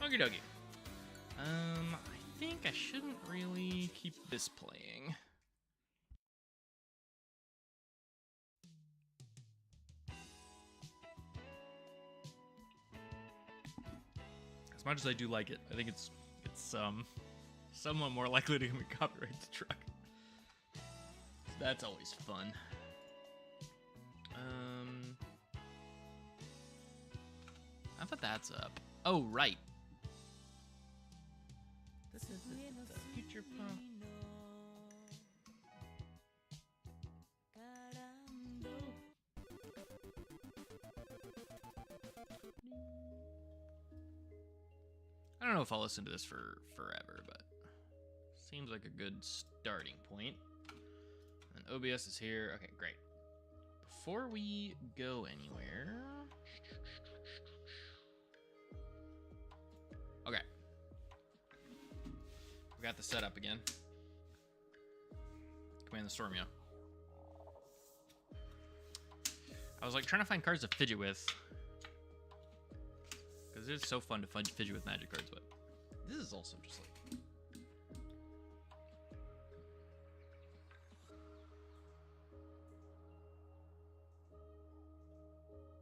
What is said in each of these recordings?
Okie dokie. I think I shouldn't really keep this playing. As much as I do like it, I think it's somewhat more likely to give me copyright struck. So that's always fun. I thought that's up. Oh, right. This is the future pump. I don't know if I'll listen to this for forever, but seems like a good starting point. And OBS is here. Okay, great. Before we go anywhere... Okay. We got the setup again. Command the Stormio. I was like trying to find cards to fidget with. Because it is so fun to fidget with magic cards, but this is also just like...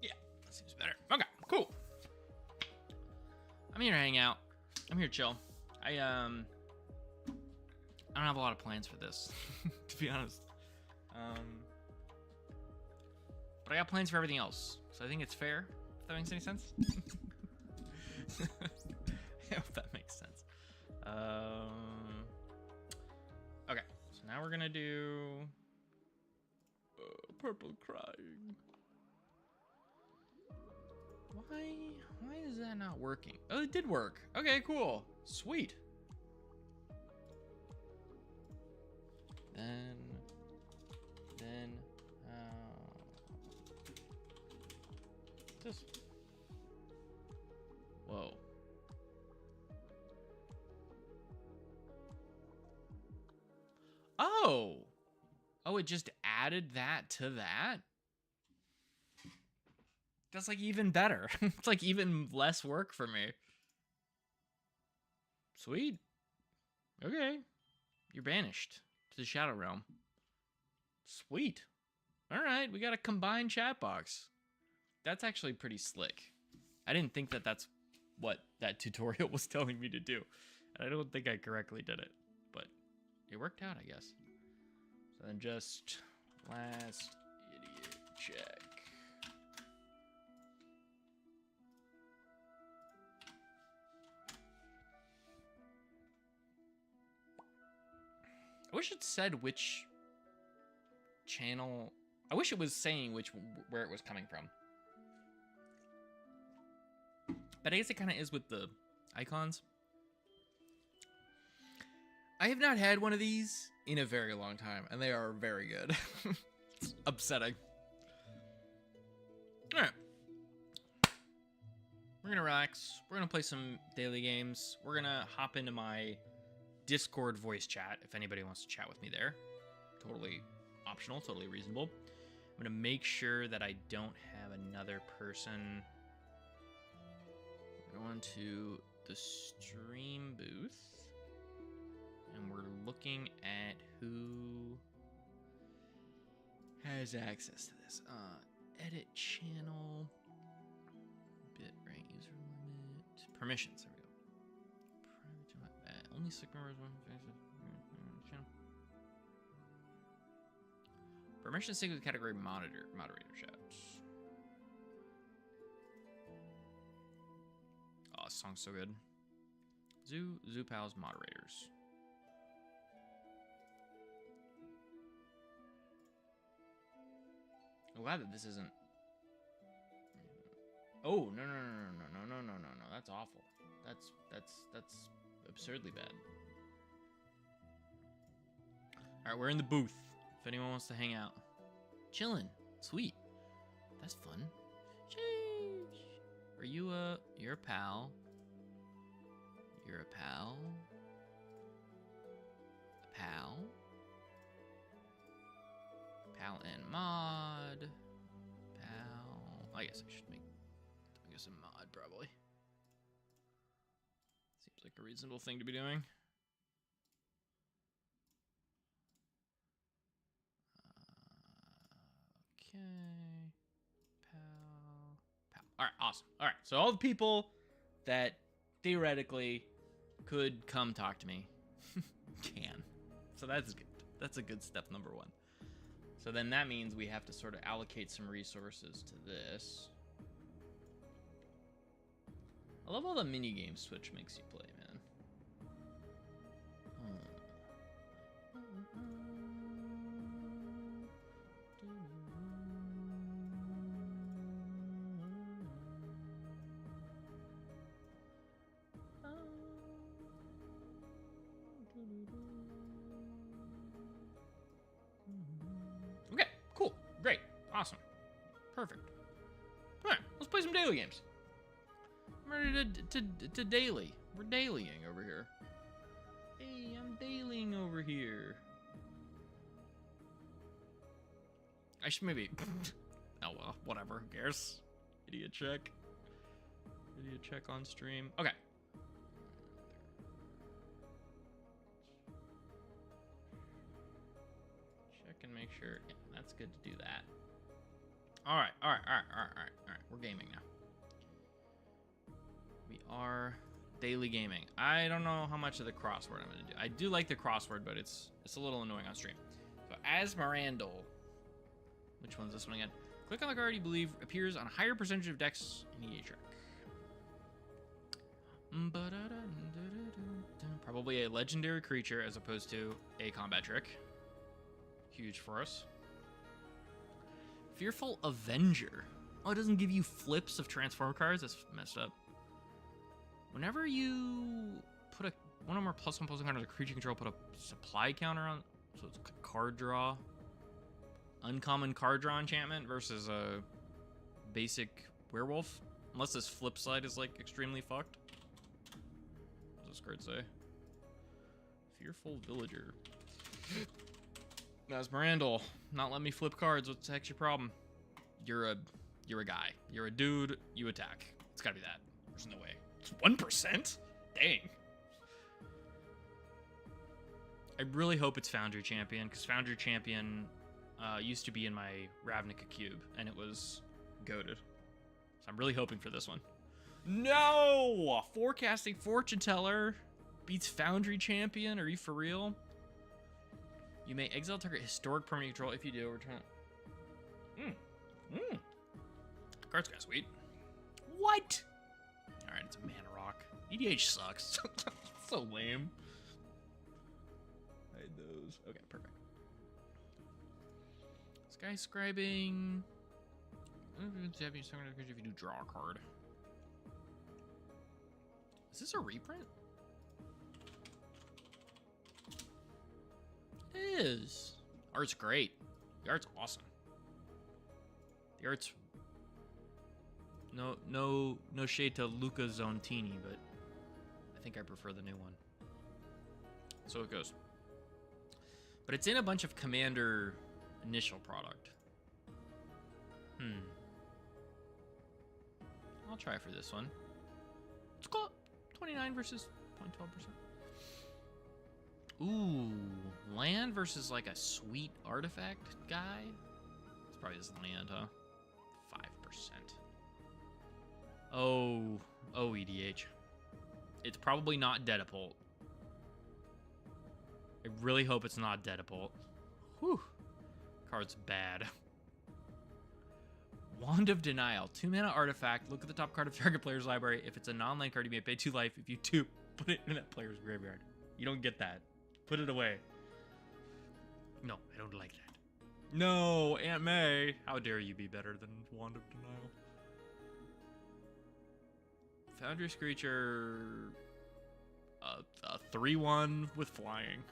Yeah, that seems better. Okay, cool. I'm here to hang out. I'm here to chill. I don't have a lot of plans for this, to be honest. But I got plans for everything else, so I think it's fair, if that makes any sense. I hope that makes sense. Okay, so now we're gonna do purple crying. Why is that not working? Oh, it did work. Okay, cool. Sweet. Then, this. Whoa. Oh. Oh, it just added that to that? That's like even better. It's like even less work for me. Sweet. Okay. You're banished to the Shadow Realm. Sweet. All right, we got a combined chat box. That's actually pretty slick. I didn't think that that's what that tutorial was telling me to do. I don't think I correctly did it, but it worked out, I guess. So then just last idiot check. I wish it said which channel. I wish it was saying where it was coming from. But I guess it kind of is with the icons. I have not had one of these in a very long time, and they are very good. It's upsetting. All right. We're going to relax. We're going to play some daily games. We're going to hop into my Discord voice chat if anybody wants to chat with me there. Totally optional, totally reasonable. I'm going to make sure that I don't have another person. We're going to the stream booth. And we're looking at who has access to this. Edit channel. Bitrate user limit. Permissions. There we go. Only sick members. Channel. Permission sync with category moderator chats. Oh, this song's so good. Zoo Pals moderators. I'm glad that this isn't. Oh, no. That's awful. That's absurdly bad. Alright, we're in the booth. If anyone wants to hang out. Chillin'. Sweet. That's fun. Sheesh. Are you you're a pal. You're a pal. A pal. Pal and mod. Pal. I guess I should make a mod probably. It's like a reasonable thing to be doing. Okay. Pal. Pal. All right, awesome. All right, so all the people that theoretically could come talk to me can. So that's good. That's a good step number one. So then that means we have to sort of allocate some resources to this. I love all the mini games Twitch makes you play, man. Okay, cool, great, awesome, perfect. All right, let's play some daily games. I'm ready to daily. We're dailying over here. Hey, I'm dailying over here. I should maybe... oh, well, whatever, who cares? Idiot check. Idiot check on stream. Okay. Check and make sure. Yeah, that's good to do that. All right. We're gaming now. We are daily gaming. I don't know how much of the crossword I'm gonna do. I do like the crossword, but it's a little annoying on stream. So as Mirandol, which one's this one again? Click on the card you believe appears on a higher percentage of decks in EA trick. Probably a legendary creature as opposed to a combat trick. Huge for us. Fearful Avenger. Oh, it doesn't give you flips of transform cards? That's messed up. Whenever you put one or more +1/+1 card on a creature control, put a supply counter on, so it's a card draw. Uncommon card draw enchantment versus a basic werewolf. Unless this flip side is like extremely fucked. What does this card say? Fearful Villager. That's Mirandol. Not letting me flip cards. What's the heck's your problem? You're a guy. You're a dude. You attack. It's gotta be that. There's no way. It's 1%? Dang. I really hope it's Foundry Champion, because Foundry Champion used to be in my Ravnica cube, and it was goated. So I'm really hoping for this one. No! Forecasting Fortune Teller beats Foundry Champion? Are you for real? You may exile target historic permanent control. If you do, return it. Card's kind of sweet. What? Alright, it's a mana rock. EDH sucks. So lame. I had those. Okay, perfect. Skyscribing. If you do draw a card. Is this a reprint? It is. Art's great. The art's awesome. The art's no shade to Luca Zontini, but I think I prefer the new one. So it goes. But it's in a bunch of Commander initial product. I'll try for this one. Let's go 29 versus 0.12%. Ooh, land versus like a sweet artifact guy. It's probably this land, huh? 5%. Oh, EDH. It's probably not Dedapult. I really hope it's not Dedapult. Whew. Card's bad. Wand of Denial. 2-mana artifact. Look at the top card of target player's library. If it's a non-land card, you may pay 2 life. If you do, put it in that player's graveyard. You don't get that. Put it away. No, I don't like that. No, Aunt May. How dare you be better than Wand of Denial? Foundry's creature. A 3/1 with flying.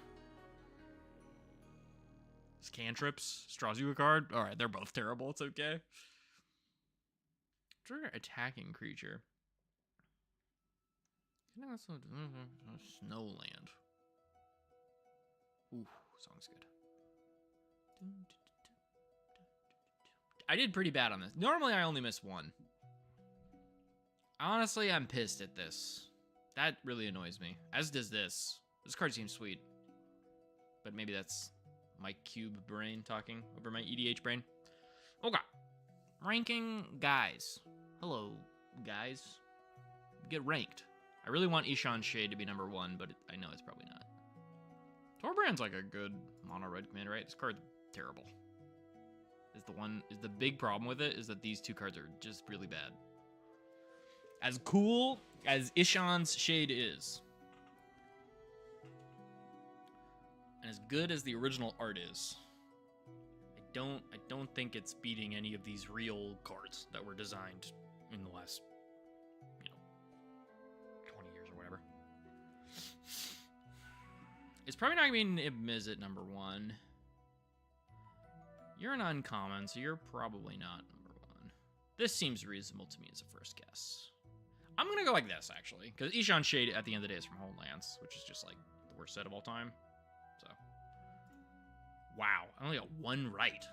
Cantrips. Straws you a card. Alright, they're both terrible. It's okay. Trigger attacking creature. Snowland. Ooh, song's good. I did pretty bad on this. Normally I only miss one. Honestly, I'm pissed at this. That really annoys me. As does this. This card seems sweet. But maybe that's my cube brain talking over my EDH brain. Okay. Ranking guys. Hello, guys. Get ranked. I really want Ishan Shade to be number 1, but I know it's probably not. Torbrand's like a good mono red commander, right? This card's terrible. Is the big problem with it is that these two cards are just really bad. As cool as Ishan's Shade is, and as good as the original art is, I don't think it's beating any of these real cards that were designed in the last 20 years or whatever. It's probably not going to be Miz at number 1. You're an uncommon, so you're probably not number 1. This seems reasonable to me as a first guess. I'm going to go like this, actually, because Ishan Shade at the end of the day is from Homelands, which is just like the worst set of all time. So, wow, I only got 1 right.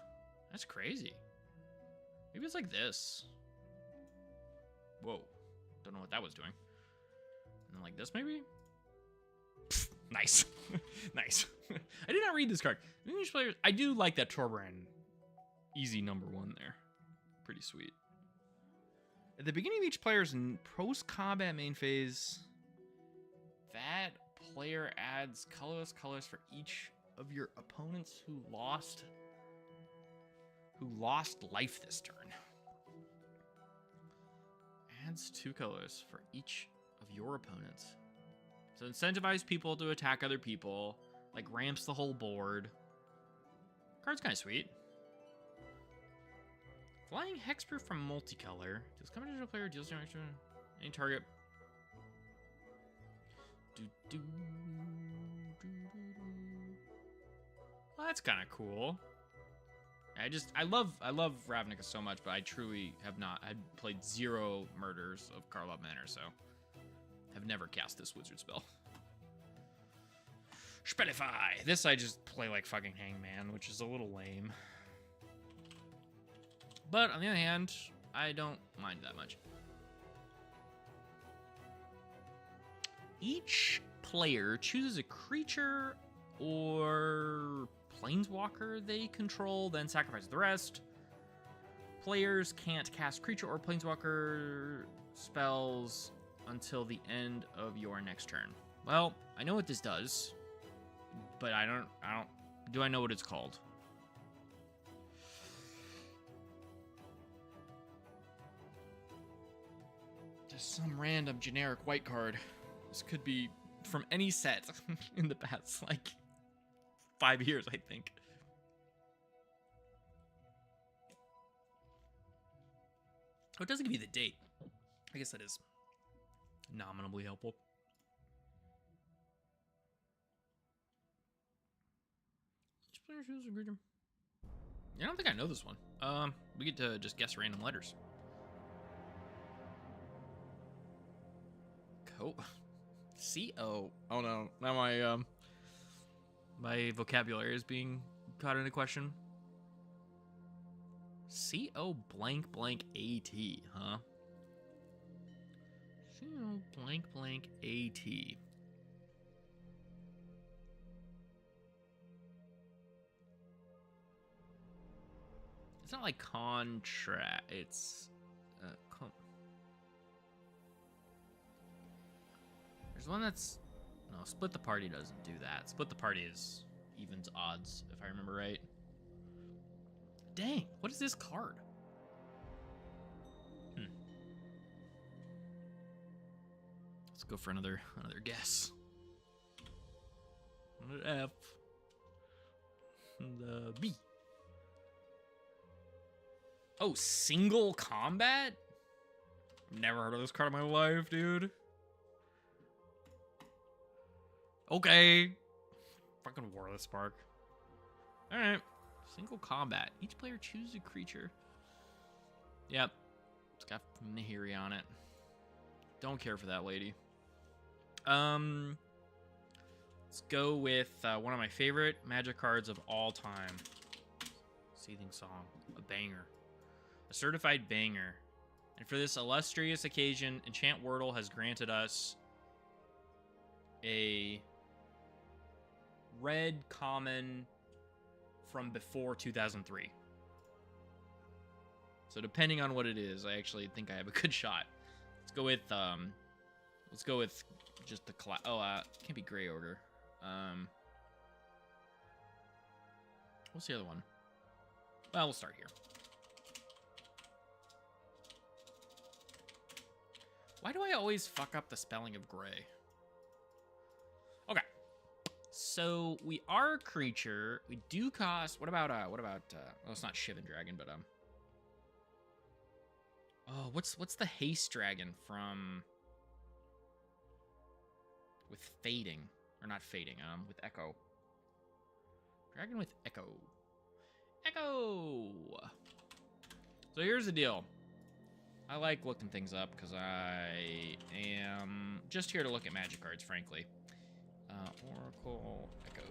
That's crazy. Maybe it's like this. Whoa, don't know what that was doing. And then like this, maybe? Pfft, nice. Nice. I did not read this card. English players, I do like that Torbrand easy number 1 there. Pretty sweet. At the beginning of each player's post-combat main phase, that player adds colorless colors for each of your opponents who lost life this turn. Adds 2 colors for each of your opponents. So incentivize people to attack other people, like ramps the whole board. Card's kind of sweet. Flying Hexproof from Multicolor. Deals combat to a player, deals damage to any target. Well, that's kind of cool. I love Ravnica so much, but I truly have not. I played 0 Murders of Karlov Manor, so have never cast this wizard spell. Spellify. This I just play like fucking Hangman, which is a little lame. But on the other hand, I don't mind that much. Each player chooses a creature or planeswalker they control, then sacrifices the rest. Players can't cast creature or planeswalker spells until the end of your next turn. Well, I know what this does, but do I know what it's called? Just some random generic white card. This could be from any set in the past, like, 5 years, I think. Oh, it doesn't give you the date. I guess that is nominally helpful. Each player chooses a creature. I don't think I know this one. We get to just guess random letters. C-O. Oh no, now my vocabulary is being caught into question. C-O blank blank A-T, huh? C-O blank blank A-T. It's not like contract, it's there's one that's... No, Split the Party doesn't do that. Split the Party is evens odds, if I remember right. Dang, what is this card? Let's go for another guess. Another F. And B. Oh, single combat? Never heard of this card in my life, dude. Okay. Fucking Warless Spark. Alright. Single combat. Each player chooses a creature. Yep. It's got Nahiri on it. Don't care for that lady. Let's go with one of my favorite Magic cards of all time. Seething Song. A banger. A certified banger. And for this illustrious occasion, Enchant Wordle has granted us a red common from before 2003. So depending on what it is, I actually think I have a good shot. Let's go with just the can't be Gray Ogre. What's the other one? Well, we'll start here. Why do I always fuck up the spelling of gray? Okay. So we are a creature. We do cost. What about well, it's not Shivan Dragon, but oh, what's the haste dragon from with fading, or not fading, with echo. Dragon with echo. Echo. So here's the deal. I like looking things up because I am just here to look at magic cards, frankly. Oracle Echo.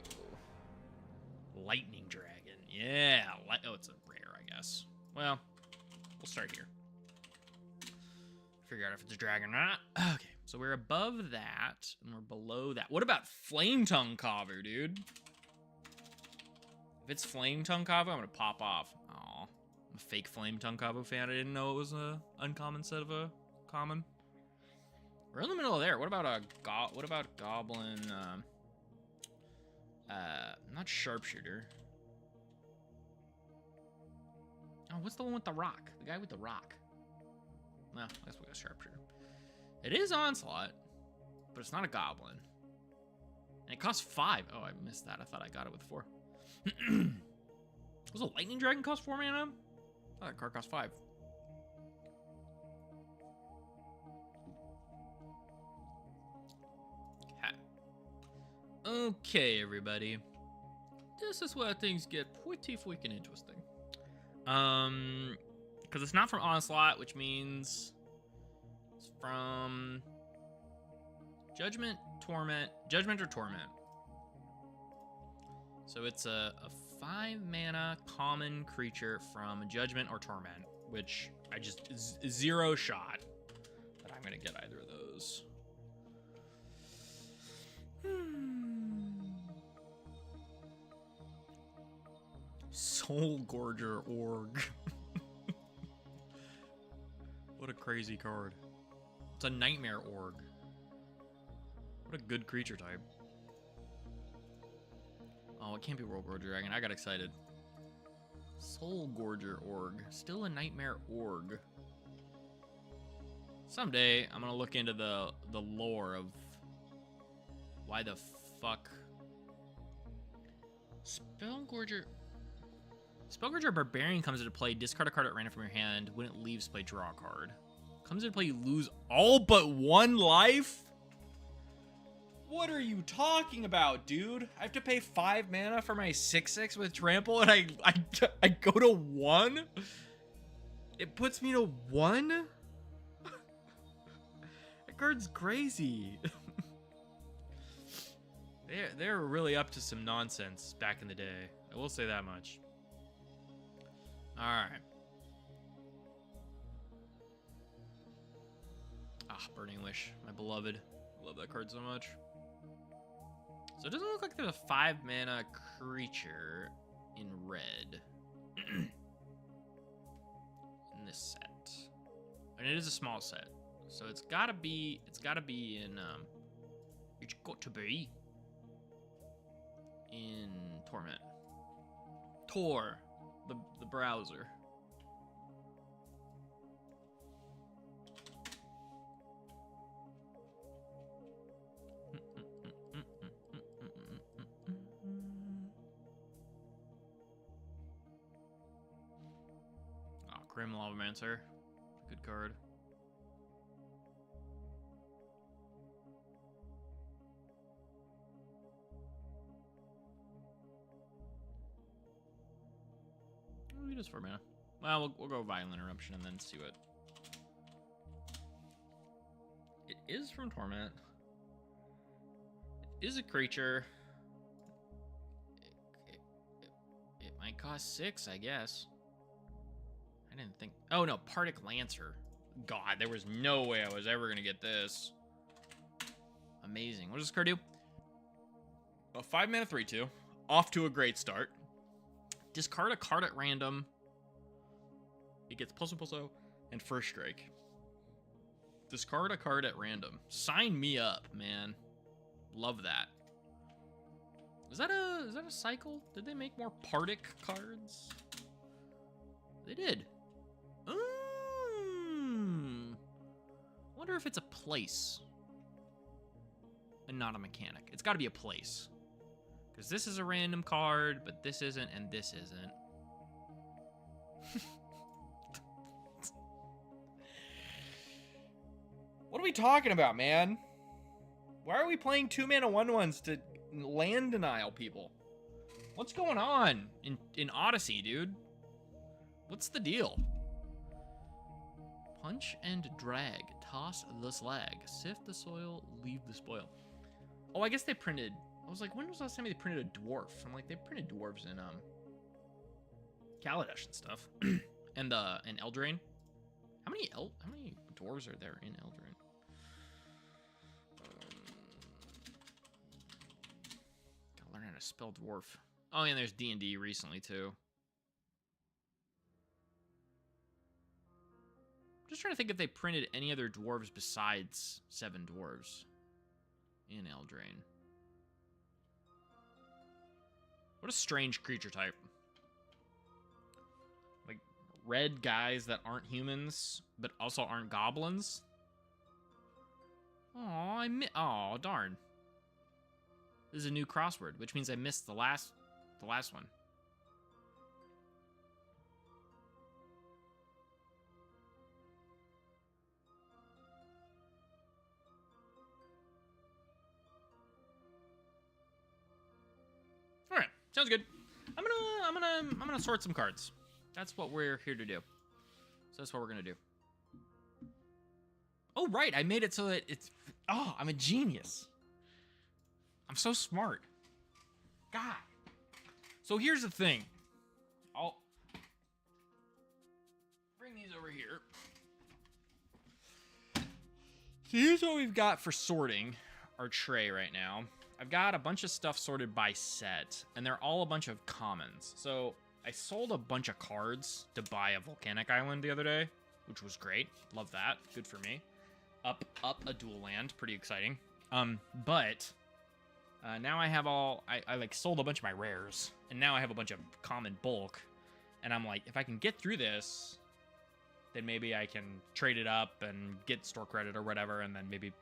Lightning Dragon. Yeah. Oh, it's a rare, I guess. Well, we'll start here. Figure out if it's a dragon or not. Okay, so we're above that, and we're below that. What about Flame Tongue Kavu, dude? If it's Flame Tongue Kavu, I'm gonna pop off. Aw, I'm a fake Flame Tongue Kavu fan. I didn't know it was a uncommon set of a common. We're in the middle of there. What about Goblin? Not Sharpshooter. Oh, what's the one with the rock? The guy with the rock. No, I guess we got Sharpshooter. It is Onslaught, but it's not a Goblin. And it costs 5. Oh, I missed that. I thought I got it with 4. Was a Lightning Dragon cost 4 mana? I thought that card cost 5. Okay, everybody. This is where things get pretty freaking interesting. Because it's not from Onslaught, which means it's from Judgment or Torment. So it's a 5 mana common creature from Judgment or Torment, which I just zero shot that I'm gonna get either of those. Soul Gorger Org. What a crazy card. It's a Nightmare Org. What a good creature type. Oh, it can't be World Gorger Dragon. I got excited. Soul Gorger Org. Still a Nightmare Org. Someday, I'm gonna look into the lore of why the fuck Spellgorger Barbarian comes into play. Discard a card at random from your hand. When it leaves, play draw a card. Comes into play, you lose all but 1 life? What are you talking about, dude? I have to pay 5 mana for my 6/6 with trample, and I go to 1? It puts me to 1? That card's crazy. They're really up to some nonsense back in the day. I will say that much. All right. Ah, Burning Wish, my beloved. I love that card so much. So it doesn't look like there's a 5 mana creature in red in this set, and it is a small set, so it's gotta be in it's got to be in Torment. Tor, the browser. Grim Lavamancer. Good card. Maybe just 4 mana. Well, we'll go Violent Eruption and then see what. It is from Torment. It is a creature. It might cost 6, I guess. I didn't think. Oh no, Partick Lancer. God, there was no way I was ever gonna get this. Amazing. What does this card do? A 5-mana 3/2. Off to a great start. Discard a card at random. It gets +1/+0 and first strike. Discard a card at random. Sign me up, man. Love that. Is that a cycle? Did they make more Partick cards? They did. Wonder if it's a place and not a mechanic. It's got to be a place. Because this is a random card, but this isn't, and this isn't. What are we talking about, man? Why are we playing 2-mana 1/1s to land denial people? What's going on in Odyssey, dude? What's the deal? Punch and drag. Toss the slag. Sift the soil. Leave the spoil. Oh, I guess they printed... I was like, when was the last time they printed a dwarf? I'm like, they printed dwarves in Kaladesh and stuff. and Eldraine. How many dwarves are there in Eldraine? Gotta learn how to spell dwarf. Oh, and there's D&D recently too. Just trying to think if they printed any other dwarves besides 7 dwarves in Eldraine. What a strange creature type. Like, red guys that aren't humans, but also aren't goblins. Aw, darn. This is a new crossword, which means I missed the last one. All right, sounds good. I'm gonna sort some cards. That's what we're here to do. So that's what we're gonna do. Oh, right, I made it so that it's... Oh, I'm a genius. I'm so smart. God. So here's the thing. I'll bring these over here. So here's what we've got for sorting our tray right now. I've got a bunch of stuff sorted by set, and they're all a bunch of commons. So I sold a bunch of cards to buy a volcanic island the other day, which was great. Love that. Good for me. Up a dual land. Pretty exciting. But now I have I like sold a bunch of my rares, and now I have a bunch of common bulk. And I'm like, if I can get through this, then maybe I can trade it up and get store credit or whatever, and then maybe,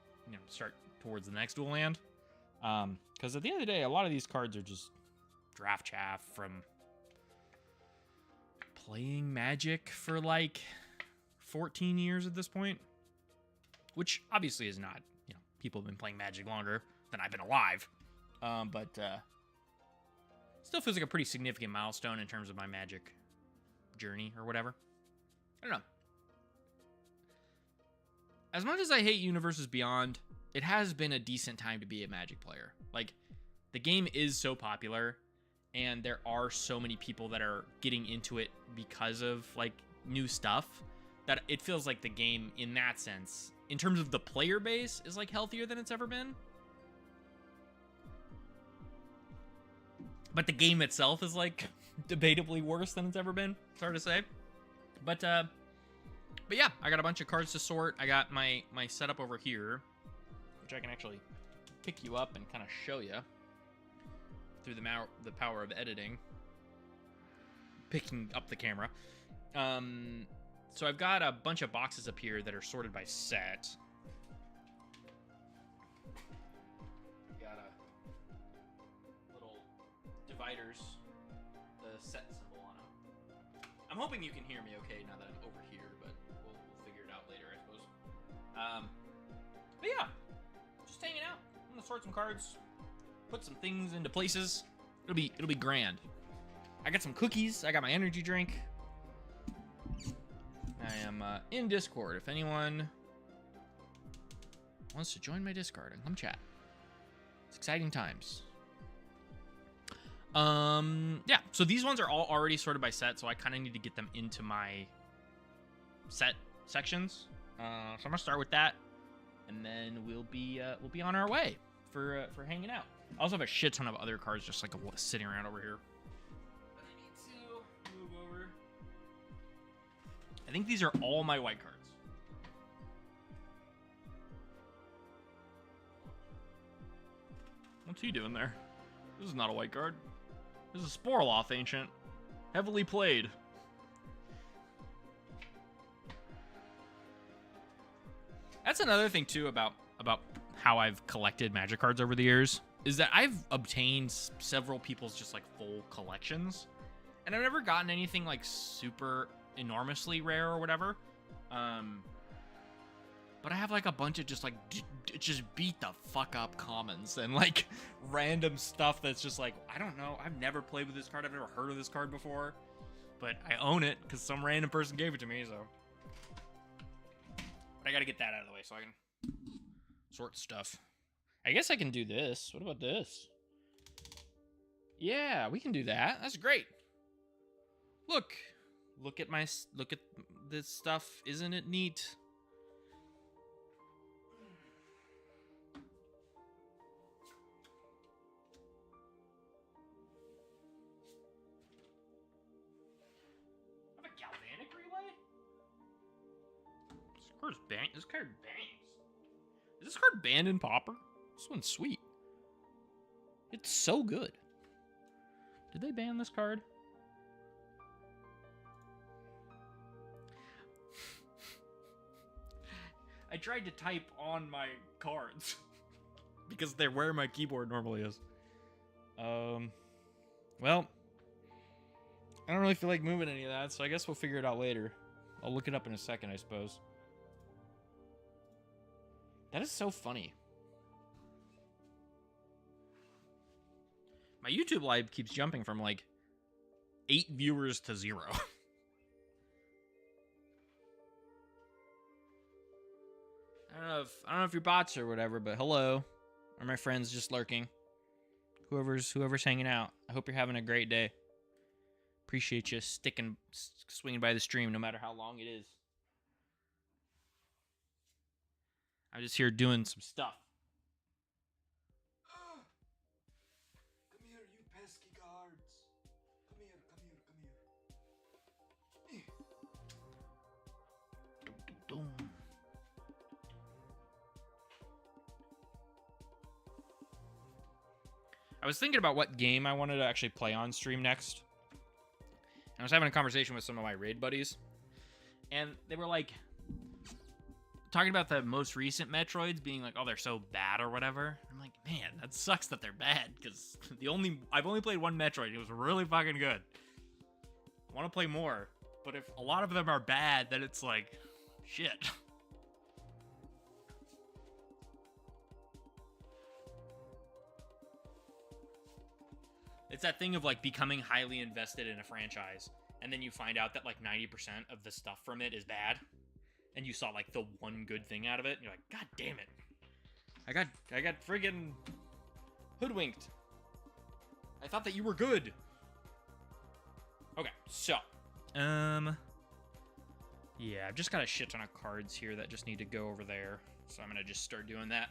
start towards the next dual land. Because at the end of the day, a lot of these cards are just draft chaff from playing Magic for like 14 years at this point, which obviously is not, people have been playing Magic longer than I've been alive. But still feels like a pretty significant milestone in terms of my Magic journey or whatever. I don't know. As much as I hate Universes Beyond, it has been a decent time to be a Magic player. Like, the game is so popular, and there are so many people that are getting into it because of, like, new stuff, that it feels like the game, in that sense, in terms of the player base, is, like, healthier than it's ever been. But the game itself is, like, debatably worse than it's ever been. It's hard to say. But yeah, I got a bunch of cards to sort. I got my setup over here, which I can actually pick you up and kind of show you through the power of editing. Picking up the camera. So I've got a bunch of boxes up here that are sorted by set. Got a little dividers, the set symbol on them. I'm hoping you can hear me okay now that I'm over here, but we'll figure it out later, I suppose. But yeah, just hanging out. I'm gonna sort some cards, put some things into places. It'll be grand. I got some cookies. I got my energy drink. I am in Discord. If anyone wants to join my Discord and come chat, it's exciting times. Yeah. So these ones are all already sorted by set, so I kind of need to get them into my set sections. So I'm gonna start with that. and then we'll be on our way for hanging out. I also have a shit ton of other cards just like sitting around over here. But I need to move over. I think these are all my white cards. What's he doing there? This is not a white card. This is Sporloth Ancient. Heavily played. That's another thing too about how I've collected Magic cards over the years, is that I've obtained several people's just like full collections, and I've never gotten anything like super enormously rare or whatever. But I have like a bunch of just like just beat the fuck up commons and like random stuff that's just like, I don't know. I've never played with this card. I've never heard of this card before, but I own it because some random person gave it to me. So, but I got to get that out of the way so I can sort stuff. I guess I can do this. What about this? Yeah, we can do that. That's great. Look at this stuff. Isn't it neat? This card bangs. Is this card banned in Pauper? This one's sweet. It's so good. Did they ban this card? I tried to type on my cards because they're where my keyboard normally is. Well, I don't really feel like moving any of that, so I guess we'll figure it out later. I'll look it up in a second, I suppose. That is so funny. My YouTube live keeps jumping from like 8 viewers to 0. I don't know if you're bots or whatever, but hello. Or my friends just lurking. Whoever's hanging out. I hope you're having a great day. Appreciate you swinging by the stream no matter how long it is. I'm just here doing some stuff. Come here, you pesky guards. Come here. I was thinking about what game I wanted to actually play on stream next. And I was having a conversation with some of my raid buddies. And they were like, talking about the most recent Metroids being like, oh, they're so bad or whatever. I'm like, man, that sucks that they're bad, because I've only played one Metroid. It was really fucking good. I want to play more, but if a lot of them are bad, then it's like, shit. It's that thing of like becoming highly invested in a franchise, and then you find out that like 90% of the stuff from it is bad. And you saw like the one good thing out of it, and you're like, God damn it. I got friggin' hoodwinked. I thought that you were good. Okay, so. Yeah, I've just got a shit ton of cards here that just need to go over there. So I'm gonna just start doing that.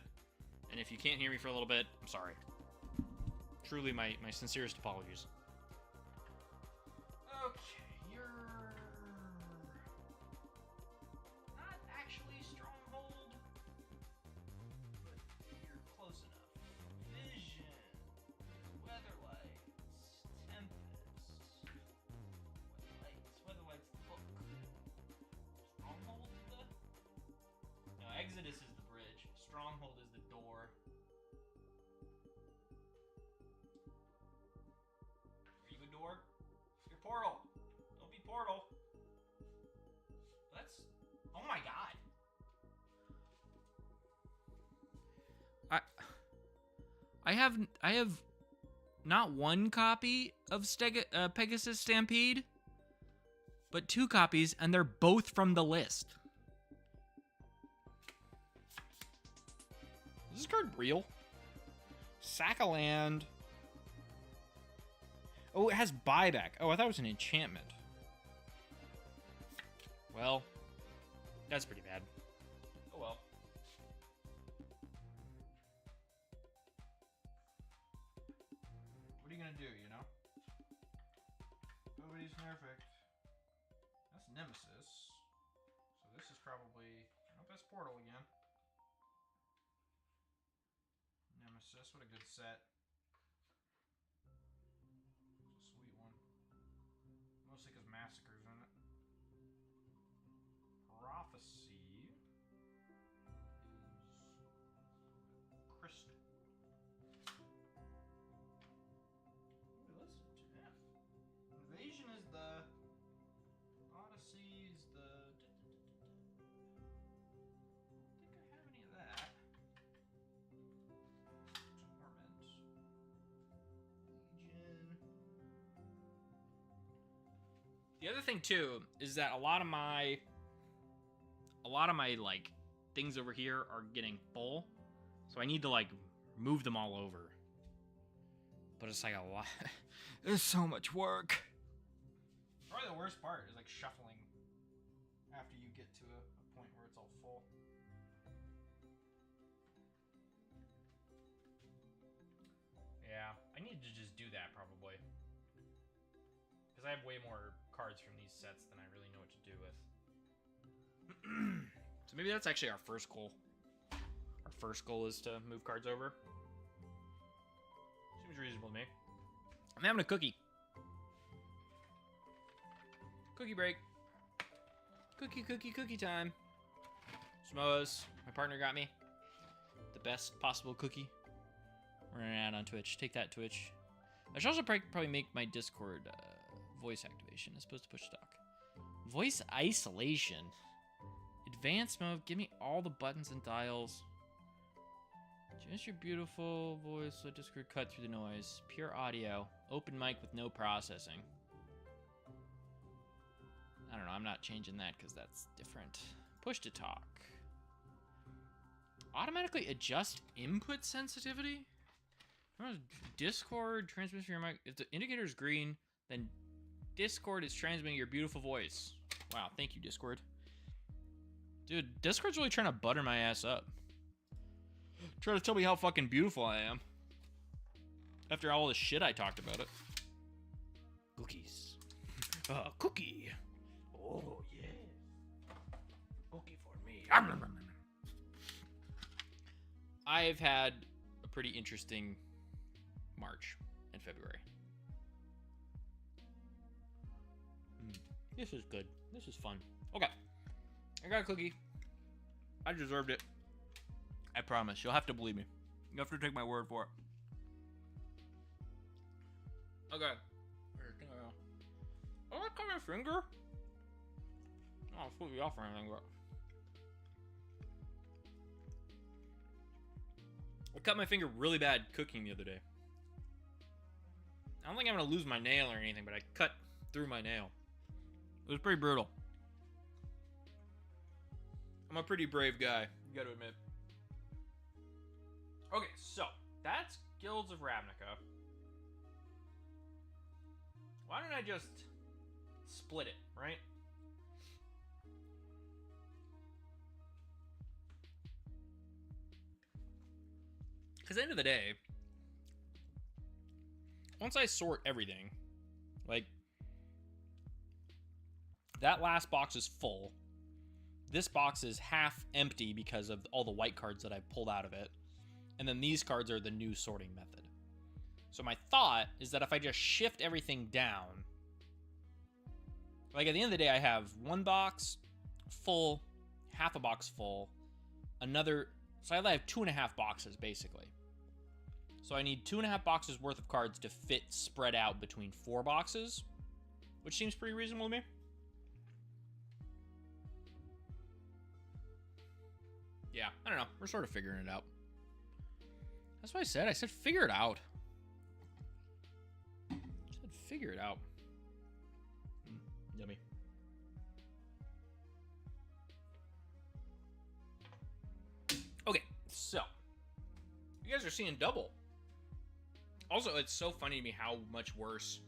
And if you can't hear me for a little bit, I'm sorry. Truly my sincerest apologies. Okay. Exodus is the bridge. Stronghold is the door. Are you a door? You're portal. Don't be portal. That's... Oh my god. I have not one copy of Pegasus Stampede, but 2 copies, and they're both from the list. Is this card real? Sack a land. Oh, it has buyback. Oh, I thought it was an enchantment. Well, that's pretty bad. Oh well. gonna do, you know? Nobody's perfect. That's Nemesis. So this is probably... I don't know if that's Portal again. Nemesis, what a good set. It's a sweet one. Mostly because Massacre's in it. Prophecy is Crystal. Ooh, let's yeah. Invasion is the Odyssey is the I don't think I have any of that. Torment. Legion. The other thing too is that a lot of my like things over here are getting full, so I need to like move them all over. But it's like a lot. There's so much work. Probably the worst part is like shuffling after you get to a point where it's all full. Yeah, I need to just do that probably. Because I have way more cards from these sets than I really know what to do with. So maybe that's actually our first goal. Our first goal is to move cards over. Seems reasonable to me. I'm having a cookie. Cookie break. Cookie time. Samoas, my partner got me the best possible cookie. We're gonna add on Twitch. Take that, Twitch. I should also probably make my Discord voice activation as opposed to push to talk. Voice isolation. Advanced mode. Give me all the buttons and dials. Just your beautiful voice. Let Discord cut through the noise. Pure audio. Open mic with no processing. I don't know. I'm not changing that because that's different. Push to talk. Automatically adjust input sensitivity? Discord transmits your mic. If the indicator is green, then Discord is transmitting your beautiful voice. Wow, thank you, Discord. Dude, Discord's really trying to butter my ass up. Trying to tell me how fucking beautiful I am. After all the shit I talked about it. Cookies. Cookie. Oh, yeah. Cookie for me. I've had a pretty interesting March and February. This is good. This is fun. Okay. I got a cookie. I deserved it. I promise. You'll have to believe me. You have to take my word for it. Okay. Oh, I cut my finger. Oh, I'll put you off or anything, but I cut my finger really bad cooking the other day. I don't think I'm gonna lose my nail or anything, but I cut through my nail. It was pretty brutal. I'm a pretty brave guy, you gotta admit. Okay, so that's Guilds of Ravnica. Why don't I just split it, right? Because at the end of the day, once I sort everything, like, that last box is full. This box is half empty because of all the white cards that I pulled out of it. And then these cards are the new sorting method. So my thought is that if I just shift everything down, like at the end of the day, I have one box full, half a box full, another, so I have 2.5 boxes basically. So I need 2.5 boxes worth of cards to fit spread out between 4 boxes, which seems pretty reasonable to me. Yeah, I don't know. We're sort of figuring it out. That's what I said. I said figure it out. I said figure it out. Yummy. Okay, so you guys are seeing double. Also, it's so funny to me how much worse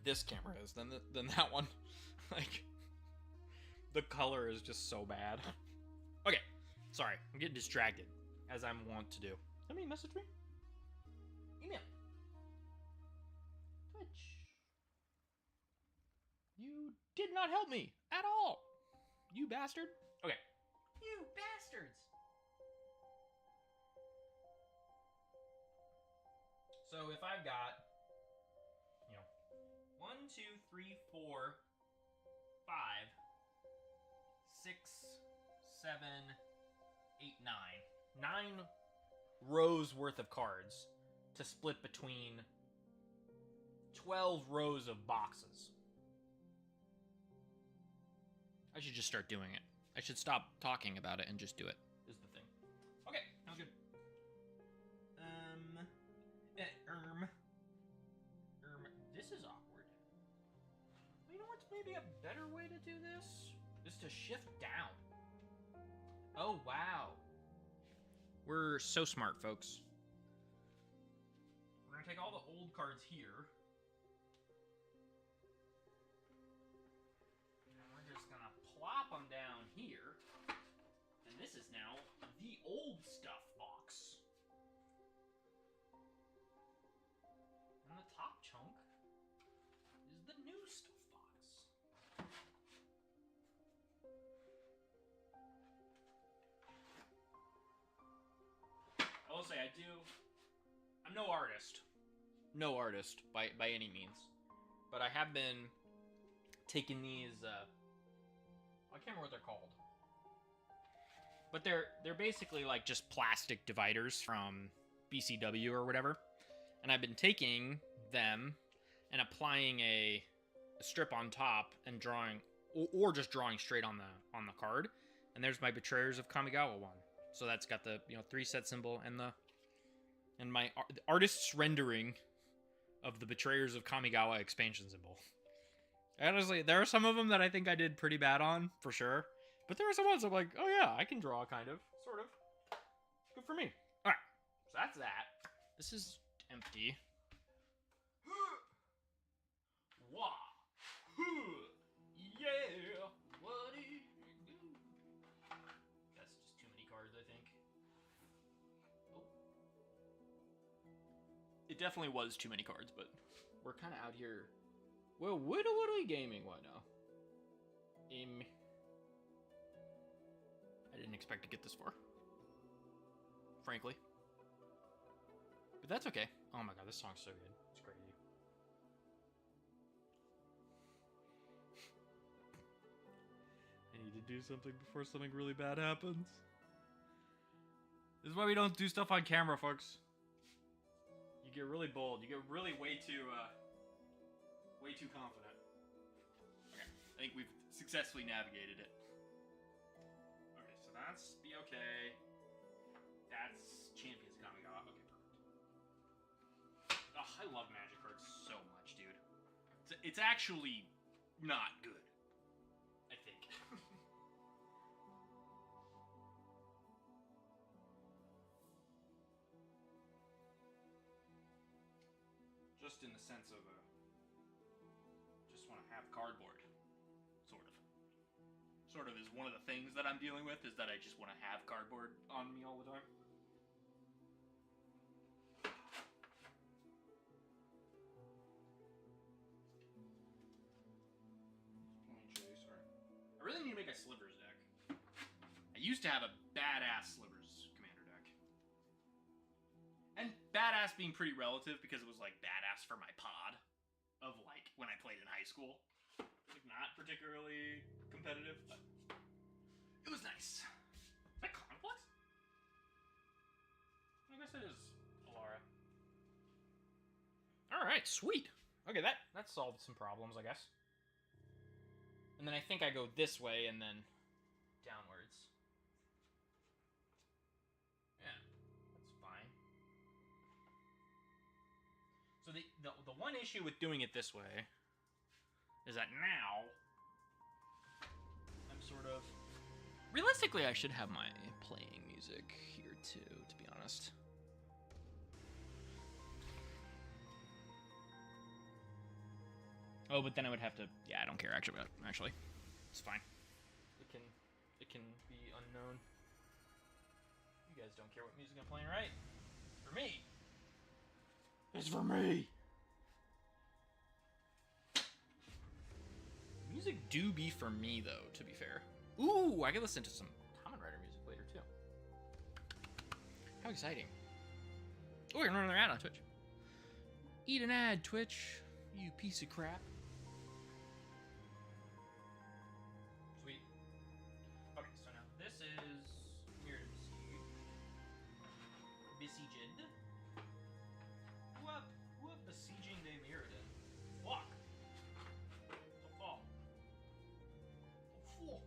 this camera is than that one. Like, the color is just so bad. Okay, sorry, I'm getting distracted, as I'm wont to do. Somebody message me? Email. did not help me at all. You bastard. Okay. You bastards! So if I've got, 1, 2, 3, 4, 5, 6, 7, 8, 9. 9 rows worth of cards to split between 12 rows of boxes. I should just start doing it. I should stop talking about it and just do it. Is the thing. Okay, sounds good. This is awkward. You know what's maybe a better way to do this? Is to shift down. Oh, wow. We're so smart, folks. We're gonna take all the old cards here. And we're just gonna plop them down here. And this is now the old stuff box. And the top chunk is the new stuff box. I will say I'm no artist. No artist by any means. But I have been taking these, I can't remember what they're called. But they're basically like just plastic dividers from BCW or whatever. And I've been taking them and applying a strip on top and drawing, or just drawing straight on the card. And there's my Betrayers of Kamigawa one. So that's got the 3-set symbol and my artist's rendering of the Betrayers of Kamigawa expansion symbol. Honestly, there are some of them that I think I did pretty bad on, for sure. But there are some ones I'm like, oh yeah, I can draw kind of, sort of. Good for me. Alright, So that's that. this is empty. Wah. Yeah. What do you do? That's just too many cards, I think. Oh. It definitely was too many cards, but we're kind of out here. Well, what are we gaming? What now? I didn't expect to get this far, frankly. But that's okay. Oh my god, this song's so good. It's crazy. I need to do something before something really bad happens. This is why we don't do stuff on camera, folks. You get really bold. You get really way too confident. Okay, I think we've successfully navigated it. Okay, so that's BOK. That's Champions Kamigawa. Okay, perfect. Oh, I love Magic cards so much, dude. It's actually not good, I think. Just in the sense of just want to have cardboard, sort of. Sort of is one of the things that I'm dealing with, is that I just want to have cardboard on me all the time. I really need to make a Slivers deck. I used to have a badass Slivers commander deck. And badass being pretty relative, because it was like badass for my pod of like when I played in high school. Like not particularly competitive, but it was nice. Is that Complex? I guess it is Alara. Alright, sweet. Okay, that solved some problems, I guess. And then I think I go this way and then downwards. Yeah, that's fine. So the one issue with doing it this way is that now I'm sort of... Realistically, I should have my playing music here too, to be honest. Oh, but then I would have to... Yeah, I don't care, actually. It's fine. It can be unknown. You guys don't care what music I'm playing, right? For me. It's for me! music do be for me, though, to be fair. Ooh, I can listen to some Kamen Rider music later, too. How exciting. Oh, we're gonna run another ad on Twitch. Eat an ad, Twitch, you piece of crap. Sweet. Okay, so now this is Mirrored Besieged. Who up besieging de Mirrodin? Fuck. The fuck. The fuck.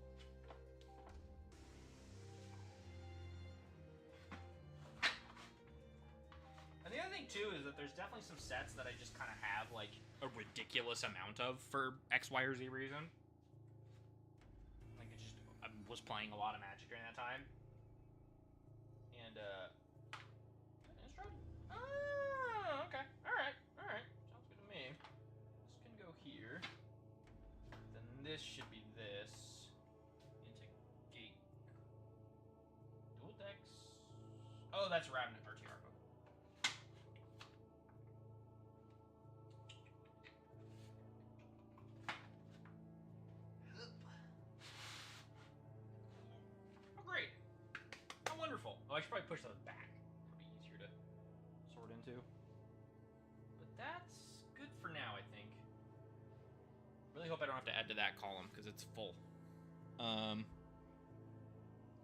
And the other thing too is that there's definitely some sets that I just kind of have like a ridiculous amount of for X, Y, or Z reason. Like it's just I was playing a lot of Magic during that time, and oh, okay, all right, sounds good to me. This can go here. Then this should be this. Into gate. Dual decks. Oh, that's Ravenant RTR. Oh, great. How wonderful. Oh, I should probably push those back. It'll be easier to sort into. But that's good for now, I think. Really hope I don't have to add to that column, because it's full.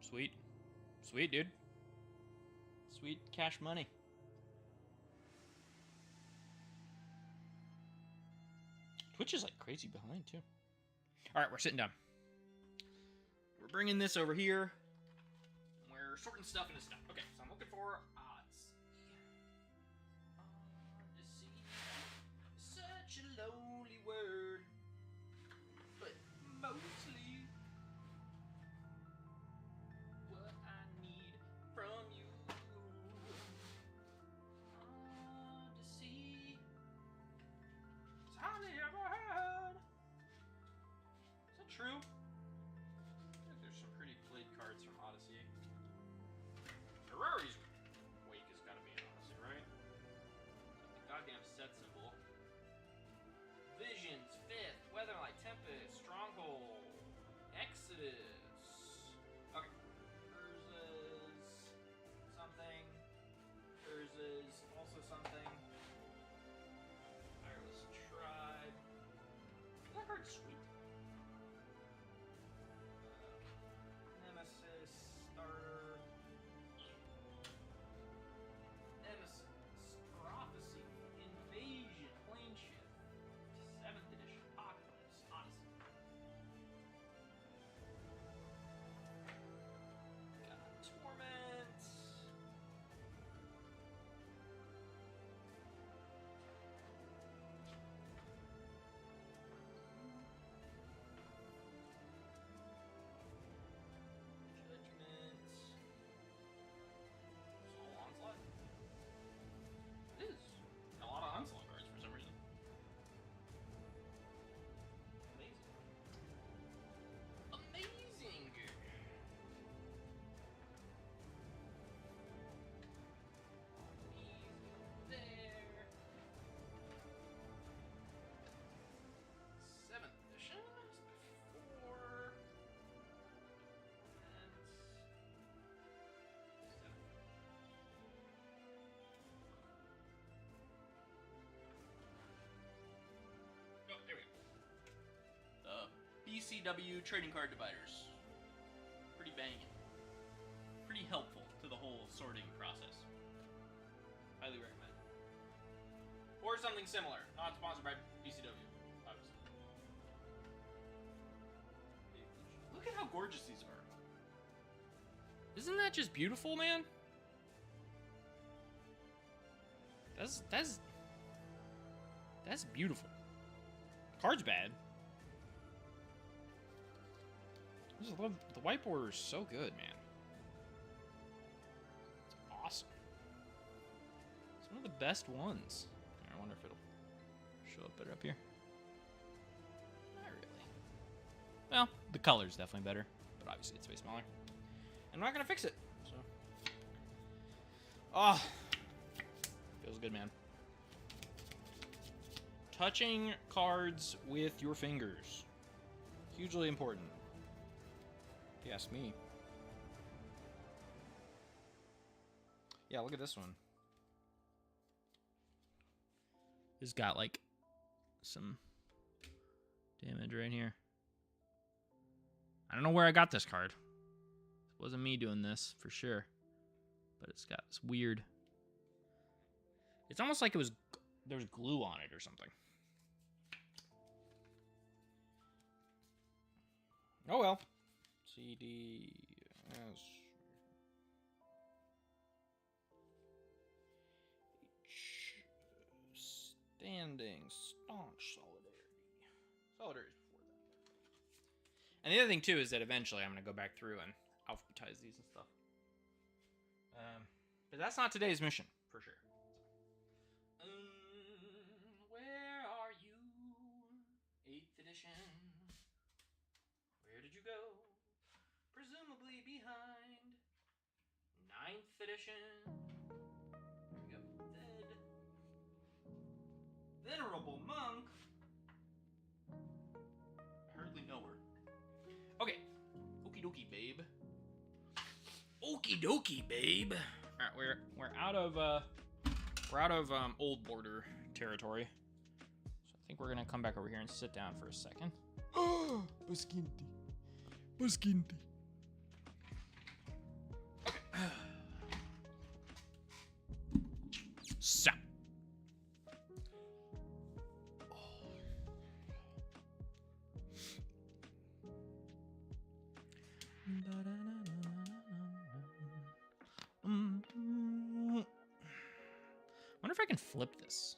Sweet. Sweet, dude. Sweet cash money. Twitch is like crazy behind, too. Alright, we're sitting down. We're bringing this over here. We're sorting stuff into stuff. Okay, so I'm looking for odds. Odyssey. Such a lonely word. But mostly what I need from you. Odyssey. It's hardly ever heard. Is that true? I think there's some pretty played cards from Odyssey. Ferrari's Wake has got to be an Odyssey, right? The goddamn set symbol. Visions, Fifth, Weatherlight, Tempest, Stronghold, Exodus. Okay. Urza's something. Urza's also something. Tireless Tribe. That card's sweet. Nemesis, Starter. Nemesis, Prophecy, Invasion, Plane Shift, 7th edition, Apocalypse, Odyssey. Got Torment. Judgment. Soul Onslaught. It is. A lot of Onslaught cards for some reason. Amazing. Amazing! Amazing there. 7th edition. Before. And 7th. Oh, there we go. The BCW trading card dividers. Pretty banging. Pretty helpful to the whole sorting process. Highly recommend. Or something similar. Not sponsored by BCW, obviously. Look at how gorgeous these are. Isn't that just beautiful, man? That's beautiful. Card's bad. I just love the whiteboard is so good, man. It's awesome. It's one of the best ones. I wonder if it'll show up better up here. Not really. Well, the color's definitely better, but obviously it's way smaller. And I'm not gonna fix it. So, feels good, man. Touching cards with your fingers. Hugely important. If you ask me. Yeah, look at this one. It's got like some damage right here. I don't know where I got this card. It wasn't me doing this for sure. But it's got this weird. It's almost like there was glue on it or something. Oh well. CD. Standing staunch solidarity. Solidarity is before that. And the other thing too is that eventually I'm going to go back through and alphabetize these and stuff. But that's not today's mission, for sure. Where are you? 8th edition. Where did you go? Presumably behind 9th edition. There we go. Dead. Venerable monk. I hardly know her. Okay. Okie dokie, babe. Okie dokie, babe. All right, we're out of old border territory. So I think we're gonna come back over here and sit down for a second. Oh, Buskinti. Buskinti. Okay. So. Wonder if I can flip this.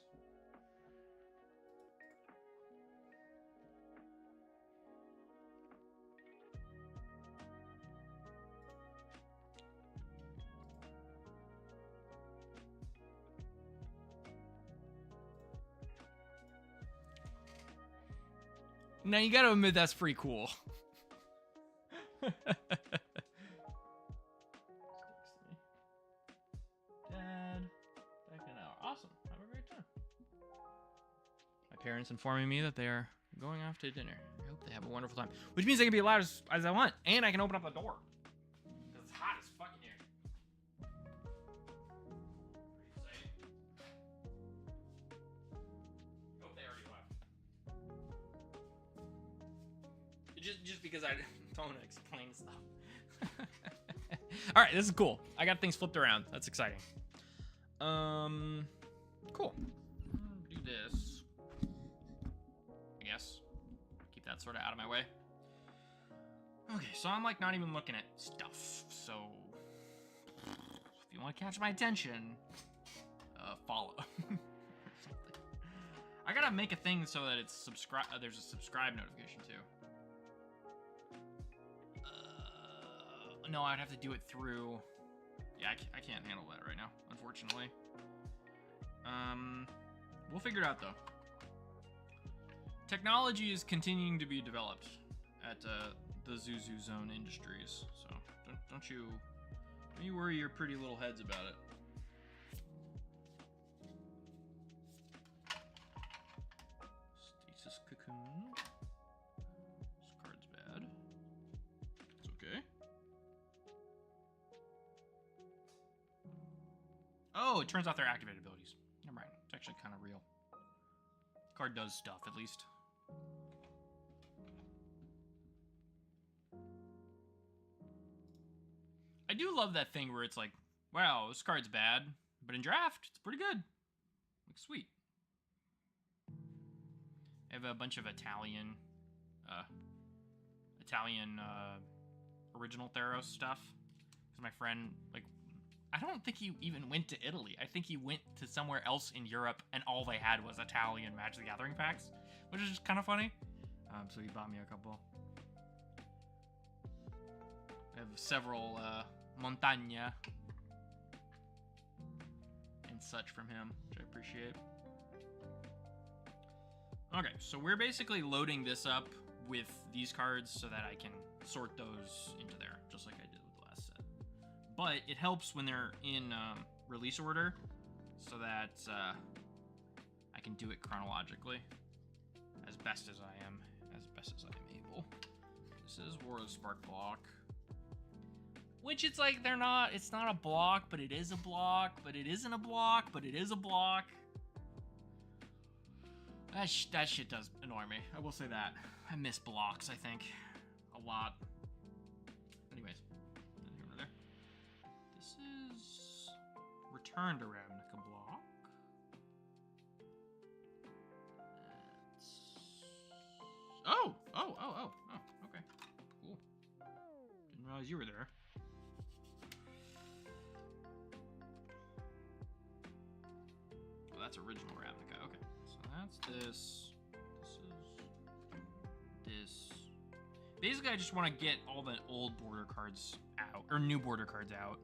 Now you gotta admit that's pretty cool. Dad, back in an hour. Awesome. Have a great time. My parents informing me that they are going off to dinner. I hope they have a wonderful time. Which means I can be as loud as I want, and I can open up the door. Because it's hot as fuck in here. Pretty exciting. Hope they already left. Just because I don't want to explain stuff. All right, this is cool. I got things flipped around. That's exciting. Cool. Do this. I guess. Keep that sort of out of my way. Okay, so I'm like not even looking at stuff. So if you want to catch my attention, follow. I gotta make a thing so that it's subscribe. There's a subscribe notification too. No, I'd have to do it through. Yeah, I can't handle that right now, unfortunately. We'll figure it out though. Technology is continuing to be developed at the Zuzu Zone Industries, so don't you worry your pretty little heads about it. Stasis cocoon. This card's bad. It's okay. Oh, it turns out they're activated abilities. Never mind. It's actually kind of real. Card does stuff, at least. I do love that thing where it's like, wow, this card's bad, but in draft, it's pretty good. Like, sweet. I have a bunch of Italian original Theros stuff. Because my friend, like, I don't think he even went to Italy. I think he went to somewhere else in Europe, and all they had was Italian Magic the Gathering packs, which is just kind of funny. So he bought me a couple. I have several Montagna and such from him, which I appreciate. Okay, so we're basically loading this up with these cards so that I can sort those into there, just like I did with the last set. But it helps when they're in release order so that I can do it chronologically as best as I am able. This is War of the Spark block. Which it's like they're not, it's not a block, but it is a block, but it isn't a block, but it is a block. That shit does annoy me. I will say that. I miss blocks, I think. A lot. Anyways. Nothing over there. This is Return to Ravnica block. Oh, okay. Cool. Didn't realize you were there. Oh, that's original Ravnica. Okay. So that's this. This. Basically, I just want to get all the old border cards out, or new border cards out,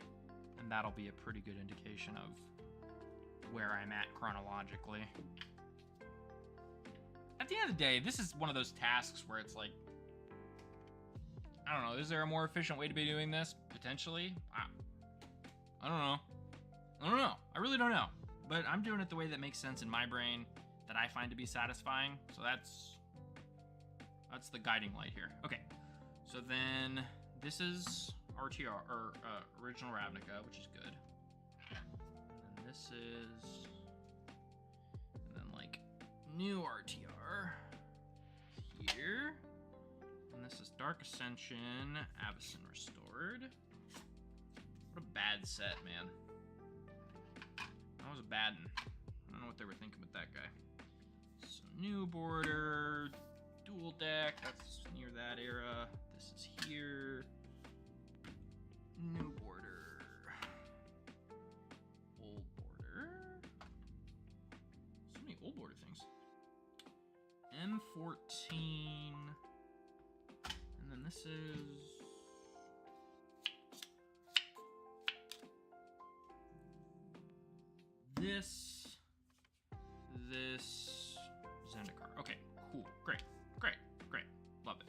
and that'll be a pretty good indication of where I'm at chronologically. At the end of the day, this is one of those tasks where it's like, I don't know, is there a more efficient way to be doing this? Potentially? I don't know. I really don't know. But I'm doing it the way that makes sense in my brain, that I find to be satisfying. So that's the guiding light here. Okay, so then this is RTR, or original Ravnica, which is good. And then this is, and then like new RTR here. And this is Dark Ascension, Avacyn Restored. What a bad set, man. That was a bad one. I don't know what they were thinking with that guy. So new border, dual deck, that's near that era. This is here. New border. Old border. So many old border things. M14. And then this is... This Zendikar. Okay, cool, great. Love it.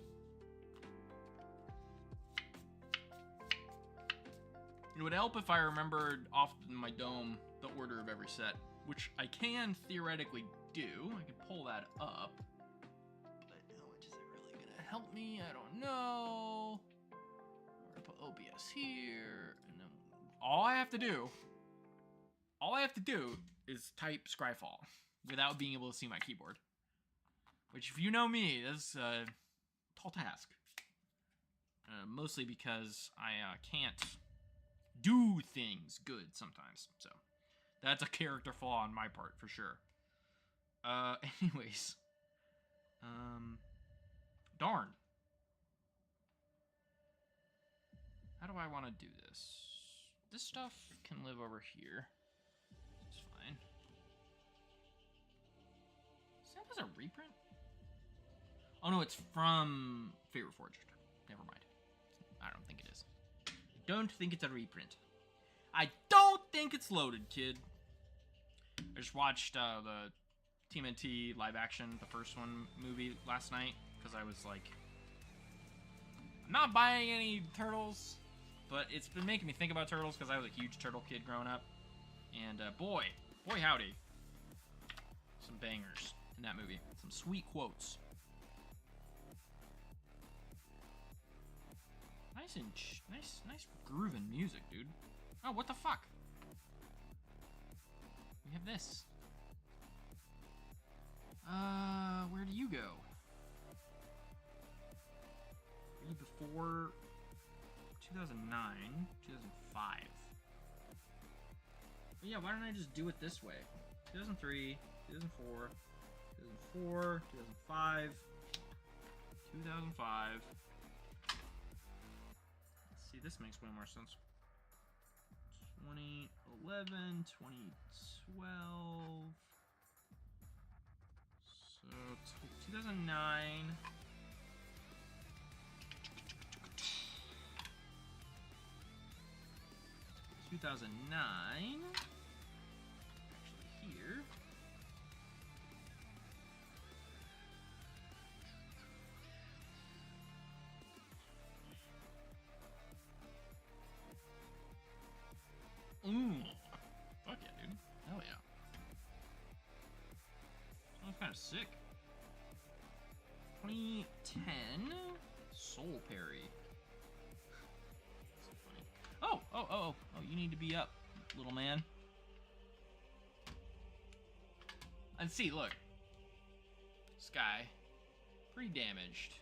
It would help if I remembered off my dome the order of every set, which I can theoretically do. I can pull that up. But how much is it really gonna help me? I don't know. I'm gonna put OBS here, and then all I have to do is type Scryfall without being able to see my keyboard. Which, if you know me, is a tall task. Mostly because I can't do things good sometimes. So, that's a character flaw on my part, for sure. Anyways. Darn. How do I want to do this? This stuff can live over here. It's fine. Is that was a reprint? Oh no, it's from Fate Reforged. Never mind. I don't think it is. Don't think it's a reprint. I don't think it's loaded, kid. I just watched the TMNT live action, the first one movie last night, because I was like, I'm not buying any turtles, but it's been making me think about turtles because I was a huge turtle kid growing up. And boy howdy, some bangers in that movie. Some sweet quotes. Nice grooving music, dude. Oh, what the fuck? We have this. Where do you go? Are you before 2009, 2005? But yeah, why don't I just do it this way? 2003, 2004, 2004, 2005, 2005. Let's see, this makes way more sense. 2011, 2012. So 2009. 2009. Actually, here. Fuck yeah, dude. Hell yeah. Sounds kind of sick. 2010. soul parry. So funny. Oh, you need to be up, little man. And see, look. This guy, pretty damaged.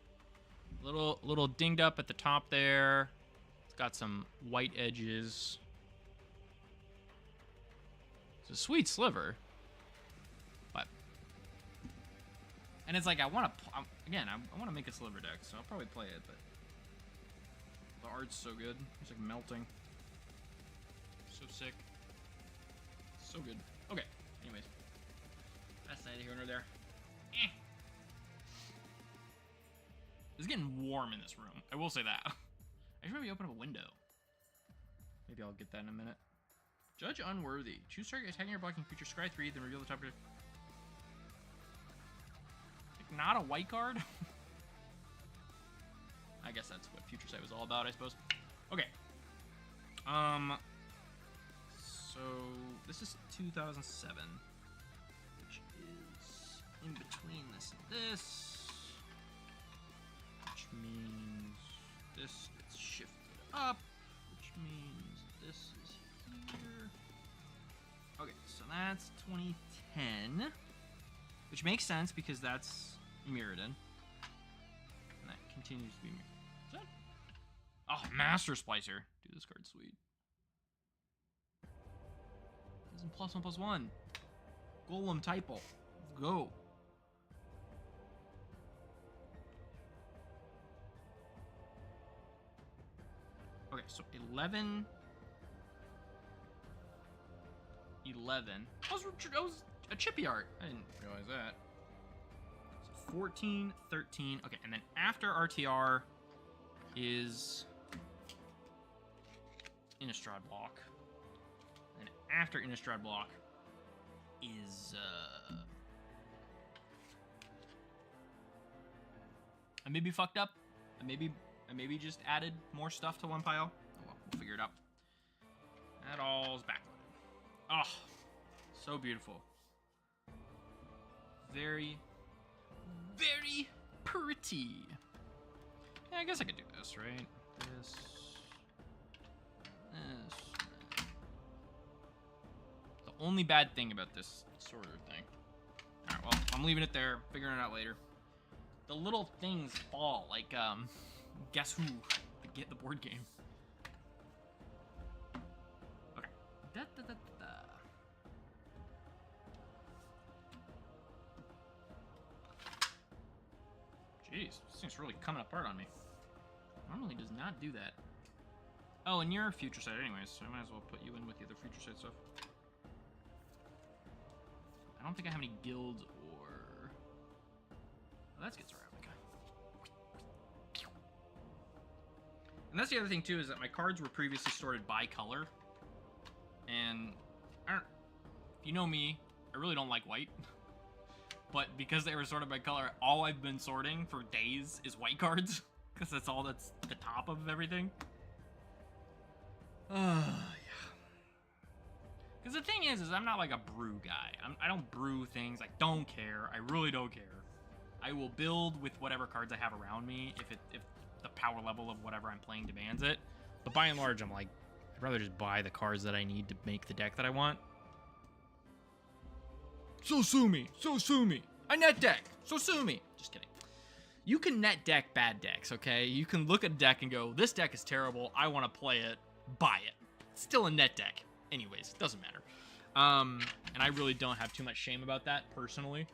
Little dinged up at the top there. It's got some white edges. It's a sweet sliver. But, and it's like, I want to make a sliver deck, so I'll probably play it, but the art's so good. It's like melting. So sick. So good. Okay, anyways. That's neither here nor there. It's getting warm in this room. I will say that. I should maybe open up a window. Maybe I'll get that in a minute. Judge unworthy. Choose target attacking or blocking creature. Scry 3, then reveal the top card. Like, not a white card? I guess that's what Future Sight was all about, I suppose. Okay. So this is 2007, which is in between this and this, which means this gets shifted up, which means this is here. Okay, so that's 2010, which makes sense because that's Mirrodin, and that continues to be Mirrodin. Is that? Oh, Master Splicer. Dude, this card's sweet. +1/+1. Golem Typal. Let's go. Okay, so 11. That was a chippy art. I didn't realize that. So 14, 13. Okay, and then after RTR is Innistrad Block. And after Innistrad Block is I maybe fucked up. I maybe just added more stuff to one pile. Oh well, we'll figure it out. That all's backloaded. Oh, so beautiful. Very, very pretty. Yeah, I guess I could do this, right? This. The only bad thing about this sorter thing. Alright, well, I'm leaving it there, figuring it out later. The little things fall, like, Guess Who? The board game. Okay. Jeez, this thing's really coming apart on me. Normally does not do that. Oh, and you're Future Sight anyways, so I might as well put you in with the other Future Sight stuff. I don't think I have any guilds or... Oh, that's good ceramic. And that's the other thing too, is that my cards were previously sorted by color. And if you know me, I really don't like white. But because they were sorted by color, all I've been sorting for days is white cards. Because that's all that's the top of everything. Yeah. Because the thing is I'm not like a brew guy. I don't brew things. I don't care. I really don't care. I will build with whatever cards I have around me if the power level of whatever I'm playing demands it. But by and large, I'm like, I'd rather just buy the cards that I need to make the deck that I want. So sue me. So sue me. I net deck. So sue me. Just kidding. You can net deck bad decks, okay? You can look at a deck and go, this deck is terrible. I want to play it. Buy it. It's still a net deck. Anyways, it doesn't matter. And I really don't have too much shame about that, personally.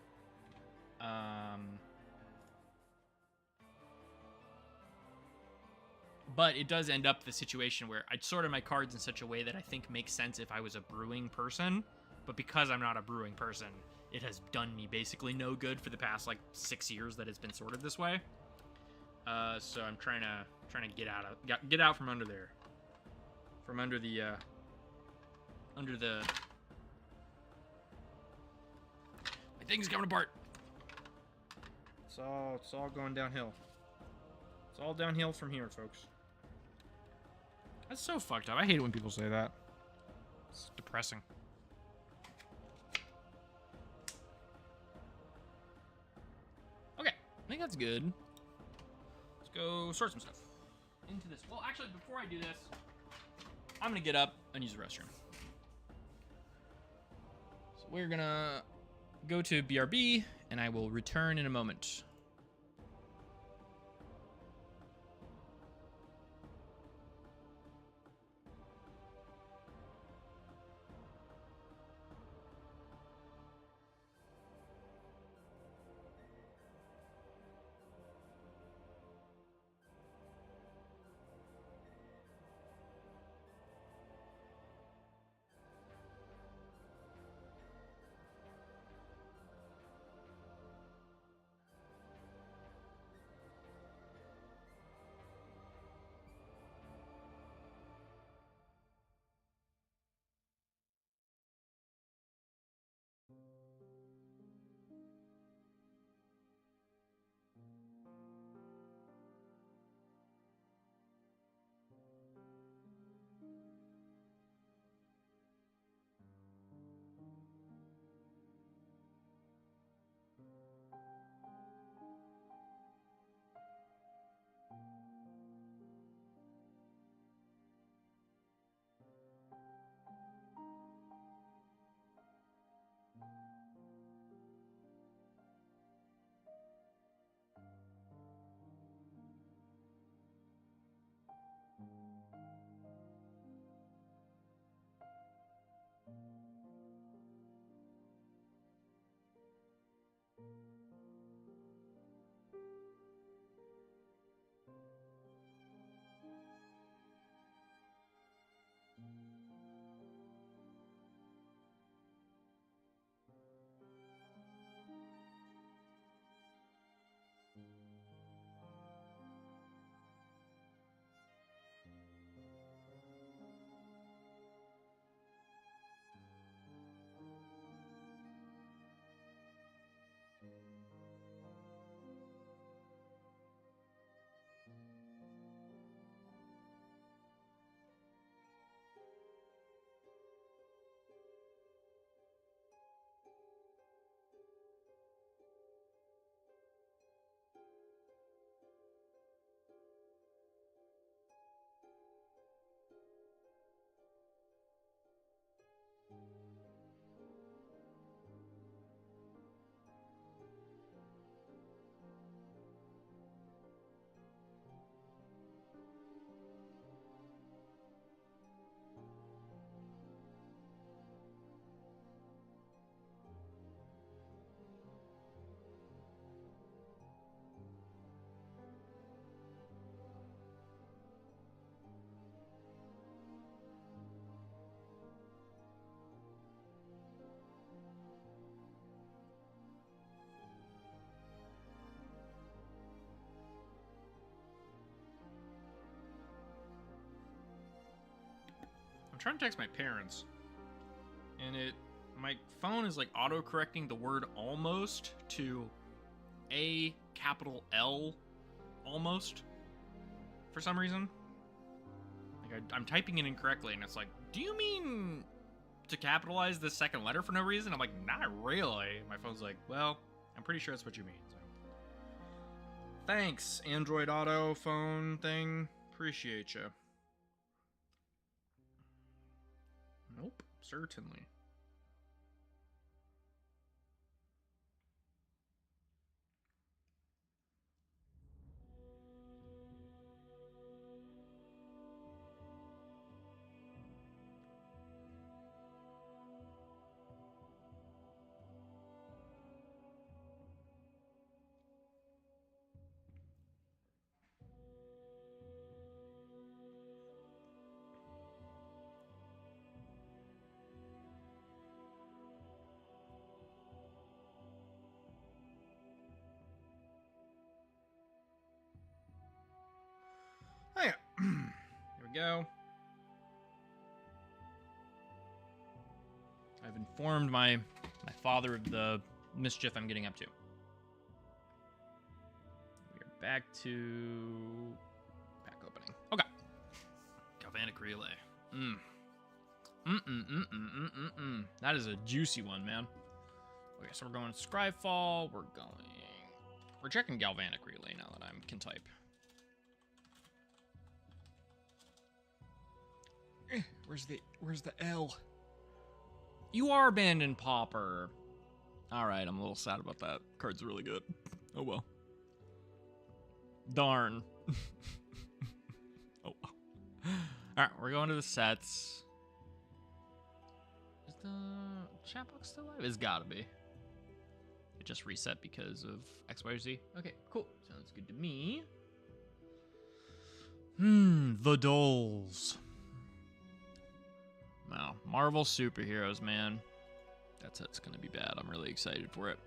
But it does end up the situation where I'd sorted my cards in such a way that I think makes sense if I was a brewing person. But because I'm not a brewing person, it has done me basically no good for the past, like, 6 years that it's been sorted this way. So I'm trying to get out from under there. From under the my thing's coming apart. It's all going downhill. It's all downhill from here, folks. That's so fucked up. I hate it when people say that. It's depressing. Okay, I think that's good. Let's go sort some stuff into this. Well, actually, before I do this, I'm gonna get up and use the restroom. So we're gonna go to BRB, and I will return in a moment. I'm trying to text my parents, and my phone is like auto-correcting the word almost to a capital L almost for some reason. Like I'm typing it incorrectly, and it's like, do you mean to capitalize the second letter for no reason? I'm like, not really. My phone's like, well, I'm pretty sure that's what you mean. So. Thanks, Android Auto phone thing. Appreciate you. Nope, certainly. Oh yeah. Here we go. I've informed my father of the mischief I'm getting up to. We are back to pack opening. Okay. Galvanic relay. That is a juicy one, man. Okay, so we're going Scryfall. We're checking Galvanic relay now that I can type. Where's the L? You are Abandoned Pauper. All right, I'm a little sad about that. Card's really good. Oh well. Darn. Oh well. All right, we're going to the sets. Is the chat box still live? It's gotta be. It just reset because of X, Y, or Z. Okay, cool. Sounds good to me. The dolls. Wow, Marvel superheroes, man. It's gonna be bad. I'm really excited for it.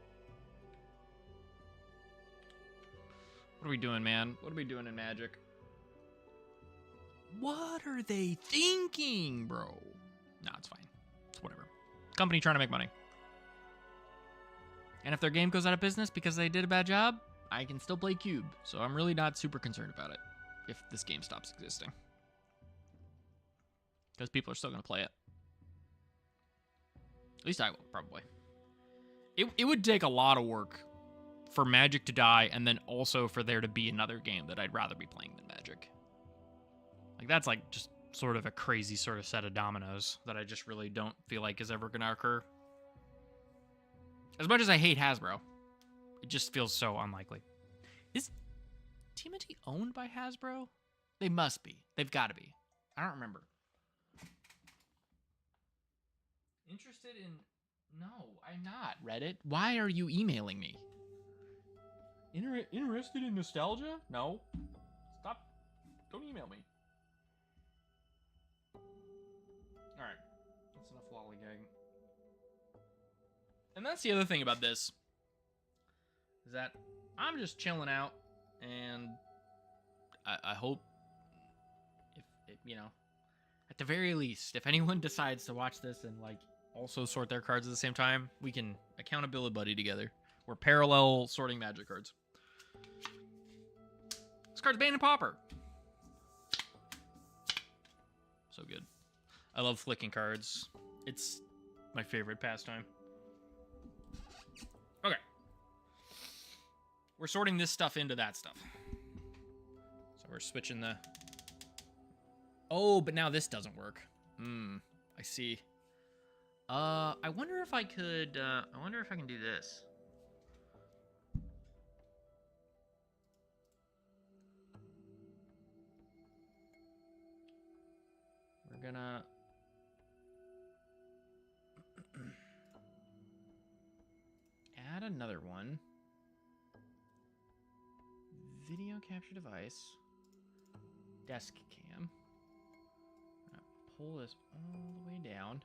What are we doing, man? What are we doing in Magic? What are they thinking, bro? Nah, it's fine. It's whatever. Company trying to make money. And if their game goes out of business because they did a bad job, I can still play Cube. So I'm really not super concerned about it if this game stops existing. Because people are still going to play it. At least I will, probably. It would take a lot of work for Magic to die and then also for there to be another game that I'd rather be playing than Magic. Like, that's like just sort of a crazy sort of set of dominoes that I just really don't feel like is ever going to occur. As much as I hate Hasbro, it just feels so unlikely. Is TMNT owned by Hasbro? They must be. They've got to be. I don't remember. Interested in... No, I'm not, Reddit. Why are you emailing me? Interested in nostalgia? No. Stop. Don't email me. Alright. That's enough lollygagging. And that's the other thing about this. Is that I'm just chilling out. And I hope... If you know... At the very least, if anyone decides to watch this and, like, also sort their cards at the same time, we can accountability buddy together. We're parallel sorting Magic cards. This card's Abandoned Pauper. So good. I love flicking cards. It's my favorite pastime. Okay. We're sorting this stuff into that stuff. So we're switching the... Oh, but now this doesn't work. I see. I wonder if I could, I wonder if I can do this. We're gonna... add another one. Video capture device. Desk cam. Pull this all the way down.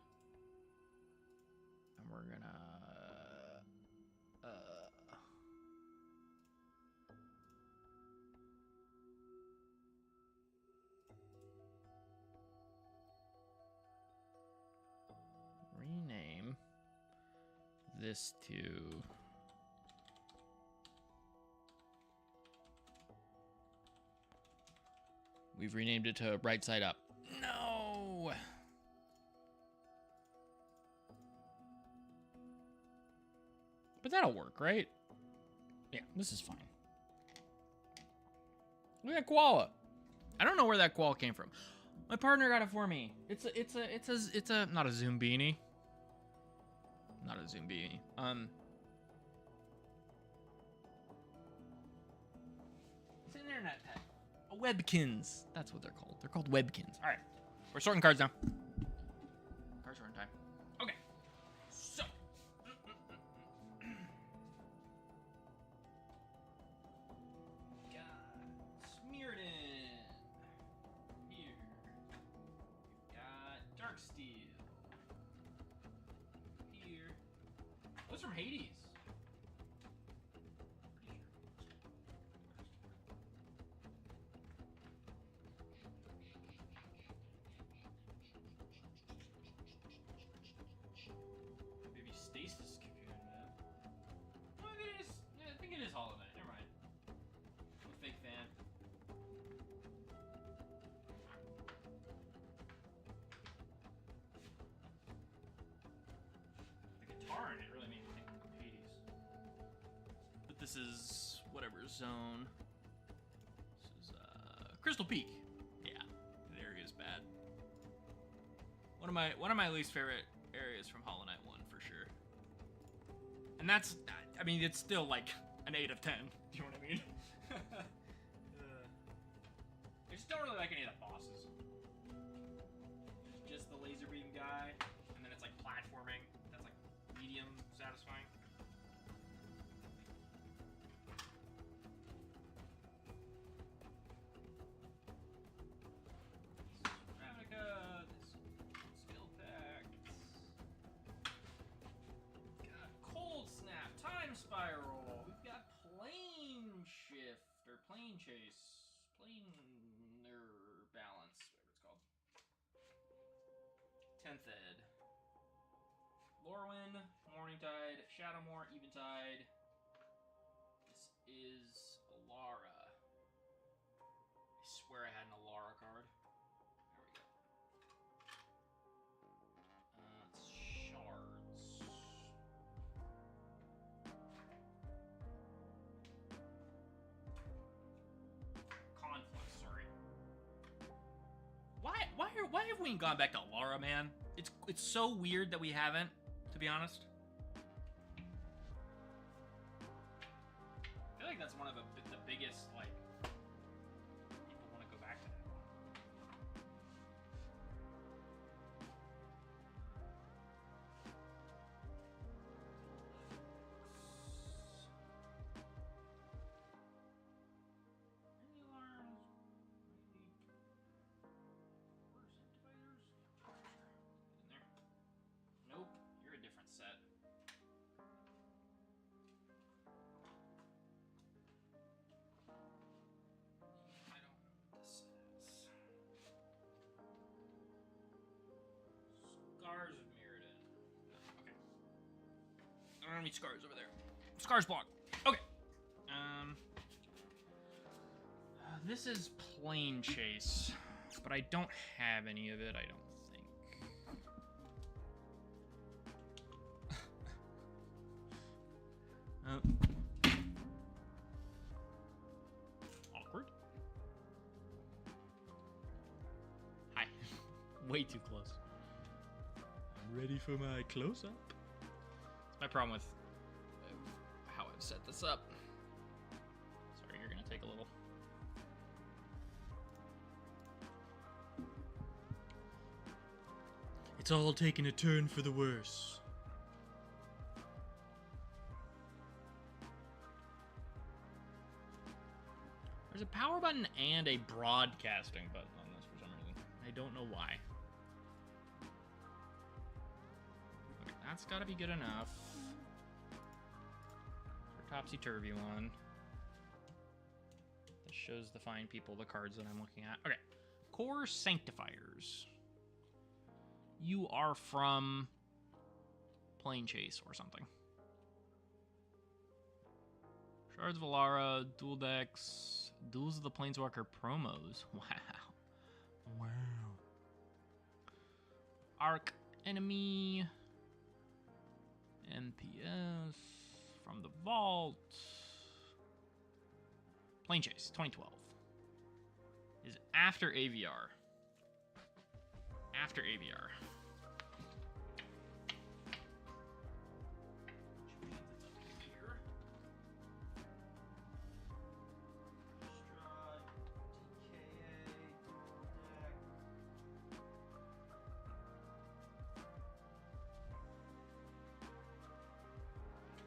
And we're gonna... rename this to... We've renamed it to Right Side Up. No! But that'll work, right? Yeah, this is fine. Look at that koala. I don't know where that koala came from. My partner got it for me. It's a not a Zoom beanie. Not a Zoom beanie. It's an internet pet. A Webkins. That's what they're called. They're called Webkins. All right. We're sorting cards now. Card sorting time. Okay. So. Got Smearden. Here. Got Darksteel. Here. What's from Hades? Stasis cocoon, man. Oh, it is. Yeah, I think it is Hollow Knight. Never mind. I'm a fake fan. The guitar in it really made me think of Hades. But this is whatever zone. This is Crystal Peak. Yeah, the area is bad. One of my least favorite areas from Hollow Knight 1 for sure. And that's, I mean, it's still like an 8 of 10. Do you know what I mean? I just don't really like any of the bosses. Just the laser beam guy, and then it's like platforming. That's like medium satisfying. Ravnica, this skill packs. Got cold snap, time spiral. We've got plane shift or plane chase, planar balance, whatever it's called. 10th Ed. Lorwyn, Morningtide, Shadowmoor, Eventide. This is Alara. I swear I had an Alara card. There we go. It's Shards. Conflict, sorry. Why have we gone back to Alara, man? It's so weird that we haven't, to be honest. I feel like that's one of the biggest, like, people want to go back to that one. Any alarms? In there? Nope, you're a different set. I don't know what this is. Scars of Mirrodin. Okay. I don't have any scars over there. Scars block. Okay. This is Plane Chase, but I don't have any of it, I don't think. Awkward. Hi. Way too close. I'm ready for my close-up. That's my problem with how I've set this up. Sorry, you're gonna take a little. It's all taking a turn for the worse. There's a power button and a broadcasting button on this for some reason. I don't know why. Okay, that's gotta be good enough. For topsy-turvy one. That shows the fine people the cards that I'm looking at. Okay. Core Sanctifiers. You are from Plane Chase or something. Shards of Alara, Dual Decks, Duels of the Planeswalker promos. Wow. Wow. Arc Enemy. MPS. From the Vault. Plane Chase, 2012. Is after AVR. After AVR.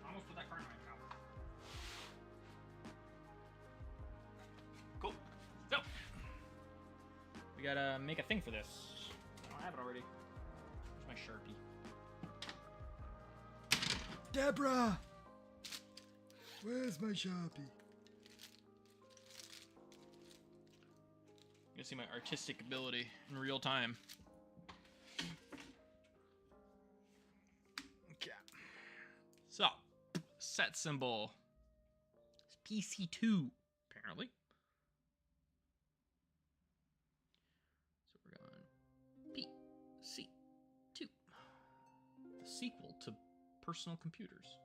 Almost put that card in my mouth. Cool. So, we gotta make a thing for this. I don't have it already. Where's my Sharpie? Deborah! Where's my Sharpie? You can see my artistic ability in real time. Okay. So, set symbol. It's PC2, apparently. So we're going PC2. The sequel to personal computers.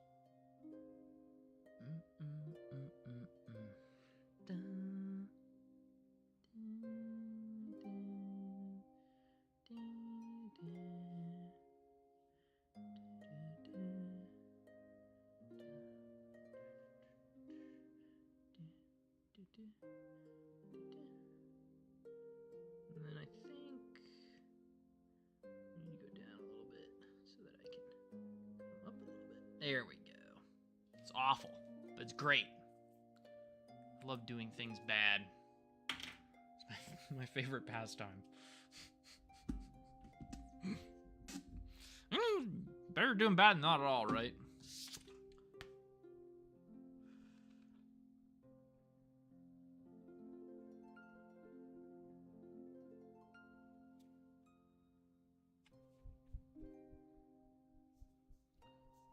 great. I love doing things bad. It's my favorite pastime. Better doing bad than not at all, right?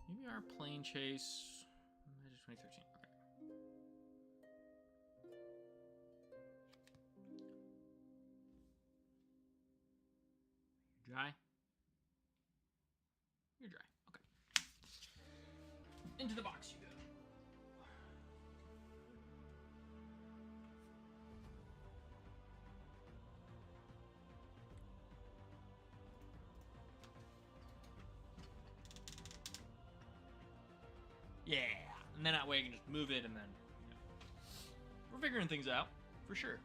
Maybe our plane chase. 2013. Okay. Dry? You're dry. Okay. Into the box you go. Yeah. And then that way I can just move it and then, we're figuring things out, for sure.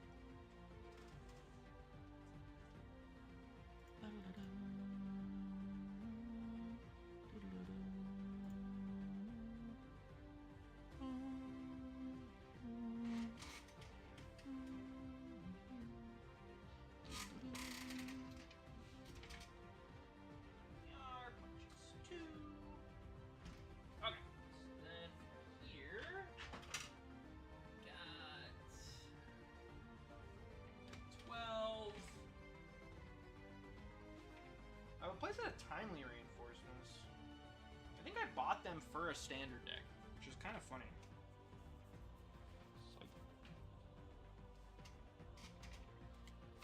Place that timely reinforcements. I think I bought them for a standard deck, which is kind of funny. Like,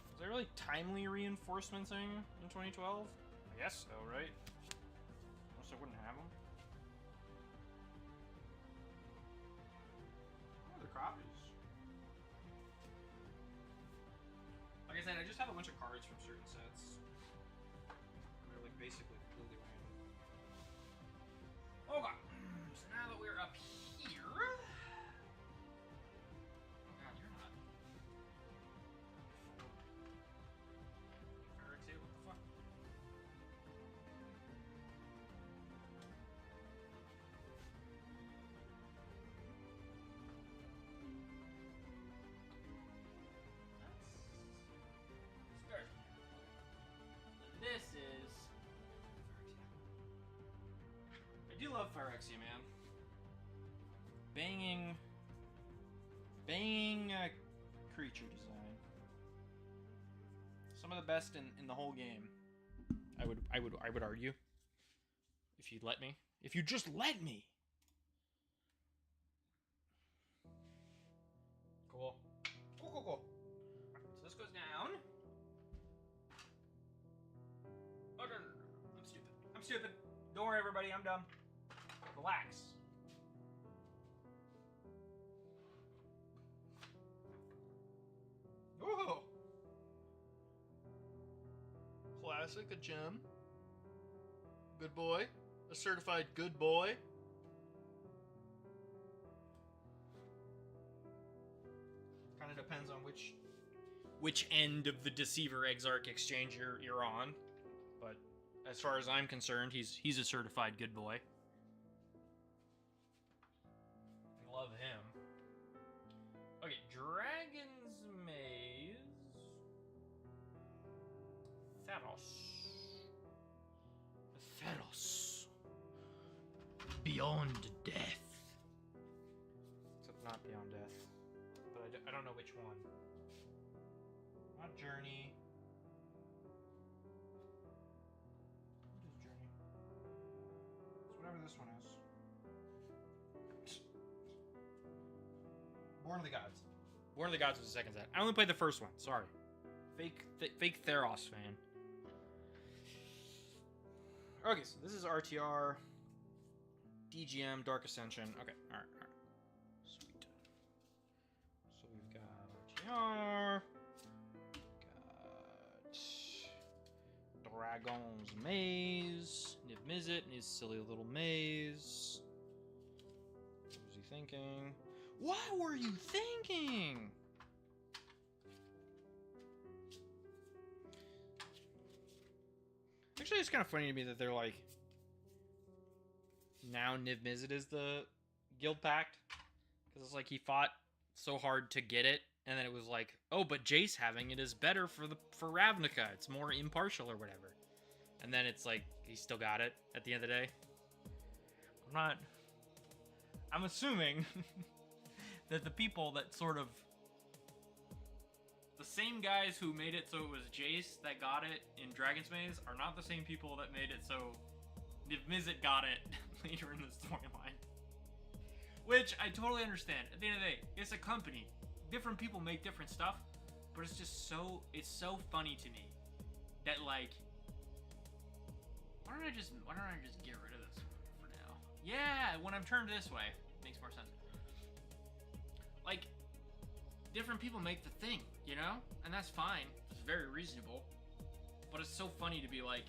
was there really timely reinforcements in 2012? I guess so, right? Unless I wouldn't have them. Oh, the copies. Like I said, I just have a bunch of cards from certain sets. Basically completely random. Okay, so now that we're up here... Oh god, you're not... FFXIV, what the fuck? Start. This is... I do love FFXIV, man. Banging creature design. Some of the best in the whole game. I would argue. If you'd let me. If you just let me. Cool. Cool. So this goes down. Oh no. I'm stupid. Don't worry, everybody. I'm dumb. Relax. Ooh. Classic, a gem. Good boy. A certified good boy. Kind of depends on which end of the Deceiver Exarch exchange you're on. But as far as I'm concerned, he's a certified good boy. I love him. Okay, Dragon's Maze. Theros. Beyond death. Except not beyond death. But I don't know which one. Not Journey. What is Journey? It's whatever this one is. Born of the Gods. Born of the Gods was the second set. I only played the first one. Sorry. Fake Theros fan. Okay, so this is RTR. DGM, Dark Ascension. Okay, alright. Sweet. So we've got RTR. Got Dragon's Maze. Niv Mizzet and his silly little maze. What was he thinking? What were you thinking? Actually, it's kind of funny to me that they're like, now Niv Mizzet is the Guild Pact. Because it's like he fought so hard to get it, and then it was like, oh, but Jace having it is better for Ravnica. It's more impartial or whatever. And then it's like he still got it at the end of the day. I'm assuming that the people that sort of, the same guys who made it so it was Jace that got it in Dragon's Maze are not the same people that made it so Niv Mizzet got it later in the storyline. Which I totally understand. At the end of the day, it's a company. Different people make different stuff, but it's just so, it's so funny to me that, like, why don't I just get rid of this for now? Yeah, when I'm turned this way, makes more sense. Like, different people make the thing, you know? And that's fine. It's very reasonable. But it's so funny to be like,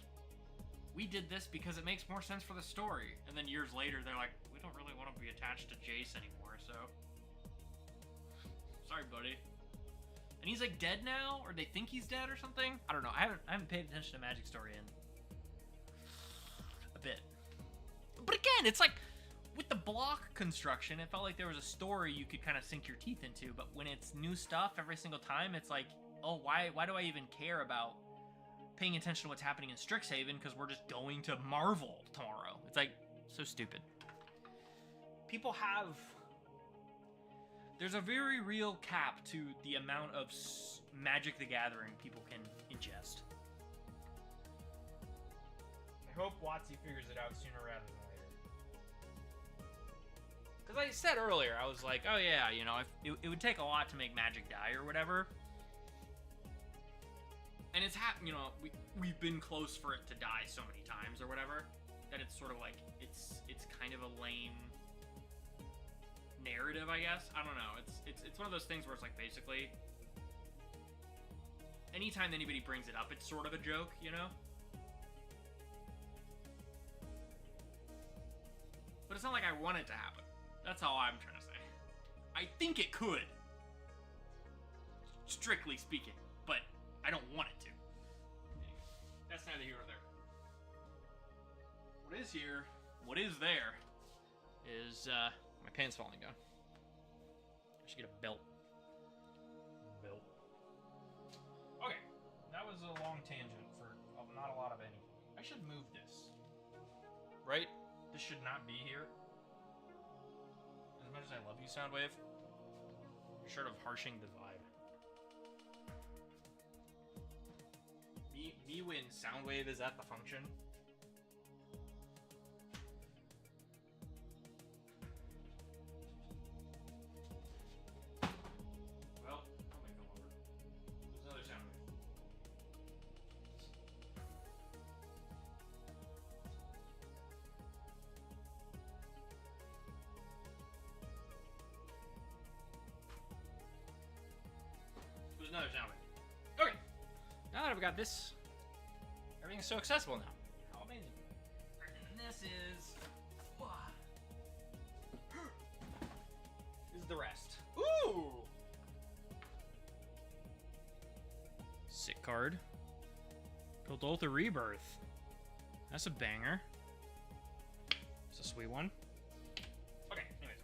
we did this because it makes more sense for the story. And then years later, they're like, we don't really want to be attached to Jace anymore, so... Sorry, buddy. And he's like dead now? Or they think he's dead or something? I don't know. I haven't paid attention to Magic Story in a bit. But again, it's like, with the block construction, it felt like there was a story you could kind of sink your teeth into, but when it's new stuff every single time, it's like, oh, why do I even care about paying attention to what's happening in Strixhaven, because we're just going to Marvel tomorrow. It's like, so stupid. People have... There's a very real cap to the amount of Magic the Gathering people can ingest. I hope WotC figures it out sooner rather than later. Because I said earlier, I was like, oh yeah, you know, it would take a lot to make Magic die or whatever. And it's you know, we've been close for it to die so many times or whatever, that it's sort of like, it's kind of a lame narrative, I guess. I don't know. It's one of those things where it's like, basically, anytime anybody brings it up, it's sort of a joke, you know? But it's not like I want it to happen. That's all I'm trying to say. I think it could, strictly speaking, but I don't want it to. Anyway, that's neither here nor there. What is here, what is there, is, my pants falling down. I should get a belt. Okay, that was a long tangent for not a lot of anything. I should move this. Right? This should not be here. As much as I love you, Soundwave, you're sort of harshing the vibe. Me when Soundwave is at the function. Well, I'll make them over. There's another Soundwave. There's another Soundwave. Okay. Now that I've got this, everything's so accessible now. How amazing. And this is... This is the rest. Ooh! Sick card. Piltoltha Rebirth. That's a banger. It's a sweet one. Okay, anyways.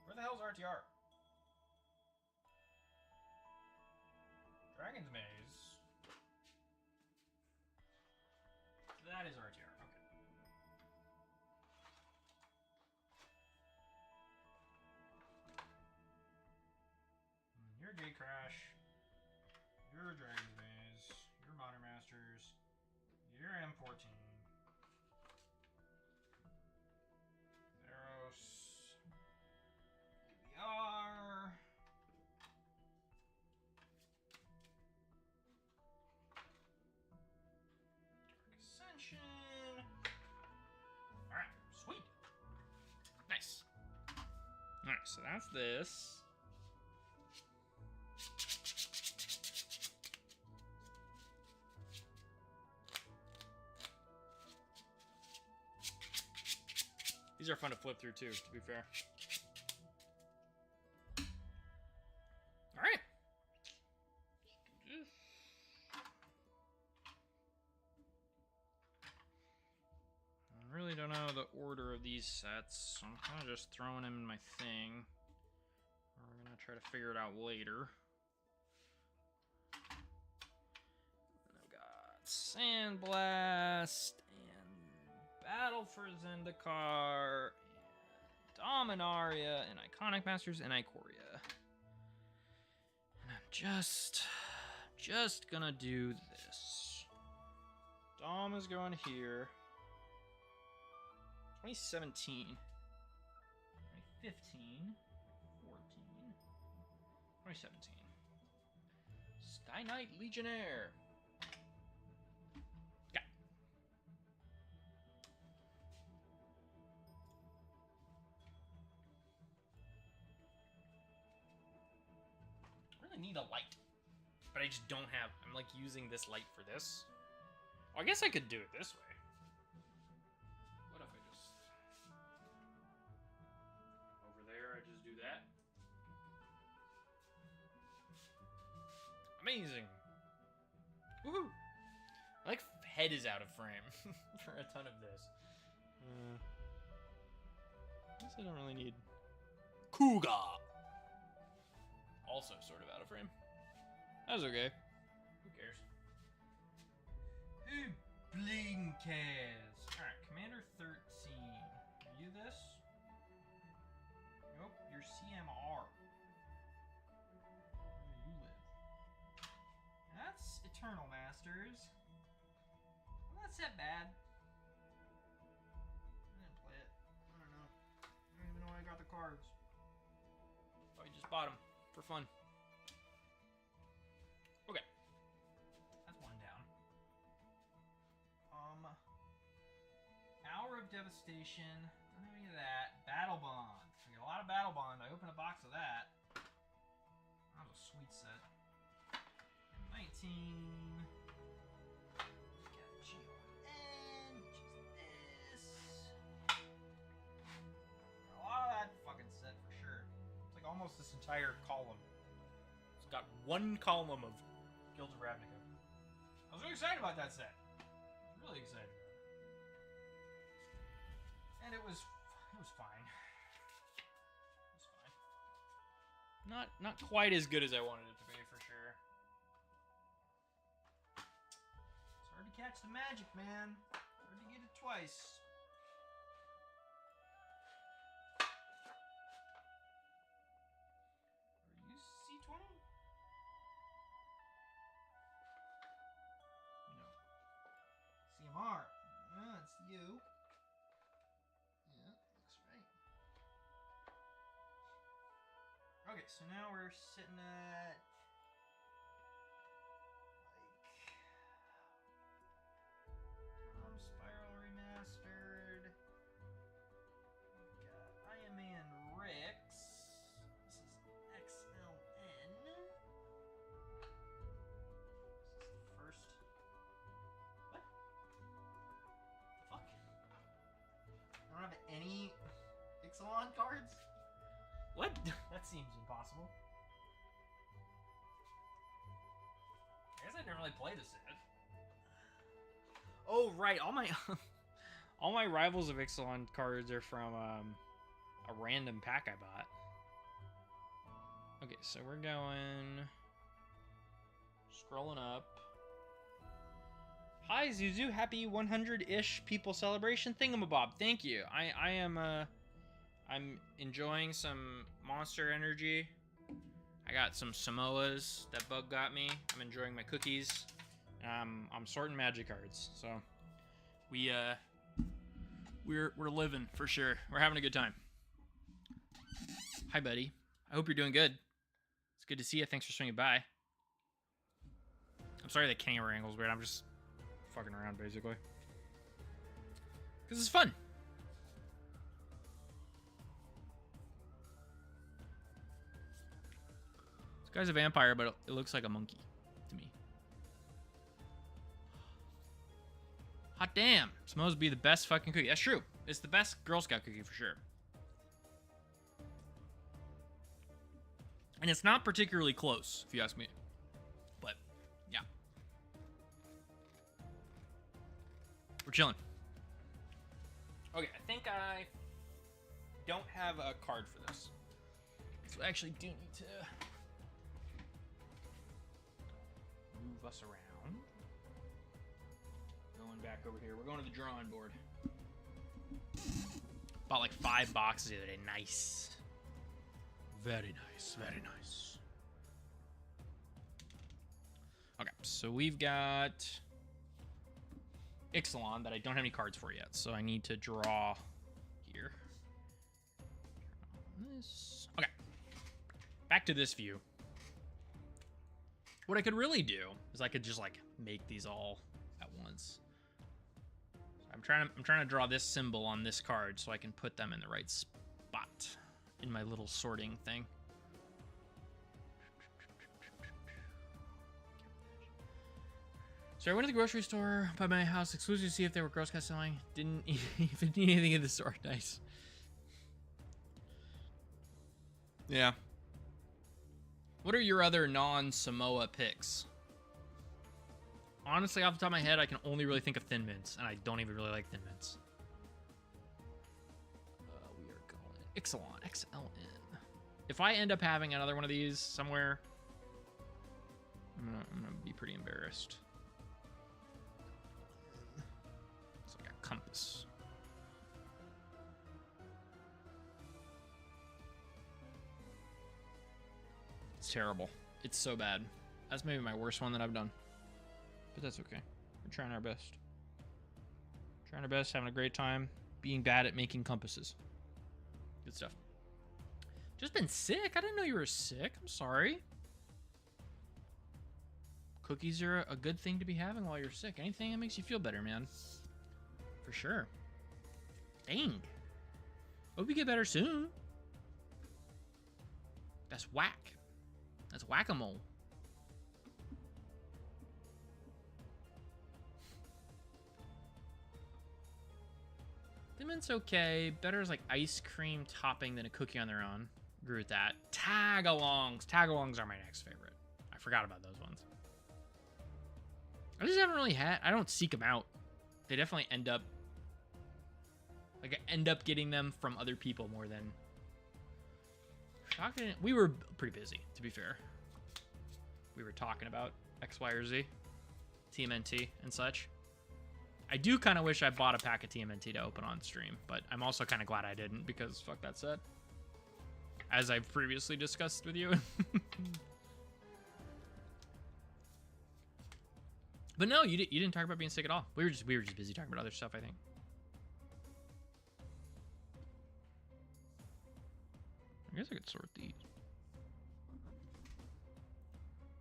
Where the hell's RTR? Dragon's Maze. That is RTR, okay. Your Gate Crash. Your Dragon's Maze. Your Modern Masters. Your M14. Theros. BBR. so that's this. These are fun to flip through too, to be fair. All right. I really don't know the order of these sets, so I'm kind of just throwing them in my thing. We're gonna try to figure it out later. And I've got Sandblast and Battle for Zendikar and Dominaria and Iconic Masters and Ikoria. And I'm just gonna do this. Dom is going here. 2017, 2015, 14, 2017. Sky Knight Legionnaire. Got. I really need a light, but I just don't have. I'm like using this light for this. Well, I guess I could do it this way. Amazing. Woohoo! I like head is out of frame for a ton of this. I guess I don't really need Kuga. Also sort of out of frame. That's okay. Who cares? Who bling cares? Alright, Commander 13. Are you this? Nope, you're CMR. That's Eternal Masters. Well, that's that bad. I didn't play it. I don't know. I don't even know why I got the cards. Oh, I just bought them for fun. Okay. That's one down. Hour of Devastation. Don't have any of that. Battle Bond. I got a lot of Battle Bond. I opened a box of that. That was a sweet set. 19. Got GON, which is this. A lot of that fucking set for sure. It's like almost this entire column. It's got one column of Guilds of Ravnica. I was really excited about that set. I was really excited about it. And it was fine. It was fine. Not quite as good as I wanted it to be for sure. Hard to catch the magic, man. Hard to get it twice. Are you C20? No. CMR. Ah, it's you. Yeah, looks right. Okay, so now we're sitting at Spiral Remastered. Got Iron Man Rex. This is XLN. This is the first. What? The fuck? I don't have any Ixalan cards? What? That seems impossible. I guess I didn't really play this set. Oh right, all my Rivals of Ixalan cards are from a random pack I bought. Okay, so we're going scrolling up. Hi Zuzu, happy 100-ish people celebration thingamabob. Thank you. I am I'm enjoying some Monster Energy. I got some Samoas that Bug got me. I'm enjoying my cookies. I'm sorting magic cards, so we're living for sure. We're having a good time. Hi, buddy. I hope you're doing good. It's good to see you. Thanks for swinging by. I'm sorry the camera angle's weird. I'm just fucking around basically because it's fun. This guy's a vampire, but it looks like a monkey to me. Hot damn. Supposed to be the best fucking cookie. That's true. It's the best Girl Scout cookie for sure. And it's not particularly close, if you ask me. But, yeah. We're chilling. Okay, I think I don't have a card for this. So I actually do need to move us around. Going back over here. We're going to the drawing board. Bought like 5 boxes the other day. Nice. Very nice, very nice. Okay, so we've got Ixalan that I don't have any cards for yet, so I need to draw here. This. Okay, back to this view. What I could really do is I could just like make these all at once. I'm trying to draw this symbol on this card so I can put them in the right spot in my little sorting thing. So I went to the grocery store by my house exclusively to see if they were Girl Scouts selling. Didn't even need anything in the store. Nice. Yeah. What are your other non-Samoa picks? Honestly, off the top of my head, I can only really think of Thin Mints, and I don't even really like Thin Mints. We are going Ixalan, XLN. If I end up having another one of these somewhere, I'm gonna be pretty embarrassed. It's like a compass. It's terrible. It's so bad. That's maybe my worst one that I've done. But that's okay. We're trying our best. Trying our best, having a great time, being bad at making compasses. Good stuff. Just been sick. I didn't know you were sick. I'm sorry. Cookies are a good thing to be having while you're sick. Anything that makes you feel better, man. For sure. Dang. Hope you get better soon. That's whack. That's whack-a-mole. Thin Mint's okay. Better is like ice cream topping than a cookie on their own. Agree with that. Tagalongs. Tagalongs are my next favorite. I forgot about those ones. I just haven't really had... I don't seek them out. They definitely end up... Like, I end up getting them from other people more than... Shocking. We were pretty busy, to be fair. We were talking about X, Y, or Z. TMNT and such. I do kind of wish I bought a pack of TMNT to open on stream, but I'm also kind of glad I didn't because fuck that set. As I've previously discussed with you. But no, you didn't talk about being sick at all. We were just busy talking about other stuff, I think. I guess I could sort these.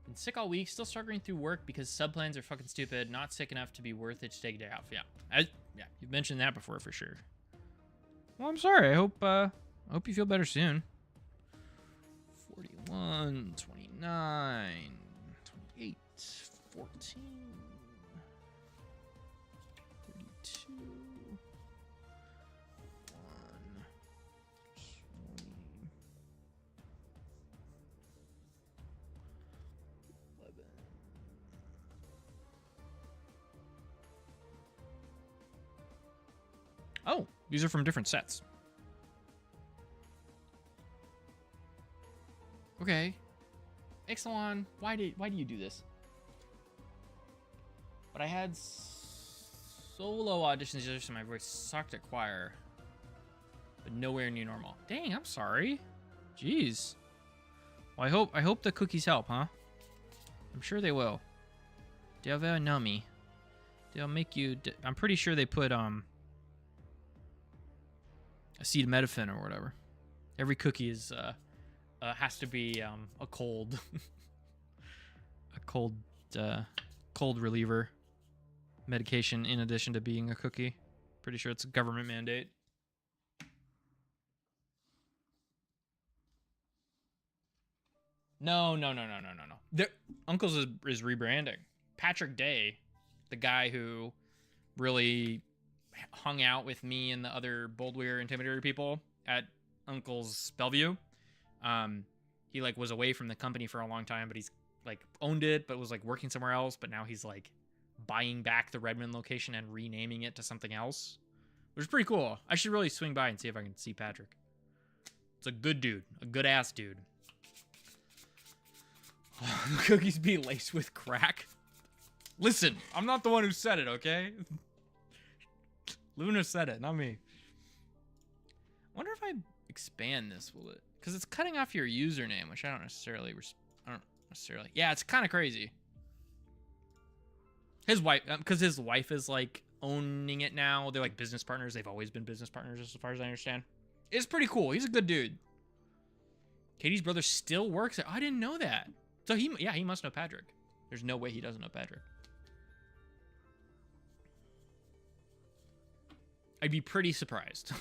Been sick all week, still struggling through work because sub plans are fucking stupid. Not sick enough to be worth it to take a day off. Yeah, yeah, you've mentioned that before for sure. Well, I'm sorry. I hope you feel better soon. 41, 29, 28, 14, 32, 1, 20. Oh, these are from different sets. Okay. Ixalan, why do you do this? But I had solo auditions yesterday, so my voice sucked at choir. But nowhere near normal. Dang, I'm sorry. Jeez. Well, I hope the cookies help, huh? I'm sure they will. They're very nummy. They'll make you... I'm pretty sure they put, acetaminophen or whatever. Every cookie is has to be a cold cold reliever medication in addition to being a cookie. Pretty sure it's a government mandate. No. Uncle's is rebranding. Patrick Day, the guy who really hung out with me and the other Boldweir Intimidator people at Uncle's Bellevue. He like was away from the company for a long time, but he's like owned it, but was like working somewhere else. But now he's like buying back the Redmond location and renaming it to something else, which is pretty cool. I should really swing by and see if I can see Patrick. It's a good dude, a good ass dude. Cookies be laced with crack. Listen, I'm not the one who said it, okay? Luna said it, not me. I wonder if I expand this, will it? Because it's cutting off your username, which I don't necessarily. Yeah, it's kind of crazy. His wife, because his wife is like owning it now. They're like business partners. They've always been business partners, as far as I understand. It's pretty cool. He's a good dude. Katie's brother still works there. I didn't know that. So he must know Patrick. There's no way he doesn't know Patrick. I'd be pretty surprised.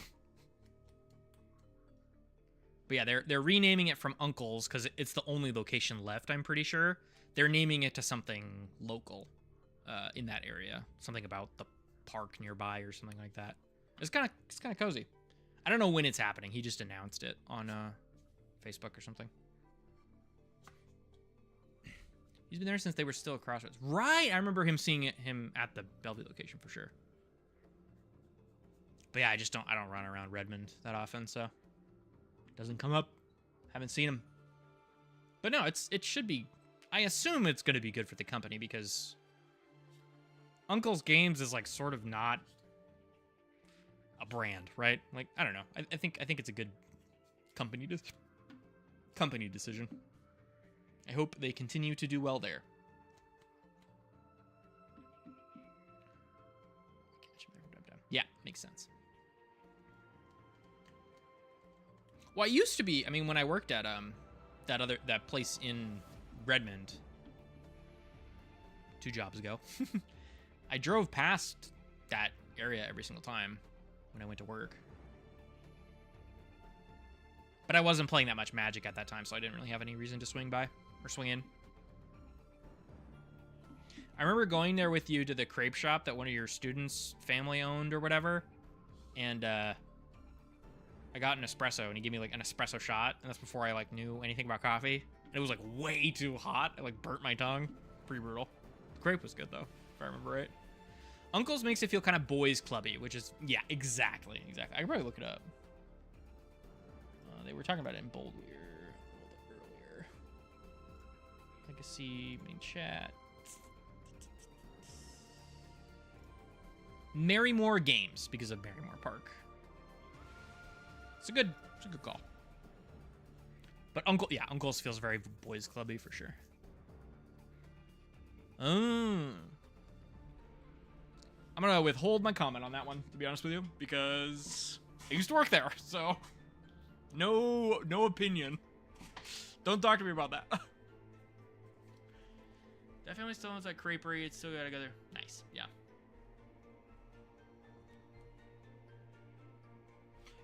But yeah, they're renaming it from Uncle's because it's the only location left, I'm pretty sure. They're naming it to something local in that area. Something about the park nearby or something like that. It's kind of cozy. I don't know when it's happening. He just announced it on Facebook or something. He's been there since they were still at Crossroads. Right! I remember seeing him at the Bellevue location for sure. But yeah, I don't run around Redmond that often, so doesn't come up. Haven't seen him. But no, it should be. I assume it's going to be good for the company because Uncle's Games is like sort of not a brand, right? Like I don't know. I think it's a good company decision. I hope they continue to do well there. Yeah, makes sense. Well, I used to be, I mean, when I worked at that place in Redmond 2 jobs ago, I drove past that area every single time when I went to work. But I wasn't playing that much Magic at that time, so I didn't really have any reason to swing by or swing in. I remember going there with you to the crepe shop that one of your students' family owned or whatever, and I got an espresso, and he gave me like an espresso shot, and that's before I like knew anything about coffee. And it was like way too hot. It like burnt my tongue. Pretty brutal. The crepe was good though, if I remember right. Uncle's makes it feel kind of boys clubby, which is yeah, exactly. I can probably look it up. They were talking about it in Boldweir a little bit earlier. Legacy, main chat. Marymore Games because of Marymore Park. It's a good call. But Uncle's feels very boys clubby for sure. I'm gonna withhold my comment on that one, to be honest with you, because I used to work there, so no opinion. Don't talk to me about that. That family still owns that creperie. It's still got together. Nice, yeah.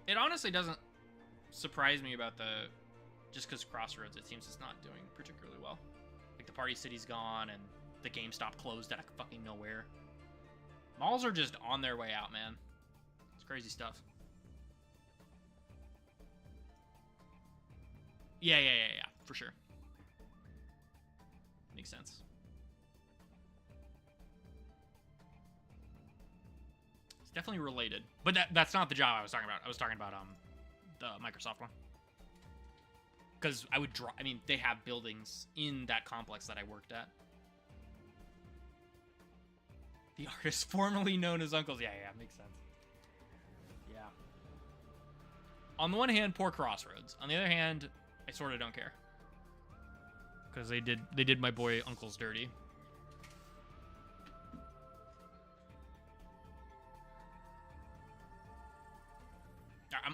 It honestly doesn't surprise me about just because Crossroads, it seems it's not doing particularly well. Like the Party City's gone and the GameStop closed out of fucking nowhere. Malls are just on their way out, man. It's crazy stuff. Yeah, for sure. Makes sense. It's definitely related. But that's not the job I was talking about. I was talking about the Microsoft one. Because they have buildings in that complex that I worked at. The artist formerly known as Uncle's. Yeah, makes sense. Yeah. On the one hand, poor Crossroads. On the other hand, I sort of don't care. Because they did my boy Uncle's dirty.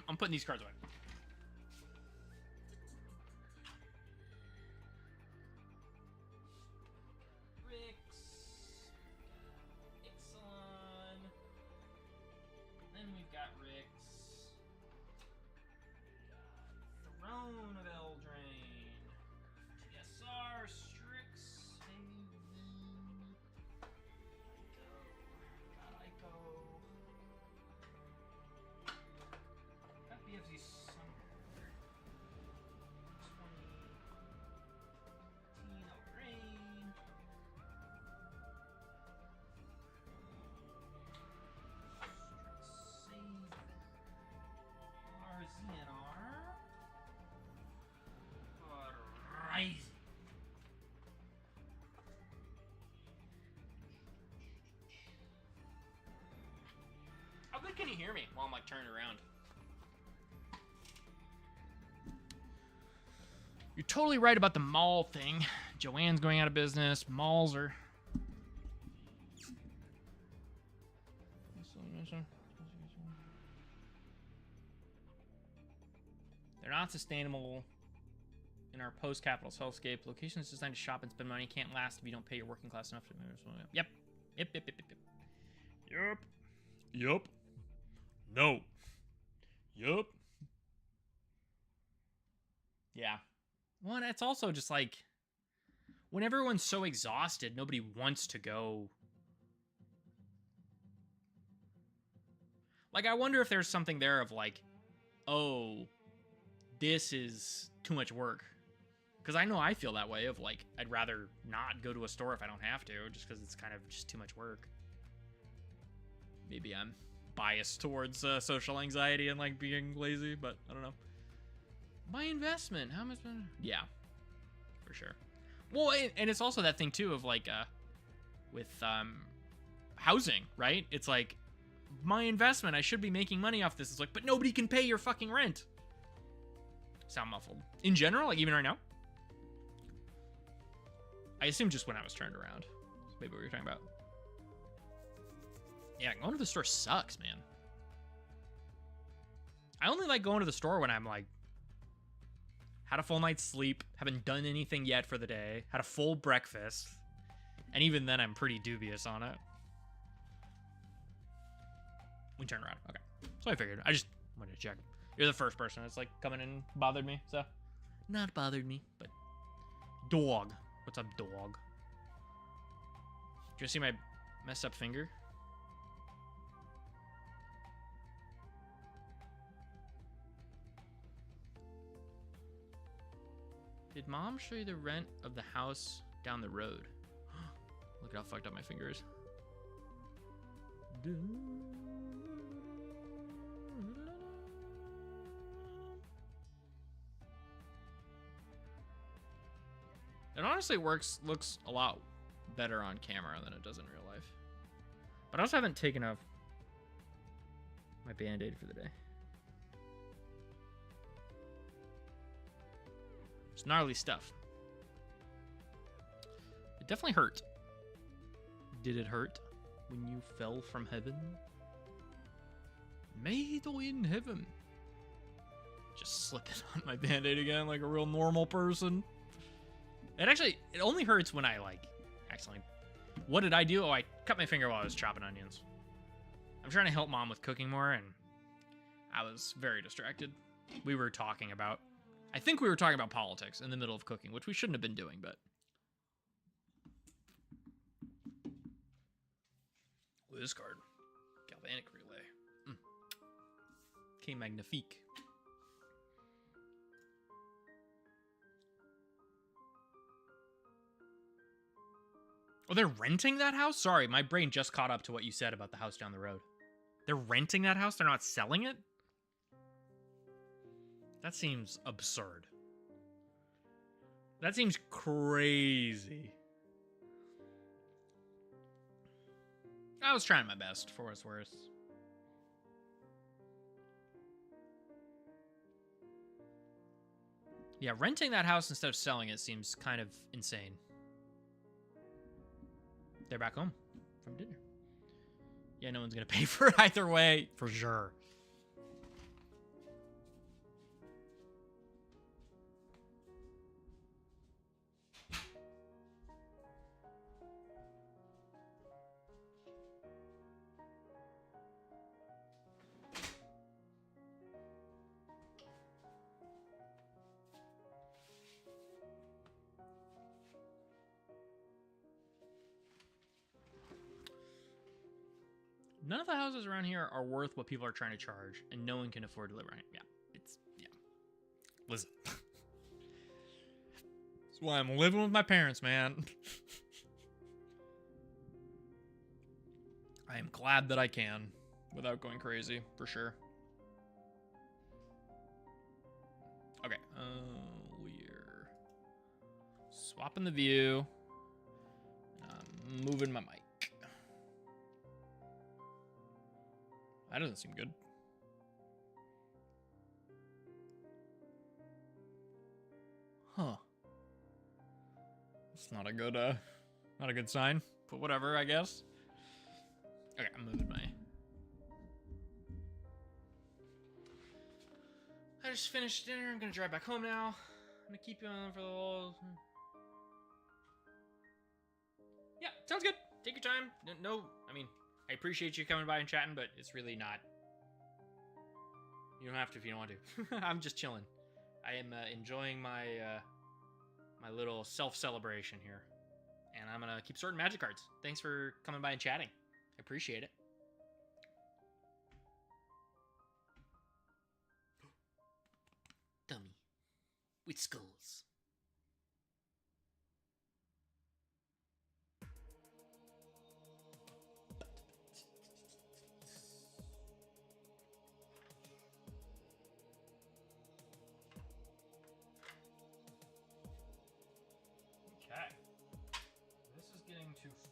I'm putting these cards away. hear me while I'm like turning around. You're totally right about the mall thing. Joanne's going out of business. Malls are... They're not sustainable in our post-capitalist hellscape. Locations designed to shop and spend money can't last if you don't pay your working class enough to move. Yep. Yep. Yup. No. Yup. Yeah. Well, and it's also just like, when everyone's so exhausted, nobody wants to go. Like, I wonder if there's something there of like, oh, this is too much work. Because I know I feel that way of like, I'd rather not go to a store if I don't have to, just because it's kind of just too much work. Maybe I'm biased towards social anxiety and like being lazy, but I don't know. My investment, how much? Yeah, for sure. Well, and it's also that thing too of like, with housing, right? It's like, my investment, I should be making money off this. It's like, but nobody can pay your fucking rent. Sound muffled. In general, like even right now. I assume just when I was turned around. That's maybe what we were talking about. Yeah, going to the store sucks, man. I only like going to the store when I'm like, had a full night's sleep, haven't done anything yet for the day, had a full breakfast, and even then I'm pretty dubious on it. We turn around. Okay. So I figured. I just wanted to check. You're the first person that's like coming and bothered me, so. Not bothered me, but. Dog. What's up, dog? Do you see my messed up finger? Did mom show you the rent of the house down the road? Look at how fucked up my finger is. It honestly looks a lot better on camera than it does in real life. But I also haven't taken off my Band-Aid for the day. It's gnarly stuff. It definitely hurt. Did it hurt when you fell from heaven? Made in heaven. Just slip it on my Band-Aid again like a real normal person. It only hurts when I like accidentally. What did I do? Oh, I cut my finger while I was chopping onions. I'm trying to help mom with cooking more, and I was very distracted. I think we were talking about politics in the middle of cooking, which we shouldn't have been doing, but. Ooh, this card. Galvanic Relay. Que magnifique. Oh, they're renting that house? Sorry, my brain just caught up to what you said about the house down the road. They're renting that house? They're not selling it? That seems absurd. That seems crazy. I was trying my best, for what it's worth. Yeah, renting that house instead of selling it seems kind of insane. They're back home from dinner. Yeah, no one's gonna pay for it either way, for sure. None of the houses around here are worth what people are trying to charge, and no one can afford to live around here. Yeah. Listen. That's why I'm living with my parents, man. I am glad that I can, without going crazy, for sure. Okay, we're swapping the view. Moving my mic. That doesn't seem good. Huh. It's not a good sign, but whatever, I guess. Okay, I'm moving my... I just finished dinner. I'm gonna drive back home now. I'm gonna keep you on for the whole... Yeah, sounds good. Take your time. No, I mean, I appreciate you coming by and chatting, but it's really not... You don't have to if you don't want to. I'm just chilling. I am enjoying my my little self-celebration here. And I'm gonna keep sorting magic cards. Thanks for coming by and chatting. I appreciate it. Dummy. With skulls. Okay. This is getting too full.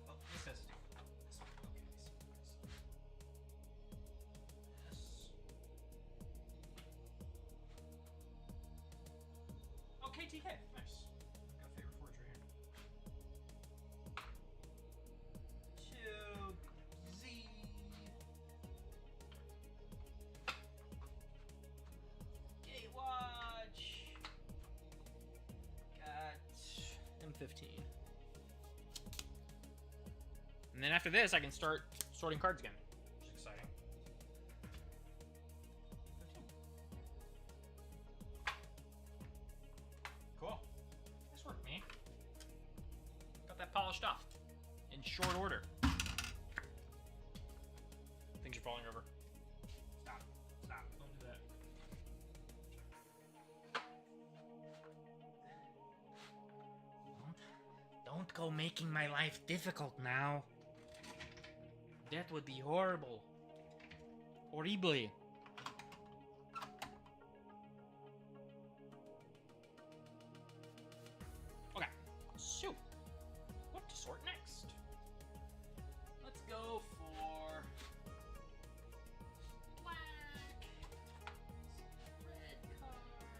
Oh, this has to do with this one. Okay, so this. Oh, KTK. Nice. Got a favorite forge right here. Z. Gatewatch. Got M15. And then after this, I can start sorting cards again, which is exciting. 15. Cool. Nice work, me. Got that polished off in short order. Things are falling over. Stop. Stop. Don't do that. Don't go making my life difficult now. That would be horrible. Horrible. Okay, so what to sort next? Let's go for black, red cards.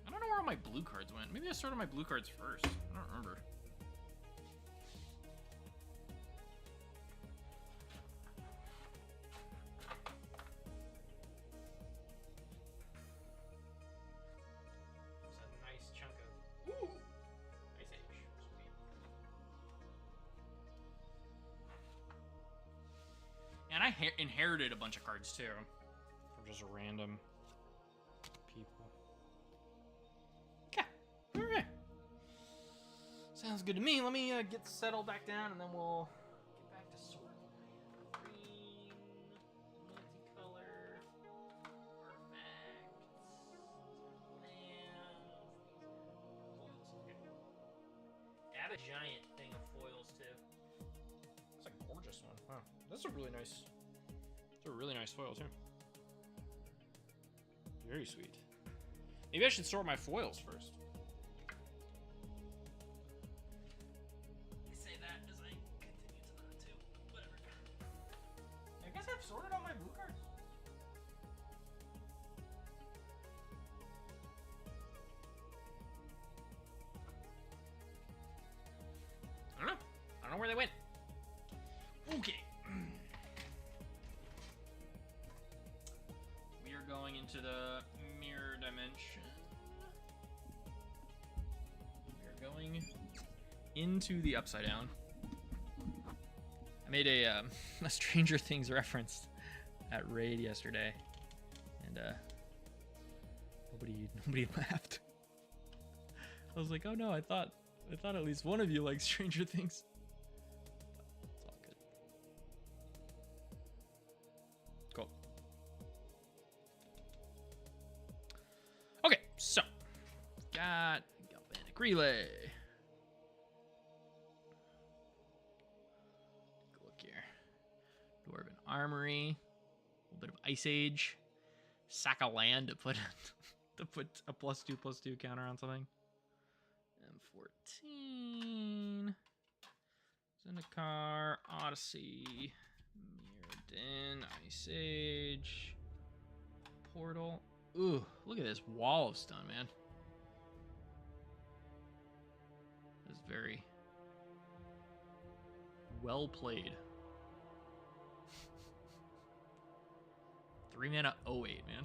I don't know where all my blue cards went. Maybe I sorted my blue cards first. I don't remember. That's a nice chunk of... Ooh! Ice Age. Sweet. And I inherited a bunch of cards, too. From just random people. Okay. Alright. Sounds good to me. Let me get settled back down, and then we'll get back to sorting. Green, multicolor, artifacts, lands. I have a giant thing of foils too. That's a gorgeous one. Huh. That's a really nice. It's a really nice foil too. Very sweet. Maybe I should sort my foils first. I say that as I continue to not do. Whatever. I guess I've sorted all my blue cards. I don't know. I don't know where they went. Okay. We are going into the mirror dimension. We are going into the Upside Down. I made a Stranger Things reference at Raid yesterday, and nobody laughed. I was like, oh no, I thought at least one of you likes Stranger Things. It's all good. Cool. Okay, so got Galvanic Relay. Take a look here. Dwarven Armory. Ice Age sack of land to put to put a +2/+2 counter on something. M14. Zendikar, Odyssey, Mirrodin, Ice Age, Portal. Ooh, look at this wall of stone, man. This is very well played. 3 mana 08, man.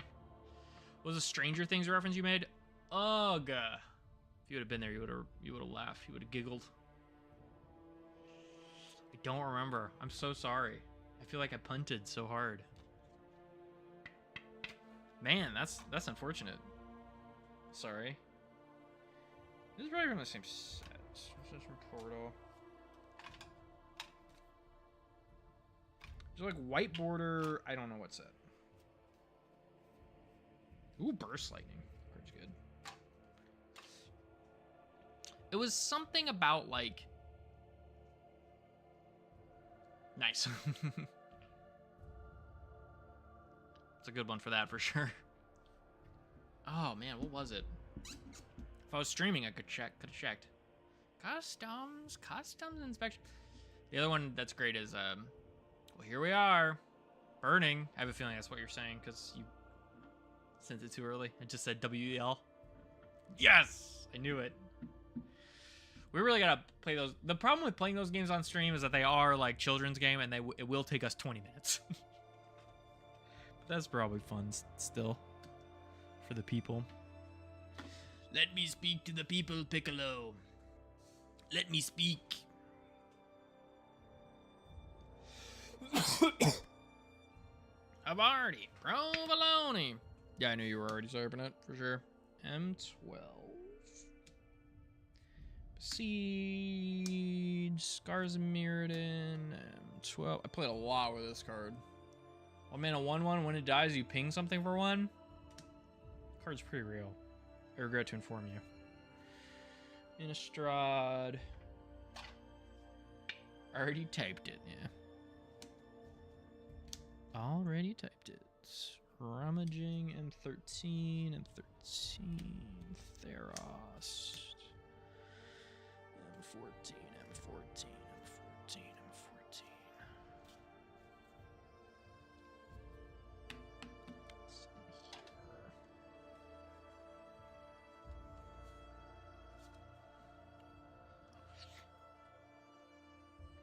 What was a Stranger Things reference you made? Ugh. If you would have been there, you would have laughed. You would have giggled. I don't remember. I'm so sorry. I feel like I punted so hard. Man, that's unfortunate. Sorry. This is probably from the same set. This is from Portal. There's like white border. I don't know what set. Ooh, Burst Lightning. Card's good. It was something about like. Nice. It's a good one for that for sure. Oh man, what was it? If I was streaming, I could have checked. Customs inspection. The other one that's great is well, here we are, burning. I have a feeling that's what you're saying because you sent it too early. It just said WEL. Yes, I knew it. We really gotta play those. The problem with playing those games on stream is that they are like children's game, and it will take us 20 minutes. But that's probably fun still for the people. Let me speak to the people, Piccolo. Let me speak. Avardi, provolone. Yeah, I knew you were already serving it for sure. M12. Siege, Scars of Mirrodin, M12. I played a lot with this card. 1 mana 1/1. When it dies, you ping something for 1. Card's pretty real. I regret to inform you. Innistrad. Already typed it, yeah. Already typed it. Rummaging M13, M13, Theros. M14, M14, M14, M14.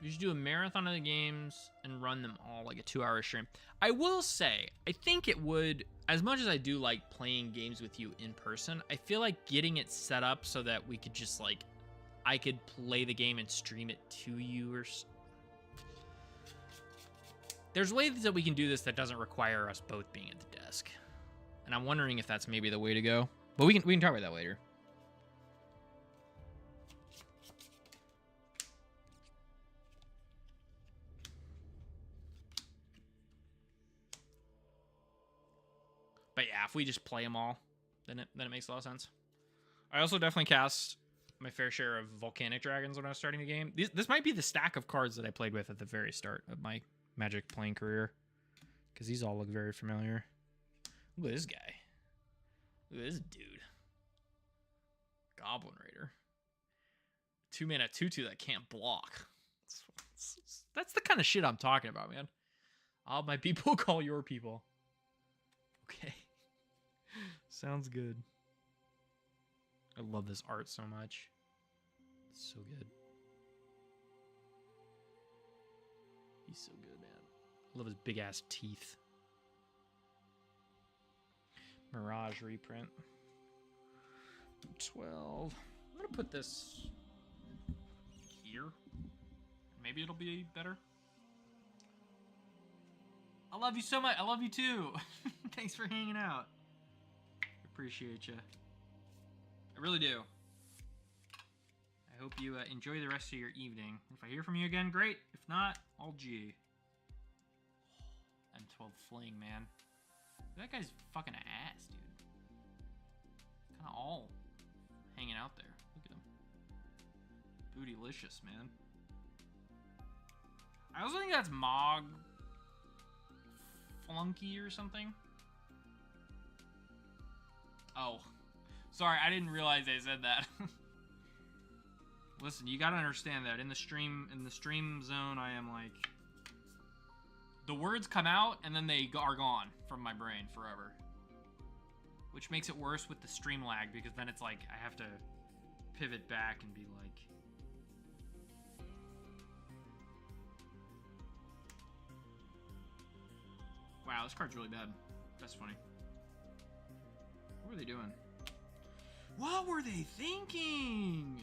We should do a marathon of the games and run them all like a 2-hour stream. I will say, I think it would, as much as I do like playing games with you in person, I feel like getting it set up so that we could just like, I could play the game and stream it to you or there's ways that we can do this that doesn't require us both being at the desk. And I'm wondering if that's maybe the way to go. But we can talk about that later. But yeah, if we just play them all, then it makes a lot of sense. I also definitely cast my fair share of Volcanic Dragons when I was starting the game. This might be the stack of cards that I played with at the very start of my Magic playing career, because these all look very familiar. Look at this guy. Look at this dude. Goblin Raider. 2 mana 2/2 that can't block. That's the kind of shit I'm talking about, man. All my people call your people. Okay. Sounds good. I love this art so much. It's so good. He's so good, man. I love his big ass teeth. Mirage reprint. 12. I'm gonna put this here. Maybe it'll be better. I love you so much. I love you too. Thanks for hanging out. Appreciate you. I really do. I hope you enjoy the rest of your evening. If I hear from you again, great. If not, I'll G. M12 Fling, man. That guy's fucking ass, dude. Kind of all hanging out there. Look at him. Bootylicious, man. I also think that's Mog flunky or something. Oh. Sorry, I didn't realize I said that. Listen, you gotta understand that in the stream zone, I am like, the words come out and then they are gone from my brain forever, which makes it worse with the stream lag because then it's like I have to pivot back and be like, wow, this card's really bad. That's funny. What were they doing? What were they thinking?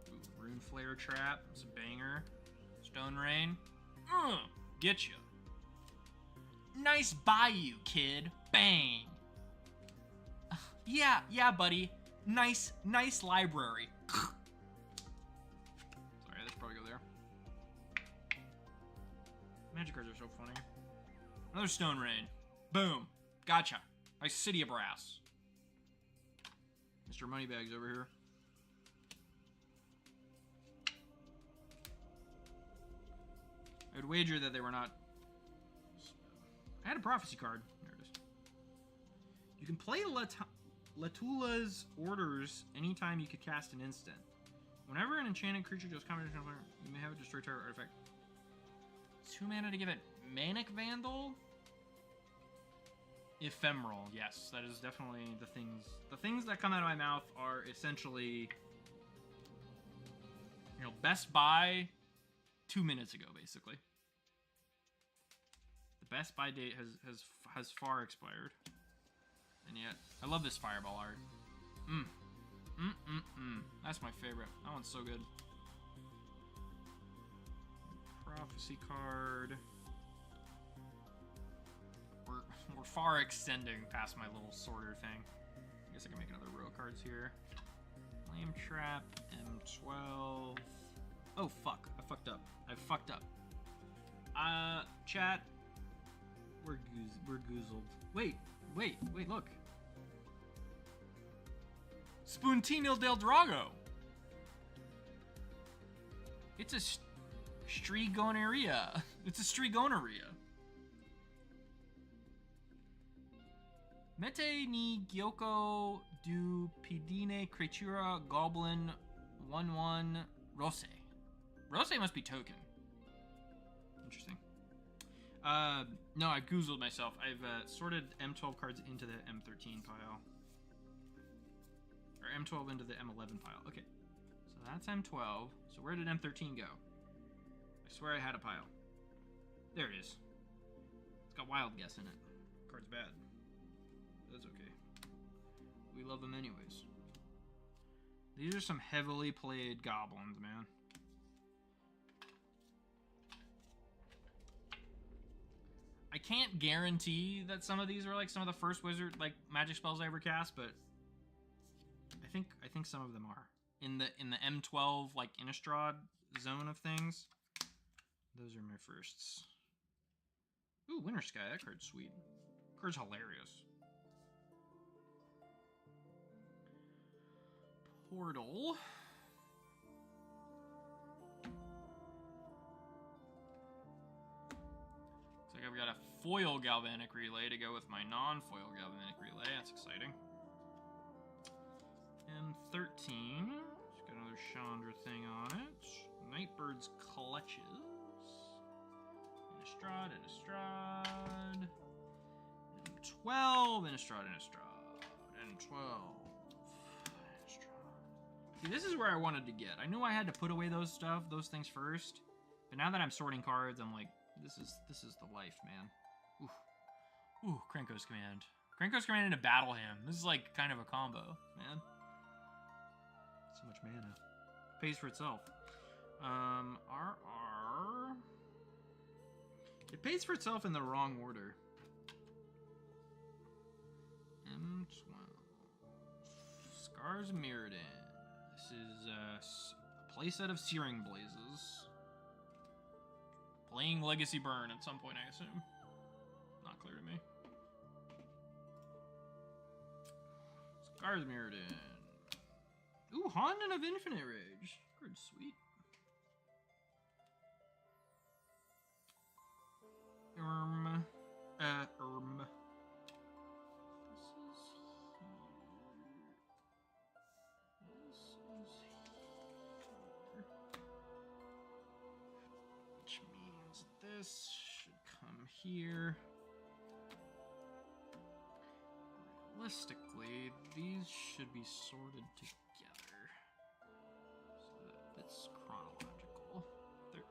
Ooh, Rune Flare Trap. It's a banger. Stone Rain. Get you. Nice bayou, kid. Bang. Yeah, buddy. Nice library. Sorry, I should probably go there. Magic cards are so funny. Another Stone Rain. Boom. Gotcha. Nice City of Brass. Mr. Moneybags over here. I would wager that they were not... I had a prophecy card. There it is. You can play Latula's Orders anytime you could cast an instant. Whenever an enchanted creature does combination of you may have a destroy target artifact. 2 mana to give it Manic Vandal? Ephemeral, yes, that is definitely the things. The things that come out of my mouth are essentially, you know, Best Buy 2 minutes ago, basically. The Best Buy date has far expired, and yet I love this Fireball art. That's my favorite. That one's so good. Prophecy card. We're far extending past my little sorter thing. I guess I can make another row of cards here. Flame Trap, M12. Oh, fuck. I fucked up. Chat. We're goozled. Wait, look. Spuntino del Drago. It's a Strigonaria. It's a Strigonaria. Mete ni Gyoko du Pidine Creatura Goblin 1/1 Rose. Rose must be token. Interesting. No, I goozled myself. I've sorted M12 cards into the M13 pile. Or M12 into the M11 pile. Okay. So that's M12. So where did M13 go? I swear I had a pile. There it is. It's got Wild Guess in it. Card's bad. That's okay. We love them anyways. These are some heavily played goblins, man. I can't guarantee that some of these are like some of the first wizard like magic spells I ever cast, but I think some of them are. In the M12 like Innistrad zone of things. Those are my firsts. Ooh, Winter Sky, that card's sweet. Card's hilarious. Portal. Looks like I've got a foil Galvanic Relay to go with my non-foil Galvanic Relay. That's exciting. M13. It's got another Chandra thing on it. Nightbird's Clutches. Innistrad. M12. Innistrad. M12. See, this is where I wanted to get. I knew I had to put away those things first. But now that I'm sorting cards, I'm like, this is the life, man. Ooh, Krenko's Command. Krenko's Command into Battle Hymn. This is like kind of a combo, man. So much mana. Pays for itself. RR. It pays for itself in the wrong order. M12. Scars Mirrodin. This is a playset of Searing Blazes. Playing Legacy Burn at some point, I assume. Not clear to me. Scars Mirrodin. Ooh, Honden of Infinite Rage. Card's sweet. Which means this should come here. Realistically, these should be sorted together. So that it's chronological. 13.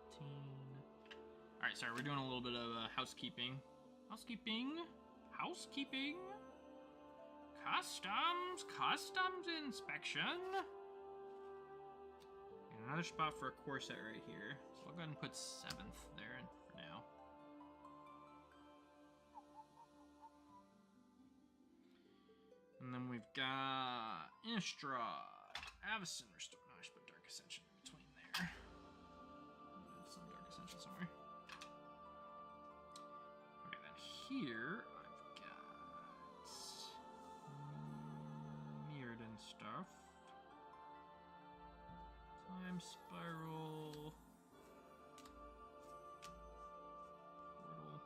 Alright, sorry, we're doing a little bit of housekeeping. Housekeeping. Customs inspection. And another spot for a core set right here. So I'll go ahead and put 7th there for now. And then we've got Innistrad, Avacyn, Restore. No, I should put Dark Ascension in between there. I have some Dark Ascension somewhere. Okay, then here I've got Mirrodin stuff. Time Spiral. Portal.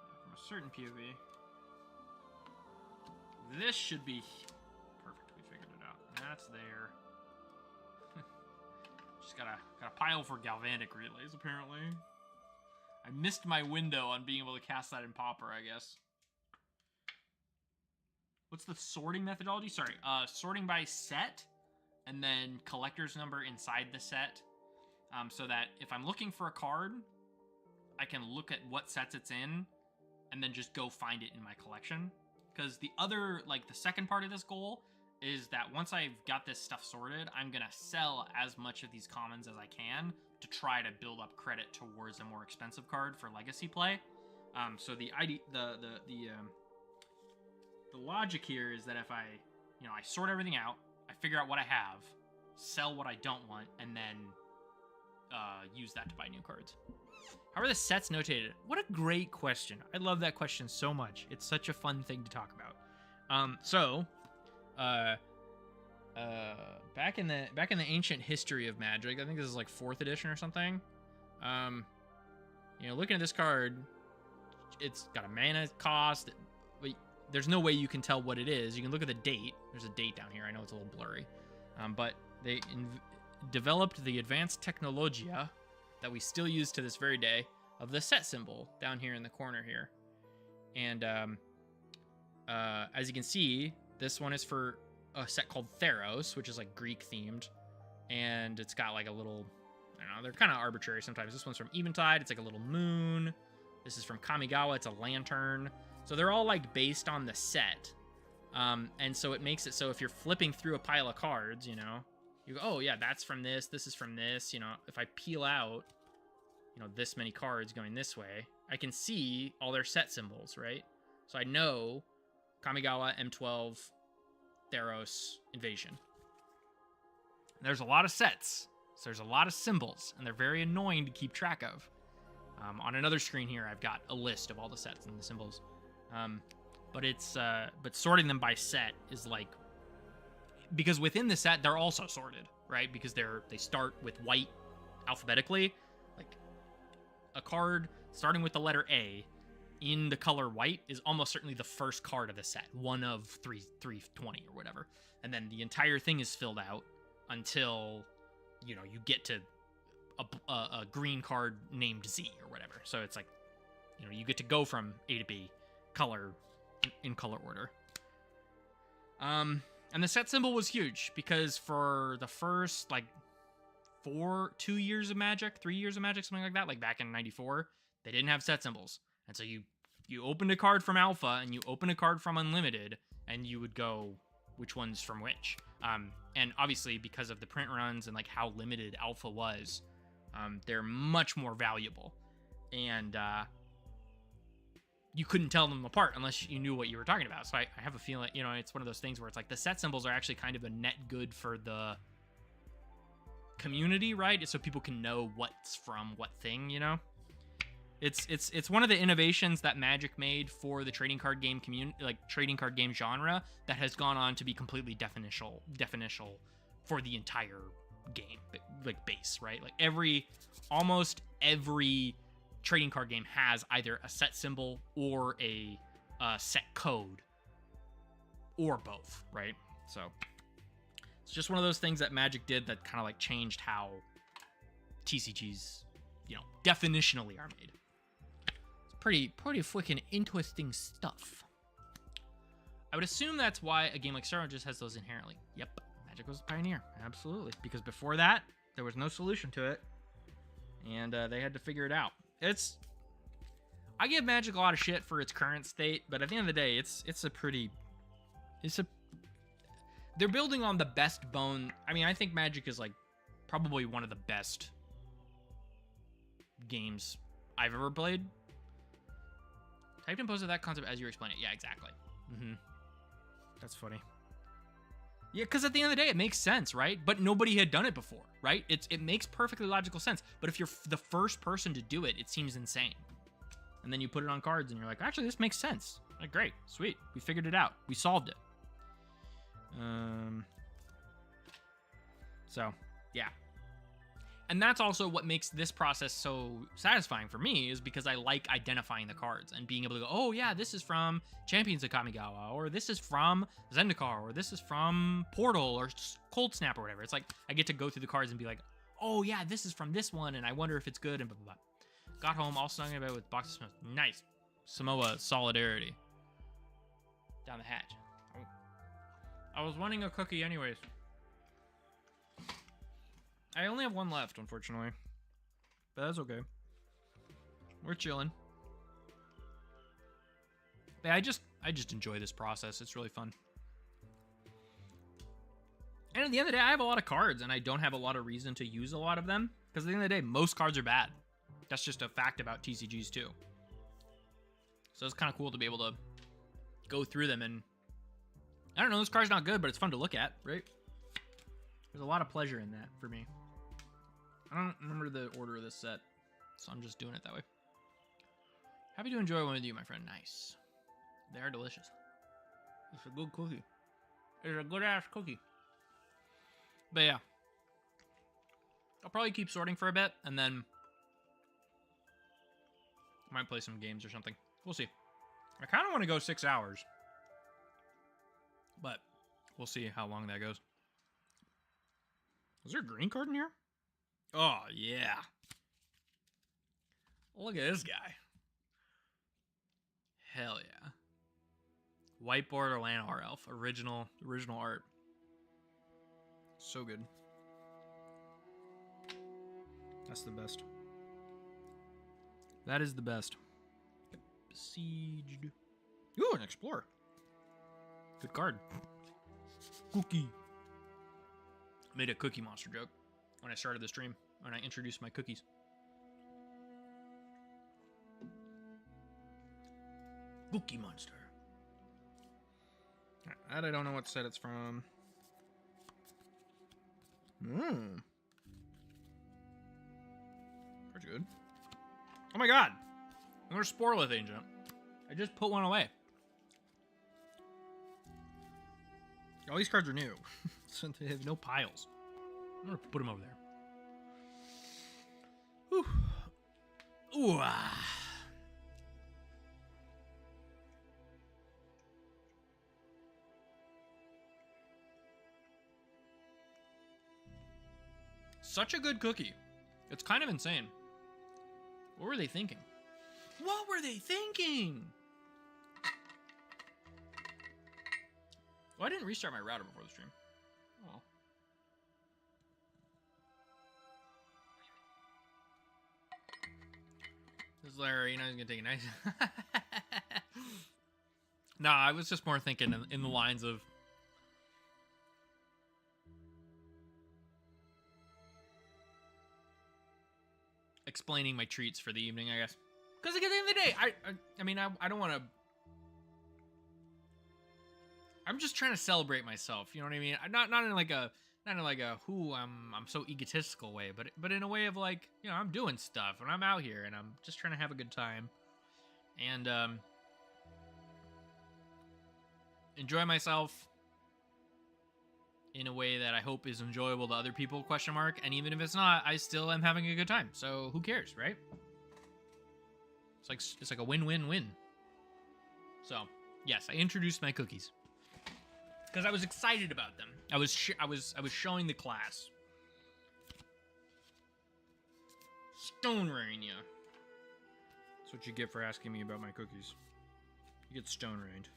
Yeah, from a certain POV. This should be perfect. We figured it out. That's there. Just got a pile for galvanic relays, apparently. I missed my window on being able to cast that in Pauper, I guess. What's the sorting methodology? Sorry, sorting by set, and then collector's number inside the set. So that if I'm looking for a card, I can look at what sets it's in, and then just go find it in my collection. Because the other, like, the second part of this goal is that once I've got this stuff sorted, I'm gonna sell as much of these commons as I can to try to build up credit towards a more expensive card for legacy play. So the logic here is that if I sort everything out, I figure out what I have, sell what I don't want, and then use that to buy new cards. How are the sets notated? What a great question. I love that question so much. It's such a fun thing to talk about. Back in the ancient history of Magic, I think this is like 4th edition or something. Looking at this card, it's got a mana cost, but there's no way you can tell what it is. You can look at the date. There's a date down here. I know it's a little blurry, but they developed the advanced technologia that we still use to this very day of the set symbol down here in the corner here. And as you can see, this one is for a set called Theros, which is like Greek themed. And it's got like a little, I don't know, they're kind of arbitrary sometimes. This one's from Eventide. It's like a little moon. This is from Kamigawa. It's a lantern. So they're all like based on the set. And so it makes it so if you're flipping through a pile of cards, you go, oh yeah, that's from this. This is from this. If I peel out, this many cards going this way, I can see all their set symbols, right? So I know Kamigawa, M12, Theros, Invasion. There's a lot of sets, so there's a lot of symbols, and they're very annoying to keep track of. On another screen here, I've got a list of all the sets and the symbols. But sorting them by set is like, because within the set they're also sorted, right? Because they start with white alphabetically. Like a card starting with the letter A in the color white is almost certainly the first card of the set, one of 320 or whatever, and then the entire thing is filled out until you get to a green card named Z or whatever. So it's like you get to go from A to B color in color order. And the set symbol was huge because for the first like 2 years of Magic, 3 years of Magic, something like that, like back in '94, they didn't have set symbols. And so you opened a card from Alpha and you opened a card from Unlimited, and you would go, which one's from which? And obviously because of the print runs and like how limited Alpha was, they're much more valuable. And you couldn't tell them apart unless you knew what you were talking about. So I have a feeling, it's one of those things where it's like the set symbols are actually kind of a net good for the community, right? So people can know what's from what thing, It's one of the innovations that Magic made for the trading card game community, like trading card game genre, that has gone on to be completely definitional for the entire game, like base, right? Like almost every trading card game has either a set symbol or a set code, or both, right? So it's just one of those things that Magic did that kind of like changed how TCGs, definitionally are made. It's pretty freaking interesting stuff. I would assume that's why a game like Star just has those inherently. Yep, Magic was a pioneer, absolutely. Because before that, there was no solution to it, and they had to figure it out. I give Magic a lot of shit for its current state, but at the end of the day, they're building on the best bone. I mean, I think Magic is like probably one of the best games I've ever played. Typed and posted that concept as you explain it. Yeah, exactly. That's funny. Yeah, because at the end of the day, it makes sense, right? But nobody had done it before, right? It makes perfectly logical sense. But if you're the first person to do it, it seems insane. And then you put it on cards and you're like, actually, this makes sense. Like, great, sweet. We figured it out. We solved it. So, yeah. And that's also what makes this process so satisfying for me, is because I like identifying the cards and being able to go, oh yeah, this is from Champions of Kamigawa, or this is from Zendikar, or this is from Portal, or Cold Snap, or whatever. It's like, I get to go through the cards and be like, oh yeah, this is from this one, and I wonder if it's good, and blah, blah, blah. Got home, all sung about with boxes of smokes. Nice. Samoa solidarity. Down the hatch. I was wanting a cookie anyways. I only have one left, unfortunately. But that's okay. We're chilling. But I just enjoy this process. It's really fun. And at the end of the day, I have a lot of cards, and I don't have a lot of reason to use a lot of them. Because at the end of the day, most cards are bad. That's just a fact about TCGs too. So it's kind of cool to be able to go through them and... I don't know, this card's not good, but it's fun to look at, right? There's a lot of pleasure in that for me. I don't remember the order of this set, so I'm just doing it that way. Happy to enjoy one with you, my friend. Nice. They are delicious. It's a good cookie. It's a good-ass cookie. But yeah. I'll probably keep sorting for a bit, and then... I might play some games or something. We'll see. I kind of want to go 6 hours. But we'll see how long that goes. Is there a green card in here? Oh, yeah. Look at this guy. Hell yeah. Whiteboard or Llanowar Elf. Original art. So good. That's the best. That is the best. Besieged. Ooh, an Explorer. Good card. Cookie. I made a Cookie Monster joke when I started the stream, when I introduced my cookies. Cookie Monster. That I don't know what set it's from. Pretty good. Oh my god! Another Sporelith Agent. I just put one away. All these cards are new, so they have no piles. I'm gonna put them over there. Whew. Ooh. Such a good cookie. It's kind of insane. What were they thinking? What were they thinking? Well, I didn't restart my router before the stream. Oh. This is Larry, he's gonna take a nice... Nah, I was just more thinking in the lines of... explaining my treats for the evening, I guess. Because at the end of the day, I mean, I don't want to... I'm just trying to celebrate myself, you know what I mean? Not in like a I'm so egotistical way, but in a way of like, you know, I'm doing stuff and I'm out here and I'm just trying to have a good time and enjoy myself in a way that I hope is enjoyable to other people, ? And even if it's not, I still am having a good time. So who cares, right? It's like a win-win-win. So, yes, I introduced my cookies because I was excited about them. I was showing the class. Stone Rain, yeah. That's what you get for asking me about my cookies. You get stone rained.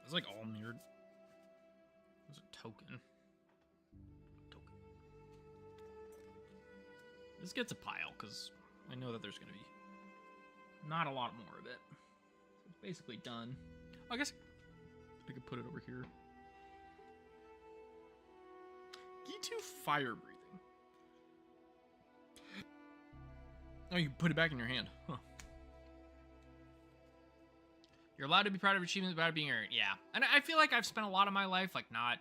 It's like all mirrored. It's a token. This gets a pile, because I know that there's going to be not a lot more of it. So it's basically done. I guess I could put it over here. E2 fire breathing. Oh, you put it back in your hand. Huh. You're allowed to be proud of achievements without being earned. Yeah. And I feel like I've spent a lot of my life, like, not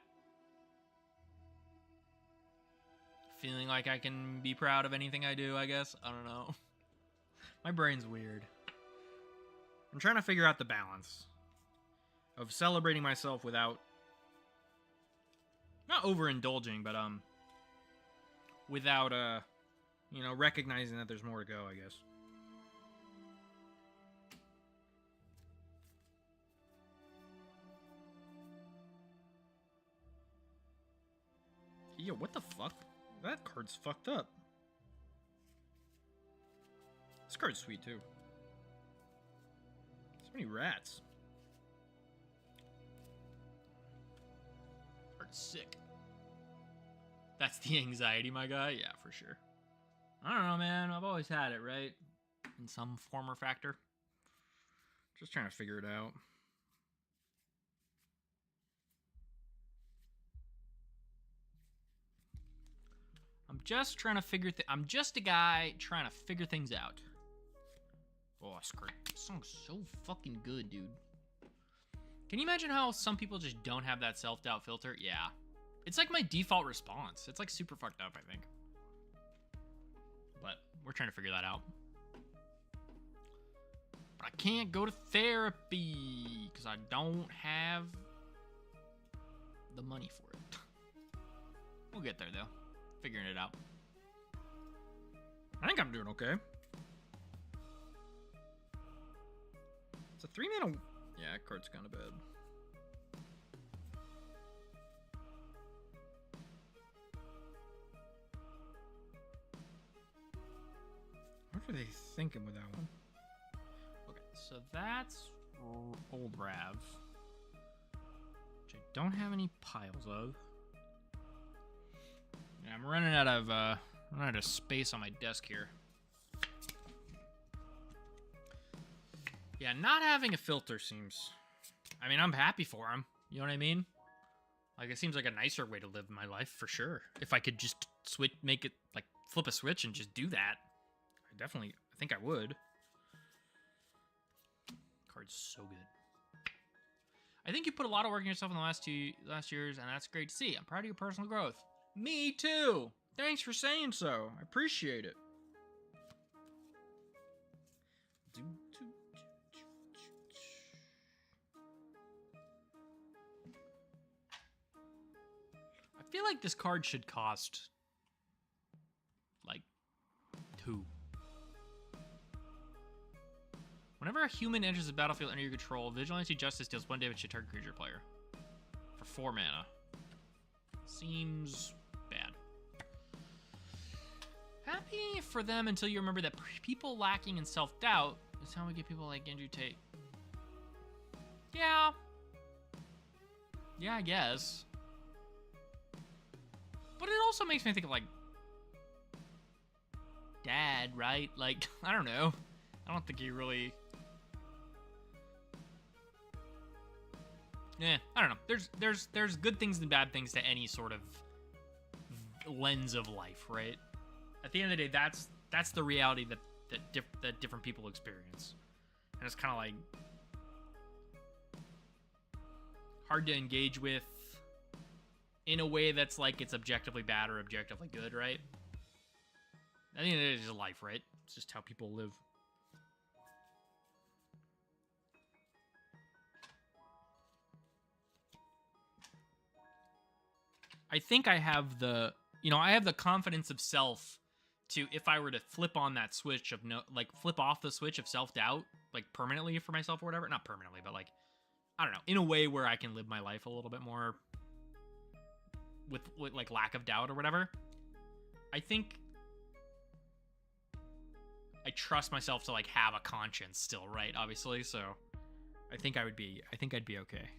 feeling like I can be proud of anything I do, I guess. I don't know. My brain's weird. I'm trying to figure out the balance of celebrating myself without not overindulging, but without you know, recognizing that there's more to go, I guess. Yo, what the fuck? That card's fucked up. This card's sweet too. So many rats. Card's sick. That's the anxiety, my guy? Yeah, for sure. I don't know, man. I've always had it, right? In some form or factor. Just trying to figure it out. I'm just trying to figure I'm just a guy trying to figure things out. Oh, this song's so fucking good, dude. Can you imagine how some people just don't have that self-doubt filter? Yeah. It's like my default response. It's like super fucked up, I think. But we're trying to figure that out. But I can't go to therapy because I don't have the money for it. We'll get there, though. Figuring it out. I think I'm doing okay. It's a 3-mana. Yeah, that card's kind of bad. What are they thinking with that one? Okay, so that's Old Rav, which I don't have any piles of. Yeah, I'm running out of space on my desk here. Yeah, not having a filter seems... I mean, I'm happy for him. You know what I mean? Like, it seems like a nicer way to live my life, for sure. If I could just make it, like, flip a switch and just do that. I think I would. Card's so good. I think you put a lot of work in yourself in the last years, and that's great to see. I'm proud of your personal growth. Me too. Thanks for saying so. I appreciate it. I feel like this card should cost like 2. Whenever a human enters the battlefield under your control, Vigilante Justice deals 1 damage to target creature player. For 4 mana. Seems bad. Happy for them until you remember that people lacking in self-doubt is how we get people like Andrew Tate. Yeah. Yeah, I guess. But it also makes me think of, like, Dad, right? Like, I don't know. I don't think he really... Yeah, I don't know. There's good things and bad things to any sort of lens of life, right? At the end of the day, that's the reality that different people experience, and it's kind of like hard to engage with in a way that's like it's objectively bad or objectively good, right? At the end of the day, it's just life, right? It's just how people live. I think I have the confidence of self to, if I were to flip on that switch of flip off the switch of self-doubt, like permanently for myself or whatever, not permanently, but like, I don't know, in a way where I can live my life a little bit more with like lack of doubt or whatever. I think I trust myself to like have a conscience still, right? Obviously, so I think I'd be okay.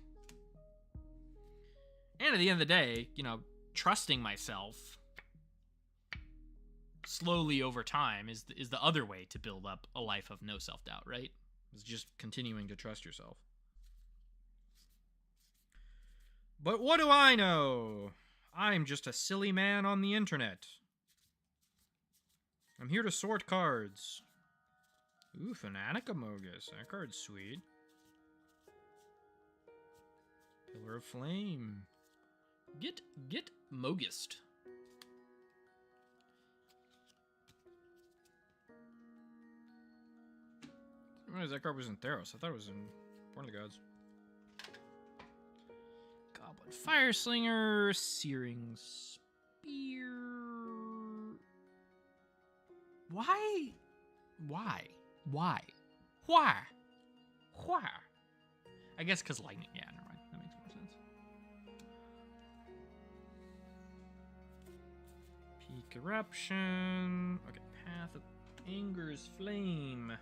And at the end of the day, you know, trusting myself slowly over time is the other way to build up a life of no self-doubt, right? It's just continuing to trust yourself. But what do I know? I'm just a silly man on the internet. I'm here to sort cards. Ooh, Fanatic Amogus. That card's sweet. Pillar of Flame. Get Mogust. I realized that card was in Theros. I thought it was in Born of the Gods. Goblin Fireslinger. Searing Spear. Why? I guess because lightning. Yeah, never mind. That makes more sense. Peak Eruption. Okay, Path of Anger's Flame.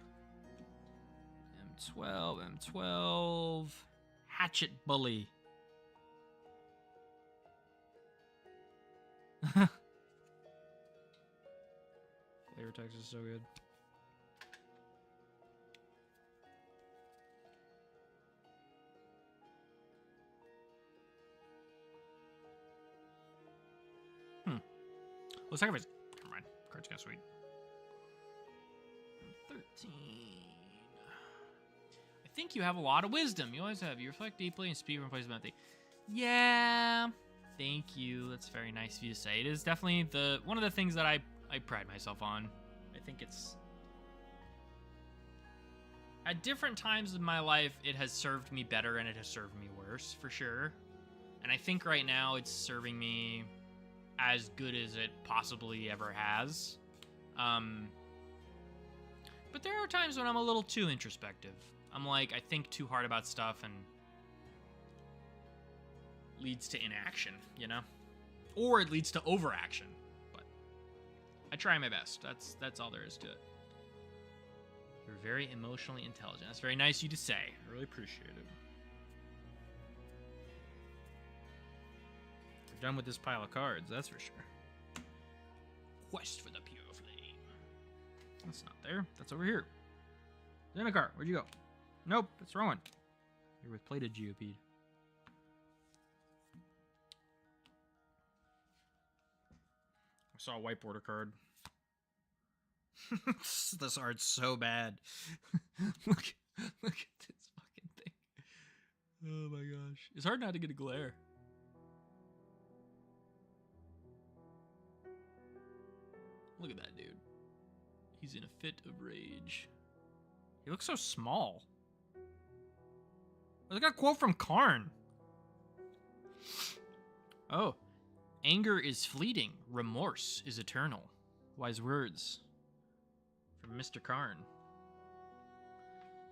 M12. Hatchet Bully. Flavor text is so good. Let's sacrifice. Never mind. Card's got sweet. 13. I think you have a lot of wisdom. You always have. You reflect deeply and speak from a place of empathy. Yeah. Thank you. That's very nice of you to say. It is definitely one of the things that I pride myself on. I think it's... At different times in my life, it has served me better and it has served me worse, for sure. And I think right now it's serving me as good as it possibly ever has. But there are times when I'm a little too introspective. I'm like, I think too hard about stuff and leads to inaction, you know? Or it leads to overaction. But I try my best. That's all there is to it. You're very emotionally intelligent. That's very nice of you to say. I really appreciate it. We're done with this pile of cards, that's for sure. Quest for the Pure Flame. That's not there. That's over here. Zendikar, where'd you go? Nope, that's the wrong one. You're with Plated Geopede. I saw a white border card. This art's so bad. look at this fucking thing. Oh my gosh. It's hard not to get a glare. Look at that dude. He's in a fit of rage. He looks so small. Look at a quote from Karn. Oh. Anger is fleeting. Remorse is eternal. Wise words. From Mr. Karn.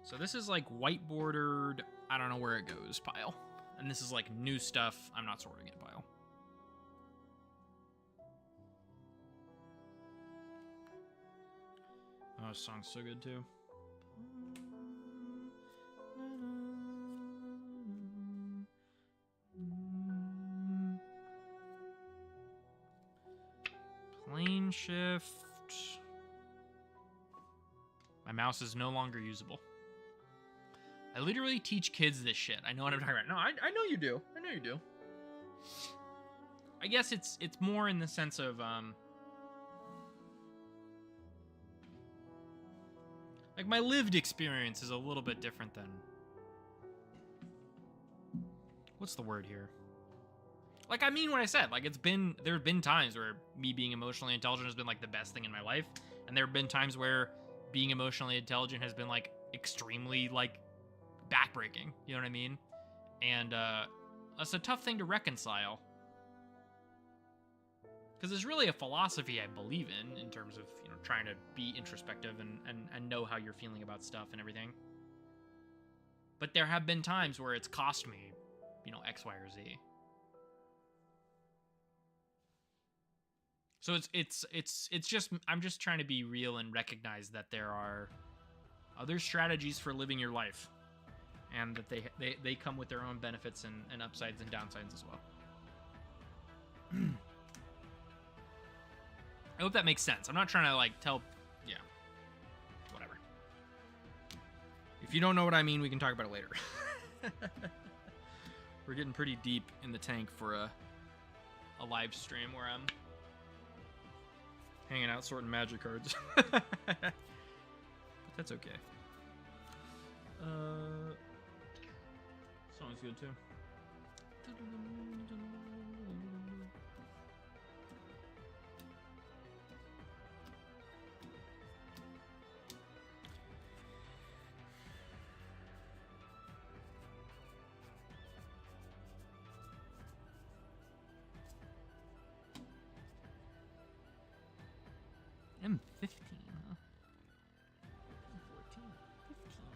So this is like white bordered, I don't know where it goes pile. And this is like new stuff, I'm not sorting it pile. Oh, this song's so good too. Plane shift. My mouse is no longer usable. I literally teach kids this shit. I know what I'm talking about. No, I know you do. I know you do. I guess it's more in the sense of like my lived experience is a little bit different than what's the word here? Like, I mean what I said. Like, there have been times where me being emotionally intelligent has been like the best thing in my life, and there have been times where being emotionally intelligent has been like extremely like backbreaking. You know what I mean? And that's a tough thing to reconcile. Because it's really a philosophy I believe in terms of, you know, trying to be introspective and know how you're feeling about stuff and everything. But there have been times where it's cost me, you know, X, Y, or Z. So it's just, I'm just trying to be real and recognize that there are other strategies for living your life, and that they come with their own benefits and upsides and downsides as well. I hope that makes sense. I'm not trying to like tell, yeah, whatever. If you don't know what I mean, we can talk about it later. We're getting pretty deep in the tank for a live stream where I'm hanging out sorting magic cards. But that's okay. Song's good too. M15, huh? 14, 15.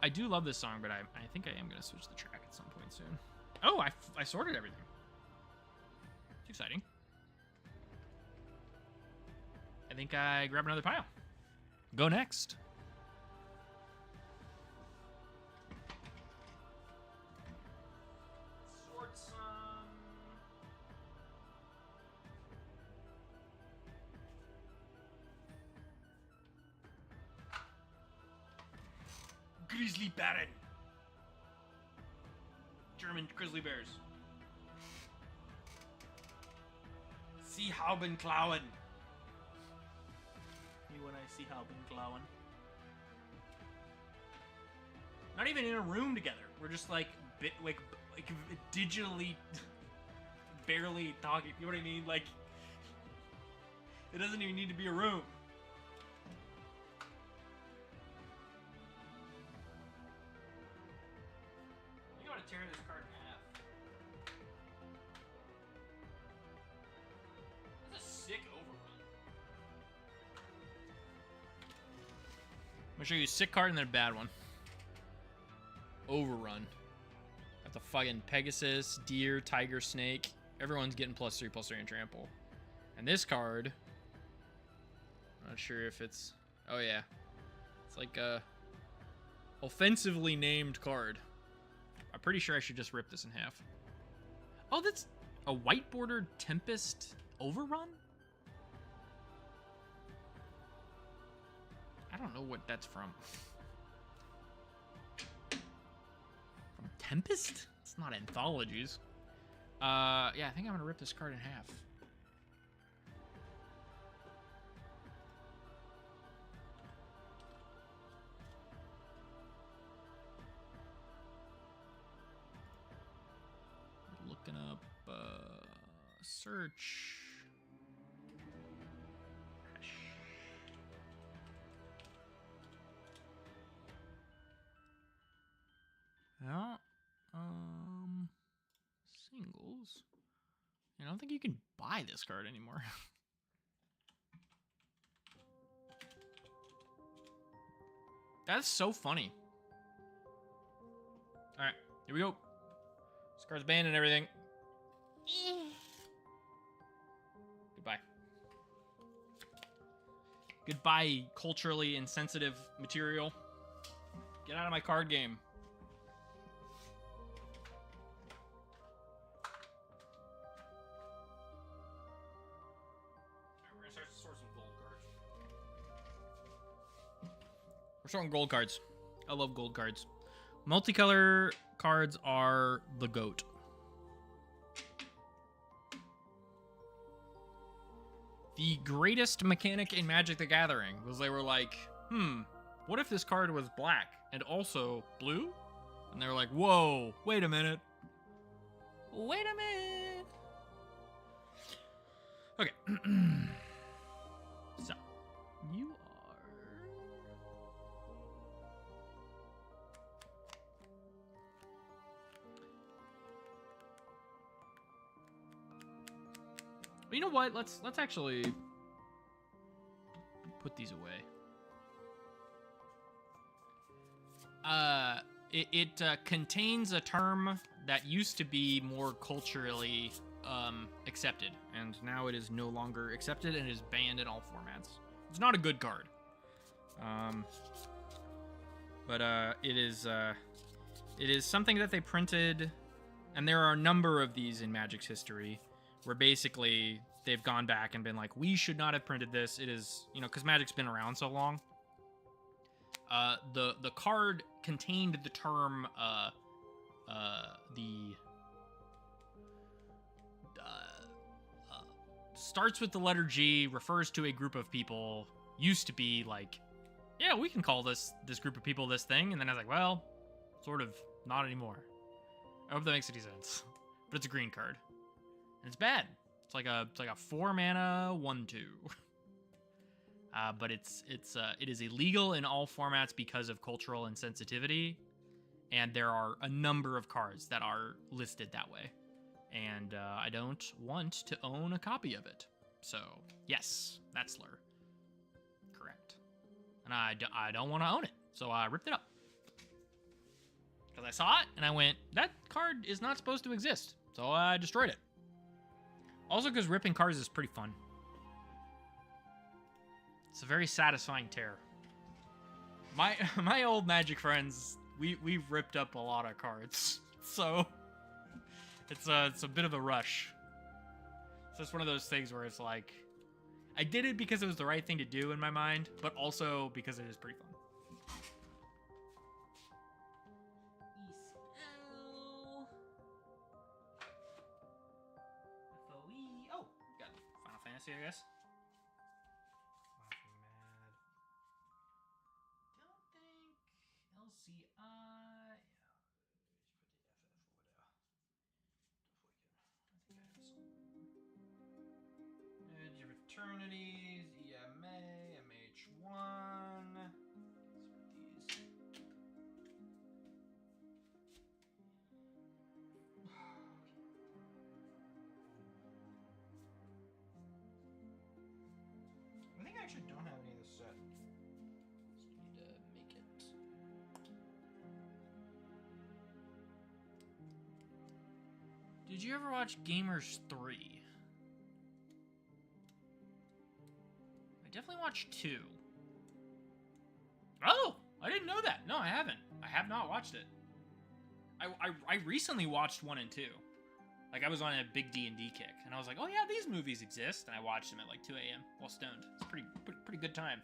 I do love this song, but I think I am gonna switch the track at some point soon. Oh, I sorted everything. It's exciting. I think I grab another pile. Go next. Sort some. Grizzly Baron. German grizzly bears. Sie haben Klauen. Me when I see haben Klauen. Not even in a room together. We're just like digitally barely talking. You know what I mean? Like, it doesn't even need to be a room. You want to tear this card in half. That's a sick overrun. I'm gonna show you a sick card and then a bad one. Overrun. Got the fucking Pegasus, Deer, Tiger, Snake. Everyone's getting +3/+3 and trample. And this card, I'm not sure if it's, oh yeah, it's like a offensively named card. I'm pretty sure I should just rip this in half. Oh, that's a white bordered Tempest Overrun? I don't know what that's from. From Tempest? It's not anthologies. Yeah, I think I'm gonna rip this card in half. Looking up search. Yeah. Singles. I don't think you can buy this card anymore. That's so funny. All right, here we go. This card's banned and everything. Goodbye. Goodbye, culturally insensitive material. Get out of my card game. We're sorting gold cards. I love gold cards. Multicolor cards are the GOAT. The greatest mechanic in Magic the Gathering was they were like, what if this card was black and also blue? And they were like, whoa, wait a minute. Wait a minute. Okay. So, you are But you know what? Let's actually put these away. It contains a term that used to be more culturally accepted, and now it is no longer accepted and is banned in all formats. It's not a good card. But it is something that they printed, and there are a number of these in Magic's history, where basically they've gone back and been like, we should not have printed this. It is, you know, because Magic's been around so long. The card contained the term starts with the letter G, refers to a group of people, used to be like, yeah, we can call this group of people this thing, and then I was like, well, sort of not anymore. I hope that makes any sense. But it's a green card, and it's bad. It's like a 4-mana 1/2. But it is illegal in all formats because of cultural insensitivity, and there are a number of cards that are listed that way, and I don't want to own a copy of it. So yes, that's slur. Correct. And I don't want to own it, so I ripped it up. Because I saw it, and I went, that card is not supposed to exist, so I destroyed it. Also because ripping cards is pretty fun. It's a very satisfying tear. My old Magic friends, we've ripped up a lot of cards, so it's a bit of a rush. So it's one of those things where it's like, I did it because it was the right thing to do in my mind, but also because it is pretty fun. Oh, got Final Fantasy, I guess. LCI. Edge of Eternities, EMA, MH1. Let's put these. I think I actually don't have any of this set. Just need to make it. Did you ever watch Gamers 3? I definitely watched 2. Oh! I didn't know that. No, I haven't. I have not watched it. I recently watched 1 and 2. Like, I was on a big D&D kick, and I was like, oh yeah, these movies exist, and I watched them at like 2 a.m. while stoned. It's a pretty good time.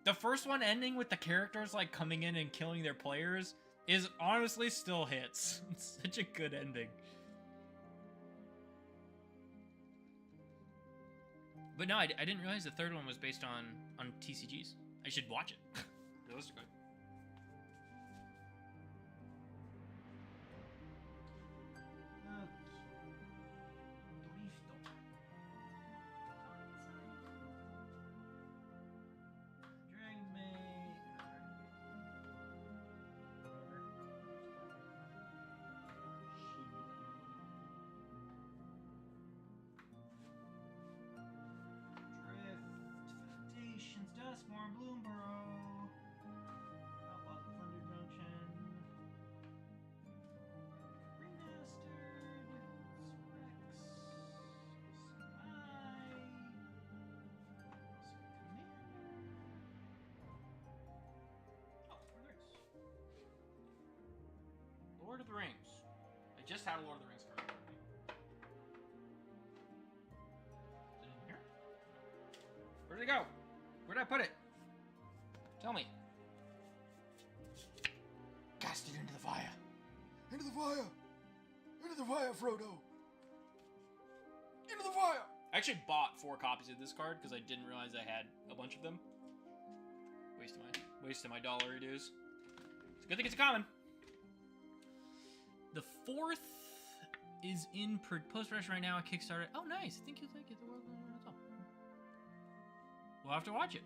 The first one ending with the characters, like, coming in and killing their players is honestly still hits. It's such a good ending. But no, I didn't realize the third one was based on TCGs. I should watch it. Those are good. Dustmore, Bloomborough, Outlaw Thunder Junction, Remastered, Lord of the Rings. I just had a Lord of the Rings card. Is it in here? Where did it go? Where did I put it? Tell me. Cast it into the fire. Into the fire! Into the fire, Frodo! Into the fire! I actually bought 4 copies of this card because I didn't realize I had a bunch of them. Wasted my dollar dues. It's a good thing it's a common. The 4th is in post-production right now at Kickstarter. Oh, nice. I think you'd like it. The world. We'll have to watch it.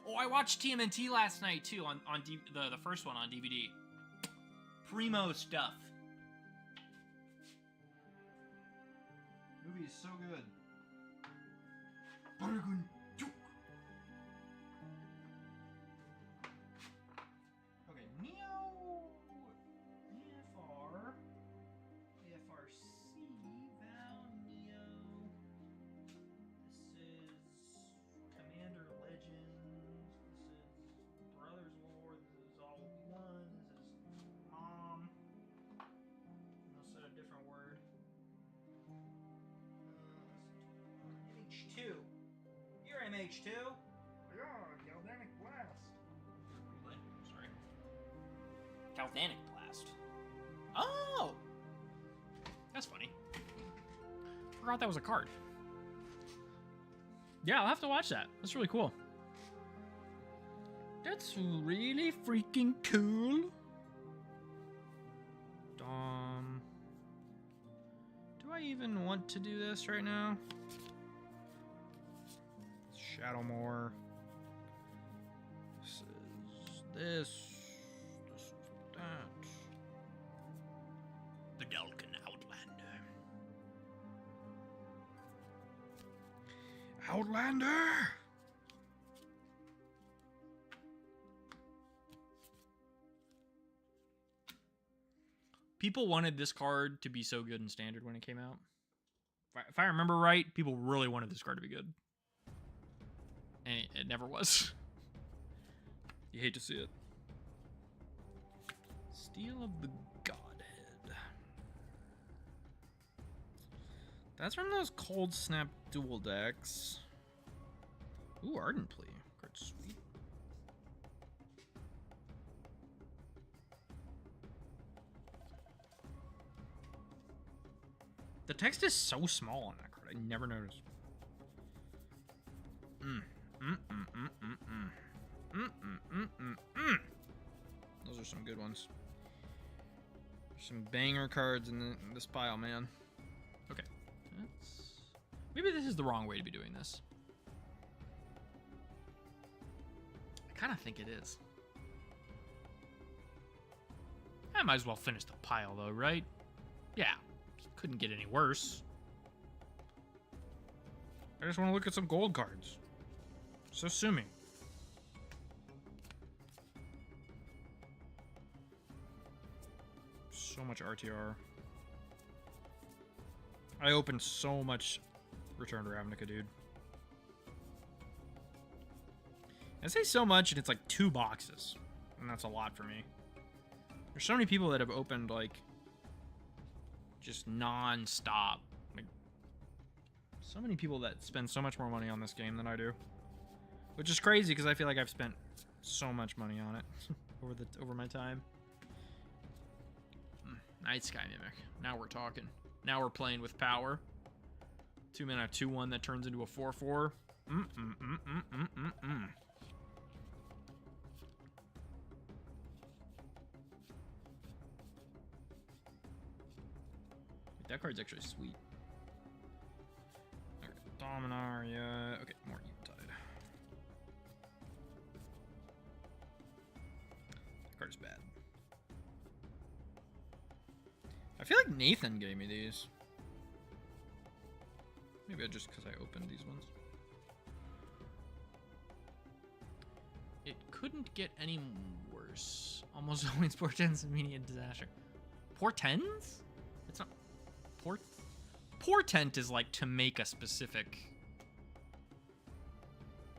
Oh, I watched TMNT last night too on the first one on DVD. Primo stuff. movie is so good. Paragon Juke. Okay, Neo. EFR. EFRC. Val Neo. This is Commander Legends. This is Brothers War. This is All One. This is Mom. I'll set a different word. MH2. You're MH2. Yeah, Galvanic Blast. Sorry. Galvanic Blast. Oh! That's funny. Forgot that was a card. Yeah, I'll have to watch that. That's really cool. That's really freaking cool. Do I even want to do this right now? Shadowmoor. This is this. This is that. The Dalkin Outlander. Outlander! People wanted this card to be so good in Standard when it came out. If I remember right, people really wanted this card to be good. And it never was. You hate to see it. Steel of the Godhead. That's from those Cold Snap dual decks. Ooh, Ardent Plea. Card's sweet. The text is so small on that card. I never noticed. Those are some good ones. There's some banger cards in this pile, man. Okay. Maybe this is the wrong way to be doing this. I kind of think it is. I might as well finish the pile, though, right? Yeah. Couldn't get any worse. I just want to look at some gold cards. So sue me. So much RTR. I opened so much Return to Ravnica, dude. I say so much, and it's like 2 boxes. And that's a lot for me. There's so many people that have opened, like, just non-stop. Like, so many people that spend so much more money on this game than I do. Which is crazy, because I feel like I've spent so much money on it over my time. Night Sky Mimic. Now we're talking. Now we're playing with power. 2-mana 2/1 that turns into a 4/4. That card's actually sweet. Okay, Dominaria. Okay, more Eventide. That card's bad. I feel like Nathan gave me these. Maybe I just because I opened these ones. It couldn't get any worse. Almost always portends immediate disaster. Portends? It's not. Portent is like to make a specific.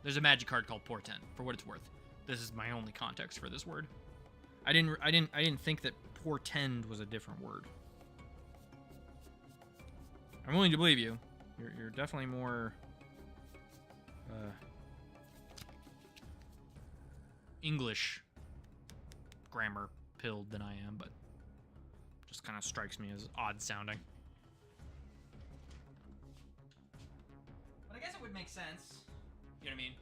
There's a magic card called Portent. For what it's worth, this is my only context for this word. I didn't think that portend was a different word. I'm willing to believe you. You're definitely more English grammar pilled than I am, but just kind of strikes me as odd sounding. But I guess it would make sense. You know what I mean?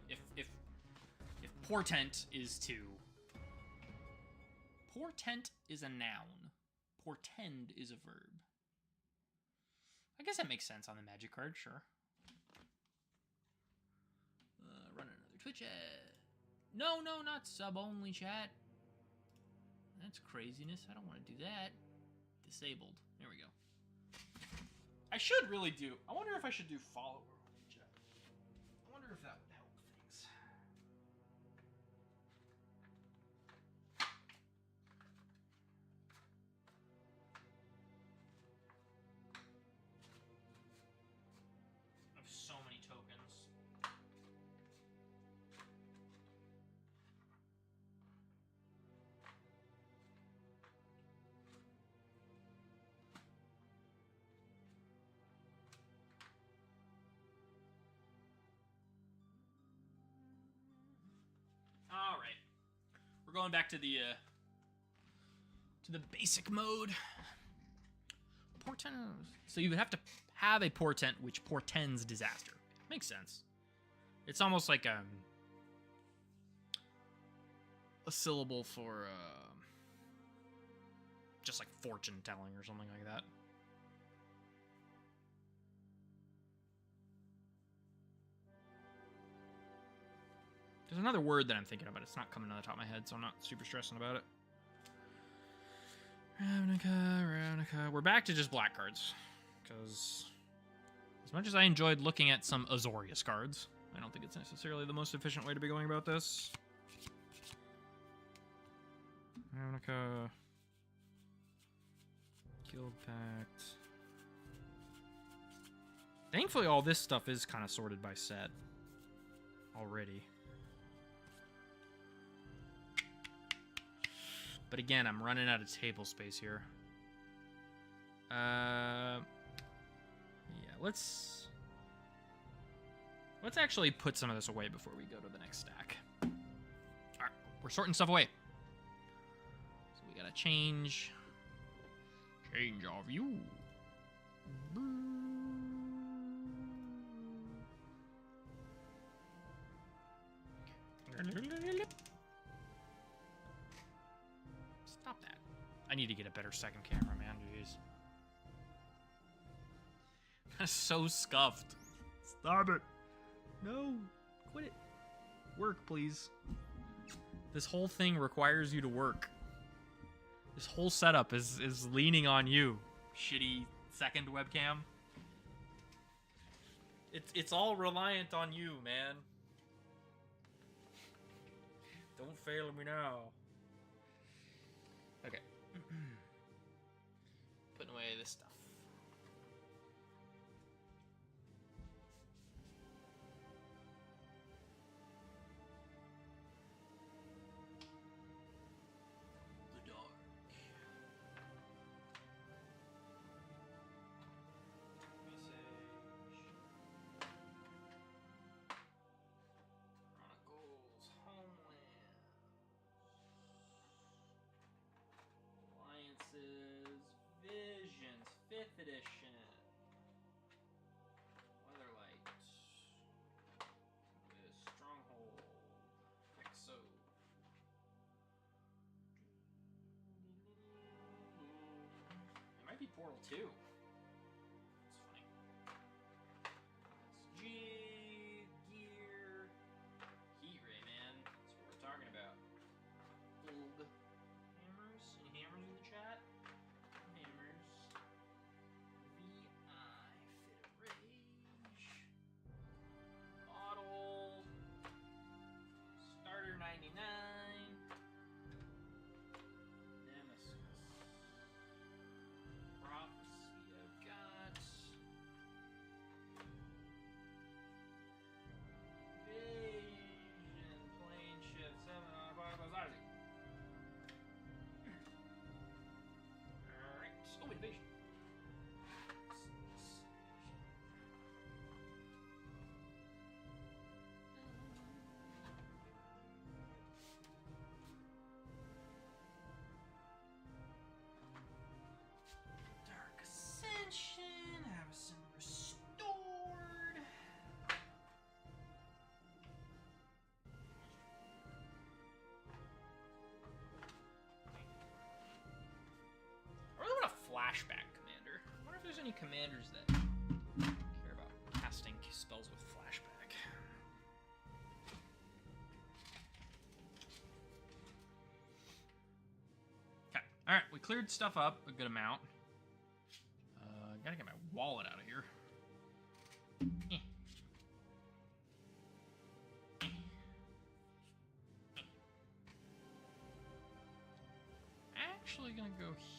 If portent is to portent is a noun, portend is a verb. I guess that makes sense on the magic card, sure. Run another Twitch ad. No, not sub-only chat. That's craziness. I don't want to do that. Disabled. There we go. I should really do. I wonder if I should do follower check. I wonder if that would help things. I have so many tokens. All right, we're going back to the basic mode. Portent. So you would have to have a portent which portends disaster. Makes sense. It's almost like a syllable for just like fortune telling or something like that. There's another word that I'm thinking about. It's not coming on the top of my head, so I'm not super stressing about it. Ravnica. We're back to just black cards. Because as much as I enjoyed looking at some Azorius cards, I don't think it's necessarily the most efficient way to be going about this. Ravnica. Guild Pact. Thankfully, all this stuff is kind of sorted by set already. But again, I'm running out of table space here. Yeah, let's actually put some of this away before we go to the next stack. All right, we're sorting stuff away. So we gotta change our view. Stop that. I need to get a better second camera, man. Jeez. That's so scuffed. Stop it. No. Quit it. Work, please. This whole thing requires you to work. This whole setup is leaning on you. Shitty second webcam. It's all reliant on you, man. Don't fail me now. Okay. Putting away this stuff. The dark. Chronicles, Homeland. Alliances, Visions, 5th edition. Weatherlight. This Stronghold. Exo. It might be Portal 2. That's funny. That's G, Gear, Heat Ray, man. That's what we're talking about. Old hammers. Any hammers in the chat? Hammers. VI, Fit of Rage. Bottle. Starter 99. Nemesis. Prophecy I've got. Vision. Plane shift. 7 on Bible Odyssey. Alright. Oh, invasion. Dark Ascension. Avacyn restored. I really want a flashback commander. I wonder if there's any commanders that care about casting spells with flashback. Okay. Alright, we cleared stuff up a good amount. Gotta get my wallet out of here. Eh. Actually gonna go here.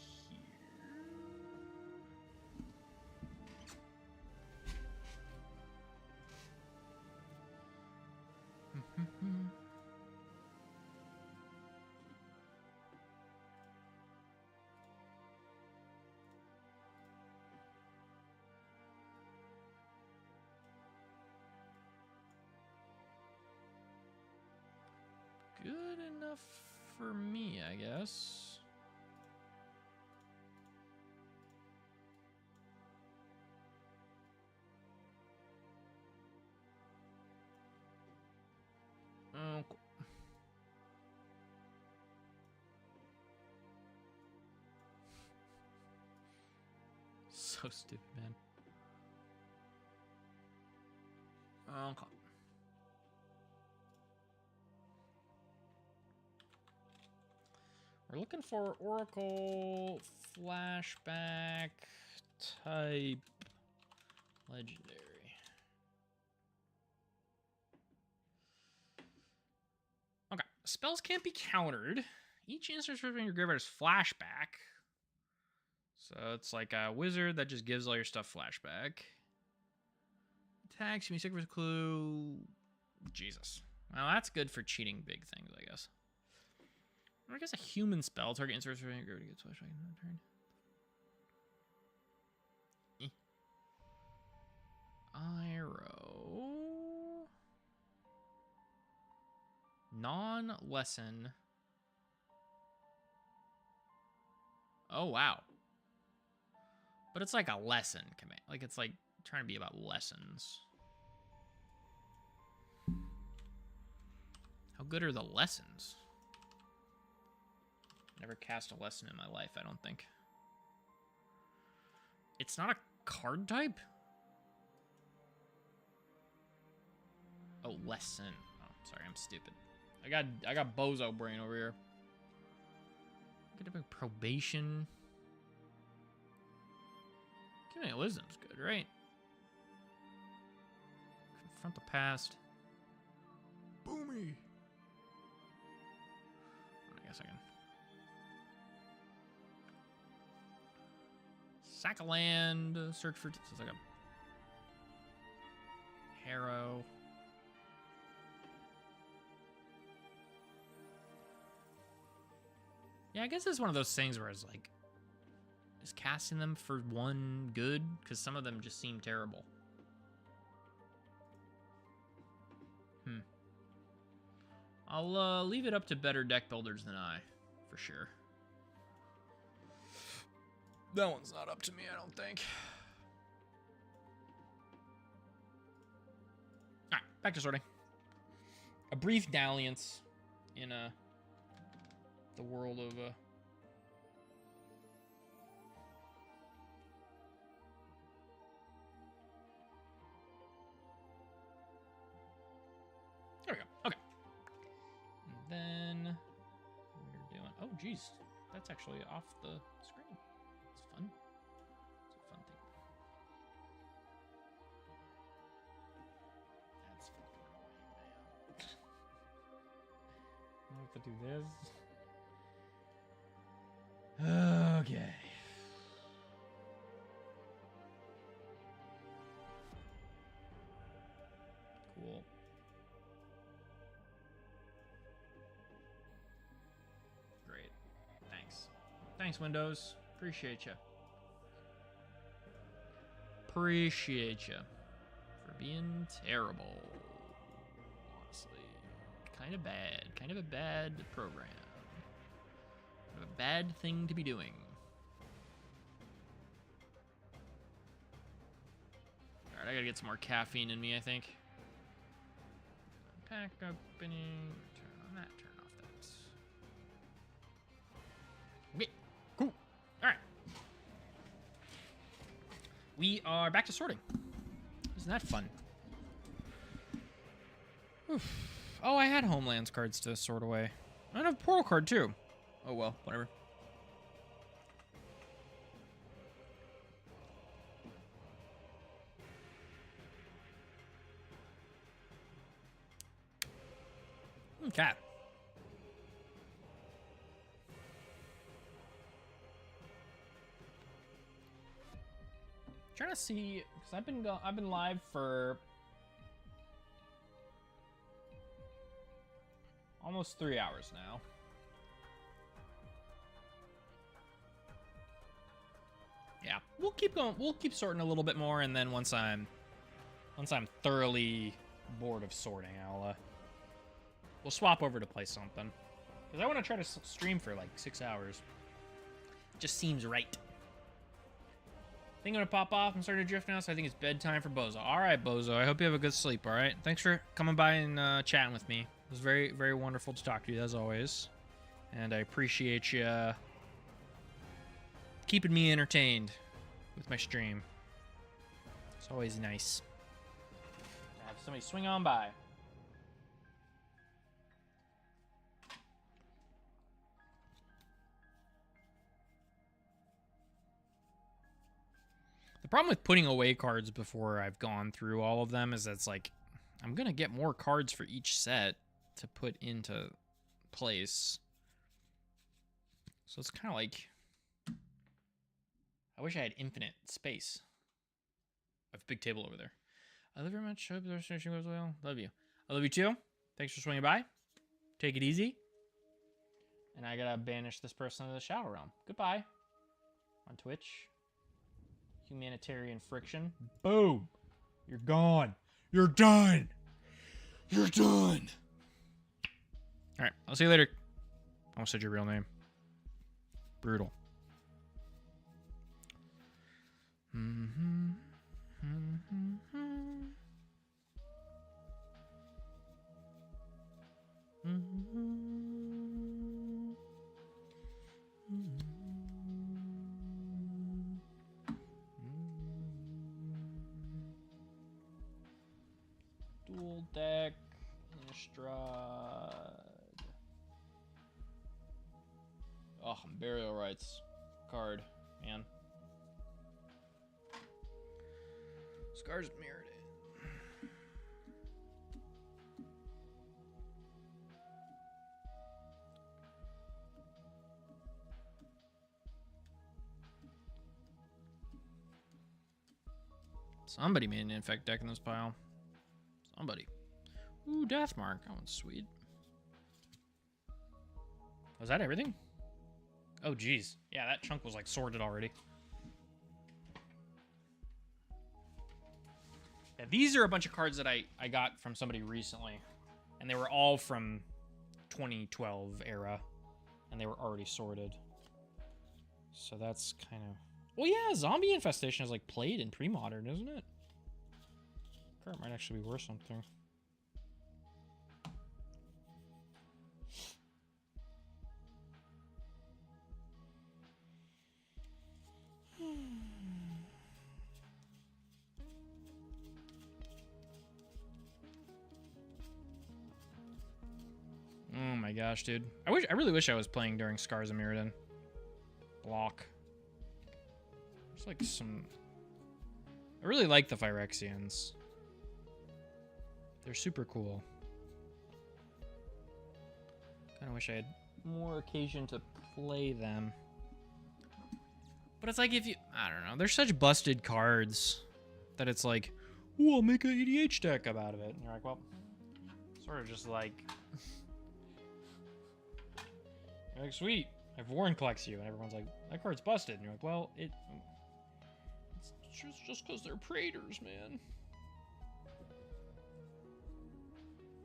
Good enough for me, I guess. Oh, cool. So stupid, man. Okay. We're looking for Oracle flashback type legendary. Okay. Spells can't be countered. Each instance from your graveyard is flashback. So it's like a wizard that just gives all your stuff flashback. Attacks, you may sacrifice a clue. Jesus. Well, that's good for cheating big things, I guess. I guess a human spell. Target inserts from your graveyard gets flashback in turn. Iroh. Non-lesson. Oh, wow. But it's like a lesson command. Like, it's like trying to be about lessons. How good are the lessons? Never cast a lesson in my life, I don't think. It's not a card type? Oh, lesson. Oh, sorry, I'm stupid. I got bozo brain over here. Get a big probation. Giving wisdom's good, right? Confront the past. Boomy. I guess I can. Sack a land. Search for. So it's like a harrow. Yeah, I guess it's one of those things where it's like, is casting them for one good? Because some of them just seem terrible. I'll leave it up to better deck builders than I, for sure. That one's not up to me, I don't think. Alright, back to sorting. A brief dalliance in the world of there we go. Okay. And then we're doing. Oh, geez, that's actually off the screen. It's fun. It's a fun thing. That's fucking annoying, man. I have to do this. Okay. Cool. Great. Thanks. Thanks, Windows. Appreciate you. Appreciate you for being terrible. Honestly. Kind of bad. Kind of a bad program. A bad thing to be doing. Alright, I gotta get some more caffeine in me, I think. Pack opening. Turn on that, turn off that. Okay, cool. Alright. We are back to sorting. Isn't that fun? Oof. Oh, I had Homelands cards to sort away. I have a Portal card too. Oh well, whatever. Okay. Trying to see, because I've been live for almost 3 hours now. Yeah, we'll keep going. We'll keep sorting a little bit more, and then once I'm thoroughly bored of sorting, we'll swap over to play something. Because I want to try to stream for like 6 hours. Just seems right. I think I'm gonna pop off. I'm starting to drift now, so I think it's bedtime for Bozo. All right, Bozo. I hope you have a good sleep. All right. Thanks for coming by and chatting with me. It was very, very wonderful to talk to you as always, and I appreciate you keeping me entertained with my stream. It's always nice to have somebody swing on by. The problem with putting away cards before I've gone through all of them is that it's like, I'm going to get more cards for each set to put into place. So it's kind of like, I wish I had infinite space. I have a big table over there. I love you very much. Hope the session goes well. Love you. I love you too. Thanks for swinging by. Take it easy. And I gotta banish this person to the Shadow Realm. Goodbye. On Twitch. Humanitarian friction. Boom. You're gone. You're done. You're done. Alright, I'll see you later. I almost said your real name. Brutal. Dual deck, Innistrad. Oh, Burial Rites card, man. Scars mirrored it. Somebody made an infect deck in this pile. Somebody. Ooh, Deathmark. That one's sweet. Was that everything? Oh, geez. Yeah, that chunk was like sorted already. Yeah, these are a bunch of cards that I got from somebody recently. And they were all from 2012 era. And they were already sorted. So that's kind of... Well, yeah, Zombie Infestation is like played in pre-modern, isn't it? Card might actually be worth something. Oh my gosh, dude. I really wish I was playing during Scars of Mirrodin. Block. There's like some... I really like the Phyrexians. They're super cool. Kinda wish I had more occasion to play them. But it's like if you... I don't know. They're such busted cards that it's like, ooh, I'll make an EDH deck out of it. And you're like, well, sort of just like... You're like, sweet, if Warren collects you, and everyone's like, that card's busted. And you're like, well, it's just because they're Praetors, man.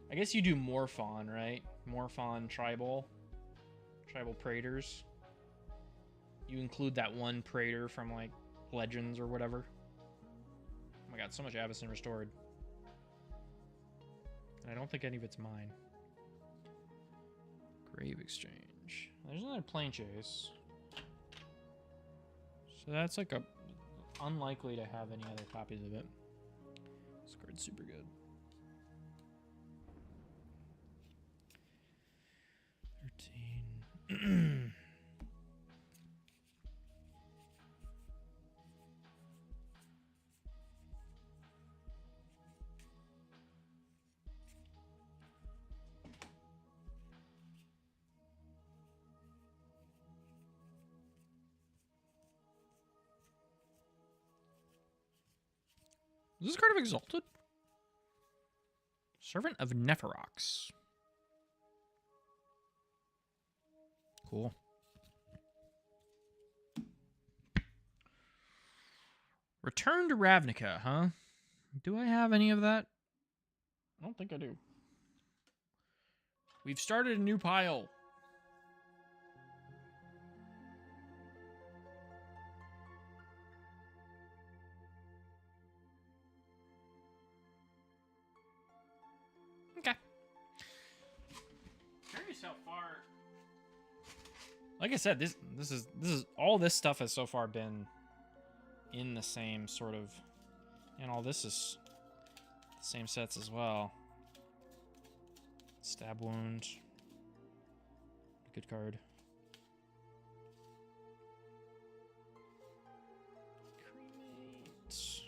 I guess you do Morphon, right? Morphon Tribal Praetors. You include that one Praetor from, like, Legends or whatever. Oh my god, so much Avacyn Restored. And I don't think any of it's mine. Grave Exchange. There's another Plane Chase. So that's like a... unlikely to have any other copies of it. This card's super good. 13. Is this card of Exalted? Servant of Nephirox. Cool. Return to Ravnica, huh? Do I have any of that? I don't think I do. We've started a new pile. Okay. Curious how far. Like I said, this is all this stuff has so far been in the same sort of, and all this is the same sets as well. Stab wound. Good card. Cremate.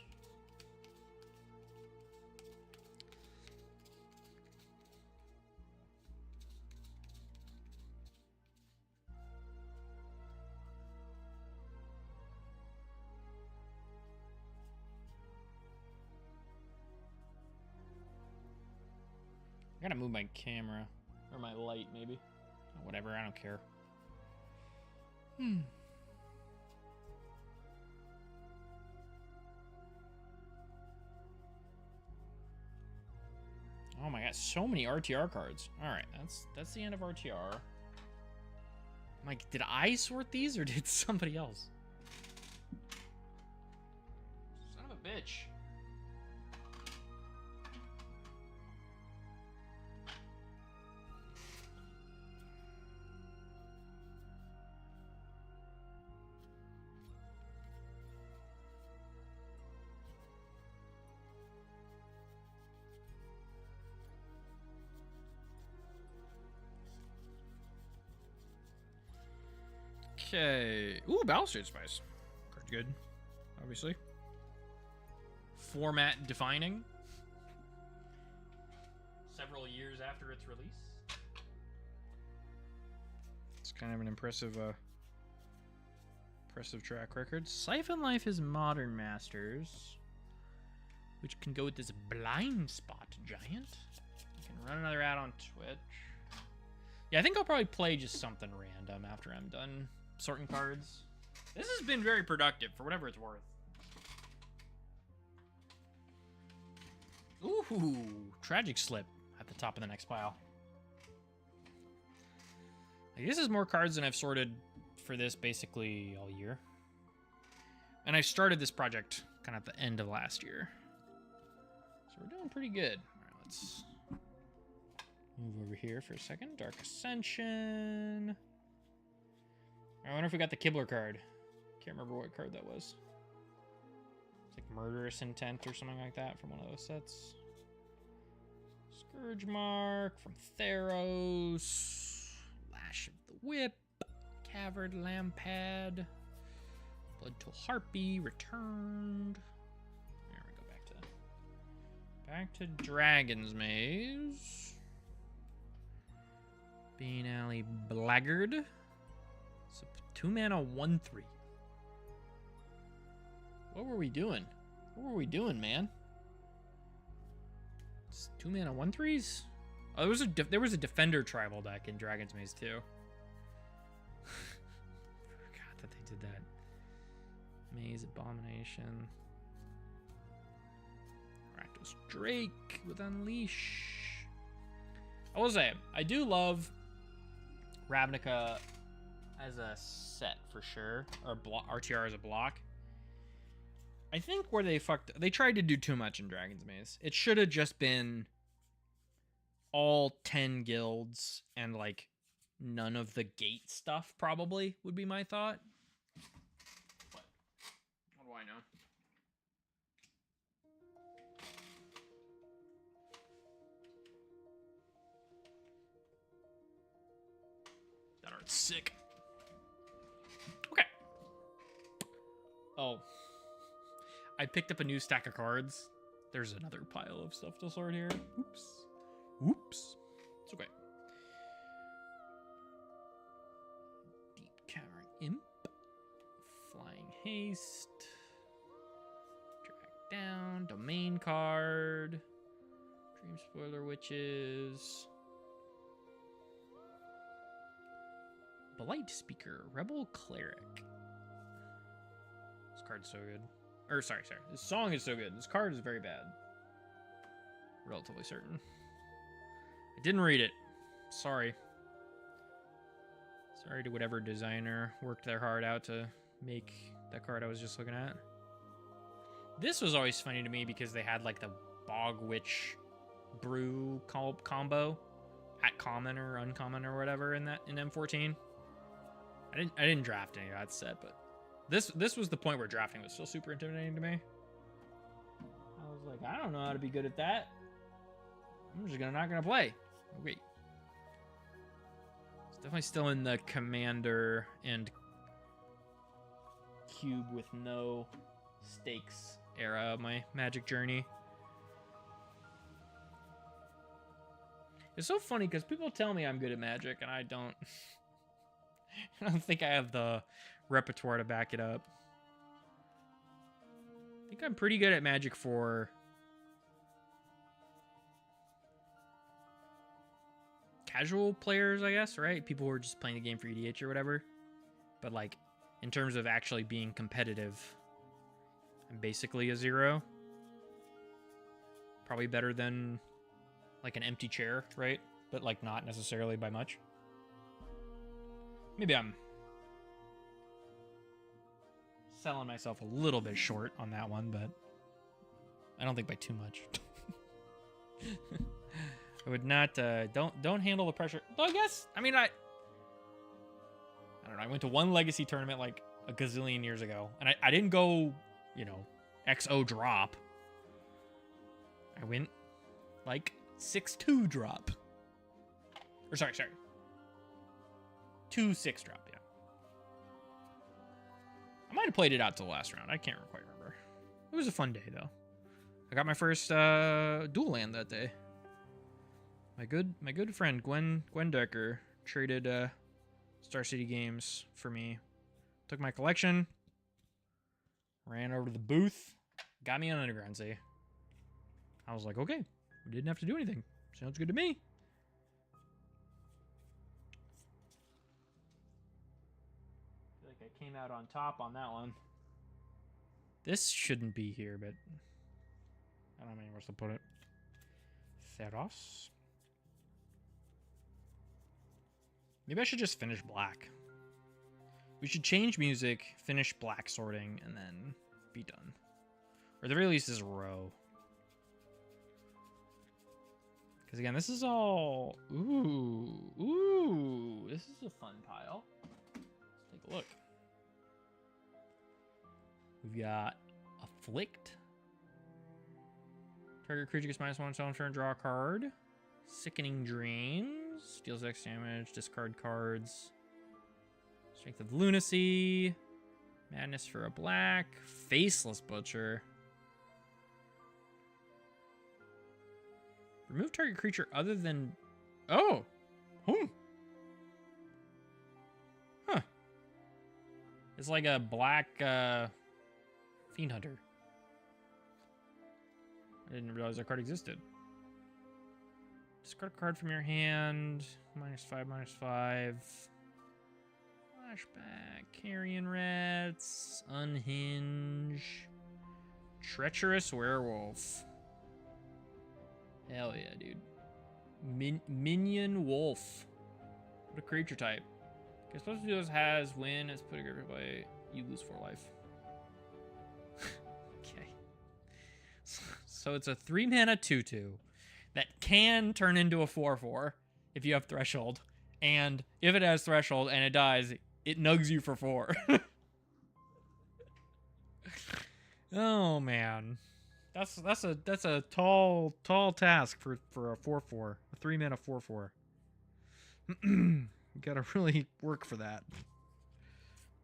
I gotta move my camera. Or my light, maybe. Whatever, I don't care. Oh my god, so many RTR cards. Alright, that's the end of RTR. Like, did I sort these or did somebody else? Son of a bitch. Okay. Ooh, Balustrade Spice. Card's good, obviously. Format defining. Several years after its release. It's kind of an impressive track record. Siphon Life is Modern Masters, which can go with this Blind Spot Giant. You can run another ad on Twitch. Yeah, I think I'll probably play just something random after I'm done sorting cards. This has been very productive, for whatever it's worth. Ooh, Tragic Slip at the top of the next pile. Like, this is more cards than I've sorted for this basically all year. And I started this project kind of at the end of last year. So we're doing pretty good. All right, let's move over here for a second. Dark Ascension. I wonder if we got the Kibler card. Can't remember what card that was. It's like Murderous Intent or something like that from one of those sets. Scourge Mark from Theros. Lash of the Whip. Cavered Lampad. Blood to Harpy returned. There we go, back to Dragon's Maze. Bean Alley Blackguard. So 2-mana 1/3. What were we doing? What were we doing, man? It's 2-mana 1/3s? Oh, there was a Defender tribal deck in Dragon's Maze too. Forgot that they did that. Maze Abomination. Rakdos Drake with Unleash. I will say, I do love Ravnica as a set for sure, or RTR as a block. I think where they tried to do too much in Dragon's Maze. It should have just been all 10 guilds and like none of the gate stuff, probably would be my thought. What do I know? That art's sick. Okay. Oh. I picked up a new stack of cards. There's another pile of stuff to sort here. Oops. Oops. It's okay. Deep Cavern Imp. Flying Haste. Drag down. Domain card. Dream Spoiler Witches. Blight Speaker. Rebel Cleric. This card's so good. Or, sorry. This song is so good. This card is very bad. Relatively certain. I didn't read it. Sorry. Sorry to whatever designer worked their heart out to make that card I was just looking at. This was always funny to me because they had like the Bog Witch Brew combo at common or uncommon or whatever in M14. I didn't draft any of that set, but this was the point where drafting was still super intimidating to me. I was like, I don't know how to be good at that. I'm just not gonna play. Wait. It's definitely still in the commander and cube with no stakes era of my Magic journey. It's so funny because people tell me I'm good at Magic and I don't. I don't think I have the repertoire to back it up. I think I'm pretty good at Magic for casual players, I guess, right? People who are just playing the game for EDH or whatever. But like, in terms of actually being competitive, I'm basically a 0. Probably better than like an empty chair, right? But like not necessarily by much. Maybe I'm selling myself a little bit short on that one, but I don't think by too much. I would not, don't handle the pressure. Well, I guess, I mean, I don't know. I went to one Legacy tournament like a gazillion years ago, and I didn't go, you know, XO drop. I went like 6-2 drop. Or sorry. 2-6 drop, yeah. I might have played it out to the last round. I can't quite remember. It was a fun day, though. I got my first dual land that day. My good friend Gwen Decker traded Star City Games for me. Took my collection, ran over to the booth, got me an Underground Sea. I was like, okay, we didn't have to do anything. Sounds good to me. I feel like I came out on top on that one. This shouldn't be here, but I don't know anywhere else to put it. Theros. Maybe I should just finish black. We should change music, finish black sorting, and then be done. Or at the very least, this row. Because again, this is all... Ooh, this is a fun pile. Let's take a look. We've got Afflict. Target creature gets -1 on turn, draw a card. Sickening Dreams. Deals X damage, discard cards. Strength of Lunacy. Madness for a black. Faceless Butcher. Remove target creature other than... Oh! Huh. It's like a black Fiend Hunter. I didn't realize that card existed. Discard a card from your hand. -5/-5. Flashback. Carrion Rats. Unhinge. Treacherous Werewolf. Hell yeah, dude. Minion Wolf. What a creature type. Okay, supposed to do this has win. It's put a great play. You lose 4 life. Okay. So it's a 3-mana 2/2 that can turn into a 4/4 if you have Threshold. And if it has Threshold and it dies, it nugs you for 4. Oh man. That's a tall task for a 4/4. A 3-mana 4/4. You gotta really work for that.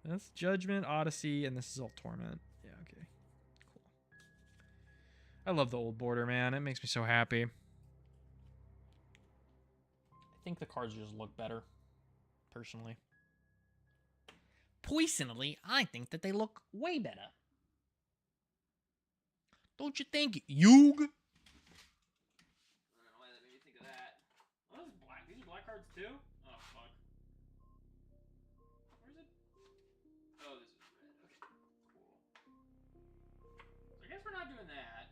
That's Judgment, Odyssey, and this is all Torment. Yeah, okay. Cool. I love the old border, man. It makes me so happy. I think the cards just look better, personally. Personally, I think that they look way better. Don't you think, Yug? I don't know why that made me think of that. Oh, this is black. These are black cards too? Oh, fuck. Where's it? Oh, this is red. Okay, cool. So I guess we're not doing that.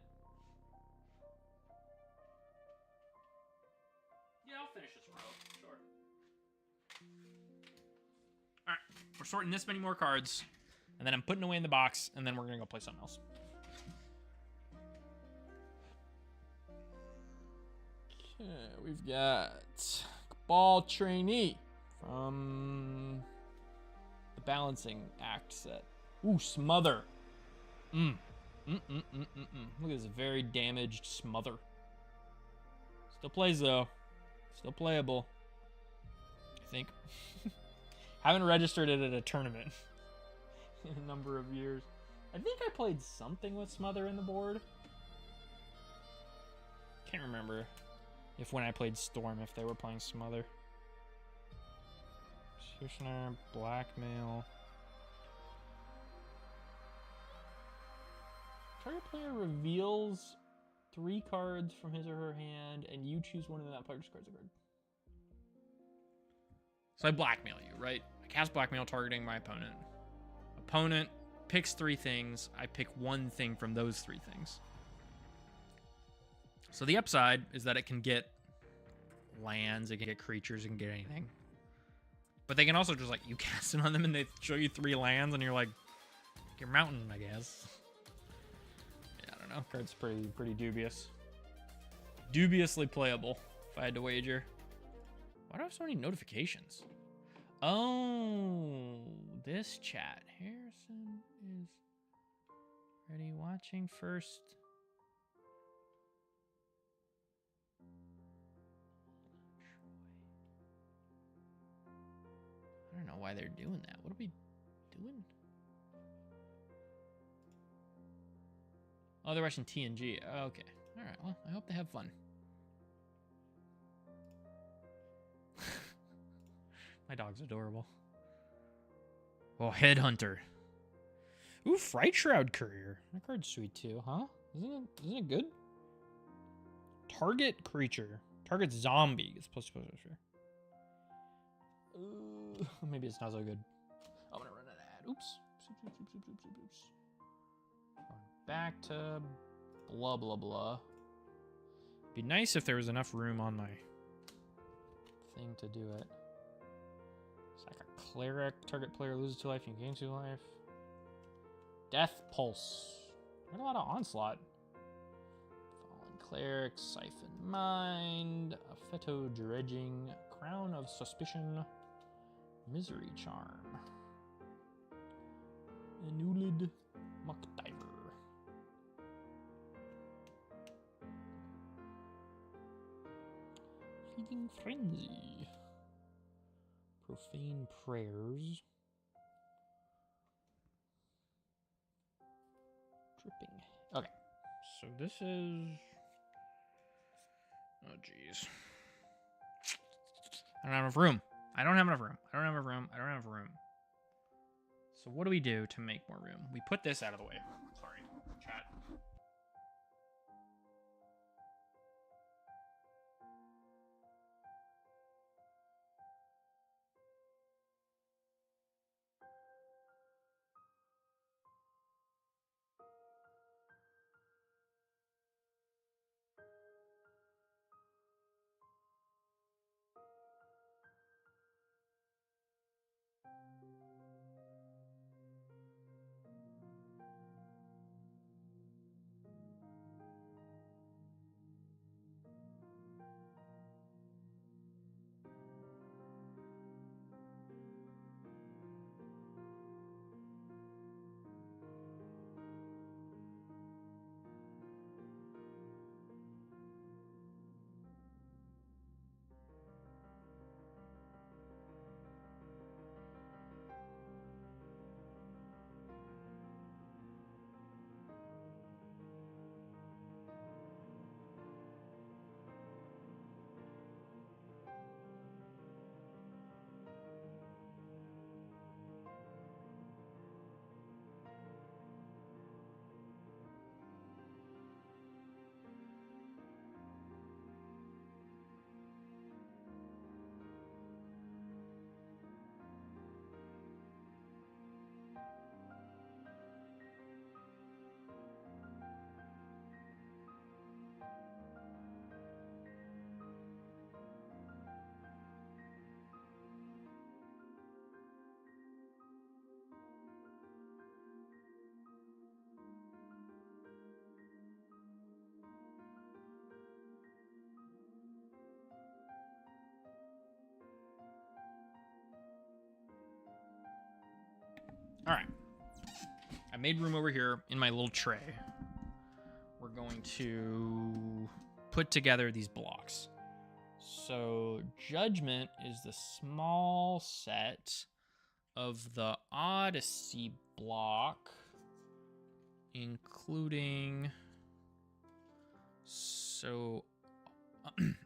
Yeah, I'll finish this row. Sure. Alright, we're sorting this many more cards, and then I'm putting away in the box, and then we're gonna go play something else. Okay, we've got Ball Trainee from the Balancing Act set. Ooh, Smother. Look at this very damaged Smother. Still plays though. Still playable. I think. Haven't registered it at a tournament in a number of years. I think I played something with Smother in the board. Can't remember if when I played Storm, if they were playing Smother. Executioner, Blackmail. Target player reveals 3 cards from his or her hand, and you choose one of that player discards a card. So I blackmail you, right? I cast Blackmail targeting my opponent. Opponent picks 3 things. I pick 1 thing from those 3 things. So the upside is that it can get lands, it can get creatures, it can get anything. But they can also just, like, you cast it on them and they show you 3 lands and you're like, your mountain, I guess. Yeah, I don't know. Card's pretty dubious. Dubiously playable, if I had to wager. Why do I have so many notifications? Oh, this chat. Harrison is ready. Watching first. I don't know why they're doing that. What are we doing? Oh, they're watching TNG. Oh, okay. All right. Well, I hope they have fun. My dog's adorable. Oh, Headhunter. Ooh, Fright Shroud Courier. That card's sweet too, huh? Isn't it good? Target creature. Target zombie gets plus. Maybe it's not so good. I'm gonna run an ad. Oops. Oops. Back to blah blah blah. Be nice if there was enough room on my thing to do it. It's like a cleric. Target player loses 2 life, you gain 2 life. Death Pulse. Got a lot of onslaught. Fallen Cleric, Siphon Mind, Affetto Dredging, Crown of Suspicion, Misery Charm, Anulid Muckdiver. Feeding Frenzy. Profane Prayers. Dripping. Okay. So this is... Oh, jeez. I don't have enough room. I don't have enough room. So what do we do to make more room? We put this out of the way. Sorry, chat. I made room over here in my little tray. We're going to put together these blocks. So Judgment is the small set of the Odyssey block, including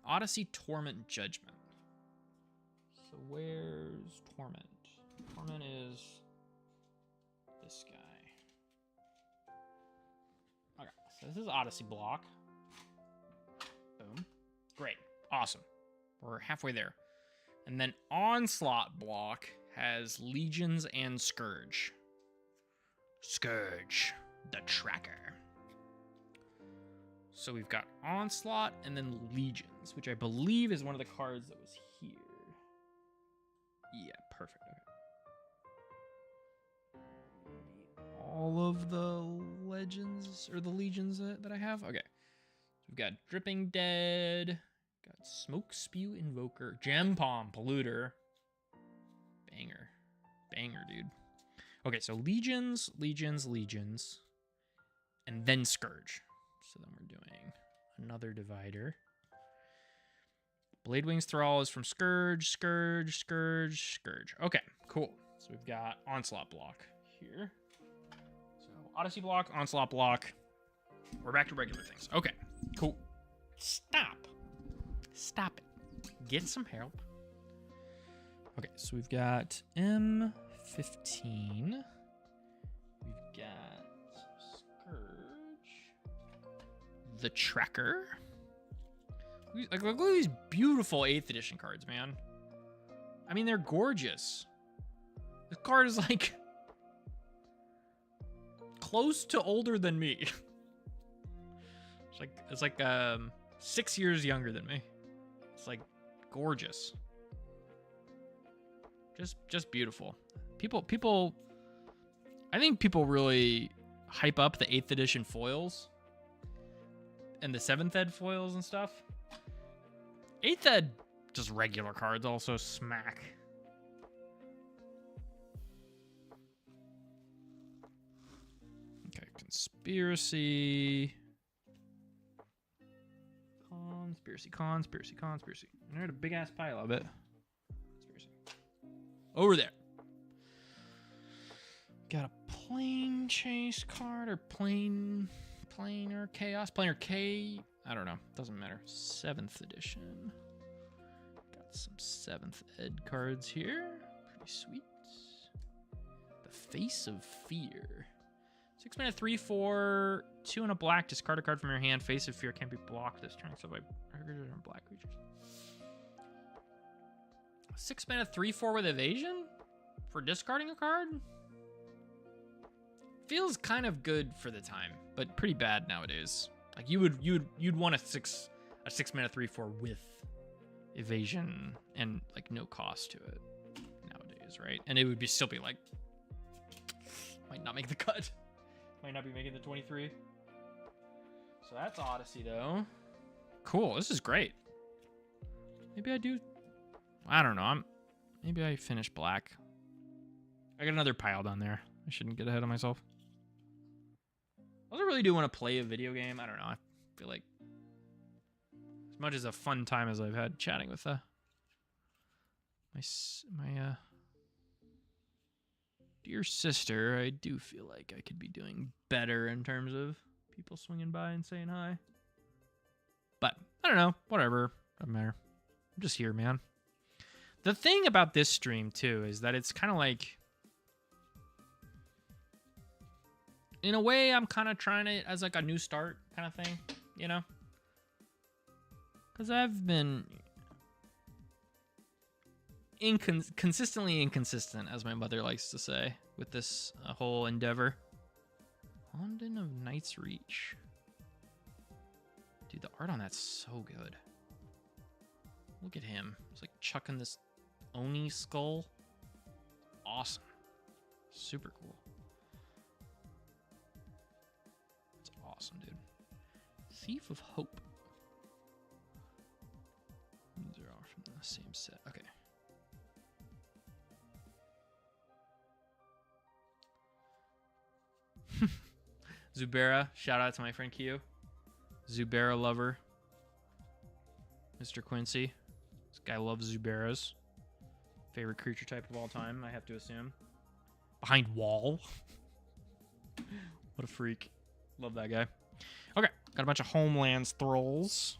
Odyssey, Torment, Judgment. So where's Torment? Torment is this guy. Okay, so this is Odyssey block. Boom. Great. Awesome. We're halfway there. And then Onslaught block has Legions and Scourge. Scourge, the tracker. So we've got Onslaught and then Legions, which I believe is one of the cards that was here. Yeah, perfect. Okay. All of the legends or the legions that I have. Okay. We've got Dripping Dead, got Smoke Spew Invoker, Gem Palm Polluter. Banger, dude. Okay, so Legions, and then Scourge. So then we're doing another divider. Blade Wings Thrall is from Scourge. Okay, cool. So we've got Onslaught block here. So Odyssey block, Onslaught block. We're back to regular things. Okay, cool. Stop it. Get some help. Okay, so we've got M15. We've got Scourge. The Tracker. Like, look at these beautiful 8th edition cards, man. I mean, they're gorgeous. This card is like close to older than me. It's like 6 years younger than me. It's like gorgeous. Just beautiful. People I think people really hype up the 8th edition foils and the 7th ed foils and stuff. 8th ed, just regular cards also smack. Okay, Conspiracy. Conspiracy. And I had a big ass pile of it. Conspiracy. Over there. Got a plane chase card or planar chaos. Planar K. I don't know. Doesn't matter. 7th edition. Got some 7th ed cards here. Pretty sweet. The Face of Fear. 6 mana, 3/4, 2 and a black. Discard a card from your hand. Face of Fear can't be blocked this turn except by black creatures. 6 mana, 3/4 with evasion for discarding a card. Feels kind of good for the time, but pretty bad nowadays. Like you'd want a 6 mana 3/4 with evasion and like no cost to it nowadays, right? And it would still be like might not make the cut. Might not be making the 23. So that's Odyssey, though. Cool. This is great. Maybe I do. I don't know. Maybe I finish black. I got another pile down there. I shouldn't get ahead of myself. I also really do want to play a video game. I don't know. I feel like as much as a fun time as I've had chatting with my dear sister, I do feel like I could be doing better in terms of people swinging by and saying hi. But I don't know. Whatever. Doesn't matter. I'm just here, man. The thing about this stream, too, is that it's kind of like... In a way, I'm kind of trying it as like a new start kind of thing, you know? Because I've been... consistently inconsistent, as my mother likes to say, with this whole endeavor. London of Knight's Reach. Dude, the art on that's so good. Look at him. He's like chucking this Oni skull. Awesome. Super cool. That's awesome, dude. Thief of Hope. These are all from the same set. Okay. Zubera. Shout out to my friend Q. Zubera lover. Mr. Quincy. This guy loves Zuberas. Favorite creature type of all time, I have to assume. Behind wall. What a freak. Love that guy. Okay, got a bunch of Homelands thralls.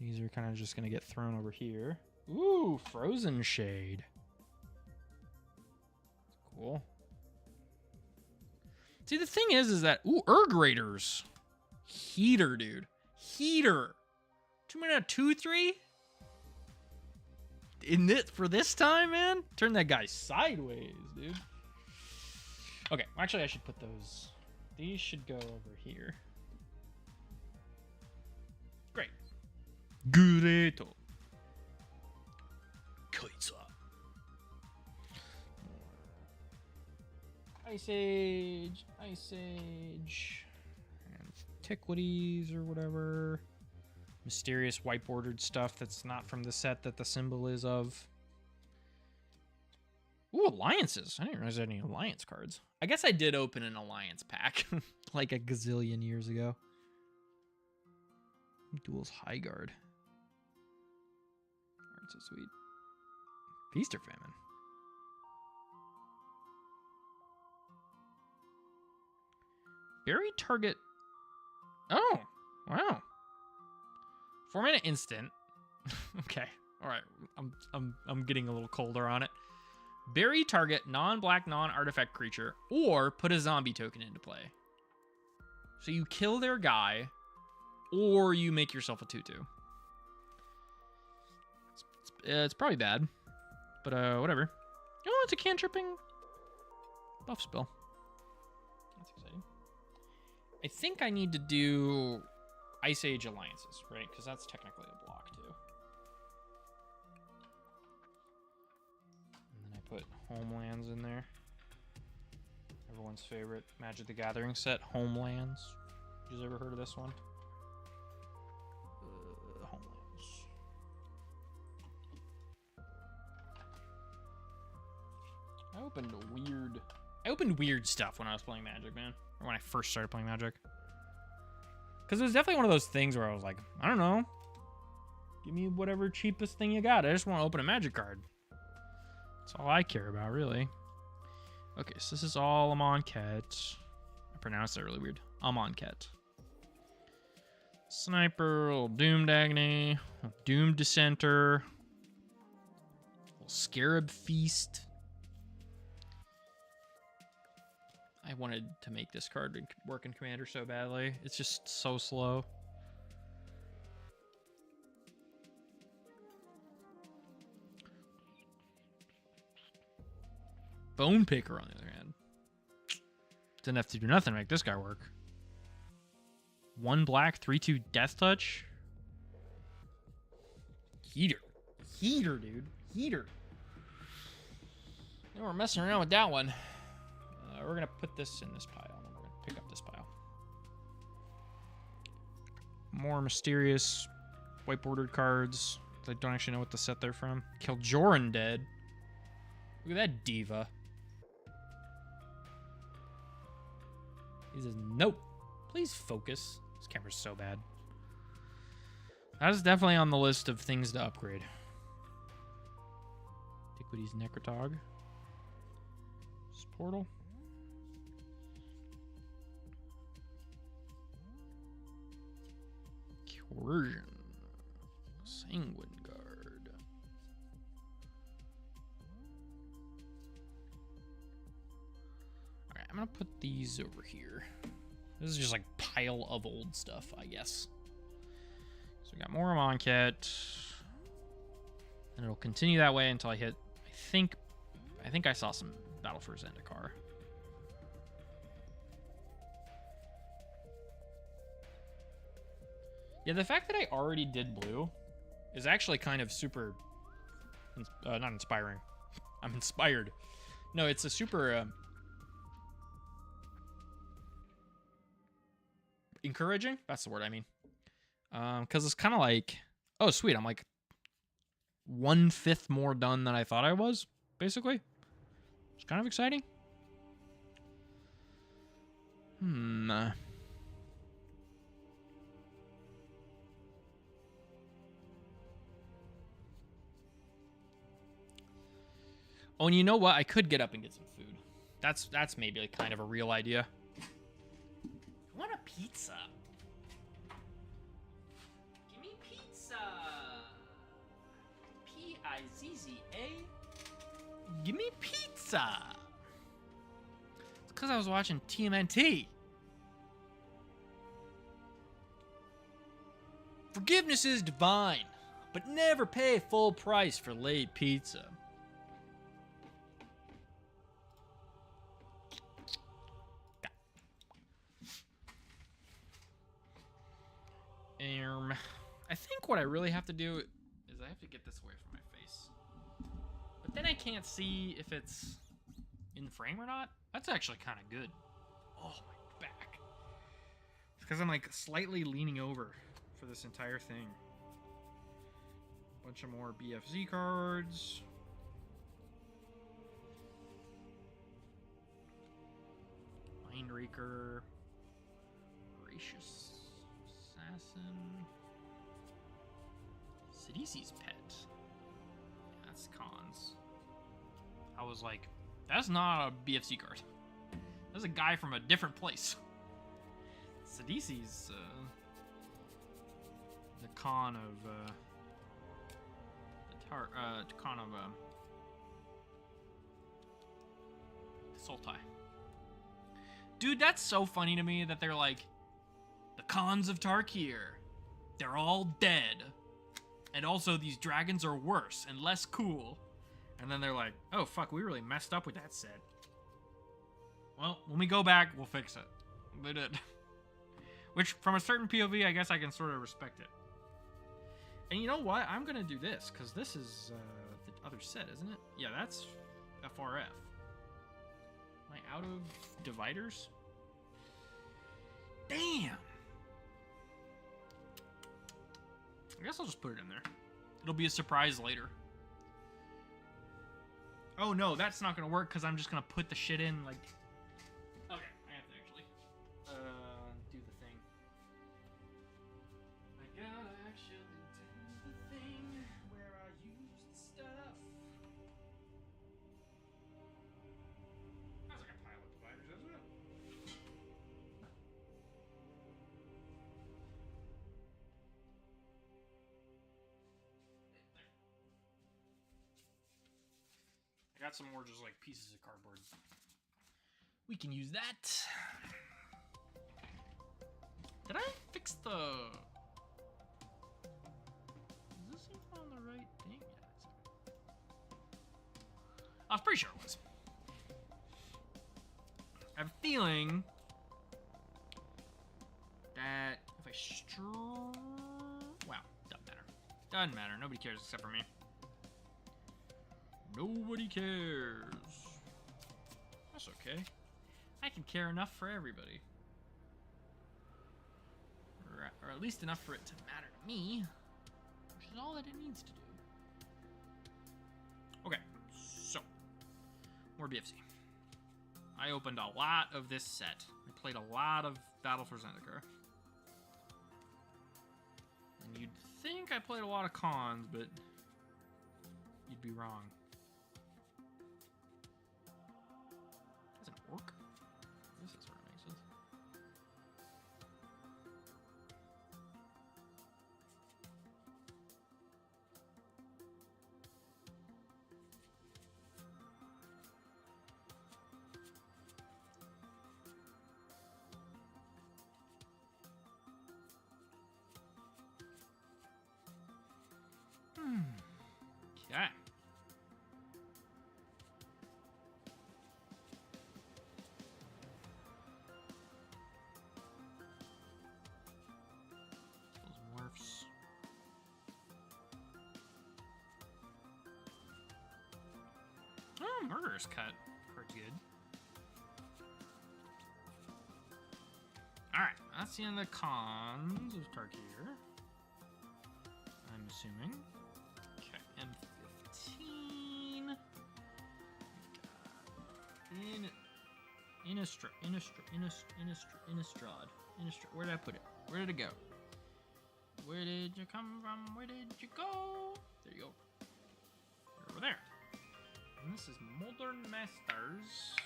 These are kind of just going to get thrown over here. Ooh, Frozen Shade. Cool. See, the thing is that... Ooh, Urg Raiders. Heater, dude. Heater. 2 mana, 2/3? In this, for this time, man? Turn that guy sideways, dude. Okay, actually, I should put those... These should go over here. Great. Greato. Kaitsa. Ice Age. Ice Age. Antiquities or whatever. Mysterious white bordered stuff that's not from the set that the symbol is of. Ooh, alliances. I didn't realize there were any alliance cards. I guess I did open an alliance pack like a gazillion years ago. Duels High Guard. Aren't so sweet. Feast or Famine. Bury target. Oh, wow. 4-mana instant. Okay. All right. I'm getting a little colder on it. Bury target non-black, non-artifact creature, or put a zombie token into play. So you kill their guy, or you make yourself a 2/2. It's probably bad, but whatever. Oh, it's a cantripping buff spell. That's exciting. I think I need to do Ice Age alliances, right? Because that's technically a block too. And then I put Homelands in there. Everyone's favorite Magic the Gathering set, Homelands. You guys ever heard of this one? Homelands. I opened weird stuff when I was playing Magic, man. Or when I first started playing Magic. Because it was definitely one of those things where I was like, I don't know. Give me whatever cheapest thing you got. I just want to open a Magic card. That's all I care about, really. Okay, so this is all Amonkhet. I pronounced that really weird. Amonkhet. Sniper, little Doomed Agony, Doomed Dissenter, little Scarab Feast. I wanted to make this card work in Commander so badly. It's just so slow. Bone Picker, on the other hand. Didn't have to do nothing to make this guy work. 1 black, 3/2 Death Touch. Heater. Heater, dude. Heater. And we're messing around with that one. We're going to put this in this pile. And we're going to pick up this pile. More mysterious white bordered cards. I don't actually know what the set they're from. Kil'Joran dead. Look at that diva. He says, nope. Please focus. This camera's so bad. That is definitely on the list of things to upgrade. Antiquities Necrotog. Portal. Coercion. Sanguine Guard. Alright, I'm gonna put these over here. This is just like pile of old stuff, I guess. So we got more Amonkhet. And it'll continue that way until I hit, I think I saw some Battle for Zendikar. Yeah, the fact that I already did blue is actually kind of super, not inspiring. I'm inspired. No, it's a super encouraging. That's the word I mean. Because it's kind of like, oh, sweet. I'm like 1/5 more done than I thought I was, basically. It's kind of exciting. Hmm. Oh, and you know what? I could get up and get some food. That's maybe like kind of a real idea. I want a pizza. Give me pizza. Pizza. Give me pizza. It's because I was watching TMNT. Forgiveness is divine, but never pay full price for late pizza. I think what I really have to do is I have to get this away from my face. But then I can't see if it's in frame or not. That's actually kind of good. Oh, my back. It's because I'm like slightly leaning over for this entire thing. A bunch of more BFZ cards. Mindraker. Gracious Assassin. Sidisi's pet. Yeah, that's cons. I was like, that's not a BFC card. That's a guy from a different place. Sidisi's the con of con of Sultai. Dude, that's so funny to me that they're like, the cons of Tarkir. They're all dead. And also these dragons are worse and less cool. And then they're like, oh fuck, we really messed up with that set. Well, when we go back, we'll fix it. They did. Which, from a certain POV, I guess I can sort of respect it. And you know what? I'm gonna do this, because this is the other set, isn't it? Yeah, that's FRF. Am I out of dividers? Damn! I guess I'll just put it in there. It'll be a surprise later. Oh no, that's not gonna work because I'm just gonna put the shit in like... Okay, I have to actually do the thing. I gotta actually do the thing where I use the stuff. That's like a pile of dividers, isn't it? I got some more just like pieces of cardboard. We can use that. Did I fix the... Is this even on the right thing? Yeah, I was pretty sure it was. I have a feeling that if I wow, doesn't matter. Doesn't matter. Nobody cares except for me. Nobody cares. That's okay. I can care enough for everybody. Or at least enough for it to matter to me. Which is all that it needs to do. Okay, so. More BFC. I opened a lot of this set. I played a lot of Battle for Zendikar. And you'd think I played a lot of cons, but you'd be wrong. That's an orc? This is sort of makes sense. Okay. Those morphs. Oh, Murderous Cut. Pretty good. Alright, that's the end of the cons of Tarkir. I'm assuming. Okay, M15. Where did I put it? Where did it go? Where did you come from? Where did you go? There you go. You're over there. And this is Modern Masters.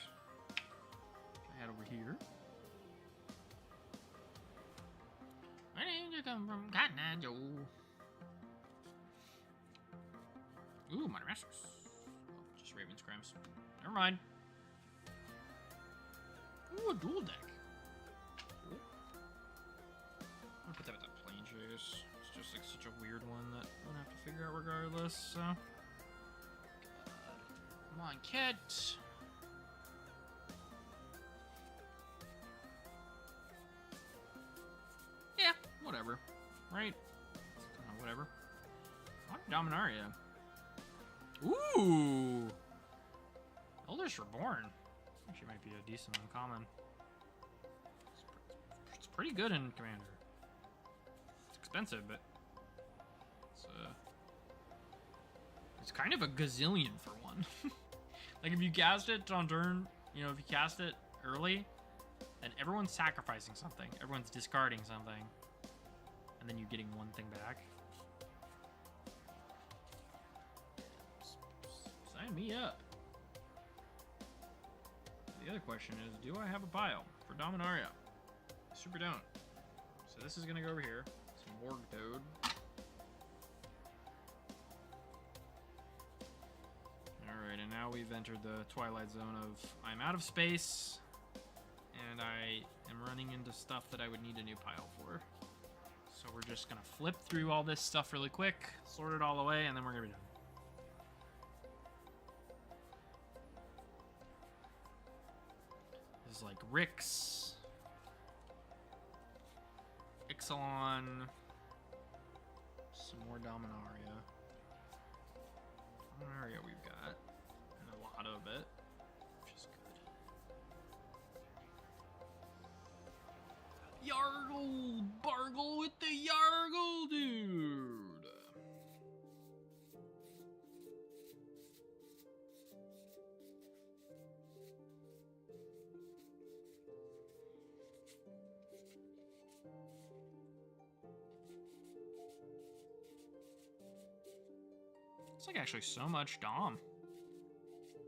I had over here. Where did you come from, Cotton Eye Joe? Ooh, Modern Masters. Oh, just Raven's Crimes. Never mind. Ooh, a dual deck. Cool. I'm gonna put that with the plane chase. It's just like such a weird one that I'm gonna have to figure out regardless, so. Come on, kid. Yeah, whatever. Right? Whatever. What? Dominaria. Ooh! Elders Reborn. Actually might be a decent uncommon. It's pretty good in Commander. It's expensive, but it's kind of a gazillion for one. Like if you cast it on turn, you know, if you cast it early, then everyone's sacrificing something. Everyone's discarding something. And then you're getting one thing back. Sign me up. The other question is, do I have a pile for Dominaria? Super don't. So this is gonna go over here. Some Morg Toad. Alright, and now we've entered the twilight zone of I'm out of space, and I am running into stuff that I would need a new pile for. So we're just gonna flip through all this stuff really quick, sort it all away, and then we're gonna be done. This is like Rix, Ixalan, some more Dominaria. Dominaria we've got, and a lot of it, which is good. Yargle! Bargle with the Yargle, dude! It's like actually so much Dom.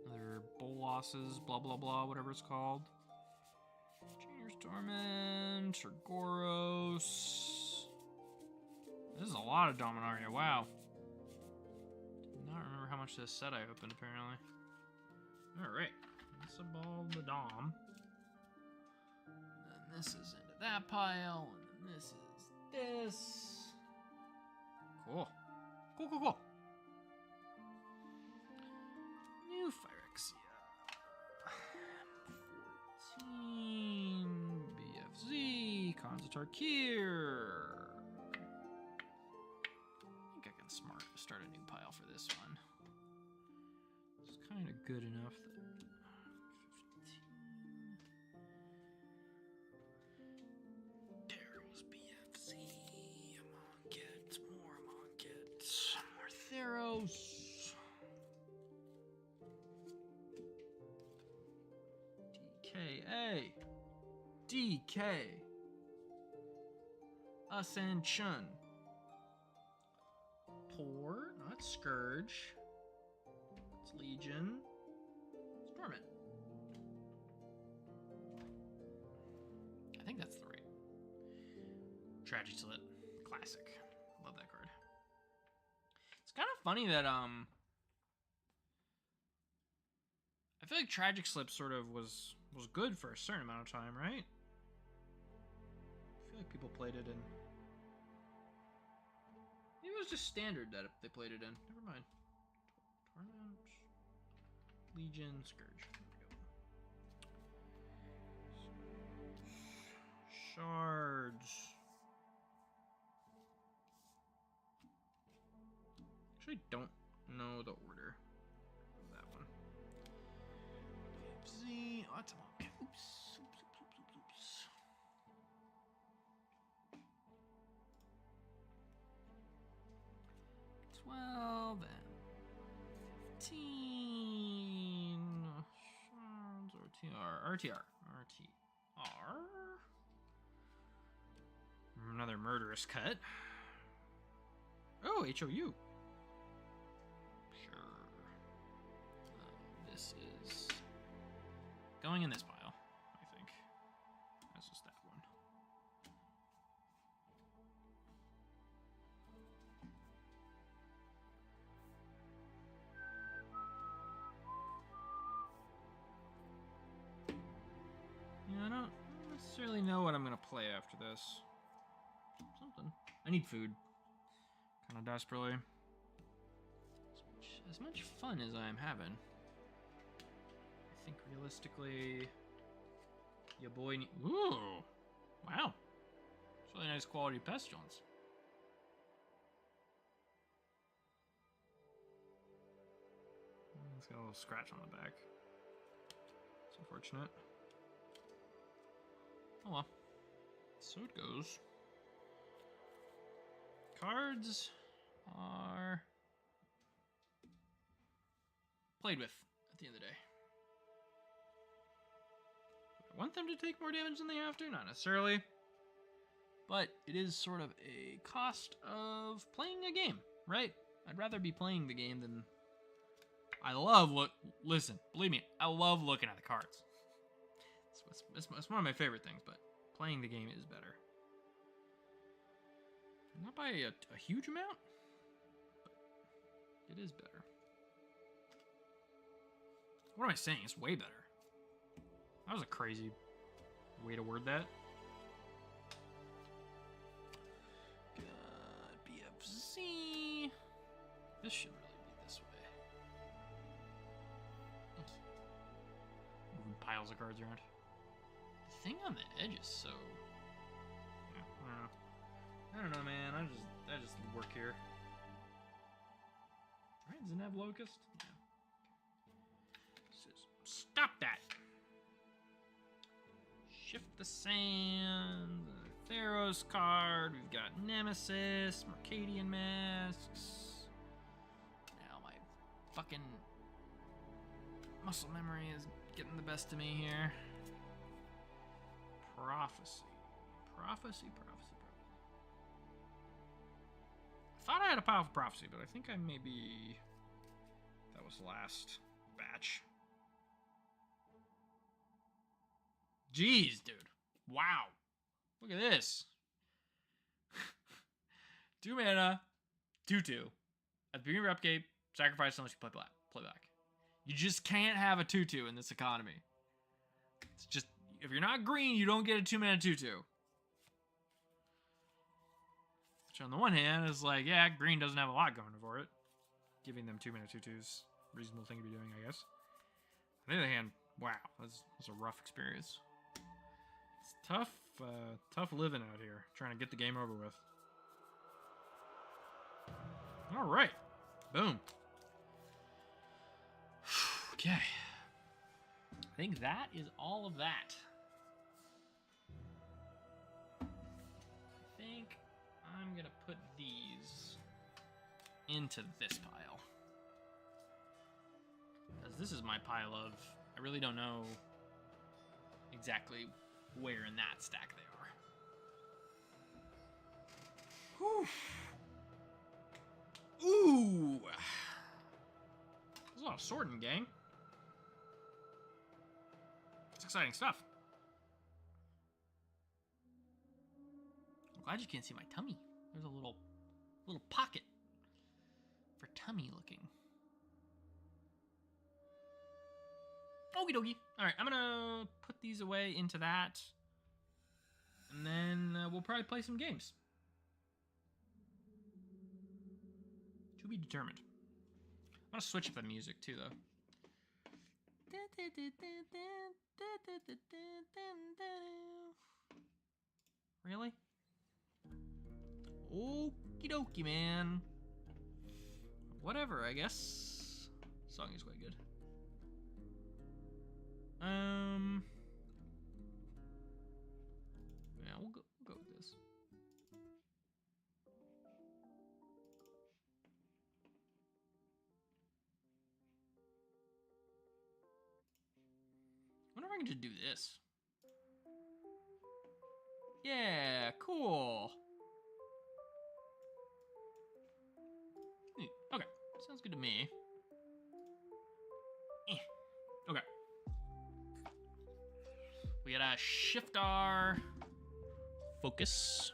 Other Bolosses, blah blah blah, whatever it's called. Junior's Torment, or Goros. This is a lot of Dominaria, wow. Did not remember how much this set I opened, apparently. Alright, let's evolve the Dom. And then this is into that pile, and then this is this. Cool. Cool, cool, cool. New Phyrexia. 14. BFZ. Konzatar Kier. I think I can start a new pile for this one. It's kind of good enough that. 15. There's BFZ. I'm on get. More Theros. DK. DK. Ascension. Poor, not Scourge. It's Legion. Stormit. I think that's the right. Tragic Slit. Classic. Love that card. It's kind of funny that I feel like Tragic Slip sort of was good for a certain amount of time, right? I feel like people played it in. Maybe it was just standard that they played it in. Never mind. Torment, Legion, Scourge. There we go. Shards. Actually, don't know the order of that one. Z. Oh, that's a monk. Oops. Oops. 12 and 15. Shards, RTR. RTR. Another murderous cut. Oh, HOU. Sure. This is going in this pile, I think. That's just that one. Yeah, I don't necessarily know what I'm gonna play after this. Something. I need food. Kind of desperately. As much fun as I'm having, I think realistically, your boy. Ooh, wow, it's really nice quality pestilence. It's got a little scratch on the back. It's unfortunate. Oh well. So it goes. Cards are played with at the end of the day. I want them to take more damage than they have to, not necessarily. But it is sort of a cost of playing a game, right? I'd rather be playing the game than... Listen, believe me, I love looking at the cards. It's one of my favorite things, but playing the game is better. Not by a huge amount, but it is better. What am I saying? It's way better. That was a crazy way to word that. Got BFZ. This should really be this way. Moving piles of cards around. The thing on the edge is so... I don't know, man. I just work here. Right? Doesn't it have locust? Yeah. Stop that! Shift the sand. Theros card. We've got Nemesis, Mercadian masks. Now my fucking muscle memory is getting the best of me here. Prophecy. Prophecy. I thought I had a powerful prophecy, but I think I maybe... That was last batch. Jeez, dude. Wow. Look at this. 2 mana, 2/2. At the beginning of your upkeep, sacrifice unless you play black. You just can't have a 2/2 in this economy. It's just, if you're not green, you don't get a 2 mana 2/2. Which on the one hand is like, yeah, green doesn't have a lot going for it. Giving them 2 mana 2/2s, reasonable thing to be doing, I guess. On the other hand, wow, that's a rough experience. It's tough living out here, trying to get the game over with. All right, boom. Okay, I think that is all of that. I think I'm gonna put these into this pile. Because this is my pile of, I really don't know exactly where in that stack they are. Whew. Ooh! There's a lot of sorting, gang. It's exciting stuff. I'm glad you can't see my tummy. There's a little pocket for tummy looking. Okie dokie. Alright, I'm gonna put these away into that. And then we'll probably play some games. To be determined. I'm gonna switch up the music too, though. Really? Okie dokie, man. Whatever, I guess. Song is quite good. Yeah, we'll go with this. I wonder if I can just do this. Yeah, cool. Neat. Okay, sounds good to me. Okay. We gotta shift our focus.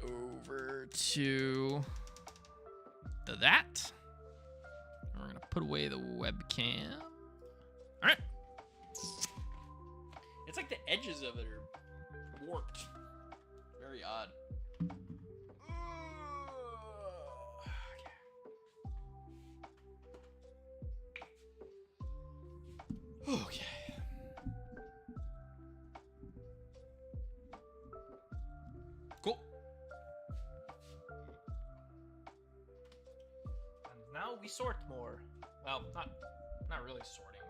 Over to that. We're gonna put away the webcam. All right. It's like the edges of it are warped. Very odd. Okay. Cool. And now we sort more. Well, not really sorting.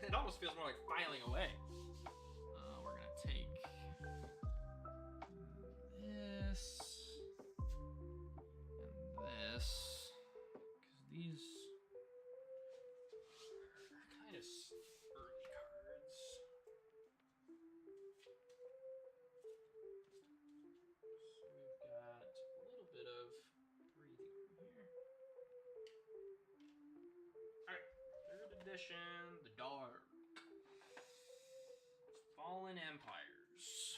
It almost feels more like filing away. We're gonna take this and this, because these are kind of early cards. So we've got a little bit of breathing room here. Alright, 3rd edition, The Dark. Fallen Empires.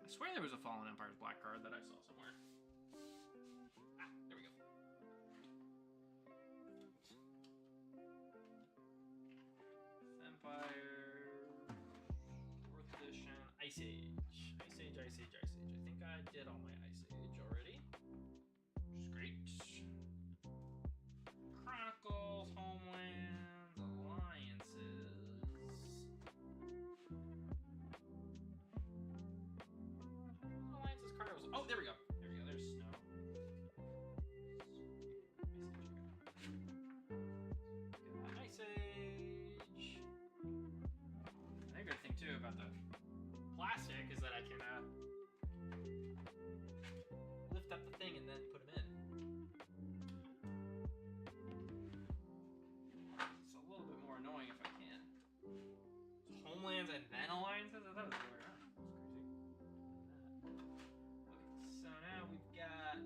I swear there was a Fallen Empires black card that I saw somewhere. Ah, there we go. Empire, 4th edition, Ice Age. Ice Age, Ice Age, Ice Age. I think I did all my Ice Age already, which is great. Chronicles, Homeland, Alliances. Alliances card was. Oh, there we go. There we go. There's snow. Ice Age. The good thing too about the plastic is that I can lift up the thing and then put them in. It's a little bit more annoying if I can. Homelands and then Alliances? I thought it was the other way around. That's crazy. Okay, so now we've got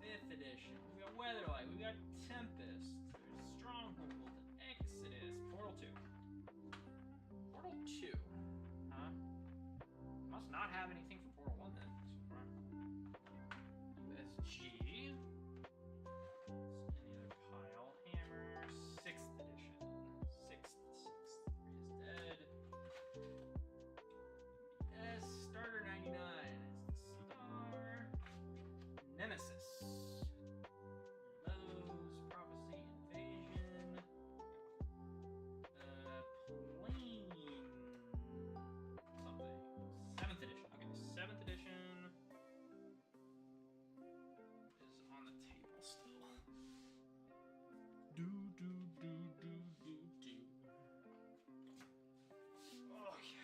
5th edition. We've got Weatherlight. We've got Tempest. There's Stronghold and Exodus. Portal 2. Portal 2. Huh? Must not have anything for Portal 1 then. USG. Any other pile? Hammer. 6th edition. 6th. 3 is dead. S. Starter 99 is the star. Nemesis. Lowe's. Prophecy. Invasion. Plane. Something. 7th edition. Okay, 7th edition is on the table still. Do. Okay.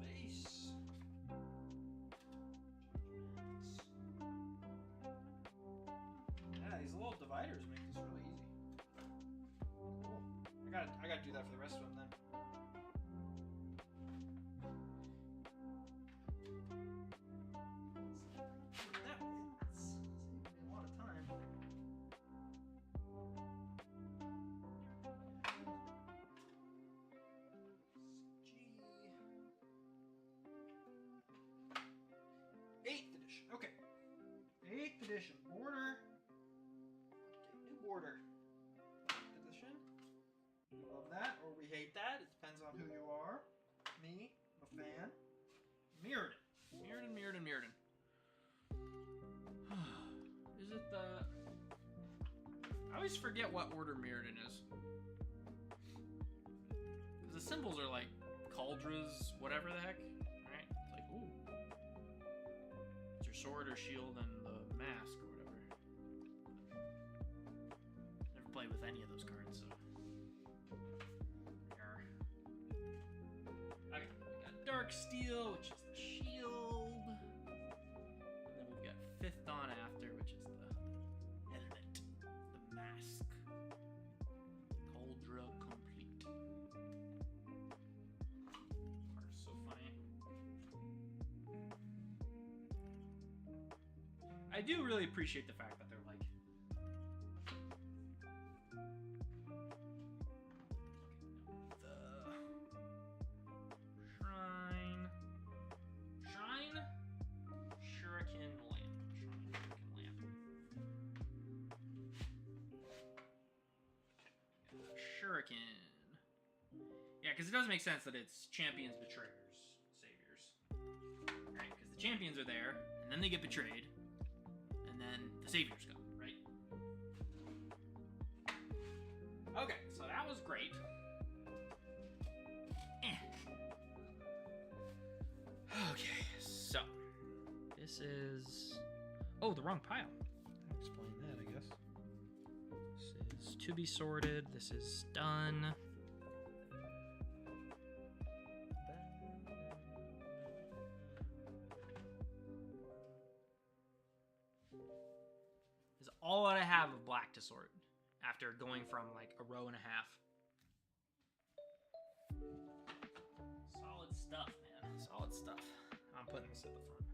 Face. Yeah, these little dividers make this really easy. Cool. I gotta do that for the rest of them then. That saves me a lot of time. Eighth edition. Okay. 8th edition. Border. New border. 8th edition. We love that or we hate that. It depends on who you are. Me, I'm a fan. Mirrodin. Mirrodin. Is it the... I always forget what order Mirrodin is. Because the symbols are like cauldras, whatever the heck. Right? It's like, ooh. It's your sword or shield and the mask or whatever. with any of those cards. So. Okay, we got Dark Steel, which is the shield. And then we've got Fifth Dawn after, which is the helmet, the mask. Coldra complete. Are so funny. I do really appreciate the fact that they're like Shuriken lamp. Shuriken. Yeah, because it doesn't make sense that it's champions, betrayers, saviors. Right? Because the champions are there, and then they get betrayed, and then the saviors come, right? Okay, so that was great. Okay, so this is... Oh, the wrong pile. I'll explain that, I guess. This is to be sorted. This is done. This is all that I have of black to sort after going from like a row and a half. Solid stuff, man. Solid stuff. I'm putting this at the front.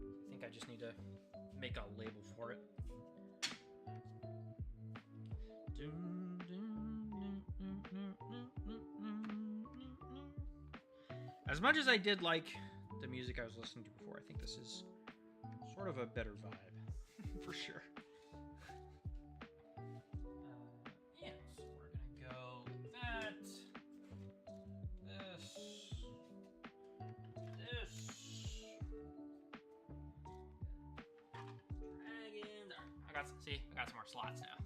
I think I just need to make a label for it. As much as I did like the music I was listening to before, I think this is sort of a better vibe, for sure. Yeah, so we're gonna go with that. This. Dragons. I got some more slots now.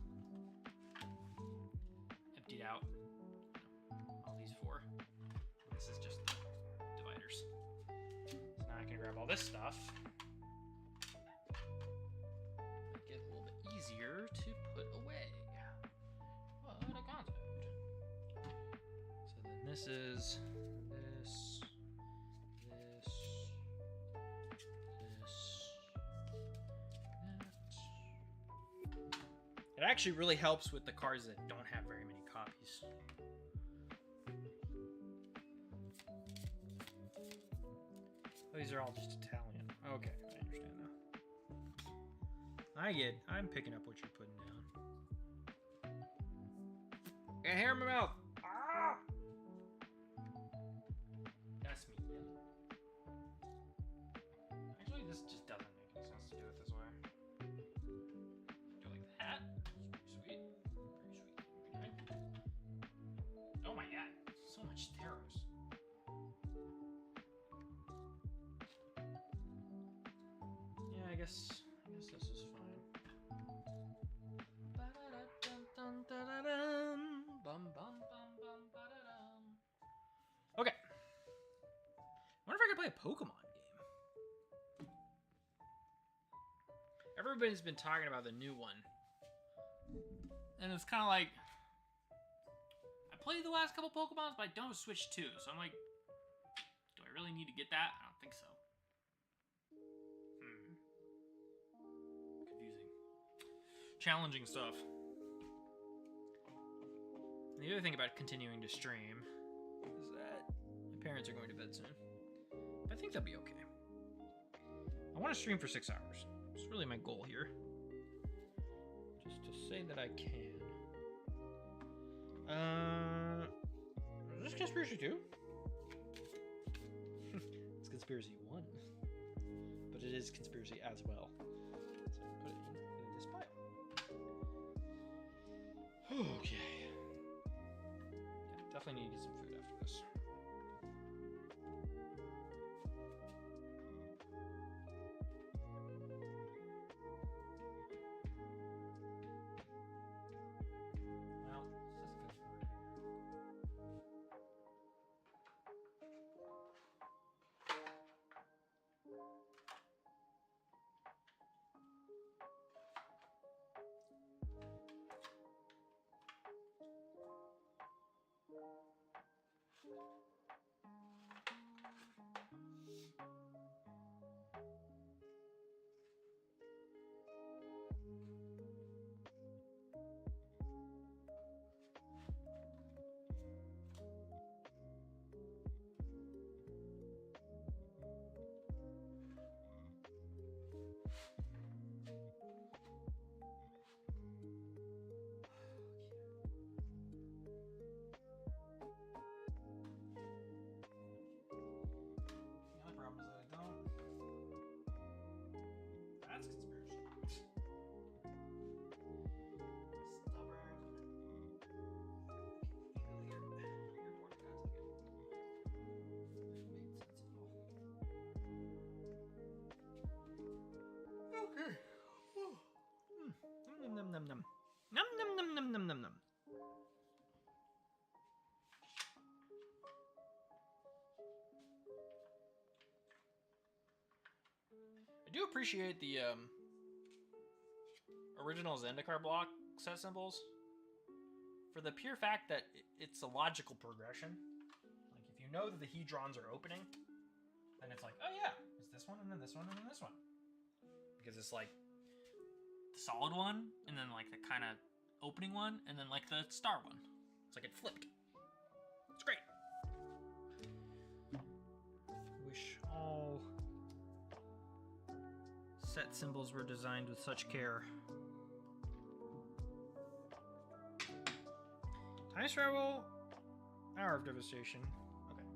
Emptied out. All these four. This is just the dividers. So now I can grab all this stuff. Make it a little bit easier to put away. What a concept. So then this is this. It actually really helps with the cards that don't have very many copies. Oh, these are all just Italian. Okay, I understand now. I'm picking up what you're putting down. Got hair in my mouth. Ah! That's me. Actually, this just doesn't make any sense to do it this way. Do like that. Pretty sweet. Pretty sweet. Okay. Oh my god. So much Theros. Yeah, I guess this is fine. Okay. I wonder if I could play a Pokemon game. Everybody's been talking about the new one. And it's kind of like... I played the last couple Pokemons, but I don't have Switch 2. So I'm like, do I really need to get that? I don't think so. Confusing. Challenging stuff. And the other thing about continuing to stream is that my parents are going to bed soon. But I think they'll be okay. I want to stream for 6 hours. It's really my goal here. Just to say that I can. Is this Conspiracy 2? It's Conspiracy 1. But it is Conspiracy as well. So I put it in this pile. Okay. Yeah, definitely need to get some food after this. Well, it's just good for num num. Num num num num num num num. I do appreciate the original Zendikar block set symbols for the pure fact that it's a logical progression. Like, if you know that the hedrons are opening, then it's like, oh yeah, it's this one, and then this one, and then this one. Because it's like the solid one, and then like the kind of opening one, and then like the star one. It's like it flipped. It's great. Wish all set symbols were designed with such care. Time travel, Hour of Devastation. Okay.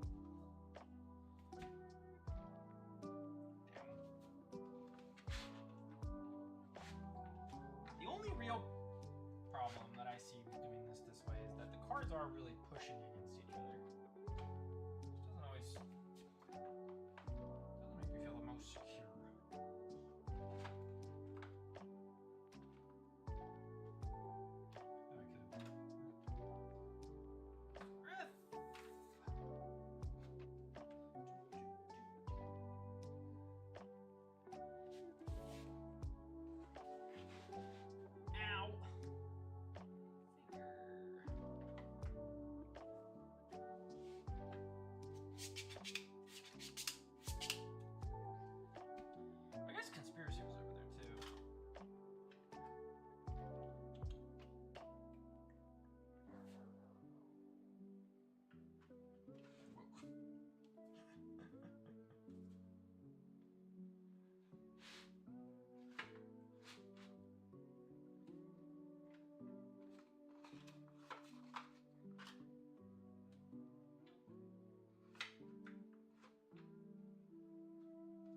The only real problem that I see with doing this way is that the cards are really pushing against each other. Which doesn't always make me feel the most secure. I guess Conspiracy was over there too.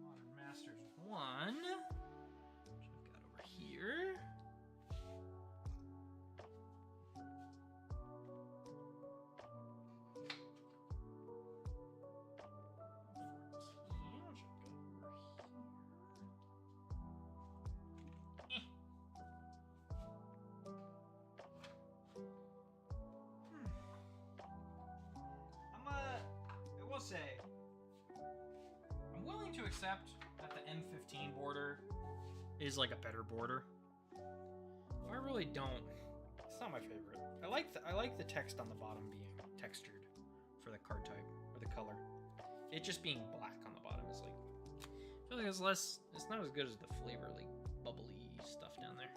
Modern Masters 1, which I've got over here. I will say, I'm willing to accept that the M15 border is like a better border. I really don't. It's not my favorite. I like the text on the bottom being textured for the card type or the color. It just being black on the bottom is like, I feel like it's less. It's not as good as the flavor, like bubbly stuff down there.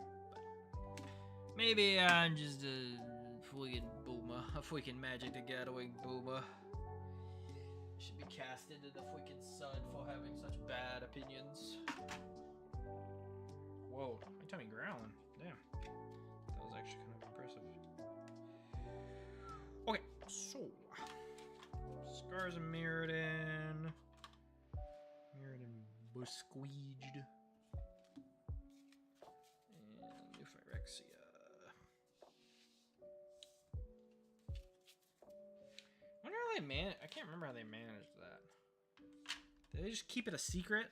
But maybe I'm just a freaking boomer, a freaking Magic the Gathering boomer. Should be cast into the freaking sun for having such bad opinions. Whoa, my tummy growling. Damn. That was actually kind of impressive. Okay, so Scars of Mirrodin. Mirrodin Busqueeged. And New Phyrexia. I wonder how they I can't remember how they managed that. Did they just keep it a secret?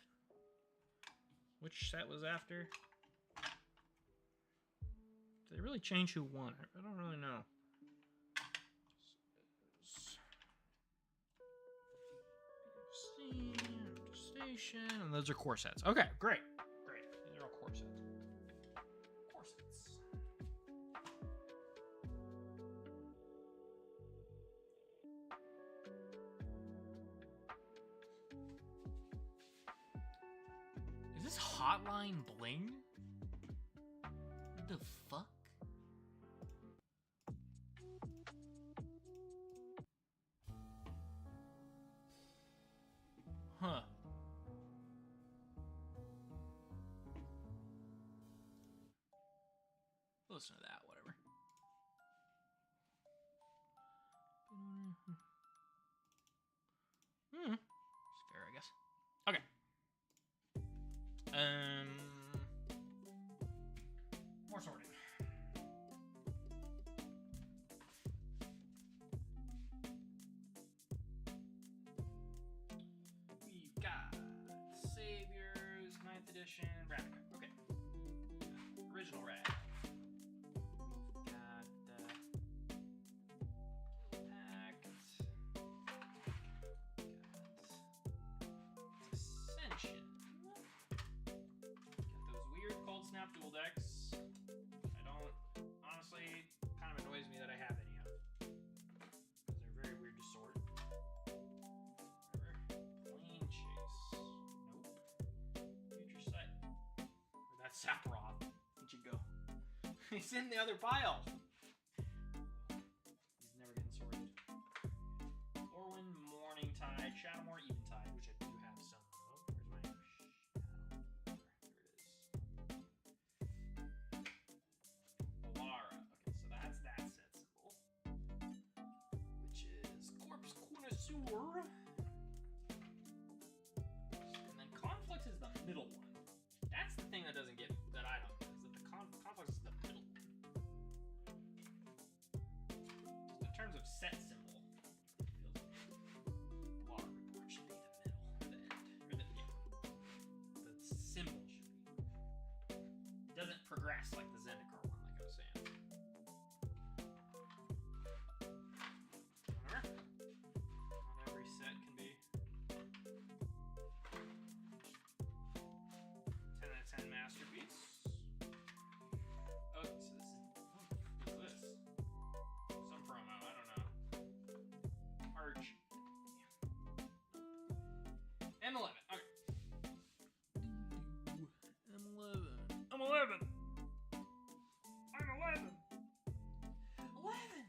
Which set was after? Did they really change who won? I don't really know. Station, and those are core sets. Okay, great. Great. These are all core sets. Core sets. Is this Hotline Bling? What the fuck? Huh. Listen to that, whatever. It's fair, I guess. Okay. More sorting. We've got Saviors, 9th edition, Ravnica. Okay. Original Rag. It's in the other pile. He's never getting sorted. Orwin, Morning Tide, Shadowmore, Eventide, which I do have some of. Where's my shadow? There it is. Alara. Okay, so that's that set symbol. Which is Corpse Connoisseur. And then Conflux is the middle one. That's the thing that doesn't get, that I don't get, is that the Conflux is the middle one. Just in terms of set symbol, it feels like Law Report should be the middle, the end, or the symbol should be. It doesn't progress like the Zendikar one, like I was saying. Whatever. Not every set can be 10 out of 10 masterpiece. Okay, so this is. What is this? Some promo, I don't know. Arch. Yeah. M11. Okay. M11. I'm 11. I'm 11. 11.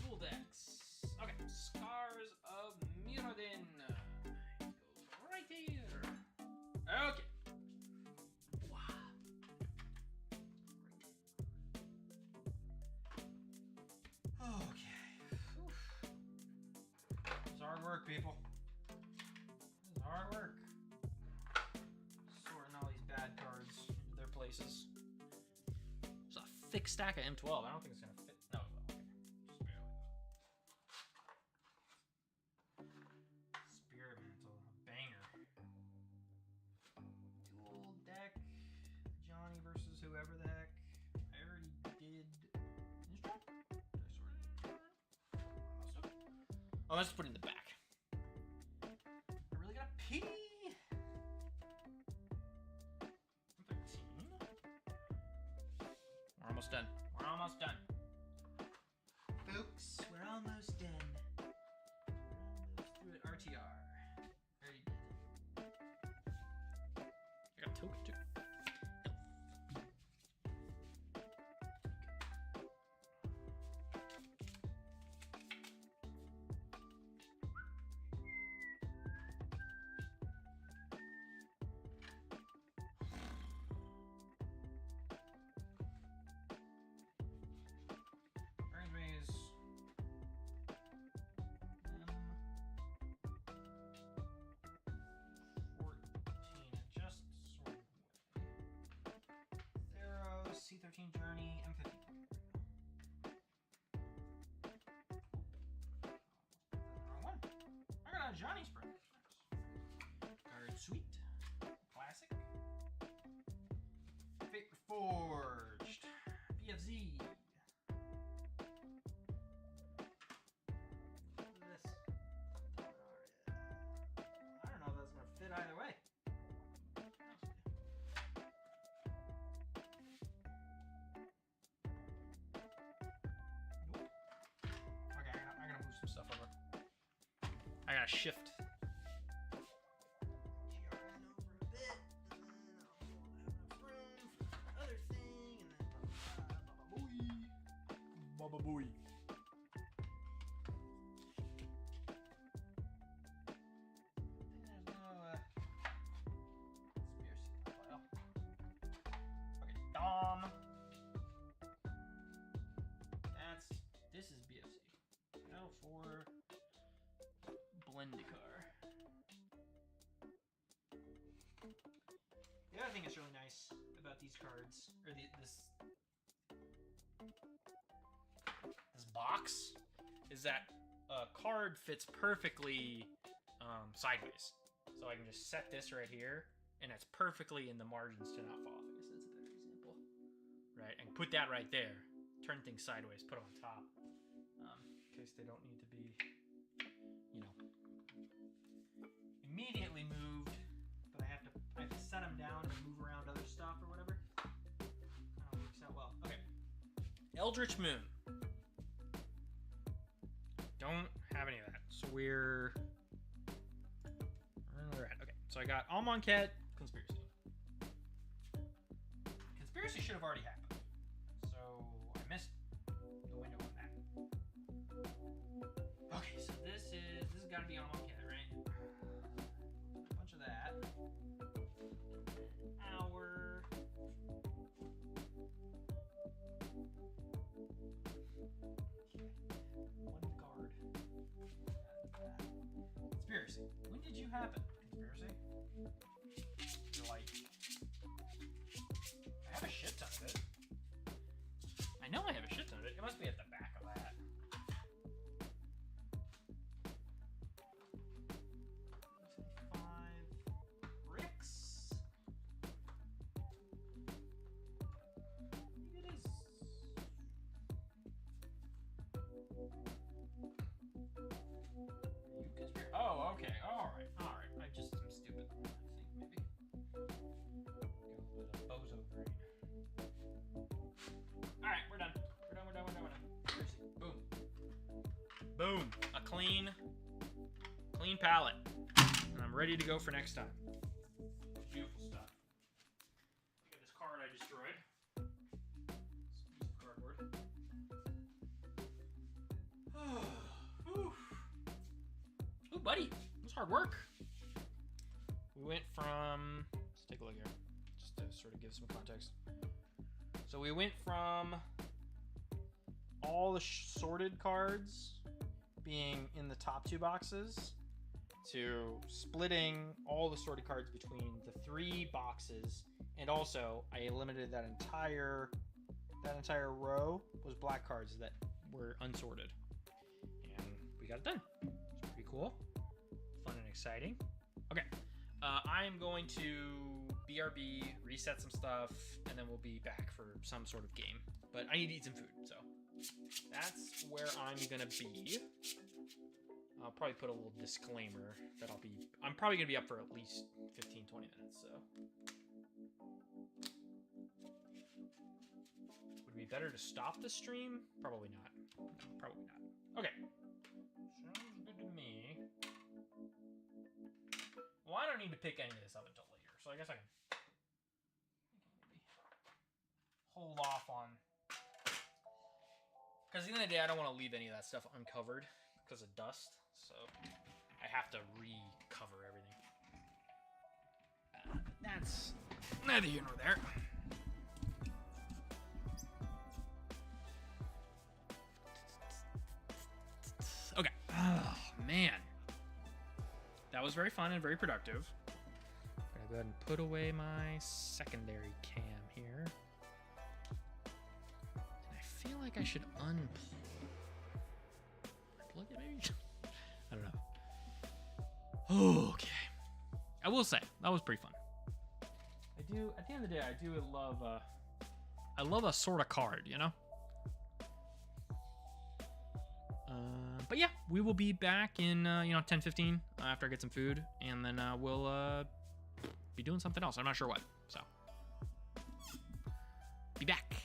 Dual decks. Okay. Scars of Mirrodin. Goes right here. Okay. Wow. Okay. Oof. It's hard work, people. It's hard work. Sorting all these bad cards into their places. There's a thick stack of M12. I don't think it's gonna fit. No, it will. Okay. Just barely though. Spirit Mantle, a banger. Dual deck, Johnny versus whoever the heck. I already did. Instruct? Did I sort it? Most of it. Oh, let's put it in the back. I really gotta pee. 13. We're almost done. We're almost done. Folks, we're almost done. We're almost through it. RTR. Already did. I got a token too. Brings me is M14. It just sort of Theros, C13 Journey, M15. Wrong one. I got a Johnny Spring. Card Suite. Classic. Fate Reforged. BFZ. What is this? I don't know if that's gonna fit either way. Nope. Okay, I gotta move some stuff over. I gotta shift. GRN over a bit, and then I'll have enough room for the other thing, and then Baba Booey. There's no conspiracy file. Okay, Dom. This is BFC. Now for Blendikar. The other thing that's really nice about these cards, or this box, is that a card fits perfectly sideways. So I can just set this right here, and it's perfectly in the margins to not fall off. I guess that's a better example. Right, and put that right there. Turn things sideways, put them on top. In case they don't need to be, you know, immediately moved, but I have to set them down and move around other stuff or whatever. Kind of works out well. Okay. Eldritch Moon. Don't have any of that. So we're at. Okay. So I got Almonket, Conspiracy. conspiracy should have already happened. So I missed the window on that. Okay, so this has got to be on one kit, right? A bunch of that. Hour. One guard. Conspiracy. When did you happen? Conspiracy? You're like, I have a shit ton of it. I know I have a shit ton of it. It must be at the back of that. 5 bricks. Maybe it is. You conspiracy? Oh, okay. All right. All right. I just am stupid. I think maybe. Got a little bit of bozo brain. All right, we're done. We're done. We're done. We're done. We're done. Seriously. Boom. Boom. A clean palette. And I'm ready to go for next time. Beautiful stuff. Look at this card I destroyed. This piece of cardboard. Ooh, buddy. It was hard work. We went from... Let's take a look here. Just to sort of give some context. So we went from all the sorted cards being in the top 2 boxes to splitting all the sorted cards between the 3 boxes, and also I eliminated that entire row was black cards that were unsorted, and we got it done. It's pretty cool, fun and exciting. Okay, I'm going to BRB, reset some stuff, and then we'll be back for some sort of game. But I need to eat some food, so that's where I'm gonna be. I'll probably put a little disclaimer that I'm probably gonna be up for at least 15-20 minutes, so. Would it be better to stop the stream? Probably not. No, probably not. Okay. Sounds good to me. Well, I don't need to pick any of this up until later, so I guess I can maybe hold off on. Because at the end of the day, I don't want to leave any of that stuff uncovered because of dust, so I have to recover everything. That's neither here nor there. Okay. Oh, man. That was very fun and very productive. I'm gonna go ahead and put away my secondary cam here. And I feel like I should unplug it maybe? I don't know. Okay. I will say, that was pretty fun. At the end of the day, I do love a sort of card, you know? But yeah, we will be back in 10-15 after I get some food, and then we'll be doing something else. I'm not sure what, so be back.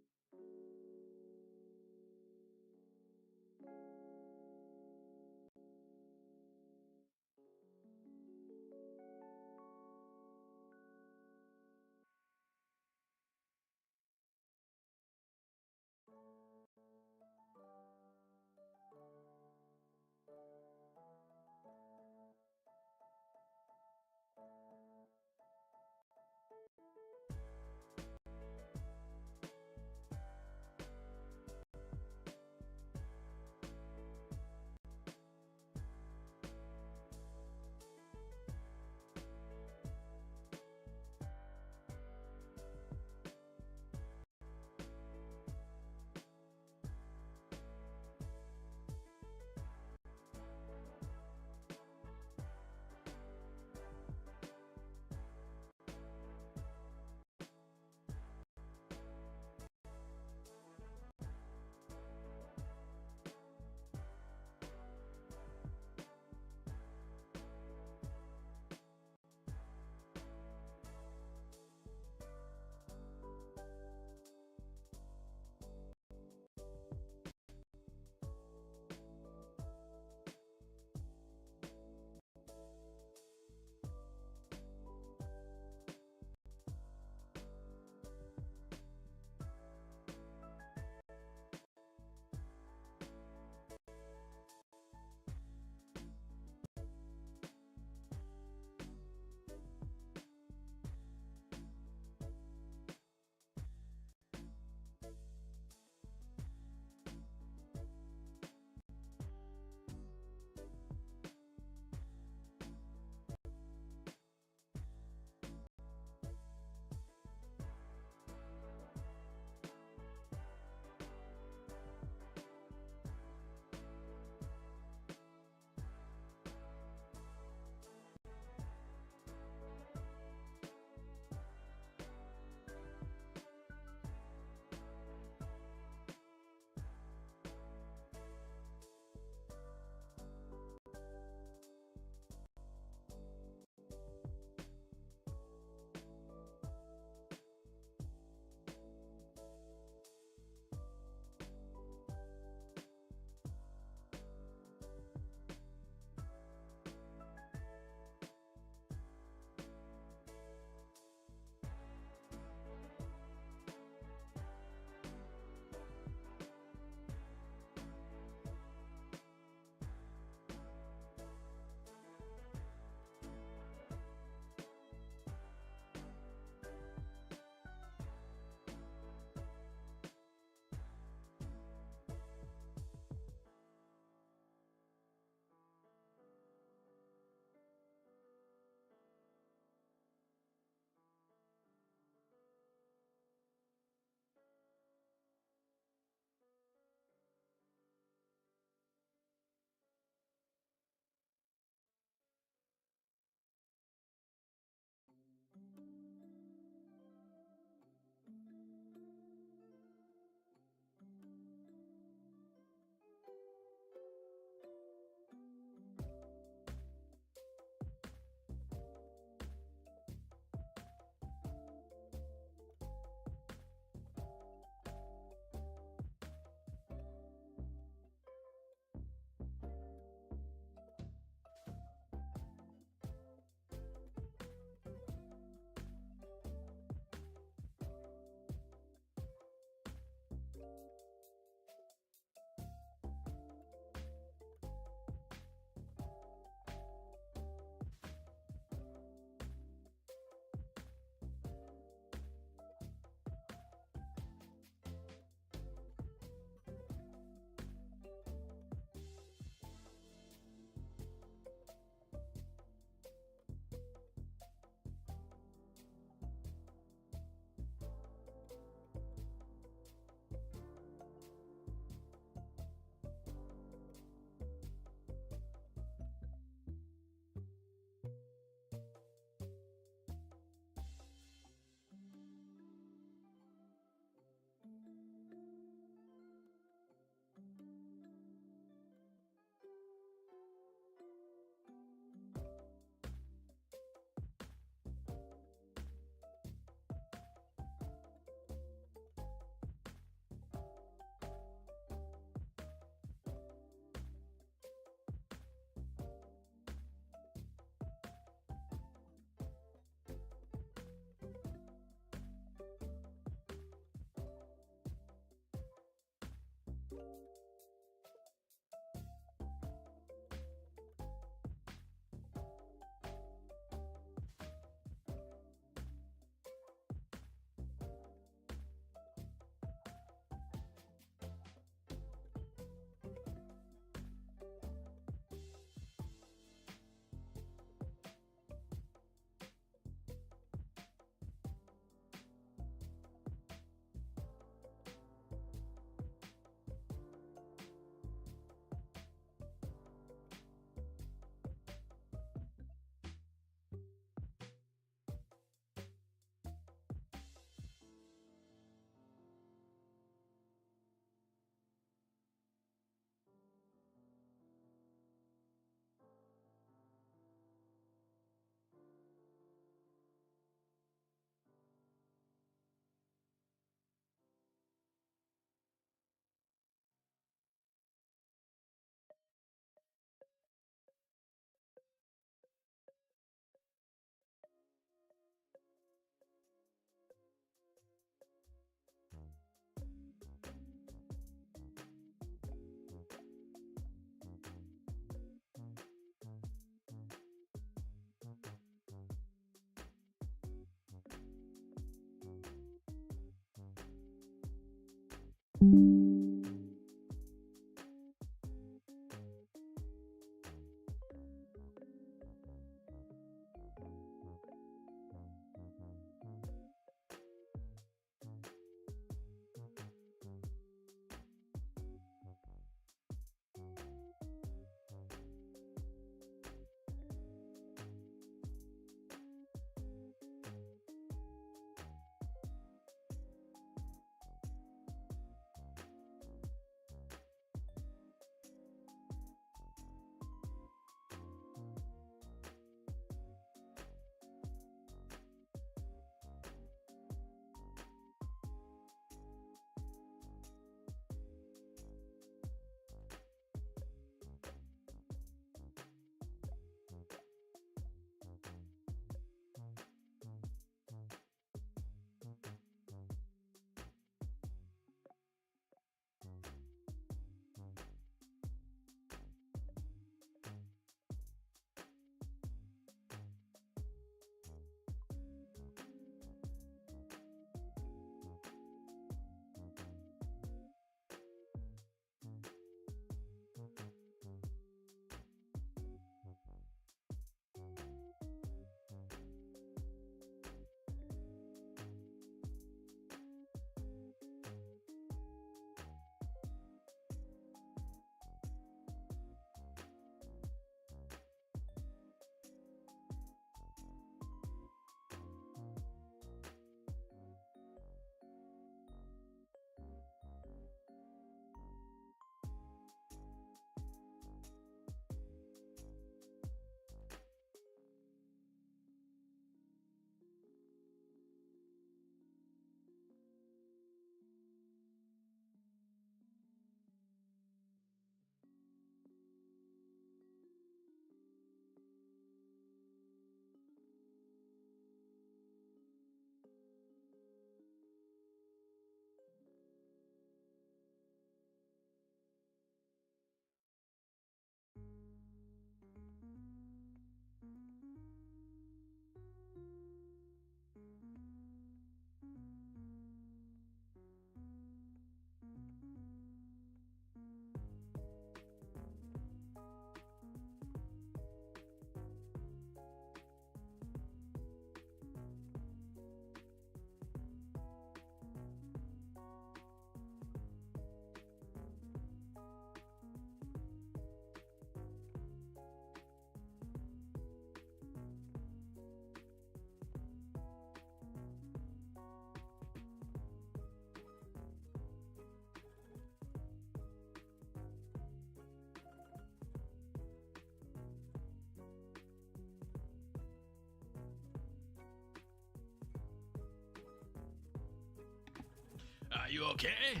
Are you okay?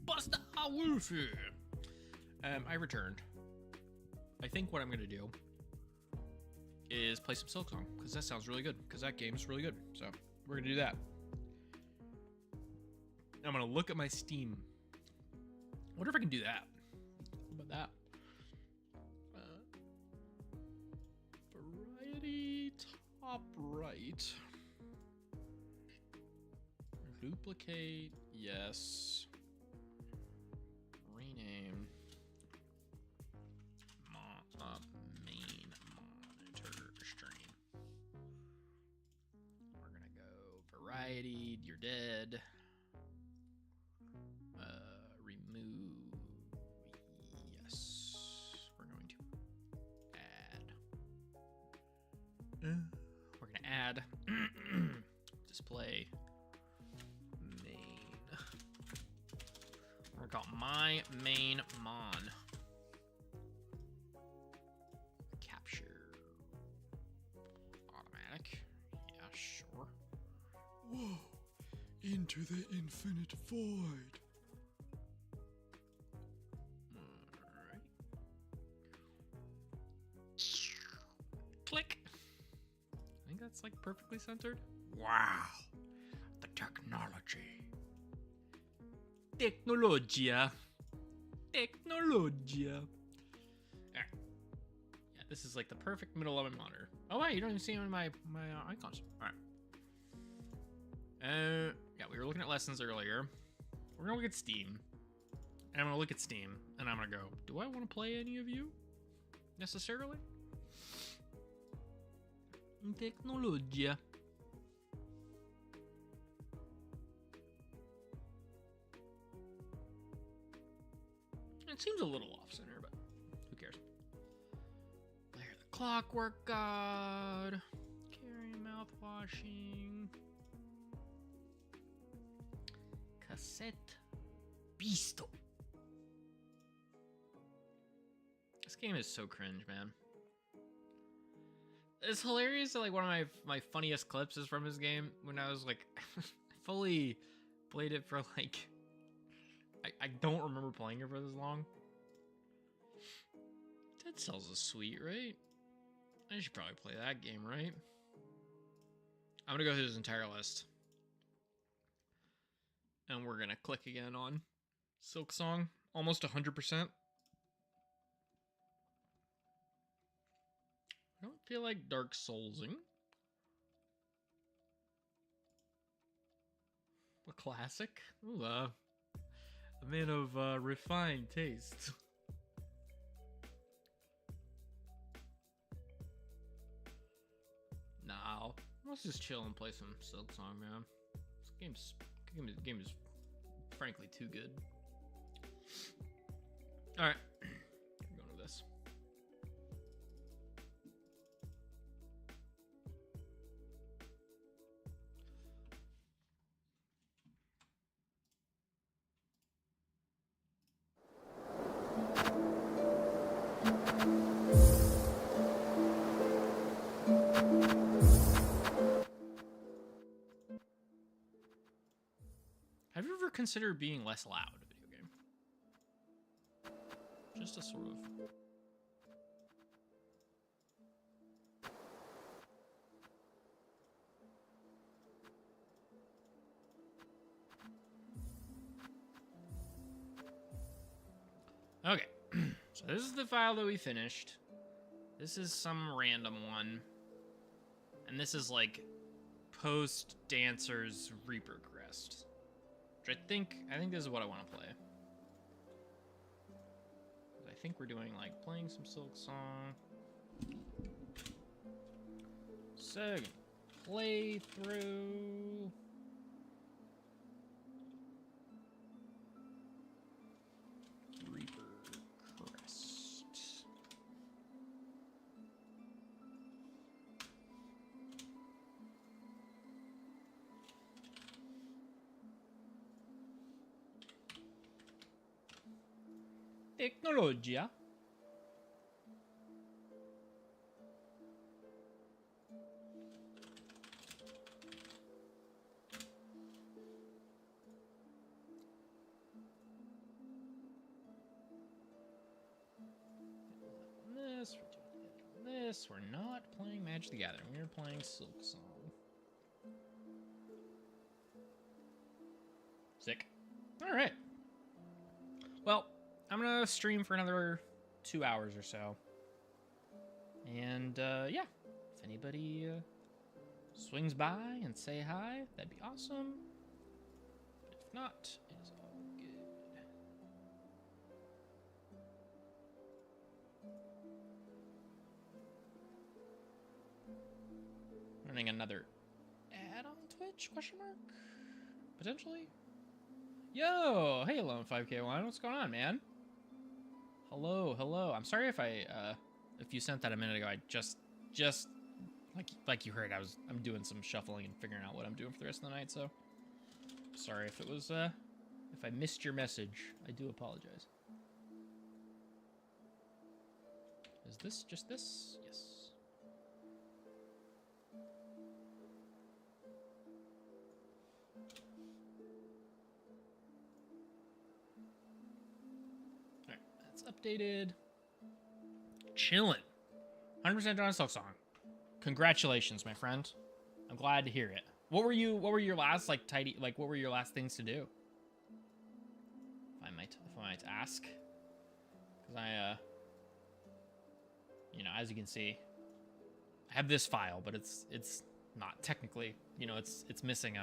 Buster Wolfie! I returned. I think what I'm gonna do is play some Silksong, because that sounds really good, because that game's really good. So, we're gonna do that. I'm gonna look at my Steam. I wonder if I can do that. How about that? Variety top right. Duplicate, yes. Rename. Main monitor stream. We're gonna go variety, you're dead. Remove, yes. We're going to add. We're gonna add display. We're gonna call my main mon. Capture automatic. Yeah, sure. Whoa! Into the infinite void. Alright. Click. I think that's like perfectly centered. Wow. The technology. Technologia. Technologia. Alright. Yeah, this is like the perfect middle of my monitor. Oh wait, you don't even see my icons. Alright. Yeah, we were looking at lessons earlier. What We're gonna look at Steam. And I'm gonna look at Steam, and I'm gonna go, do I want to play any of you? Necessarily? Tecnologia. It seems a little off-center, but who cares? Blair the Clockwork God. Carrying mouthwashing. Cassette. Beasto. This game is so cringe, man. It's hilarious that like one of my funniest clips is from this game when I was like I fully played it for like I don't remember playing it for this long. Dead Cells is sweet, right? I should probably play that game, right? I'm gonna go through this entire list. And we're gonna click again on Silksong. Almost 100%. I don't feel like Dark Soulsing. A classic? Ooh, a man of refined taste. Nah, let's just chill and play some Silksong, man. This game is frankly too good. Alright, we're going to this. Have you ever considered being less loud in a video game? Just a sort of... Okay, so this is the file that we finished. This is some random one. And this is like post-Dancer's Reaper Crest. Which I think this is what I want to play. I think we're doing like playing some Silksong. So, play through. Reaper Crest. Tecnologia. This, we're not playing Magic the Gathering. We're playing Silksong. Sick. All right. Well, I'm gonna stream for another 2 hours or so. And yeah, if anybody swings by and say hi, that'd be awesome. But if not, it's all good. Running another ad on Twitch? Question mark? Potentially. Yo, hey, Lone 5K1, what's going on, man? Hello, hello. I'm sorry if if you sent that a minute ago. I just like you heard, I'm doing some shuffling and figuring out what I'm doing for the rest of the night. So sorry if it was if I missed your message. I do apologize. Is this just this? Yes. Alright, that's updated. Chillin'. 100% John Silksong. Congratulations, my friend. I'm glad to hear it. What were your last what were your last things to do? If I might ask. Cuz I you know, as you can see, I have this file, but it's not technically, you know, it's missing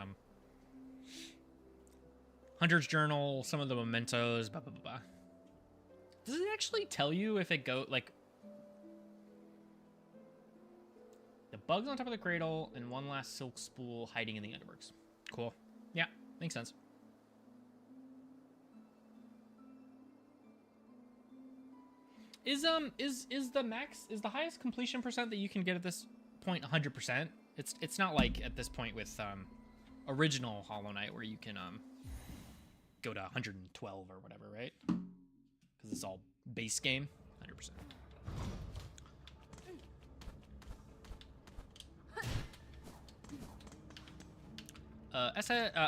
Hunter's Journal, some of the mementos, blah, blah, blah, blah. Does it actually tell you if it go, like... The bugs on top of the cradle and one last silk spool hiding in the underworks. Cool. Yeah, makes sense. Is the highest completion percent that you can get at this point 100%? It's not like at this point with original Hollow Knight where you can go to 112 or whatever, right? Because it's all base game, 100%.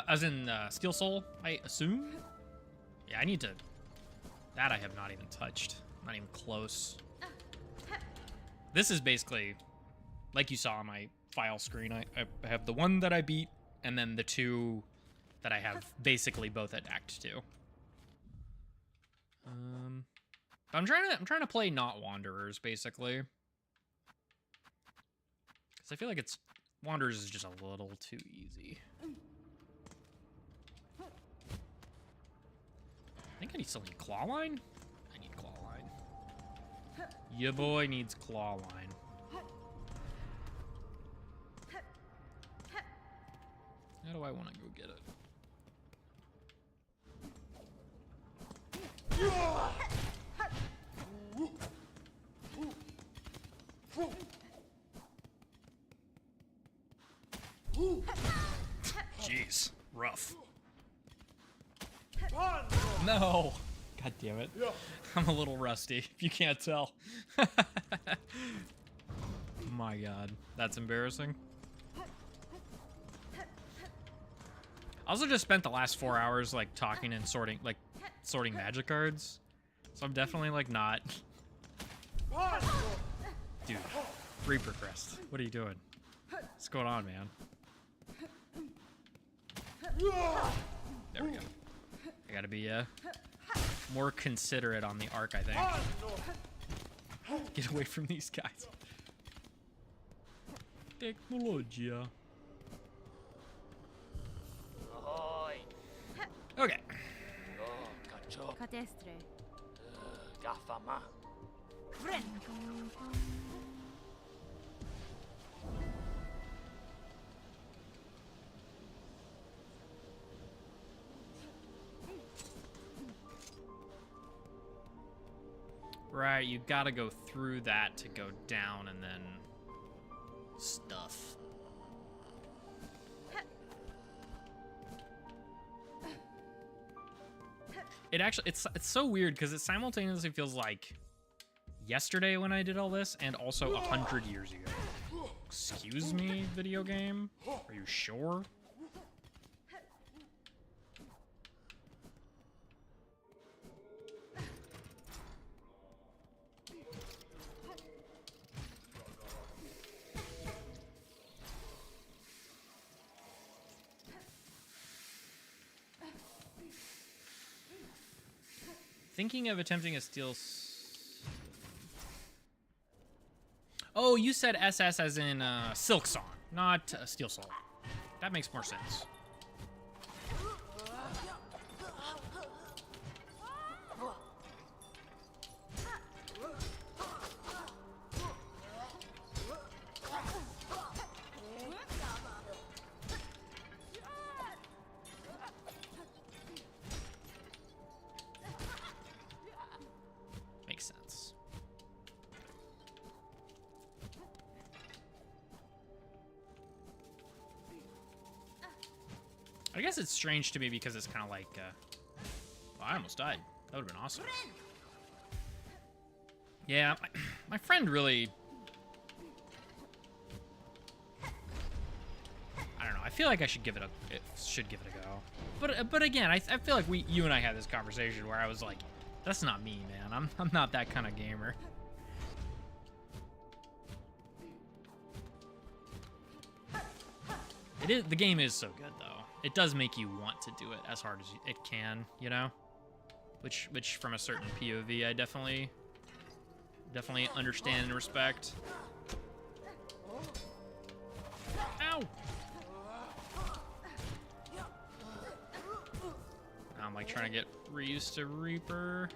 As in Steel Soul, I assume? Yeah, I need to... That I have not even touched. Not even close. This is basically, like you saw on my file screen, I have the one that I beat, and then the two that I have basically both at Act 2. I'm trying to play not Wanderers, basically. Because I feel like Wanderers is just a little too easy. I think I still need Claw Line? I need Claw Line. Your boy needs Claw Line. How do I want to go get it? Jeez, rough. No! God damn it. I'm a little rusty, if you can't tell. My god, that's embarrassing. I also just spent the last 4 hours like talking and sorting magic cards. So I'm definitely like not. Dude, Reaper Crest, what are you doing? What's going on, man? There we go. I gotta be more considerate on the arc, I think. Get away from these guys. Technologia. Okay. Right, you gotta go through that to go down and then stuff. It actually, it's so weird because it simultaneously feels like yesterday when I did all this and also 100 years ago. Excuse me, video game? Are you sure? Thinking of attempting a steel... Oh, you said SS as in Silksong, not Steel Soul. That makes more sense. Makes sense. I guess it's strange to me because it's kind of like, oh, I almost died. That would have been awesome. Yeah, my friend really... I don't know. I feel like I should give it a go. But again, I feel like you and I had this conversation where I was like, that's not me, man. I'm not that kind of gamer. The game is so good though. It does make you want to do it as hard as it can, you know? Which from a certain POV I definitely understand and respect. Ow! I'm like trying to get reused to Reaper.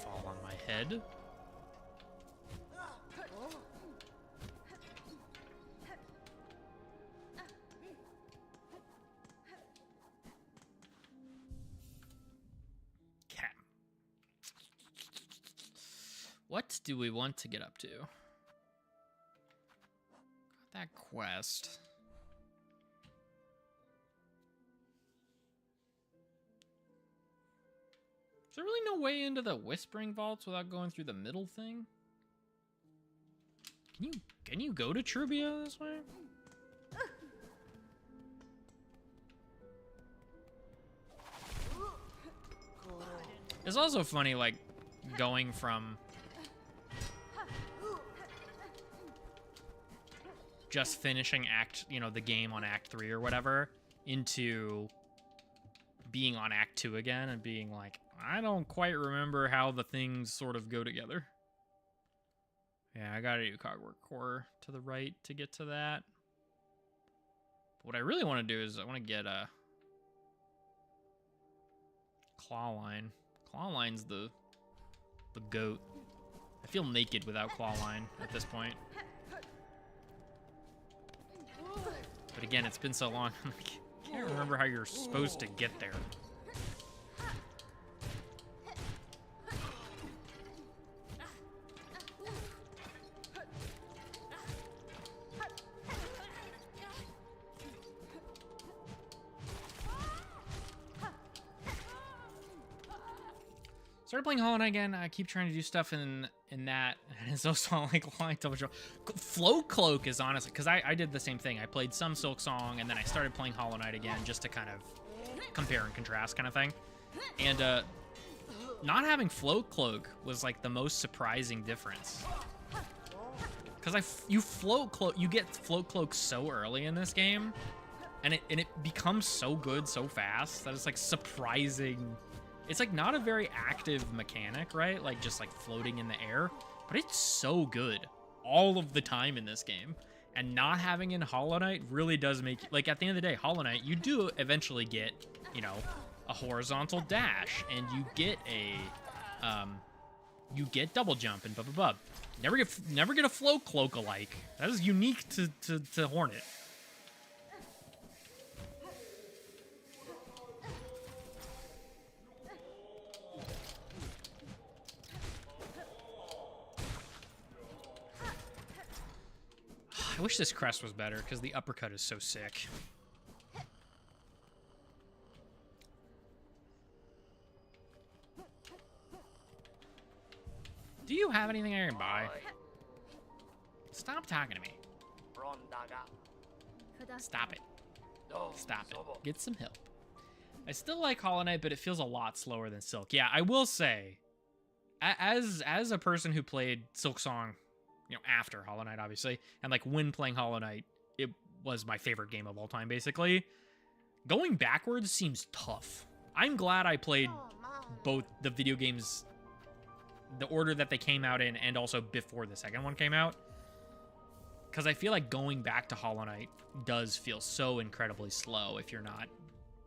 Fall on my head. Cat. What do we want to get up to? Got that quest. Is there really no way into the Whispering Vaults without going through the middle thing? Can you go to Trubia this way? It's also funny, like, going from just finishing the game on Act 3 or whatever, into being on Act 2 again and being like, I don't quite remember how the things sort of go together. Yeah, I gotta do Cogwork Core to the right to get to that. But what I really want to do is I want to get a Clawline. Clawline's the goat. I feel naked without Clawline at this point. But again, it's been so long, I can't remember how you're supposed to get there. Started playing Hollow Knight again. I keep trying to do stuff in that, and it's also like double jump. Float Cloak is honestly, because I did the same thing. I played some Silksong, and then I started playing Hollow Knight again just to kind of compare and contrast kind of thing. And not having Float Cloak was like the most surprising difference. Because you get Float Cloak so early in this game, and it becomes so good so fast that it's like surprising. It's like not a very active mechanic, right? Like just like floating in the air, but it's so good all of the time in this game. And not having in Hollow Knight really does make, like at the end of the day, Hollow Knight, you do eventually get, a horizontal dash, and you get double jump and blah blah blah. Never get a Float Cloak alike. That is unique to Hornet. I wish this crest was better, because the uppercut is so sick. Do you have anything I can buy? Stop talking to me. Stop it. Stop it. Get some help. I still like Hollow Knight, but it feels a lot slower than Silk. Yeah, I will say, as a person who played Silksong, after Hollow Knight, obviously, and like when playing Hollow Knight, it was my favorite game of all time, basically. Going backwards seems tough. I'm glad I played both the video games, the order that they came out in, and also before the second one came out. Because I feel like going back to Hollow Knight does feel so incredibly slow if you're not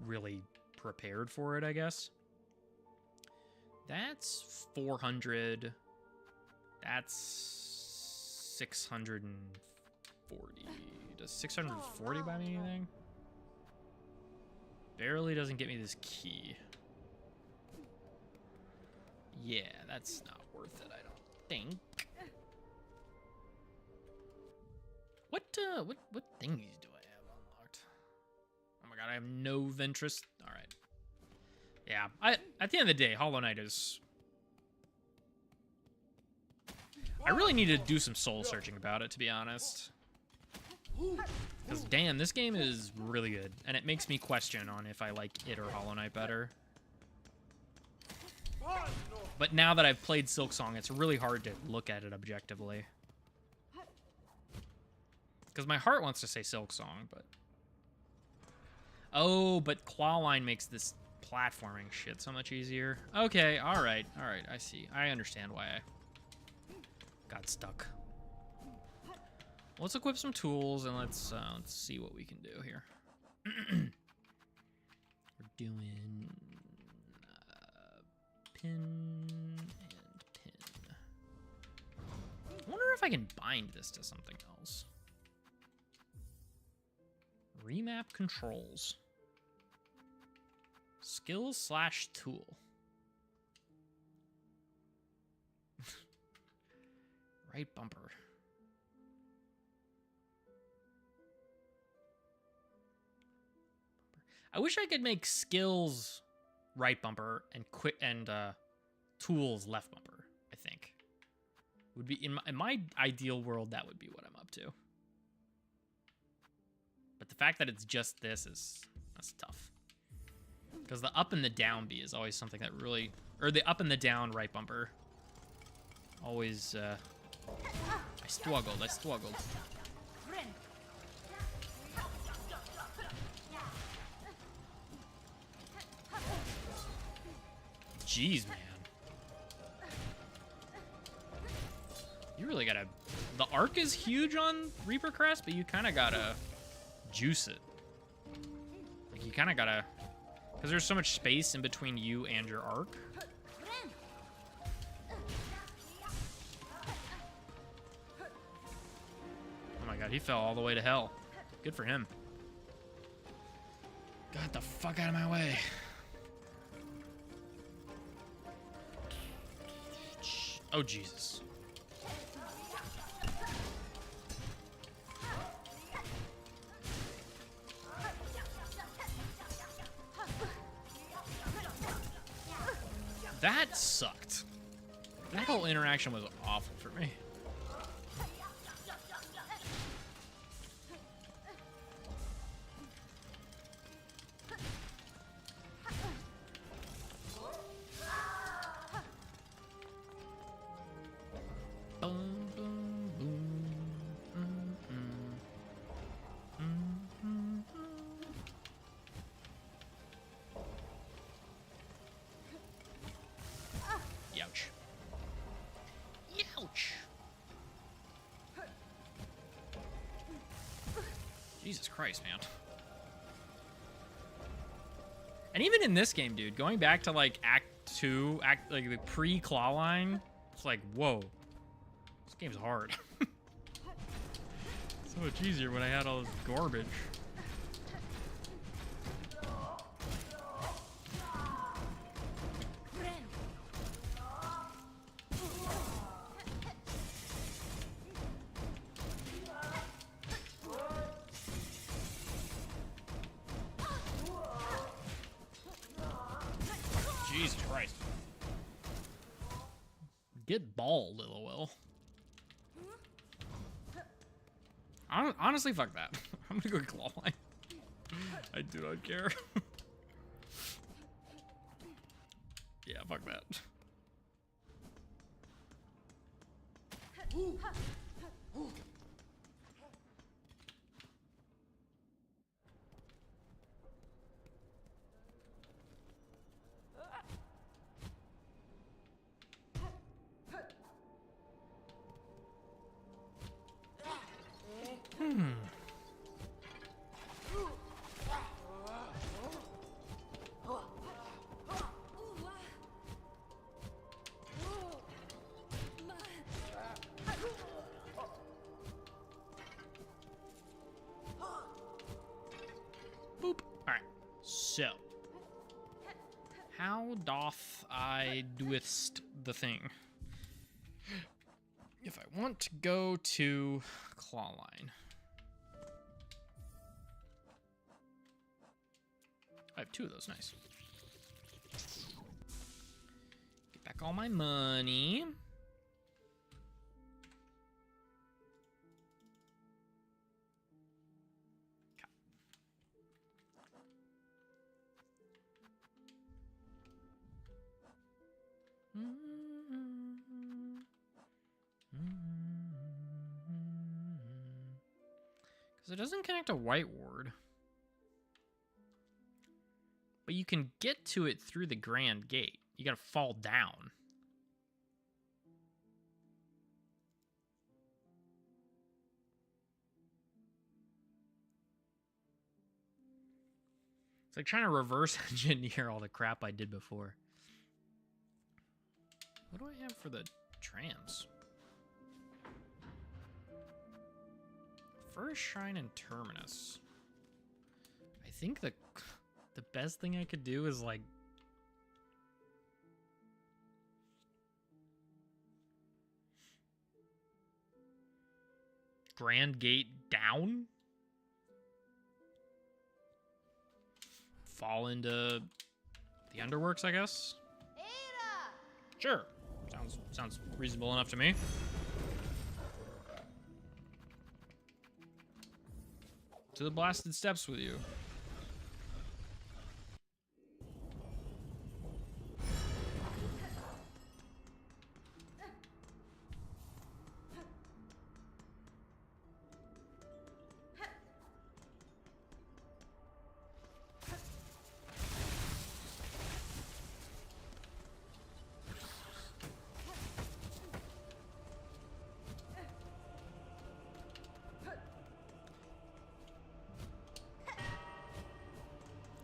really prepared for it, I guess. That's 400. That's 640. Does 640 buy me anything? Barely doesn't get me this key. Yeah, that's not worth it, I don't think. What thingies do I have unlocked? Oh my god, I have no Ventress. All right. Yeah, at the end of the day, Hollow Knight is... I really need to do some soul searching about it, to be honest. Because, damn, this game is really good. And it makes me question on if I like it or Hollow Knight better. But now that I've played Silksong, it's really hard to look at it objectively. Because my heart wants to say Silksong, but... Oh, but Clawline makes this platforming shit so much easier. Okay, alright, I see. I understand why I got stuck. Let's equip some tools and let's see what we can do here. We're doing pin and pin. I wonder if I can bind this to something else. Remap controls. Skills / tool. Right bumper. I wish I could make skills right bumper and tools left bumper. I think would be in my ideal world. That would be what I'm up to. But the fact that it's just this that's tough. Because the up and the down B is always something that really, or the up and the down right bumper. Always. I struggled. Jeez, man. You really gotta... The arc is huge on Reaper Crest, but you kind of gotta juice it. Like, you kind of gotta... Because there's so much space in between you and your arc. Oh my god, he fell all the way to hell. Good for him. Got the fuck out of my way. Oh, Jesus. That sucked. That whole interaction was awful for me. Youch. Youch. Jesus Christ, man. And even in this game, dude, going back to like Act 2, like the pre-claw line, it's like, whoa. This game's hard. So much easier when I had all this garbage. Jesus Christ. Get bald, LOL. Honestly, fuck that. I'm gonna go claw line. I do not care. Yeah, fuck that. Boop. Alright. So. How doth I doest the thing? If I want to go to claw line. I have 2 of those, nice. Get back all my money. Because it doesn't connect to White Ward. But you can get to it through the Grand Gate. You gotta fall down. It's like trying to reverse engineer all the crap I did before. What do I have for the trams? First Shrine and Terminus. I think the best thing I could do is like Grand Gate down? Fall into the Underworks, I guess? Sure. Sounds reasonable enough to me. To the blasted steps with you.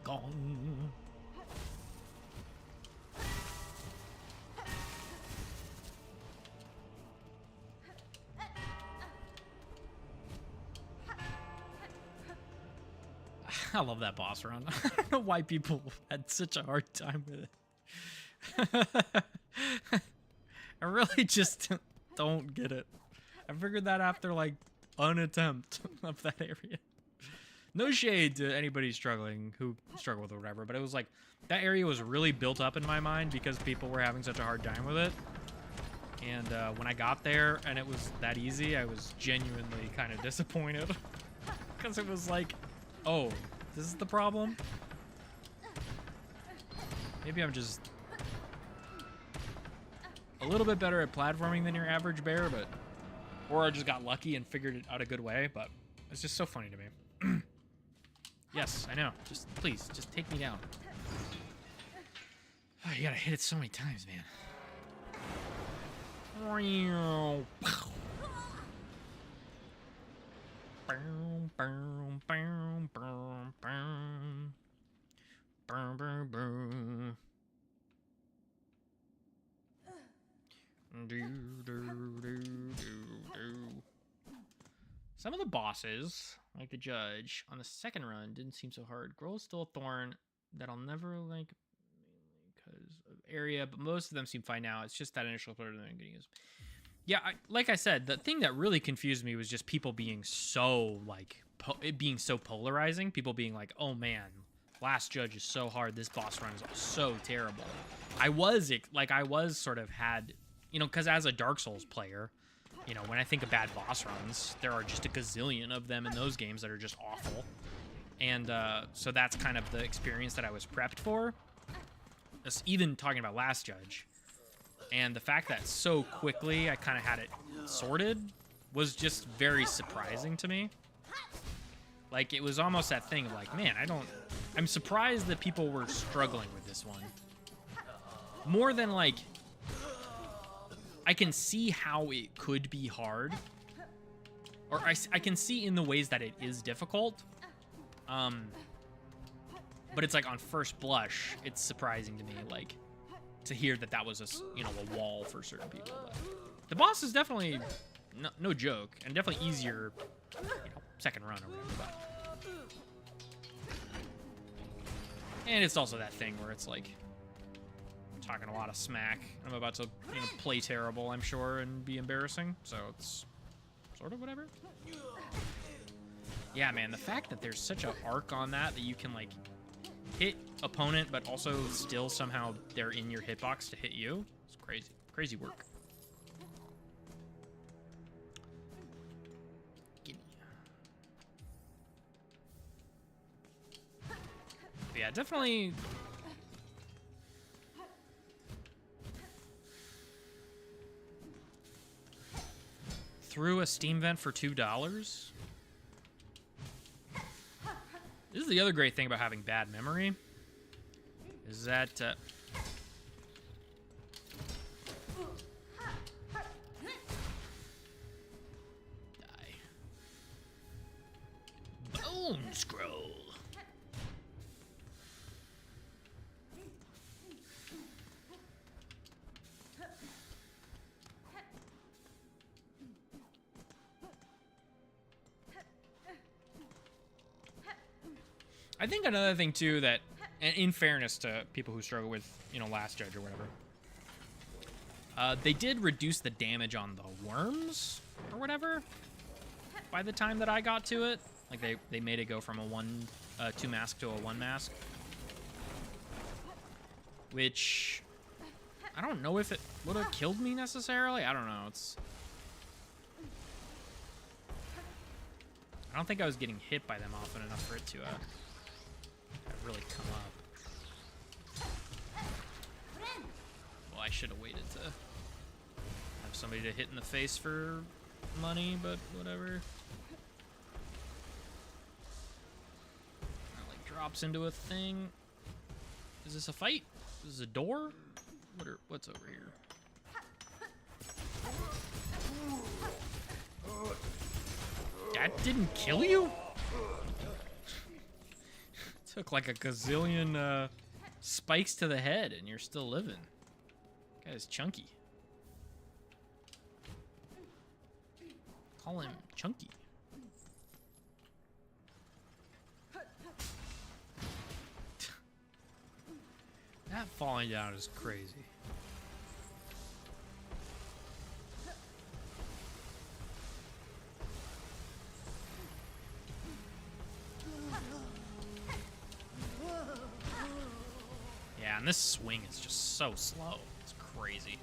Gong. I love that boss run. I don't know why people had such a hard time with it. I really just don't get it. I figured that after like an attempt of that area. No shade to anybody struggling who struggle with it or whatever, but it was like that area was really built up in my mind because people were having such a hard time with it. And when I got there and it was that easy, I was genuinely kind of disappointed because it was like, oh, this is the problem? Maybe I'm just a little bit better at platforming than your average bear, but or I just got lucky and figured it out a good way, but it's just so funny to me. Yes, I know. Just please, just take me down. Oh, you gotta hit it so many times, man. Some of the bosses, like the judge, on the second run didn't seem so hard. Grohl is still a thorn that I'll never like because of area, but most of them seem fine now. It's just that initial third that I'm getting is. Yeah, like I said, the thing that really confused me was just people being so like it being so polarizing. People being like, "Oh man, last judge is so hard. This boss run is so terrible." I was sort of had, you know, because as a Dark Souls player, you know, when I think of bad boss runs, there are just a gazillion of them in those games that are just awful. And so that's kind of the experience that I was prepped for. Even talking about last judge. And the fact that so quickly I kind of had it sorted was just very surprising to me. Like, it was almost that thing of like, man, I'm surprised that people were struggling with this one. More than like, I can see how it could be hard. Or I can see in the ways that it is difficult. But it's like on first blush, it's surprising to me, like, to hear that was a wall for certain people. But the boss is definitely no joke, and definitely easier, second run or whatever. But. And it's also that thing where it's like, I'm talking a lot of smack. I'm about to play terrible, I'm sure, and be embarrassing. So it's sort of whatever. Yeah, man, the fact that there's such an arc on that you can like hit opponent, but also still somehow they're in your hitbox to hit you. It's crazy. Crazy work. Yeah, definitely. Through a Steam vent for $2. This is the other great thing about having bad memory, is that die. Bone scroll. I think another thing too that, and in fairness to people who struggle with, you know, Last Judge or whatever, they did reduce the damage on the worms or whatever by the time that I got to it. Like they made it go from a 2 mask to a 1 mask, which I don't know if it would have killed me necessarily. I don't know. I don't think I was getting hit by them often enough for it to really come up. Well, I should have waited to have somebody to hit in the face for money, but whatever. It like drops into a thing. Is this a fight? Is this a door? What's over here? That didn't kill you? Took like a gazillion spikes to the head and you're still living. Guy's chunky. Call him Chunky. That falling down is crazy. Yeah, and this swing is just so slow. It's crazy.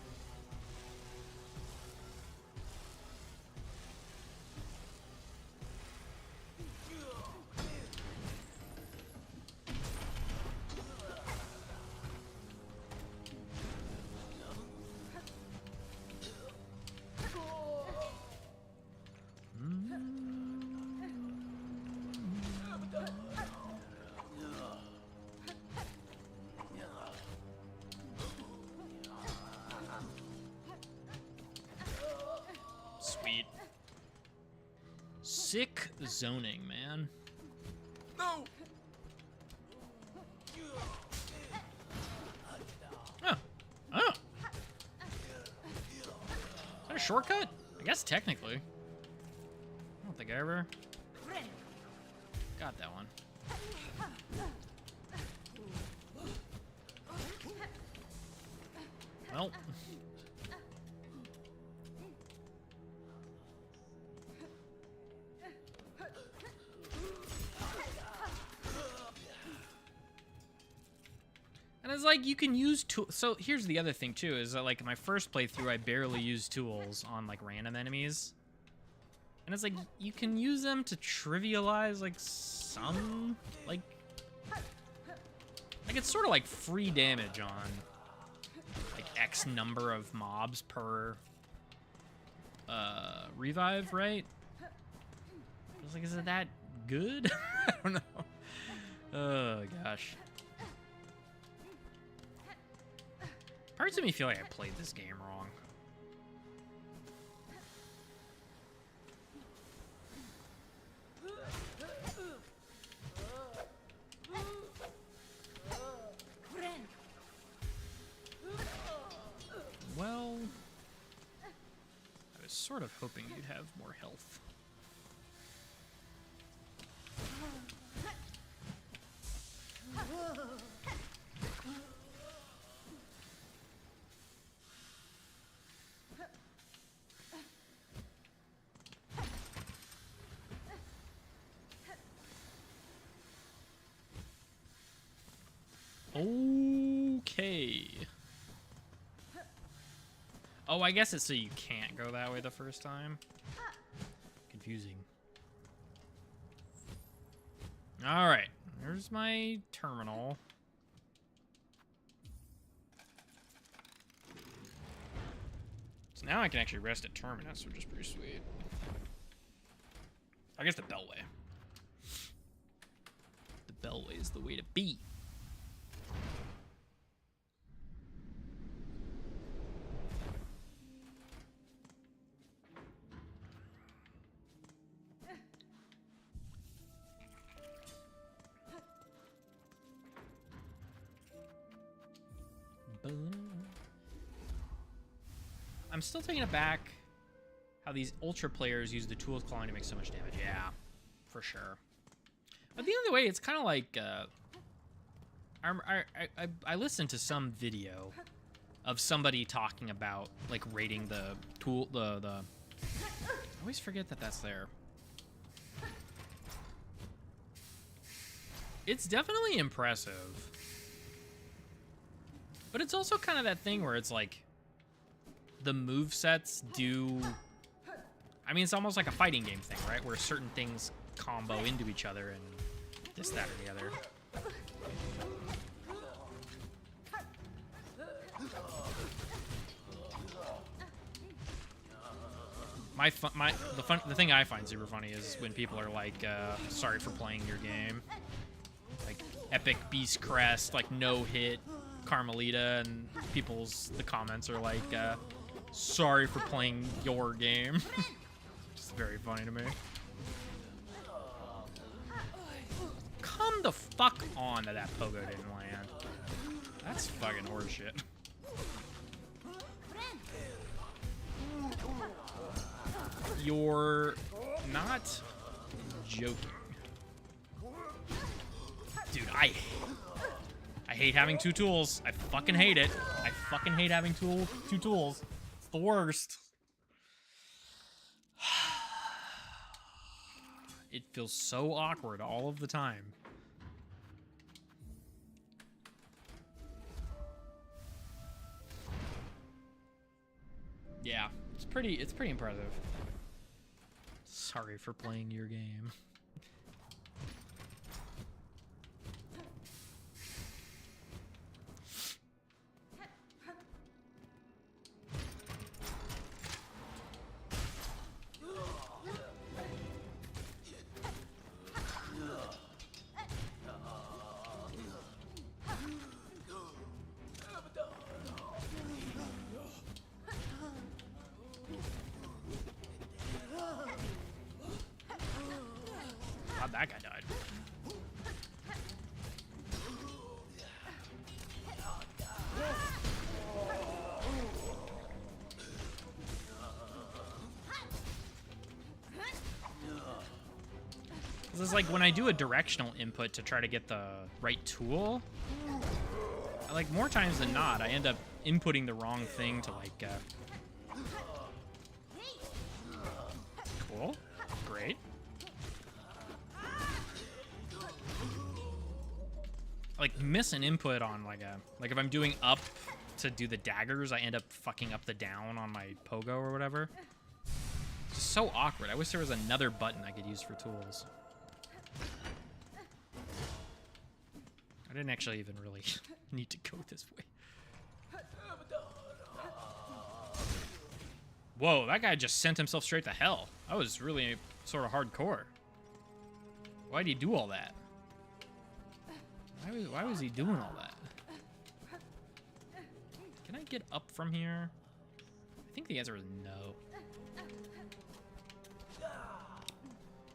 Sweet. Sick zoning, man. No! Oh. Oh. Is that a shortcut? I guess technically. I don't think I ever got that one. Well. And it's like you can use tools. So here's the other thing too, is that like my first playthrough, I barely used tools on like random enemies. And it's like you can use them to trivialize like some like it's sort of like free damage on like X number of mobs per revive, right? I was like, is it that good? I don't know. Oh gosh. Parts of me feel like I played this game wrong. Well, I was sort of hoping you'd have more health. Okay. Oh, I guess it's so you can't go that way the first time. Confusing. All right, there's my terminal. So now I can actually rest at Terminus, which is pretty sweet. I guess the Beltway. The Beltway is the way to be. I'm still taking it back how these ultra players use the tools clawing to make so much damage. Yeah, for sure. But the other way, it's kind of like I listened to some video of somebody talking about like rating the tool the I always forget that that's there. It's definitely impressive. But it's also kind of that thing where it's like the movesets do, I mean, it's almost like a fighting game thing, right? Where certain things combo into each other and this, that, or the other. The thing I find super funny is when people are like, sorry for playing your game. Like, epic Beast Crest, like, no hit Carmelita, and the comments are like, sorry for playing your game. It's very funny to me. Come the fuck on that pogo didn't land. That's fucking horseshit. You're not joking. Dude, I hate having two tools. I fucking hate it. I fucking hate having two tools. It's the worst. It feels so awkward all of the time. Yeah, it's pretty impressive. Sorry for playing your game. God, that guy died. This is like when I do a directional input to try to get the right tool, like more times than not, I end up inputting the wrong thing to like, cool, great. Like miss an input on like if I'm doing up to do the daggers, I end up fucking up the down on my pogo or whatever. It's just so awkward. I wish there was another button I could use for tools. I didn't actually even really need to go this way. Whoa, that guy just sent himself straight to hell. That was really sort of hardcore. Why'd he do all that? Why was he doing all that? Can I get up from here? I think the answer is no.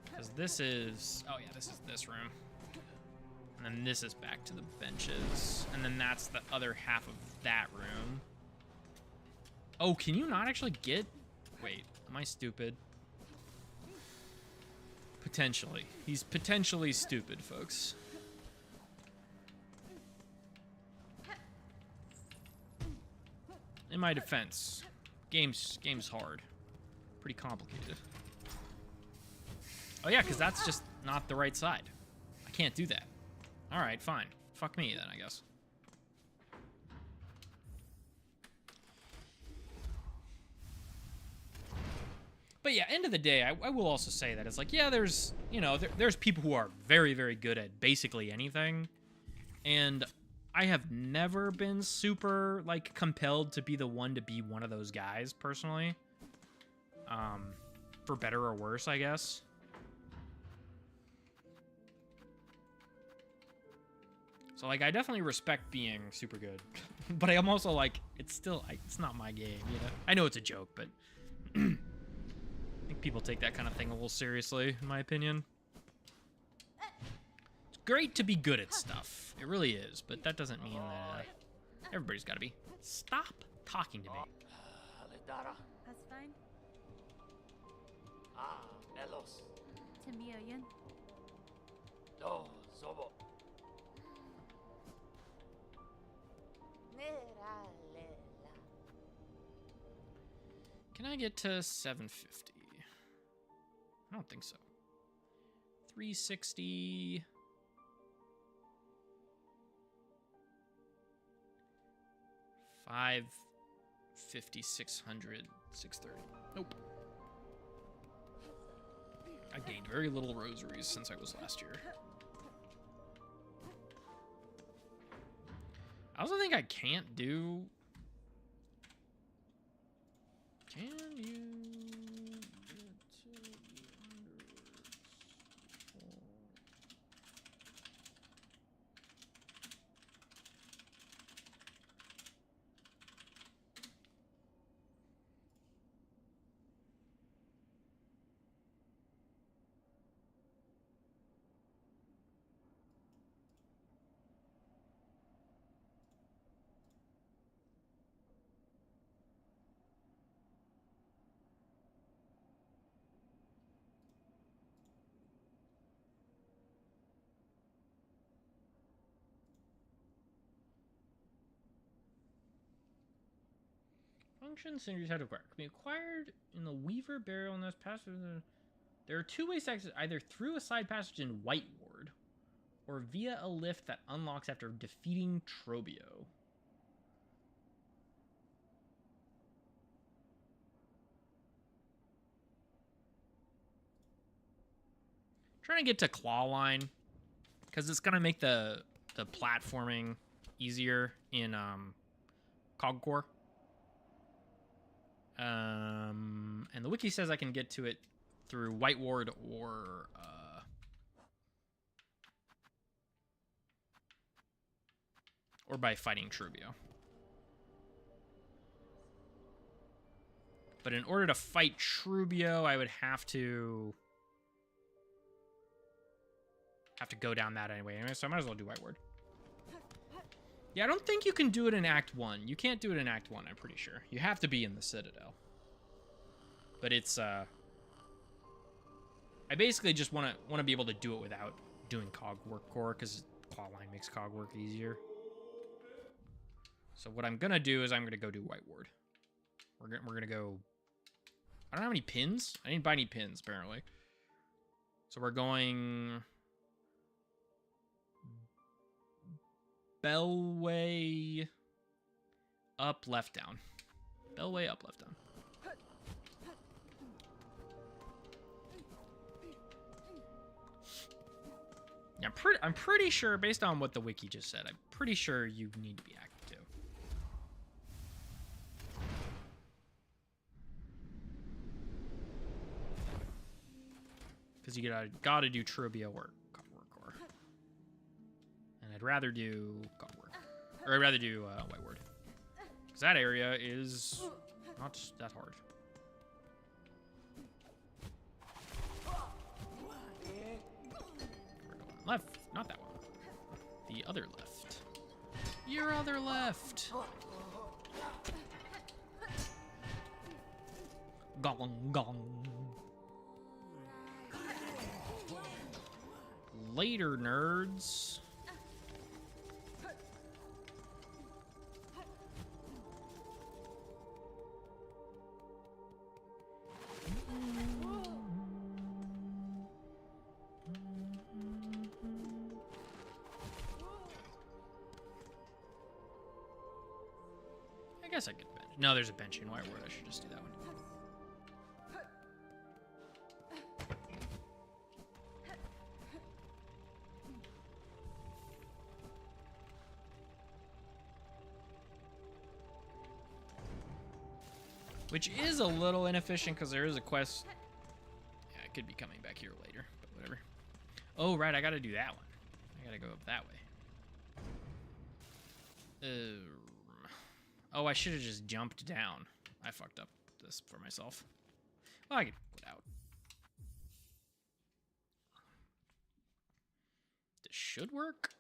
Because this is... Oh, yeah, this is this room. And then this is back to the benches. And then that's the other half of that room. Oh, can you not actually get... Wait, am I stupid? Potentially. He's potentially stupid, folks. In my defense, game's hard. Pretty complicated. Oh yeah, because that's just not the right side. I can't do that. Alright, fine. Fuck me then, I guess. But yeah, end of the day, I will also say that it's like, yeah, there's, you know, there's people who are very, very good at basically anything. And I have never been super, like, compelled to be the one to be one of those guys, personally. For better or worse, I guess. So, like, I definitely respect being super good. But I'm also, like, it's still, it's not my game, you know? I know it's a joke, but... I think people take that kind of thing a little seriously, in my opinion. Great to be good at stuff. It really is, but that doesn't mean that everybody's got to be. Stop talking to me. That's fine. Do zobo. Neralela. Can I get to 750? I don't think so. 360. 550, 600, 630. Nope. I gained very little rosaries since I was last year. I also think I can't do... Can you get to the underworlds? Functions synergies had to acquire. Can be acquired in the Weaver Barrel and those passage. There are two ways to exit, either through a side passage in White Ward, or via a lift that unlocks after defeating Trobio. Trying to get to Claw Line, because it's gonna make the platforming easier in Cogcore. And the wiki says I can get to it through White Ward or by fighting Trubio. But in order to fight Trubio, I would have to go down that anyway. So I might as well do White Ward. Yeah, I don't think you can do it in Act 1. You can't do it in Act 1, I'm pretty sure. You have to be in the Citadel. But it's, I basically just want to be able to do it without doing cog work core, because Claw Line makes cog work easier. So what I'm going to do is I'm going to go do White Ward. We're going to go... I don't have any pins. I didn't buy any pins, apparently. So we're going... Bellway up, left, down. Bellway up, left, down. Yeah, I'm pretty sure, based on what the wiki just said, I'm pretty sure you need to be active too. Because you gotta do Trubio work. I'd rather do God Work. Or I'd rather do White Ward. Because that area is not that hard. We're going left. Not that one. The other left. Your other left. Gong gong. Later, nerds. I guess I could bench. No, there's a bench in White Ward. I should just do that one. Which is a little inefficient because there is a quest. Yeah, I could be coming back here later, but whatever. Oh, right, I gotta do that one. I gotta go up that way. Oh, I should have just jumped down. I fucked up this for myself. Well, I could put out. This should work.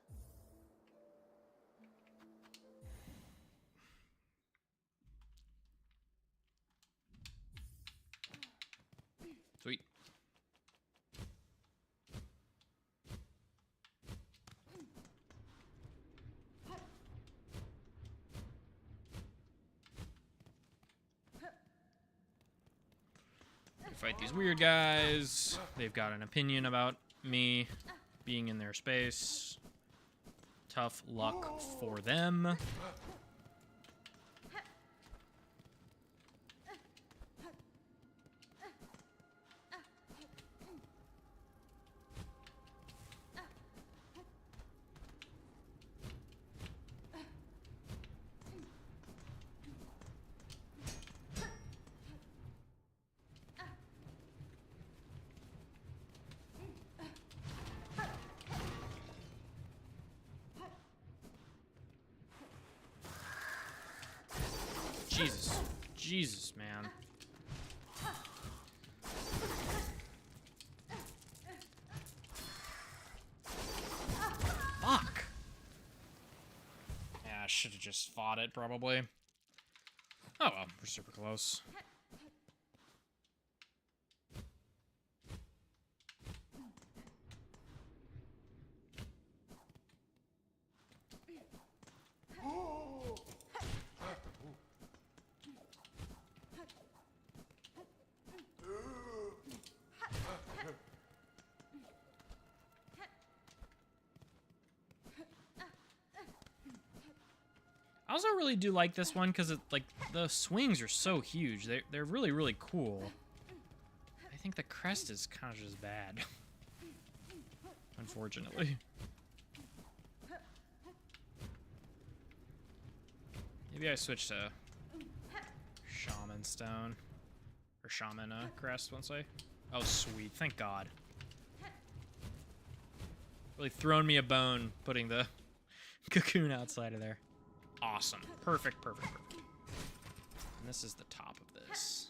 Sweet. fight these weird guys. They've got an opinion about me being in their space. Tough luck for them. Jesus, man. Fuck. Yeah, I should have just fought it, probably. Oh well, we're super close. I also really do like this one because like the swings are so huge. They're really, really cool. I think the crest is kind of just bad. Unfortunately. Maybe I switch to Shaman Stone. Or Shaman Crest, once I... Oh, sweet. Thank God. Really thrown me a bone putting the cocoon outside of there. Awesome. Perfect, perfect, perfect. And this is the top of this.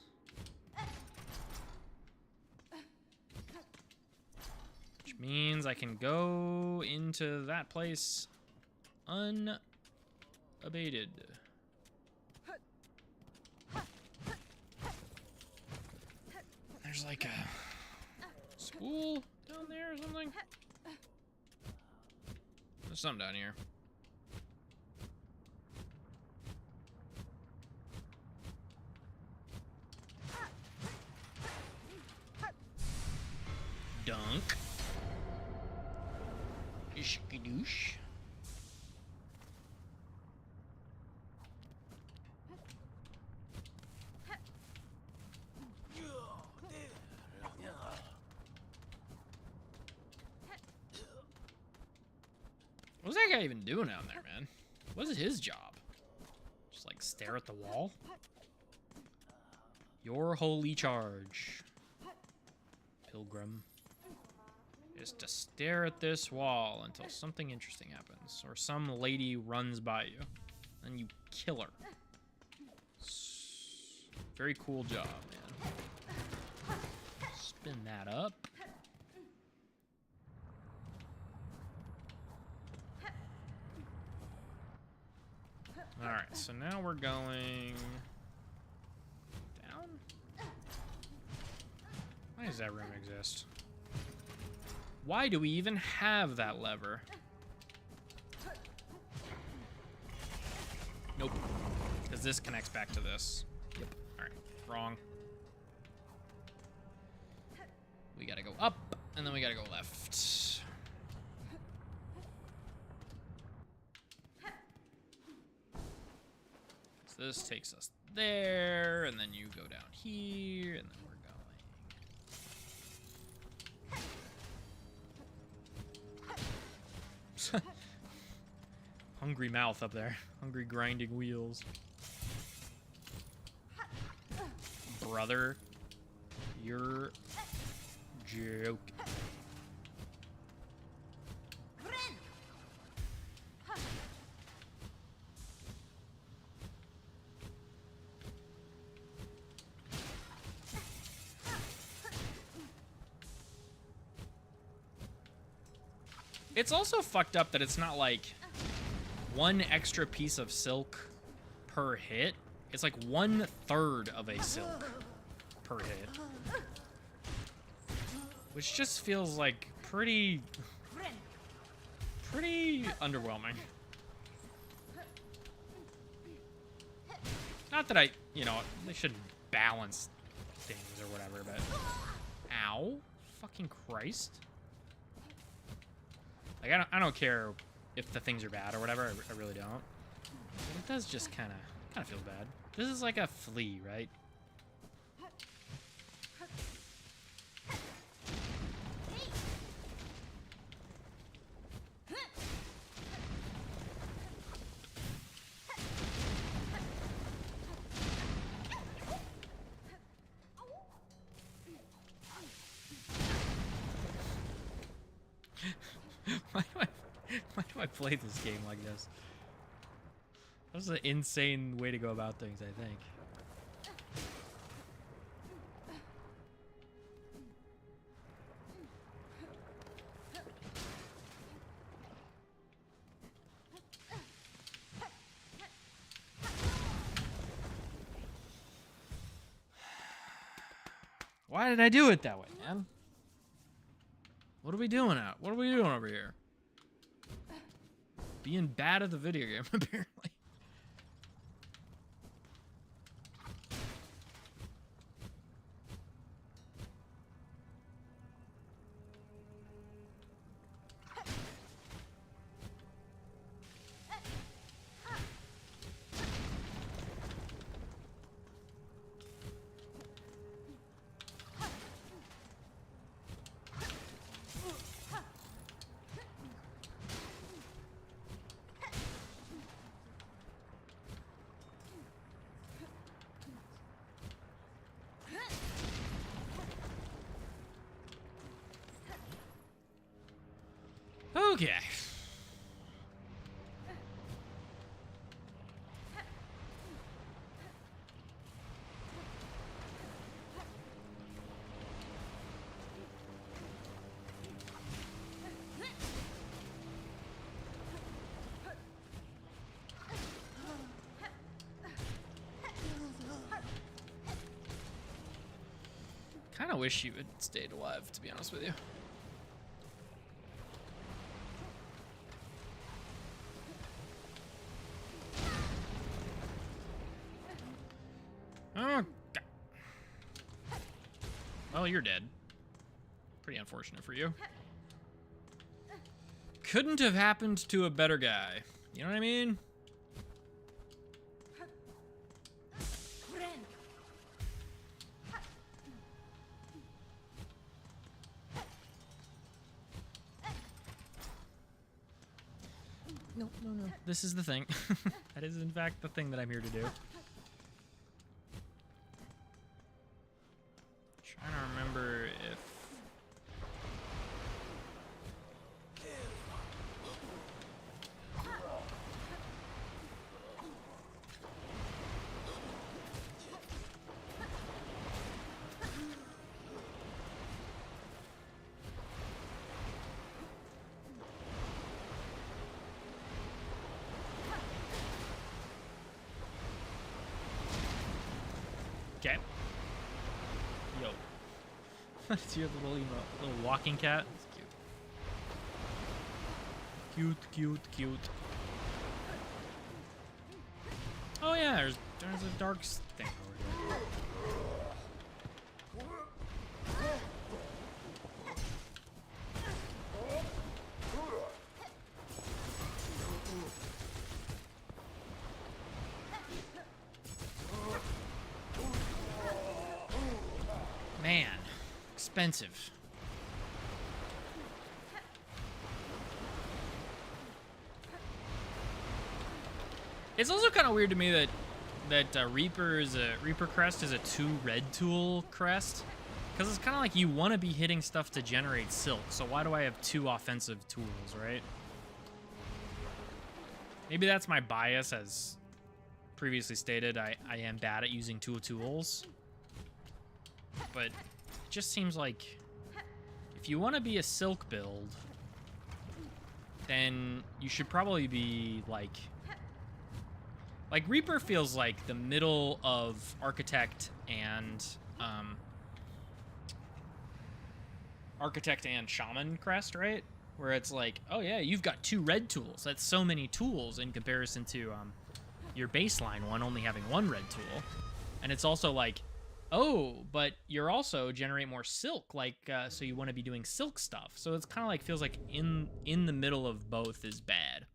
Which means I can go into that place unabated. There's like a spool down there or something. There's something down here. Dunk. Ishkadoosh. What's that guy even doing down there, man? What's his job? Just like stare at the wall? Your holy charge, Pilgrim, is to stare at this wall until something interesting happens, or some lady runs by you, and you kill her. Very cool job, man. Spin that up. Alright, so now we're going down? Why does that room exist? Why do we even have that lever? Nope. Because this connects back to this. Yep. Alright, wrong. We gotta go up, and then we gotta go left. So this takes us there, and then you go down here, and then we're going. Hungry mouth up there. Hungry grinding wheels. Brother, you're joking. It's also fucked up that it's not like one extra piece of silk per hit. It's like 1/3 of a silk per hit. Which just feels like pretty underwhelming. Not that they should balance things or whatever, but... Ow. Fucking Christ. Like, I don't care if the things are bad or whatever. I really don't. But it does just kind of feels bad. This is like a flea, right? Why do I play this game like this? That's an insane way to go about things, I think. Why did I do it that way, man? What are we doing out? What are we doing over here? Being bad at the video game, apparently. Okay. Kind of wish you had stayed alive, to be honest with you. Oh, God. Well, you're dead. Pretty unfortunate for you. Couldn't have happened to a better guy. You know what I mean? No. This is the thing. That is, in fact, the thing that I'm here to do. Trying to remember if... Okay. Yo. That's your little walking cat. It's cute. Cute. Oh yeah, there's a dark thing over here. Man, expensive. It's also kind of weird to me that Reaper Crest is a 2 red tool crest, because it's kind of like you want to be hitting stuff to generate silk. So why do I have 2 offensive tools, right? Maybe that's my bias, as previously stated. I am bad at using 2 tools. But it just seems like if you want to be a silk build, then you should probably be like Reaper feels like the middle of Architect and Shaman Crest, right? Where it's like, oh yeah, you've got 2 red tools. That's so many tools in comparison to your baseline one only having 1 red tool. And it's also like, Oh, but you're also generate more silk, like so you want to be doing silk stuff. So it's kind of like feels like in the middle of both is bad.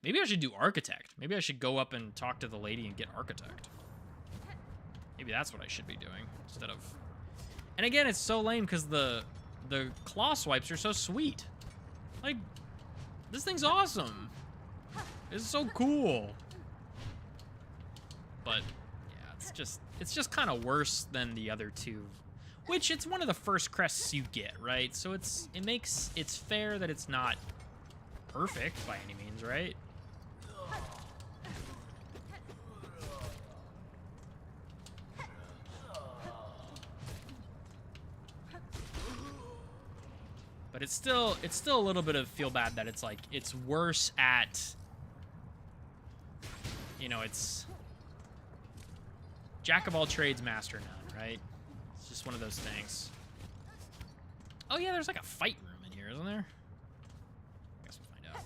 Maybe I should do architect. Maybe I should go up and talk to the lady and get architect. Maybe that's what I should be doing instead of. And again, it's so lame because the claw swipes are so sweet. Like, this thing's awesome. It's so cool. But yeah, it's just kind of worse than the other two, which it's one of the first crests you get, right? So it's fair that it's not perfect by any means, right? But it's still a little bit of feel bad that it's like it's worse at, you know, it's jack of all trades, master none, right? It's just one of those things. Oh yeah, there's like a fight room in here, isn't there? I guess we'll find out.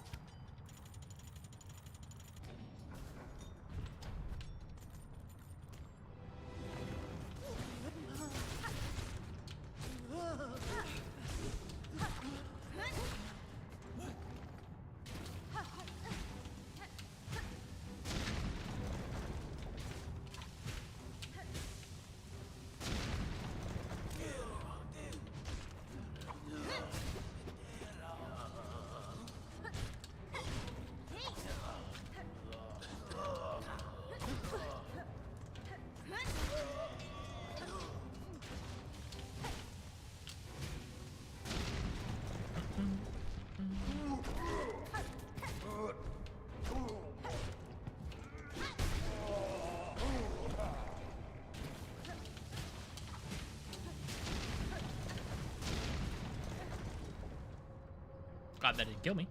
Glad that didn't kill me.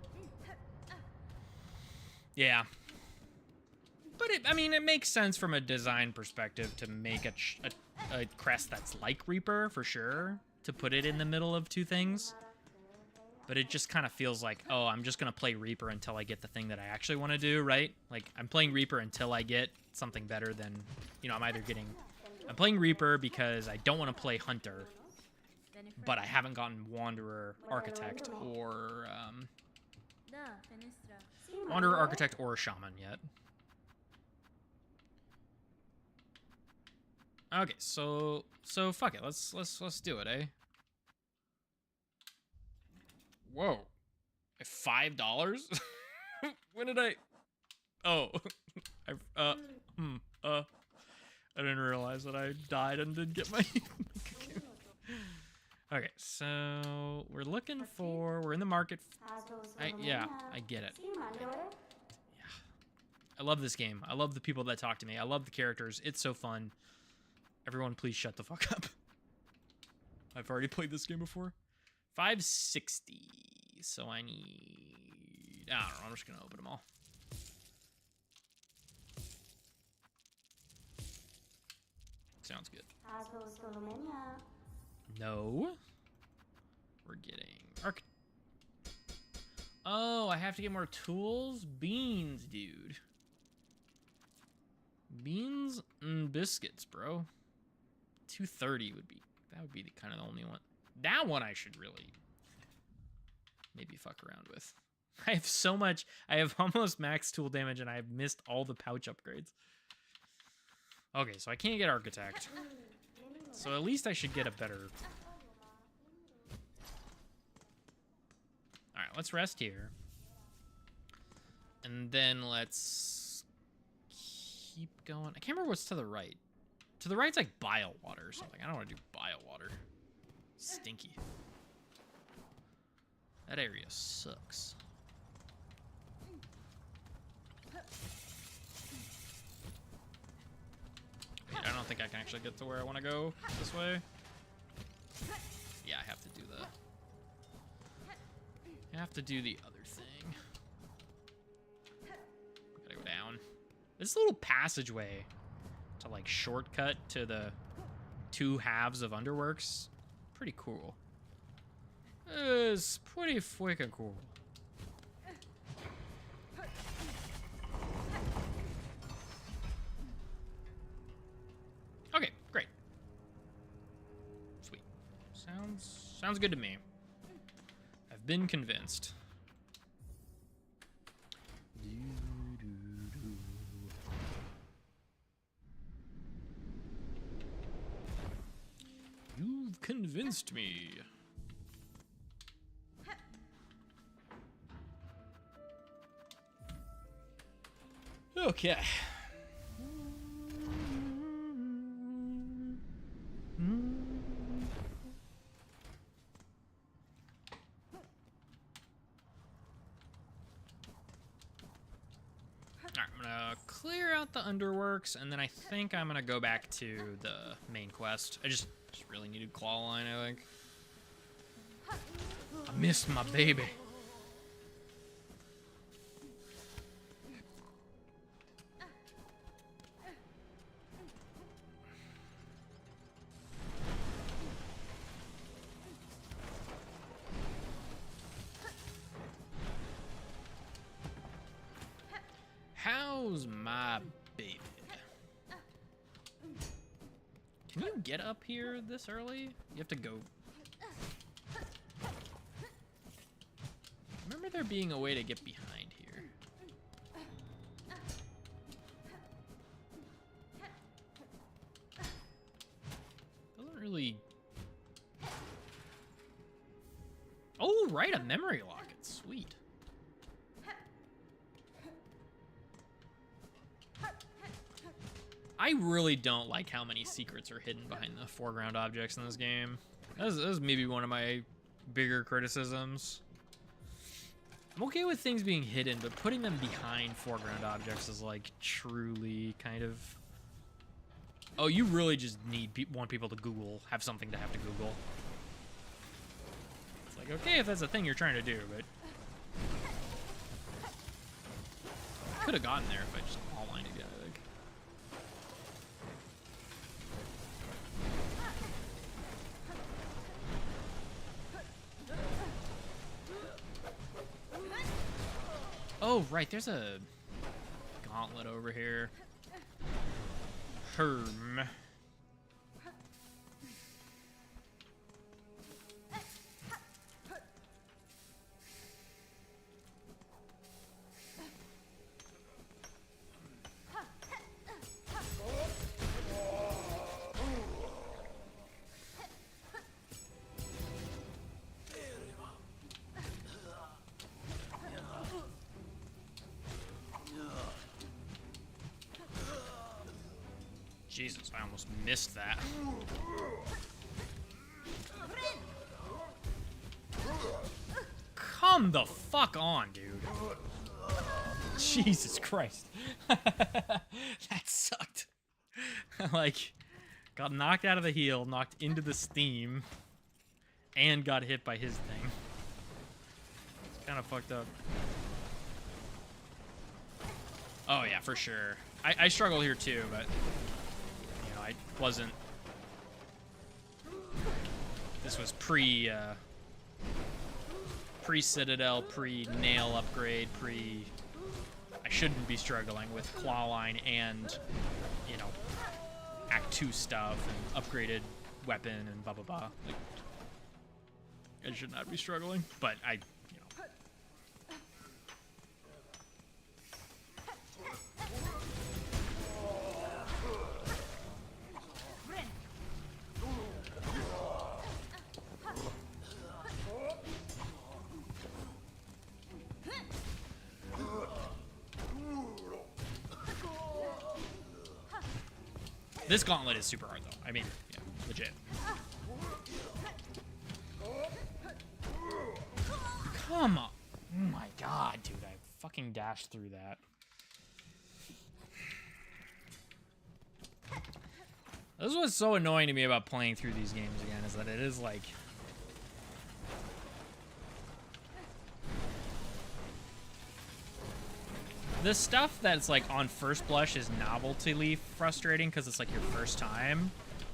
Yeah. But I mean, it makes sense from a design perspective to make a crest that's like Reaper, for sure. To put it in the middle of two things. But it just kind of feels like, oh, I'm just going to play Reaper until I get the thing that I actually want to do, right? Like, I'm playing Reaper until I get something better than, you know, I'm playing Reaper because I don't want to play Hunter. But I haven't gotten Wanderer, Architect, or Wanderer, Architect, or Shaman yet. Okay, so fuck it. Let's do it, eh? Whoa, $5? When did I? Oh, I didn't realize that I died and didn't get my. Okay, so we're looking for. We're in the market. Yeah, I get it. Yeah, I love this game. I love the people that talk to me. I love the characters. It's so fun. Everyone, please shut the fuck up. I've already played this game before. 560. So I need. I don't know. I'm just gonna open them all. Sounds good. No. We're getting Oh, I have to get more tools? Beans, dude. Beans and biscuits, bro. 230 would be the kind of the only one. That one I should really maybe fuck around with. I have so much. I have almost max tool damage and I've missed all the pouch upgrades. Okay, so I can't get Architect. So at least I should get a better... Alright, let's rest here. And then let's keep going. I can't remember what's to the right. To the right's like bile water or something. I don't want to do bile water. Stinky. That area sucks. Wait, I don't think I can actually get to where I want to go this way. Yeah, I have to do the other thing. Gotta go down. This little passageway to like shortcut to the two halves of Underworks. Pretty cool. It's pretty freaking cool. Okay, great. Sounds good to me. I've been convinced. You've convinced me. Okay. Alright, I'm gonna clear out the underworks, and then I think I'm gonna go back to the main quest. I just really needed claw line, I think. I missed my baby. How's my baby? Can you get up here this early? You have to go. Remember there being a way to get behind here. Doesn't really. Oh, right, a memory locket. Sweet. I really don't like how many secrets are hidden behind the foreground objects in this game. That's maybe one of my bigger criticisms. I'm okay with things being hidden, but putting them behind foreground objects is like truly kind of... Oh, you really just want people to Google, have something to have to Google. It's like, okay, if that's a thing you're trying to do, but... I could have gotten there if I just all-lined again, I think. Oh, right, there's a gauntlet over here. Herm. Jesus, I almost missed that. Come the fuck on, dude. Jesus Christ. That sucked. Like, got knocked out of the heel, knocked into the steam, and got hit by his thing. It's kind of fucked up. Oh yeah, for sure. I struggled here too, but... I wasn't. This was pre-Citadel, pre-nail upgrade, I shouldn't be struggling with claw line and, you know, Act 2 stuff and upgraded weapon and blah blah blah. Like, I should not be struggling, but this gauntlet is super hard, though. I mean, yeah, legit. Come on. Oh my god, dude. I fucking dashed through that. This is what's so annoying to me about playing through these games again, is that it is like... The stuff that's like on first blush is noveltyly frustrating because it's like your first time,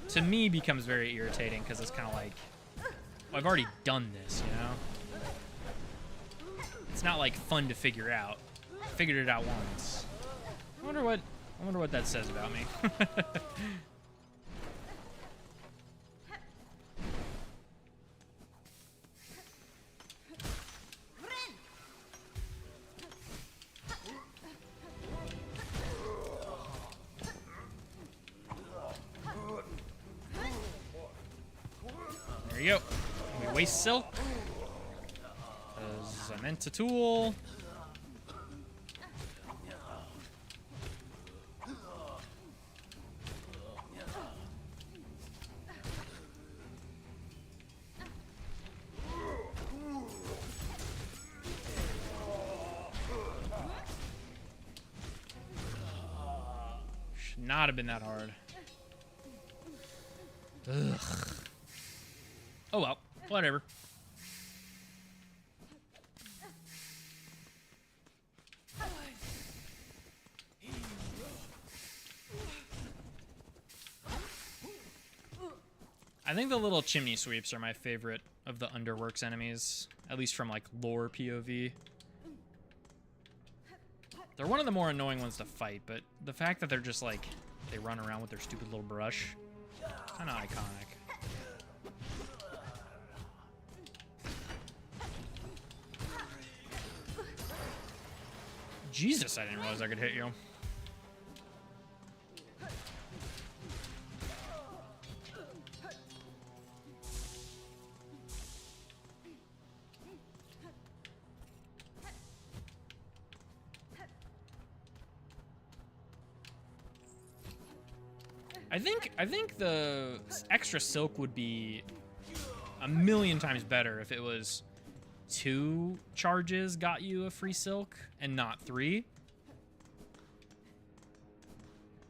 to me becomes very irritating because it's kind of like, well, I've already done this, you know? It's not like fun to figure out. I figured it out once. I wonder what that says about me. we go. We waste silk. Because I meant to tool. Should not have been that hard. Ugh. Oh well, whatever. I think the little chimney sweeps are my favorite of the Underworks enemies, at least from like lore POV. They're one of the more annoying ones to fight, but the fact that they're just like, they run around with their stupid little brush, kind of iconic. Jesus, I didn't realize I could hit you. I think the extra silk would be a million times better if it was 2 charges got you a free silk and not 3.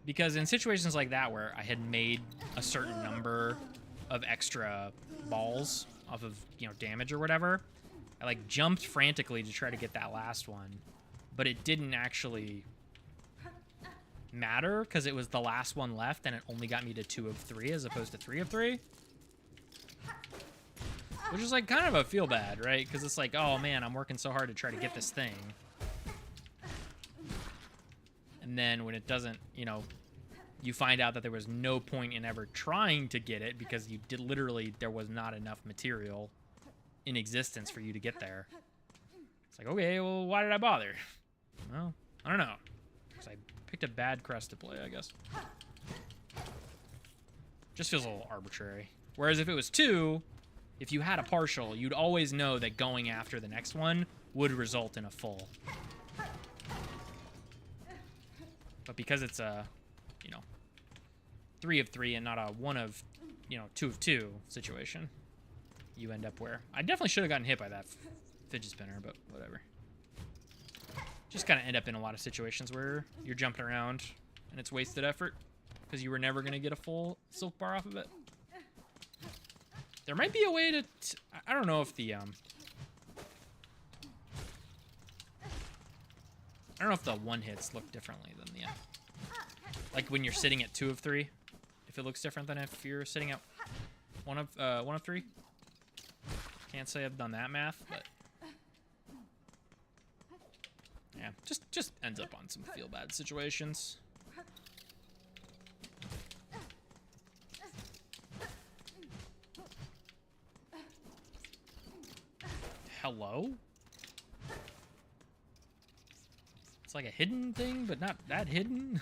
Because in situations like that where I had made a certain number of extra balls off of, you know, damage or whatever, I like jumped frantically to try to get that last one, but it didn't actually matter because it was the last one left and it only got me to 2 of 3 as opposed to 3 of 3. Which is like kind of a feel bad, right? Because it's like, oh man, I'm working so hard to try to get this thing. And then when it doesn't, you know, you find out that there was no point in ever trying to get it because you did literally, there was not enough material in existence for you to get there. It's like, okay, well, why did I bother? Well, I don't know. Because I picked a bad crest to play, I guess. Just feels a little arbitrary. Whereas if it was 2, if you had a partial, you'd always know that going after the next one would result in a full. But because it's a, you know, 3 of 3 and not a 1 of, you know, 2 of 2 situation, you end up where I definitely should have gotten hit by that fidget spinner, but whatever. Just kind of end up in a lot of situations where you're jumping around and it's wasted effort because you were never going to get a full silk bar off of it. There might be a way to... I don't know if the... I don't know if the one hits look differently than the... like when you're sitting at 2 of 3. If it looks different than if you're sitting at 1 of 3. Can't say I've done that math, but... yeah, just ends up on some feel bad situations. Hello? It's like a hidden thing, but not that hidden.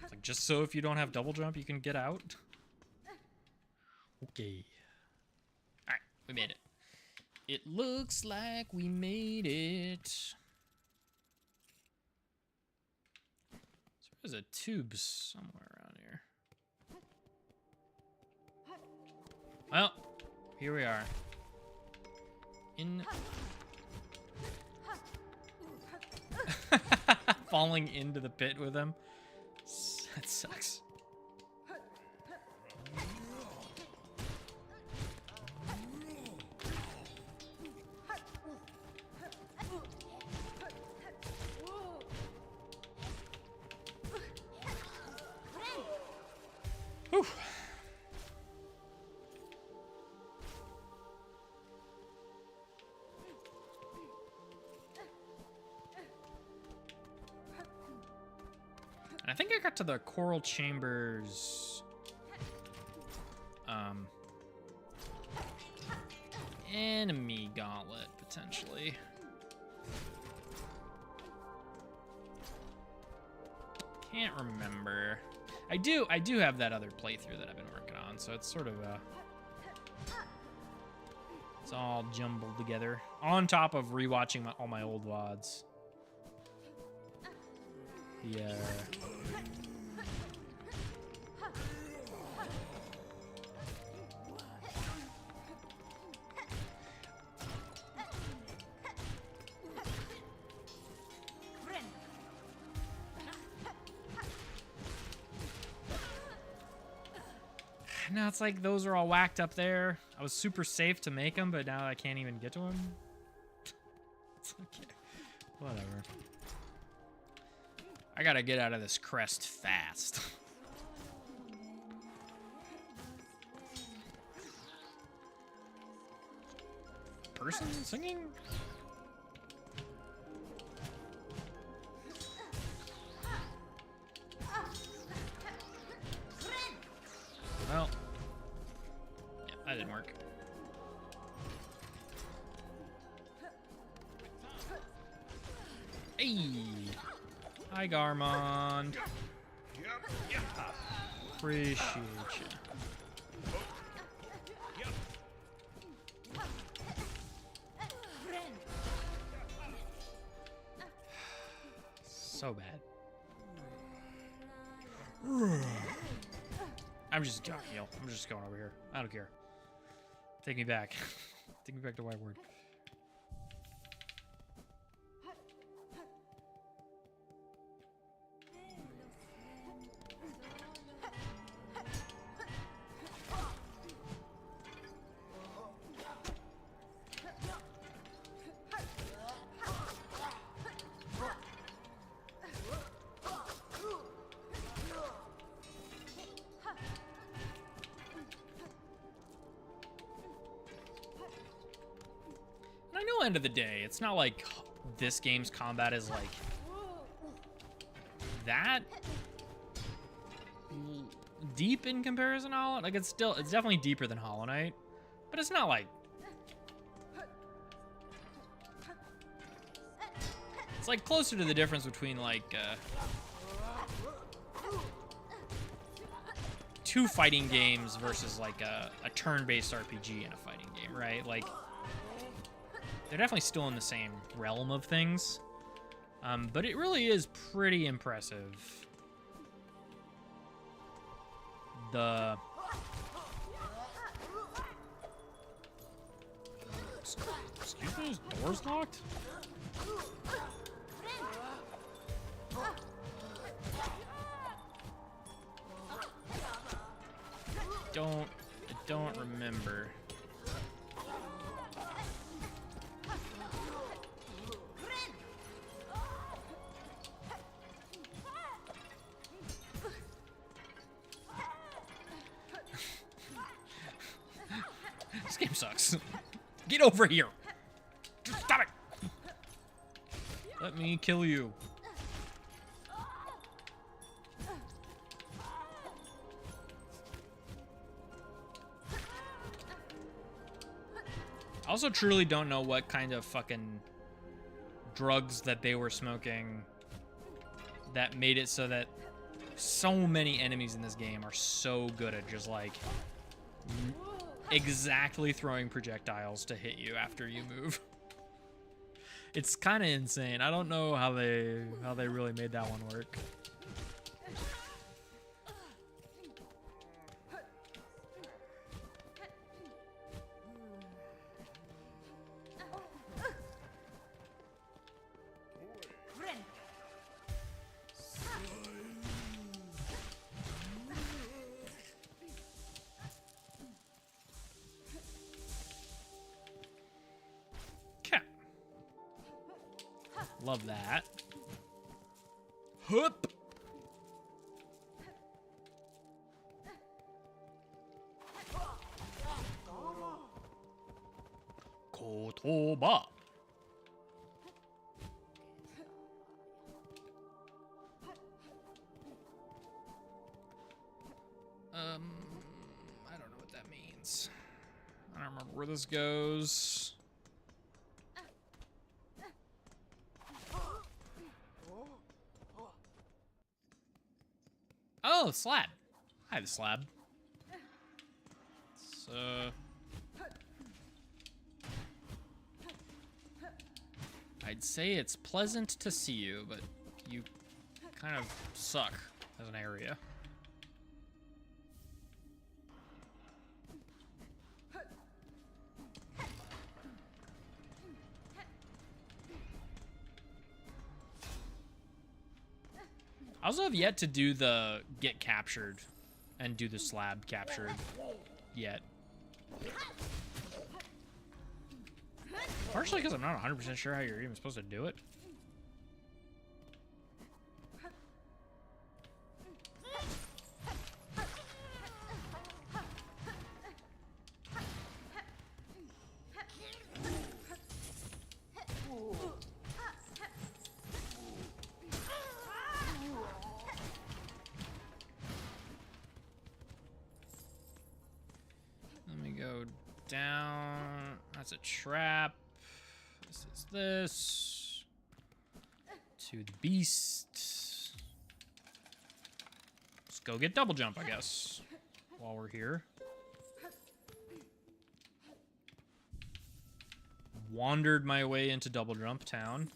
It's like just so if you don't have double jump, you can get out. Okay. Alright, we made it. It looks like we made it. So there's a tube somewhere around here. Well, here we are. Falling into the pit with him. That sucks. Whew. I think I got to the Coral Chambers enemy gauntlet, potentially. Can't remember. I do have that other playthrough that I've been working on. on, so it's sort of it's all jumbled together. On top of rewatching all my old VODs. Yeah. Now it's like those are all whacked up there. I was super safe to make them, but now I can't even get to them. It's okay. Whatever. I gotta get out of this crest fast. Person singing? Well, yeah, that didn't work. Hey! Hi, Garmond. Appreciate you. So bad. I'm just gonna heal. I'm just going over here. I don't care. Take me back. Take me back to Whiteward. I know, end of the day, it's not like this game's combat is like that deep in comparison to Hollow. Like it's definitely deeper than Hollow Knight, but it's not like it's like closer to the difference between like two fighting games versus like a turn-based RPG in a fighting game, right? Like they're definitely still in the same realm of things, but it really is pretty impressive. The excuse me, is doors locked? I don't remember. This game sucks. Get over here. Just stop it. Let me kill you. I also truly don't know what kind of fucking drugs that they were smoking that made it so that so many enemies in this game are so good at just like exactly throwing projectiles to hit you after you move. It's kind of insane. I don't know how they really made that one work. Love that. Hup. Kotoba. I don't know what that means. I don't remember where this goes. Oh, slab. Hi, the slab. I'd say it's pleasant to see you, but you kind of suck as an area. I also have yet to do the get captured and do the slab captured yet. Partially because I'm not 100% sure how you're even supposed to do it. Let me go down. That's a trap. This is this. To the beast. Let's go get double jump, I guess, while we're here. Wandered my way into double jump town.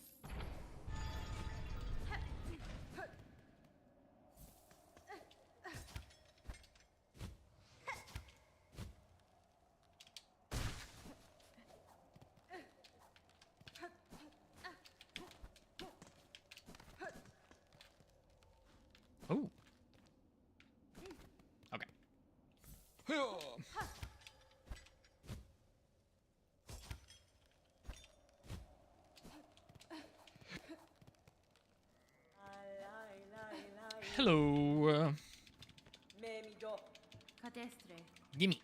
Oh. Okay. Hello. Gimme.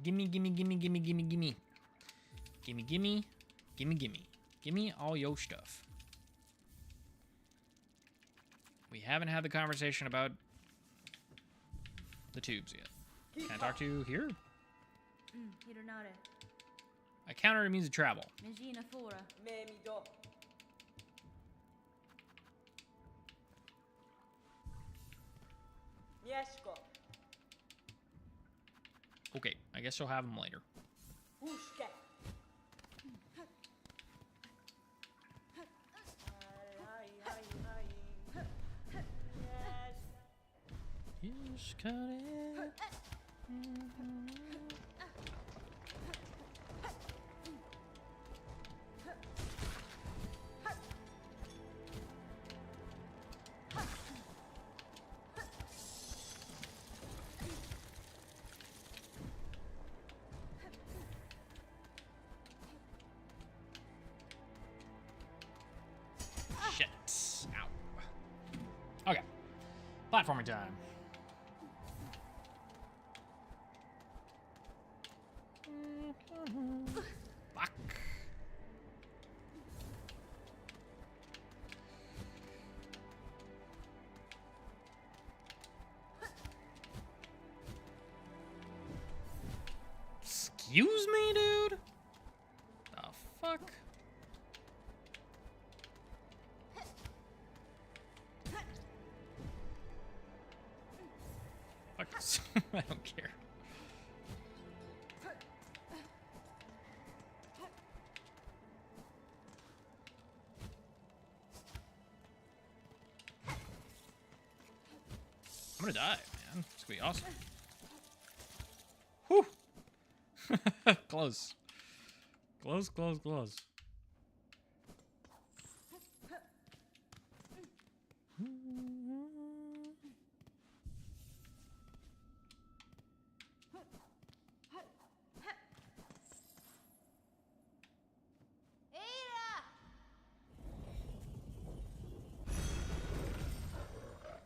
Gimme, gimme, gimme, gimme, gimme, gimme. Gimme, gimme, gimme, gimme. Gimme all your stuff. We haven't had the conversation about the tubes yet. Can I talk to you here? I counter it means to travel. Okay, I guess you'll have them later. Just cut it. Shit. Ow. Okay. Platforming time. Fuck. Excuse me, dude? The fuck? Fuck this. I don't care. I'm gonna die, man. It's gonna be awesome. Whew. Close. Close, close, close.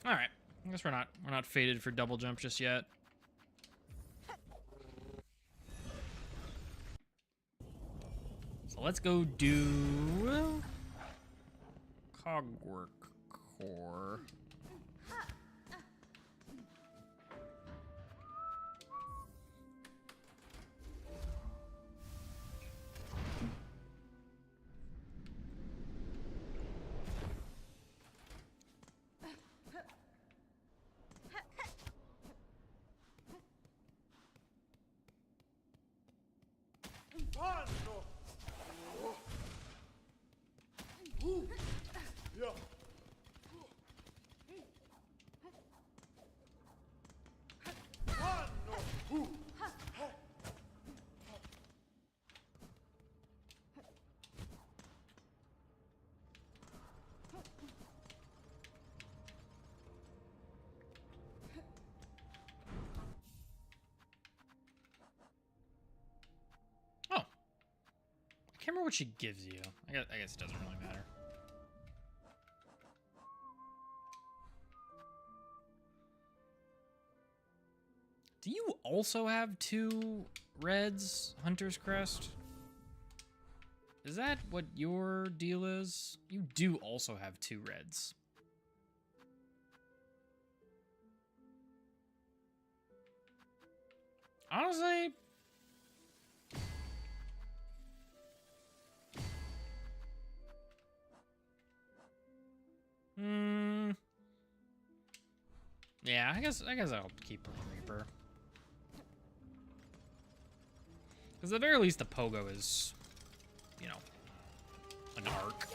All right. I guess we're not fated for double jump just yet. So let's go do cogwork core. can't remember what she gives you. I guess it doesn't really matter. Do you also have 2 reds, Hunter's Crest? Is that what your deal is? You do also have 2 reds. Honestly... Yeah, I guess I'll keep playing Reaper. Because at the very least, the pogo is, you know, an arc.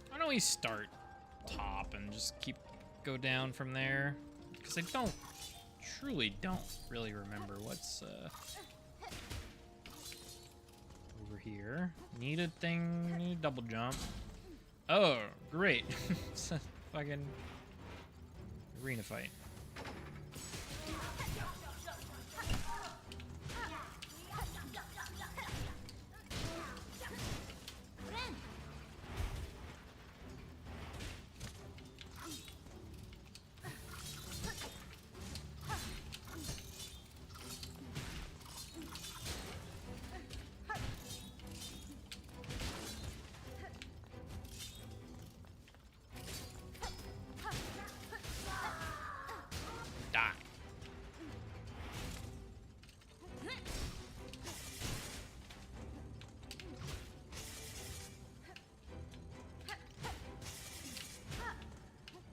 Why don't we start top and just go down from there? Because I truly don't really remember what's over here. Need a thing, need a double jump. Oh, great. It's a fucking arena fight.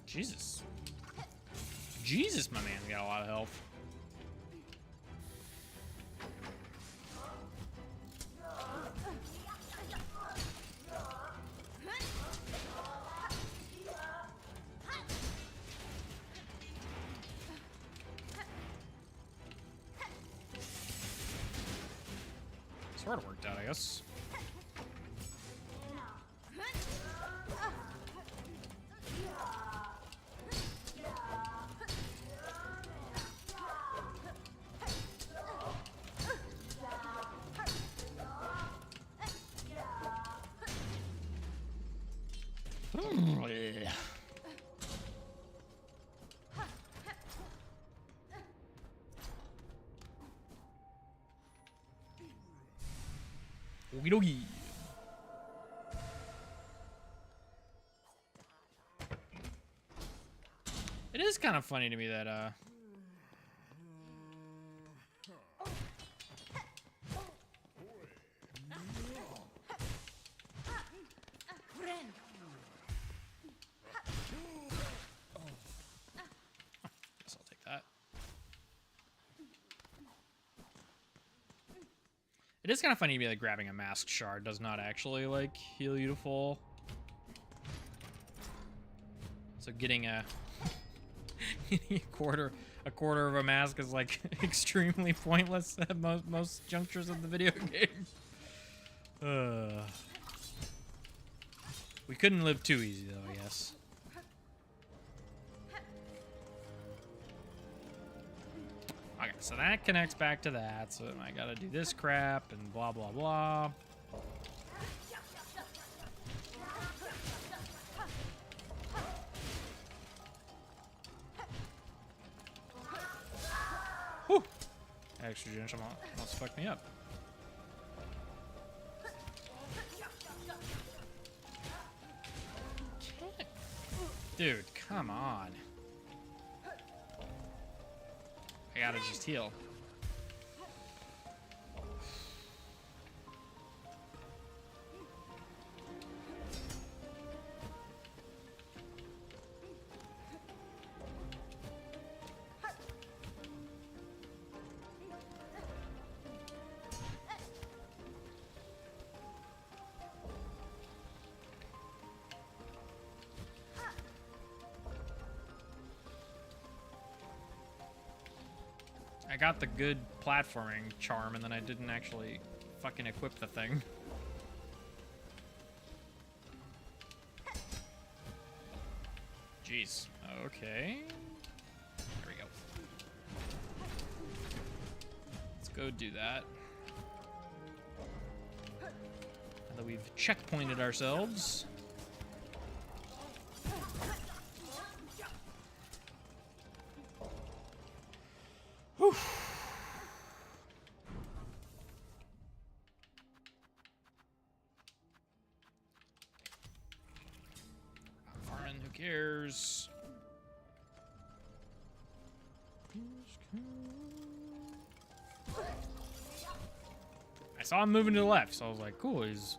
Jesus. Jesus, my man's got a lot of health. Sort of worked out, I guess. Okie dokie. It is kind of funny to me that guess I'll take that. It is kind of funny to me that grabbing a mask shard does not actually like heal you to full. So getting a quarter of a mask is like extremely pointless at most junctures of the video game. We couldn't live too easy though, I guess. Okay, so that connects back to that, so I gotta do this crap and blah blah blah. Whew! Extra gentle almost fucked me up. Dude, come on. I gotta just heal. got the good platforming charm, and then I didn't actually fucking equip the thing. Jeez. Okay. There we go. Let's go do that. Now that we've checkpointed ourselves. Whew. Farming, who cares? I saw him moving to the left, so I was like, cool, he's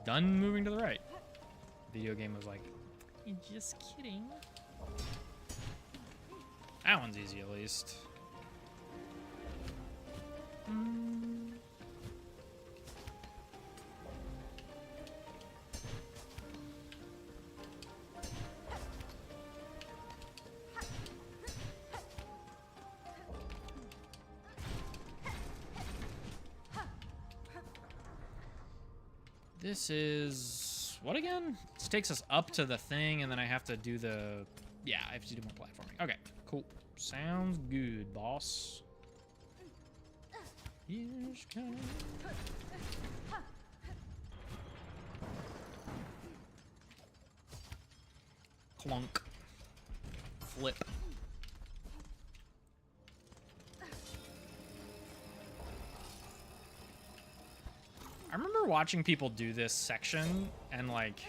done moving to the right. Video game was like, you're just kidding. That one's easy at least. This is what again? This takes us up to the thing, and then I have to do the... Yeah, I have to do more platforming. Okay, cool. Sounds good, boss. Here's kind clunk. Flip. I remember watching people do this section, and like,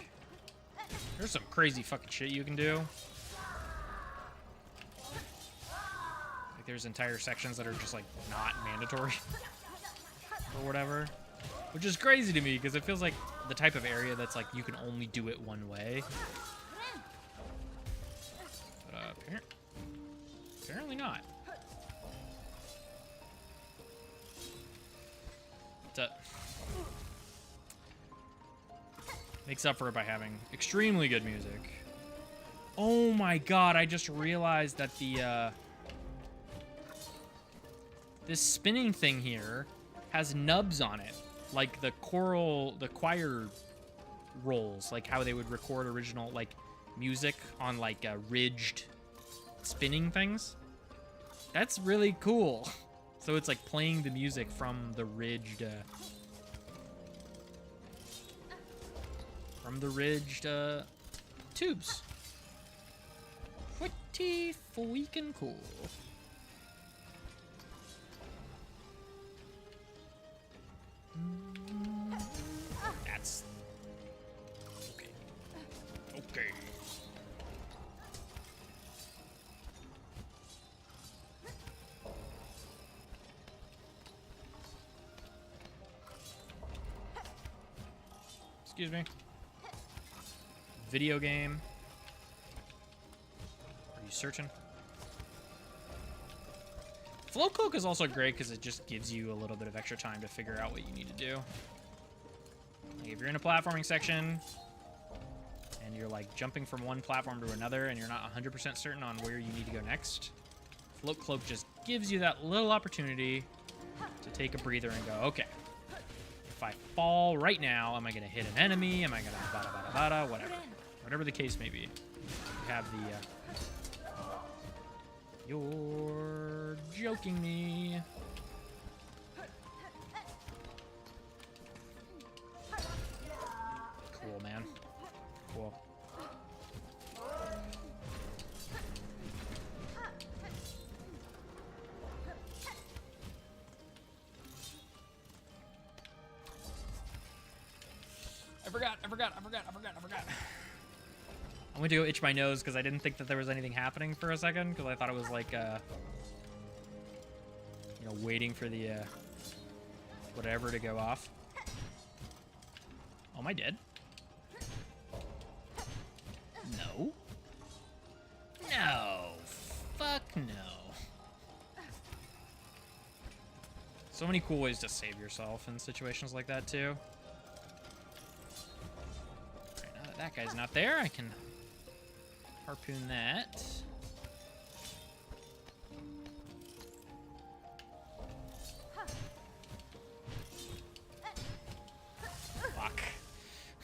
there's some crazy fucking shit you can do. Like, there's entire sections that are just like not mandatory or whatever, which is crazy to me because it feels like the type of area that's like you can only do it one way. But apparently not. Makes up for it by having extremely good music. Oh my god, I just realized that the, this spinning thing here has nubs on it. Like the choir rolls, like how they would record original, like, music on, like, ridged spinning things. That's really cool. So it's like playing the music from the ridged, tubes. Pretty freaking cool. That's okay. Okay. Excuse me. Video game. Are you searching? Flow cloak is also great because it just gives you a little bit of extra time to figure out what you need to do. Like if you're in a platforming section and you're like jumping from one platform to another and you're not 100% certain on where you need to go next, float cloak just gives you that little opportunity to take a breather and go, okay, if I fall right now, am I going to hit an enemy? Am I going to bada bada bada? Whatever. Whatever the case may be. You have the, you're joking me. Cool, man. Cool. I forgot. I went to go itch my nose because I didn't think that there was anything happening for a second because I thought it was like, you know, waiting for the, whatever to go off. Oh, am I dead? No. No. Fuck no. So many cool ways to save yourself in situations like that, too. Alright, now that that guy's not there, I can harpoon that.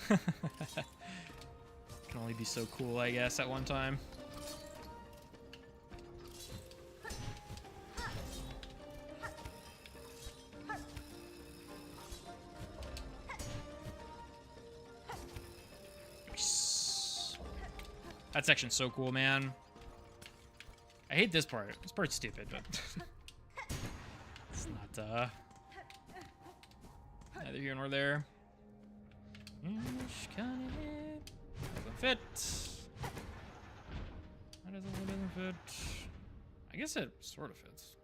Can only be so cool, I guess, at one time. Nice. That section's so cool, man. I hate this part. This part's stupid, but it's not, neither here nor there. Doesn't fit. That doesn't fit. I guess it sort of fits.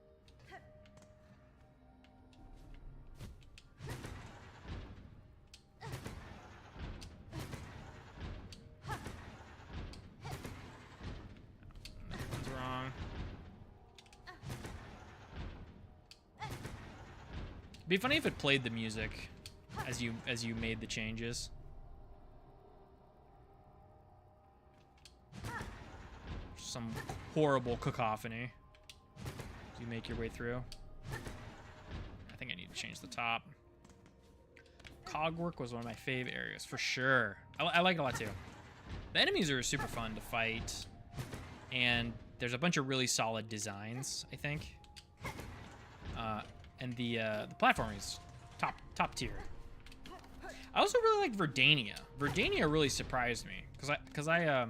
Nothing's wrong. It'd be funny if it played the music as you made the changes. Some horrible cacophony as you make your way through. I think I need to change the top. Cogwork was one of my fave areas for sure. I like it a lot too. The enemies are super fun to fight, and there's a bunch of really solid designs, I think. And the platforming is top tier. I also really like Verdania. Verdania really surprised me because I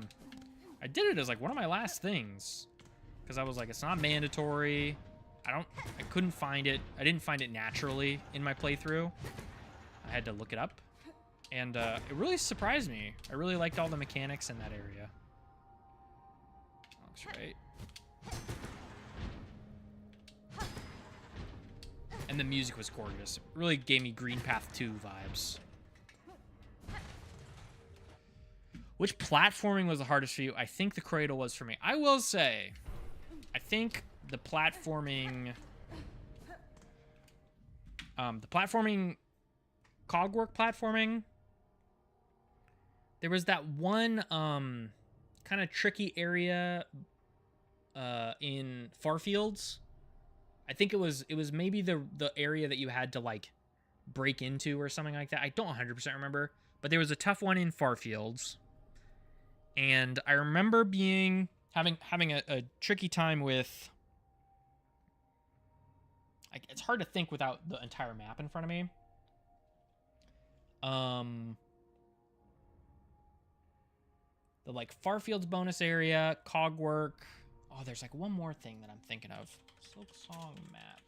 did it as like one of my last things because I was like, it's not mandatory. I couldn't find it. I didn't find it naturally in my playthrough. I had to look it up, and it really surprised me. I really liked all the mechanics in that area. Looks right. And the music was gorgeous. It really gave me Green Path 2 vibes. Which platforming was the hardest for you? I think the cradle was for me. I will say, I think the platforming, cogwork platforming, there was that one kind of tricky area in Farfields. I think it was maybe the area that you had to like break into or something like that. I don't 100% remember, but there was a tough one in Farfields. And I remember having a tricky time with. It's hard to think without the entire map in front of me. The like Farfields bonus area, cogwork. Oh, there's like one more thing that I'm thinking of. Silksong map.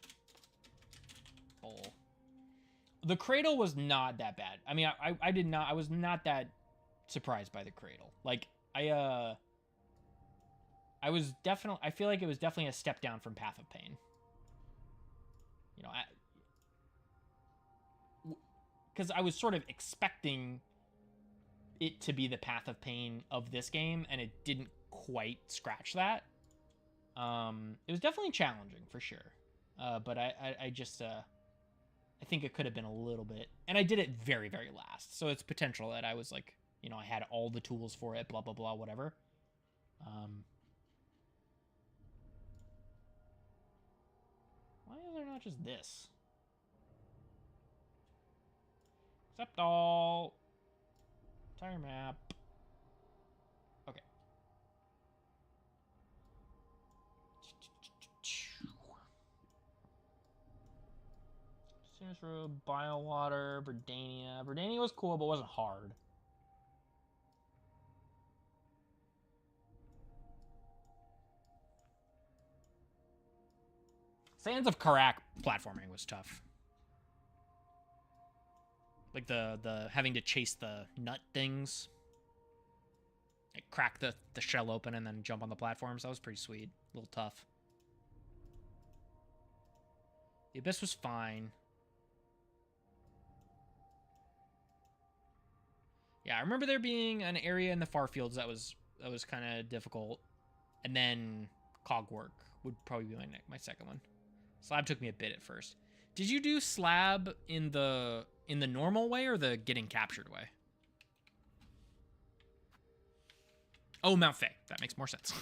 Bowl. The cradle was not that bad. I mean, I was not that surprised by the cradle. Like I feel like it was definitely a step down from Path of Pain. You know, because I was sort of expecting it to be the Path of Pain of this game, and it didn't quite scratch that. It was definitely challenging for sure, but I just I think it could have been a little bit, and I did it very, very last, so it's potential that I was like, you know, I had all the tools for it, blah blah blah, whatever. Why is there not just this? Accept all. Entire map. Okay. Sinus Road, Biowater, Verdania. Verdania was cool, but wasn't hard. Sands of Karak platforming was tough. Like the having to chase the nut things. Like crack the shell open and then jump on the platforms. That was pretty sweet. A little tough. The Abyss was fine. Yeah, I remember there being an area in the Farfields that was kind of difficult. And then Cogwork would probably be my second one. Slab took me a bit at first. Did you do Slab in the normal way or the getting captured way? Oh, Mount Faye. That makes more sense.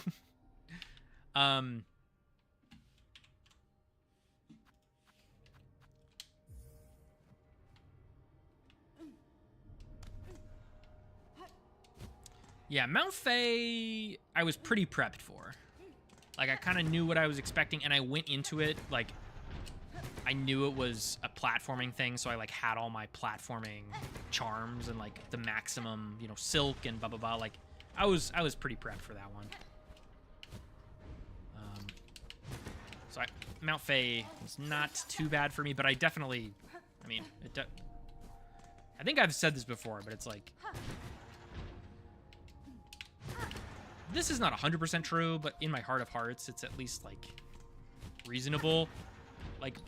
Yeah, Mount Faye, I was pretty prepped for. Like, I kind of knew what I was expecting, and I went into it, like, I knew it was a platforming thing, so I, like, had all my platforming charms and, like, the maximum, you know, silk and blah, blah, blah. Like, I was pretty prepped for that one. So Mount Faye was not too bad for me, but I definitely, I mean, I think I've said this before, but it's like, this is not 100% true, but in my heart of hearts, it's at least, like, reasonable. Like,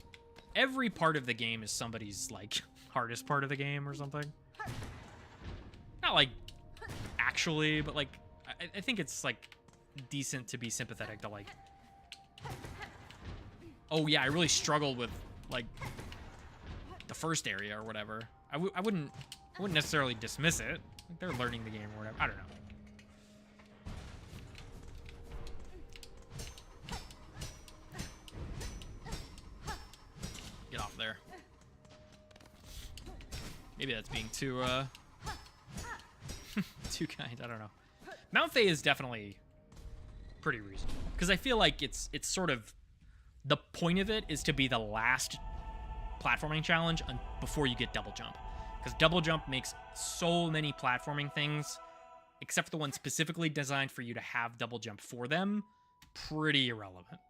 every part of the game is somebody's, like, hardest part of the game or something. Not, like, actually, but, like, I think it's, like, decent to be sympathetic to, like, oh, yeah, I really struggled with, like, the first area or whatever. I wouldn't necessarily dismiss it. Like, they're learning the game or whatever. I don't know. Get off there. Maybe that's being too, too kind. I don't know. Mount Faye is definitely pretty reasonable. Because I feel like it's sort of... The point of it is to be the last platforming challenge before you get double jump. Because double jump makes so many platforming things, except for the ones specifically designed for you to have double jump for them, pretty irrelevant.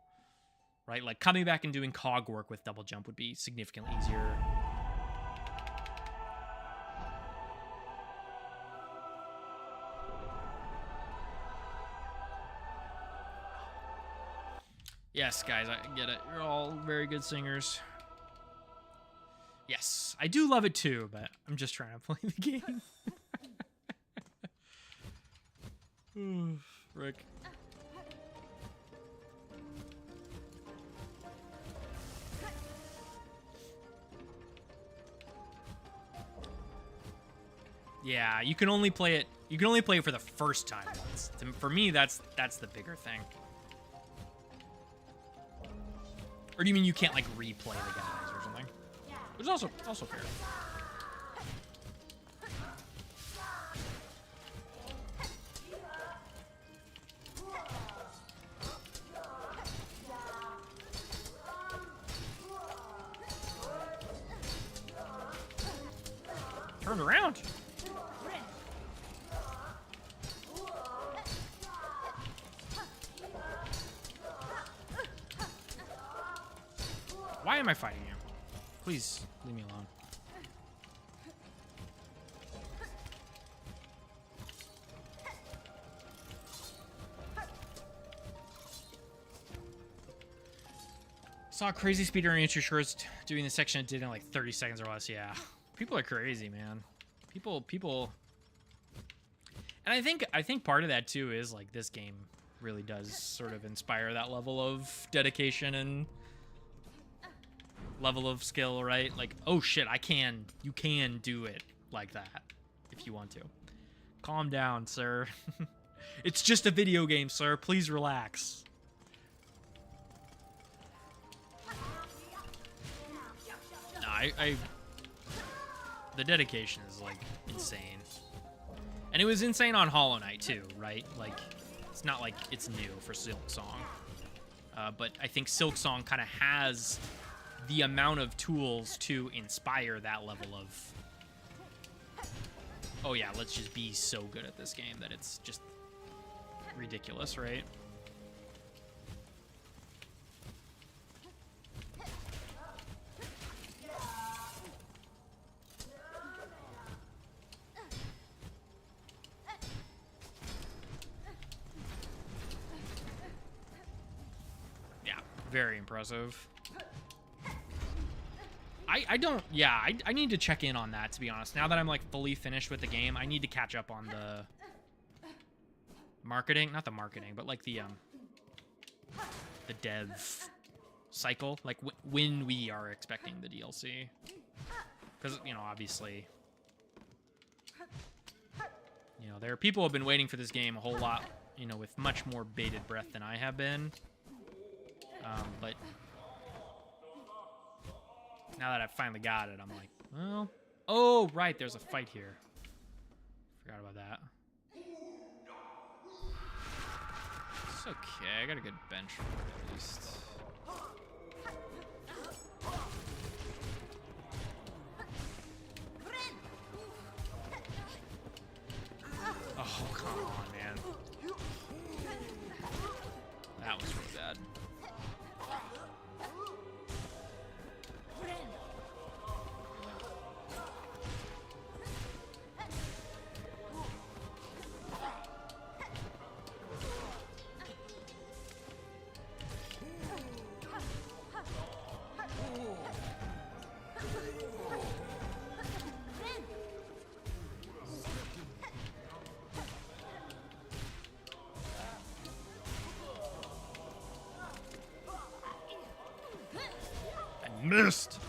Right? Like, coming back and doing cog work with double jump would be significantly easier. Yes, guys, I get it. You're all very good singers. Yes, I do love it too, but I'm just trying to play the game. Rick. Yeah, you can only play it. You can only play it for the first time once. For me, that's the bigger thing. Or do you mean you can't, like, replay the guys or something? Which is also fair. Turn around. Why am I fighting you? Please leave me alone. Saw a crazy speedrunner issue shorts doing the section it did in like 30 seconds or less. Yeah, people are crazy, man. People. And I think part of that too is like this game really does sort of inspire that level of dedication and level of skill, right? Like, oh shit, you can do it like that if you want to. Calm down, sir. It's just a video game, sir. Please relax. No, the dedication is like insane. And it was insane on Hollow Knight too, right? Like, it's not like it's new for Silksong. But I think Silksong kind of has the amount of tools to inspire that level of, oh yeah, let's just be so good at this game that it's just ridiculous, right? Yeah, very impressive. I need to check in on that, to be honest. Now that I'm, like, fully finished with the game, I need to catch up on the marketing. Not the marketing, but, like, the dev cycle. Like, when we are expecting the DLC. Because, you know, obviously, you know, there are people who have been waiting for this game a whole lot, you know, with much more bated breath than I have been. But now that I've finally got it, I'm like, well, oh, right, there's a fight here. Forgot about that. okay. I got a good bench for it at least. Oh, come on, man. That was really bad. Missed.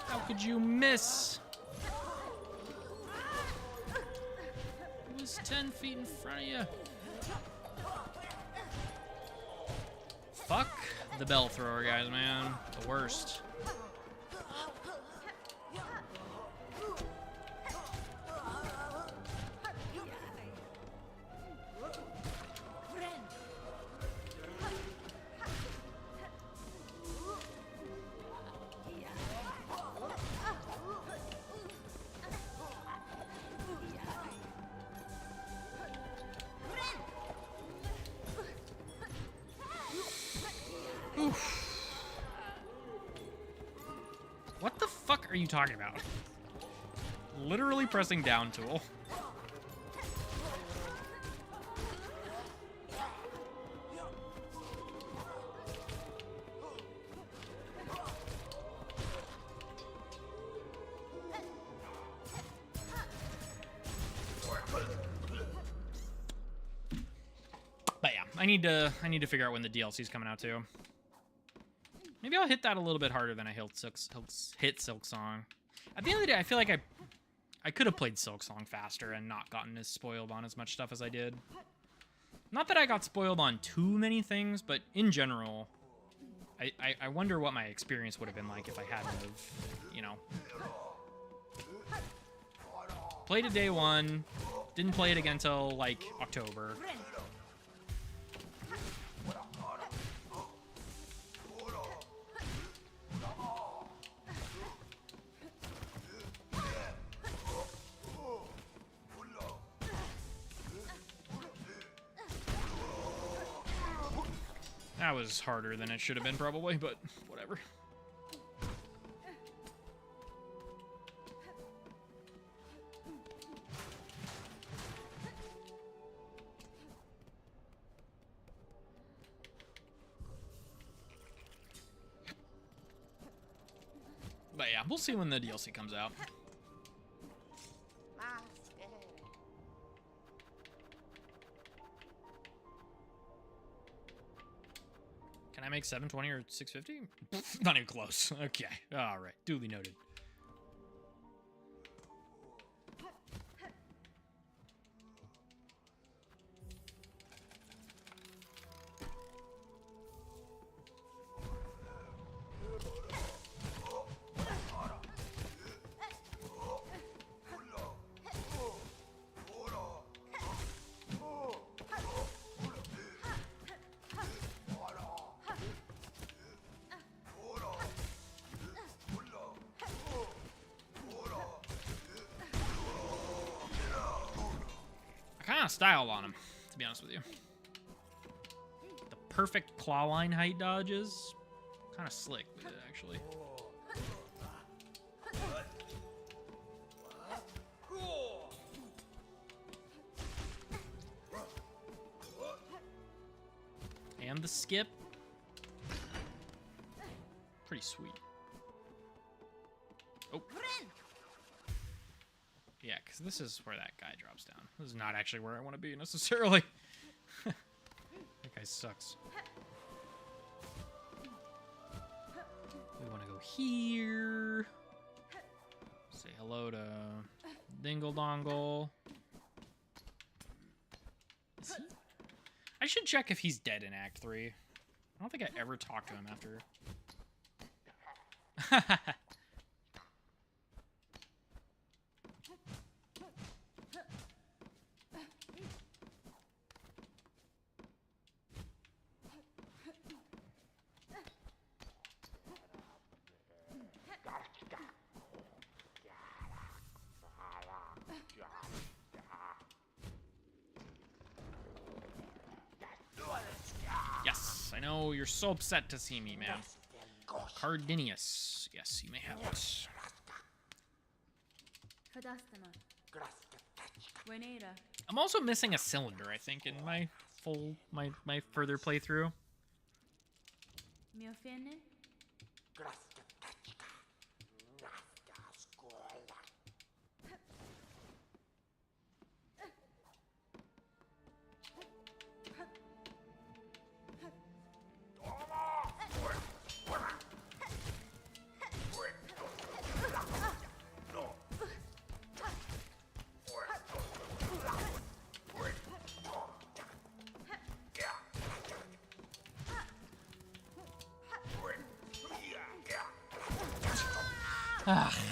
How could you miss? It was 10 feet in front of you. Fuck the bell thrower, guys, man. The worst. What the fuck are you talking about? Literally pressing down tool. But yeah, I need to figure out when the DLC's coming out too. Maybe I'll hit that a little bit harder than I hit Silksong. At the end of the day, I feel like I could have played Silksong faster and not gotten as spoiled on as much stuff as I did. Not that I got spoiled on too many things, but in general, I wonder what my experience would have been like if I hadn't have, you know, played it day one, didn't play it again until like October. That was harder than it should have been probably, but whatever. But yeah, we'll see when the DLC comes out. Can I make 720 or 650? Not even close. Okay. All right. Duly noted. Kind of style on him, to be honest with you. The perfect claw line height dodges. Kind of slick with it, actually. And the skip. Pretty sweet. Oh. Yeah, because this is where that guy drops down. This is not actually where I want to be necessarily. That guy sucks. We want to go here. Say hello to Dingle Dongle. Is he? I should check if he's dead in Act 3. I don't think I ever talked to him after. Yes, I know you're so upset to see me, man. Cardinius. Yes, you may have this. I'm also missing a cylinder, I think, in my my further playthrough.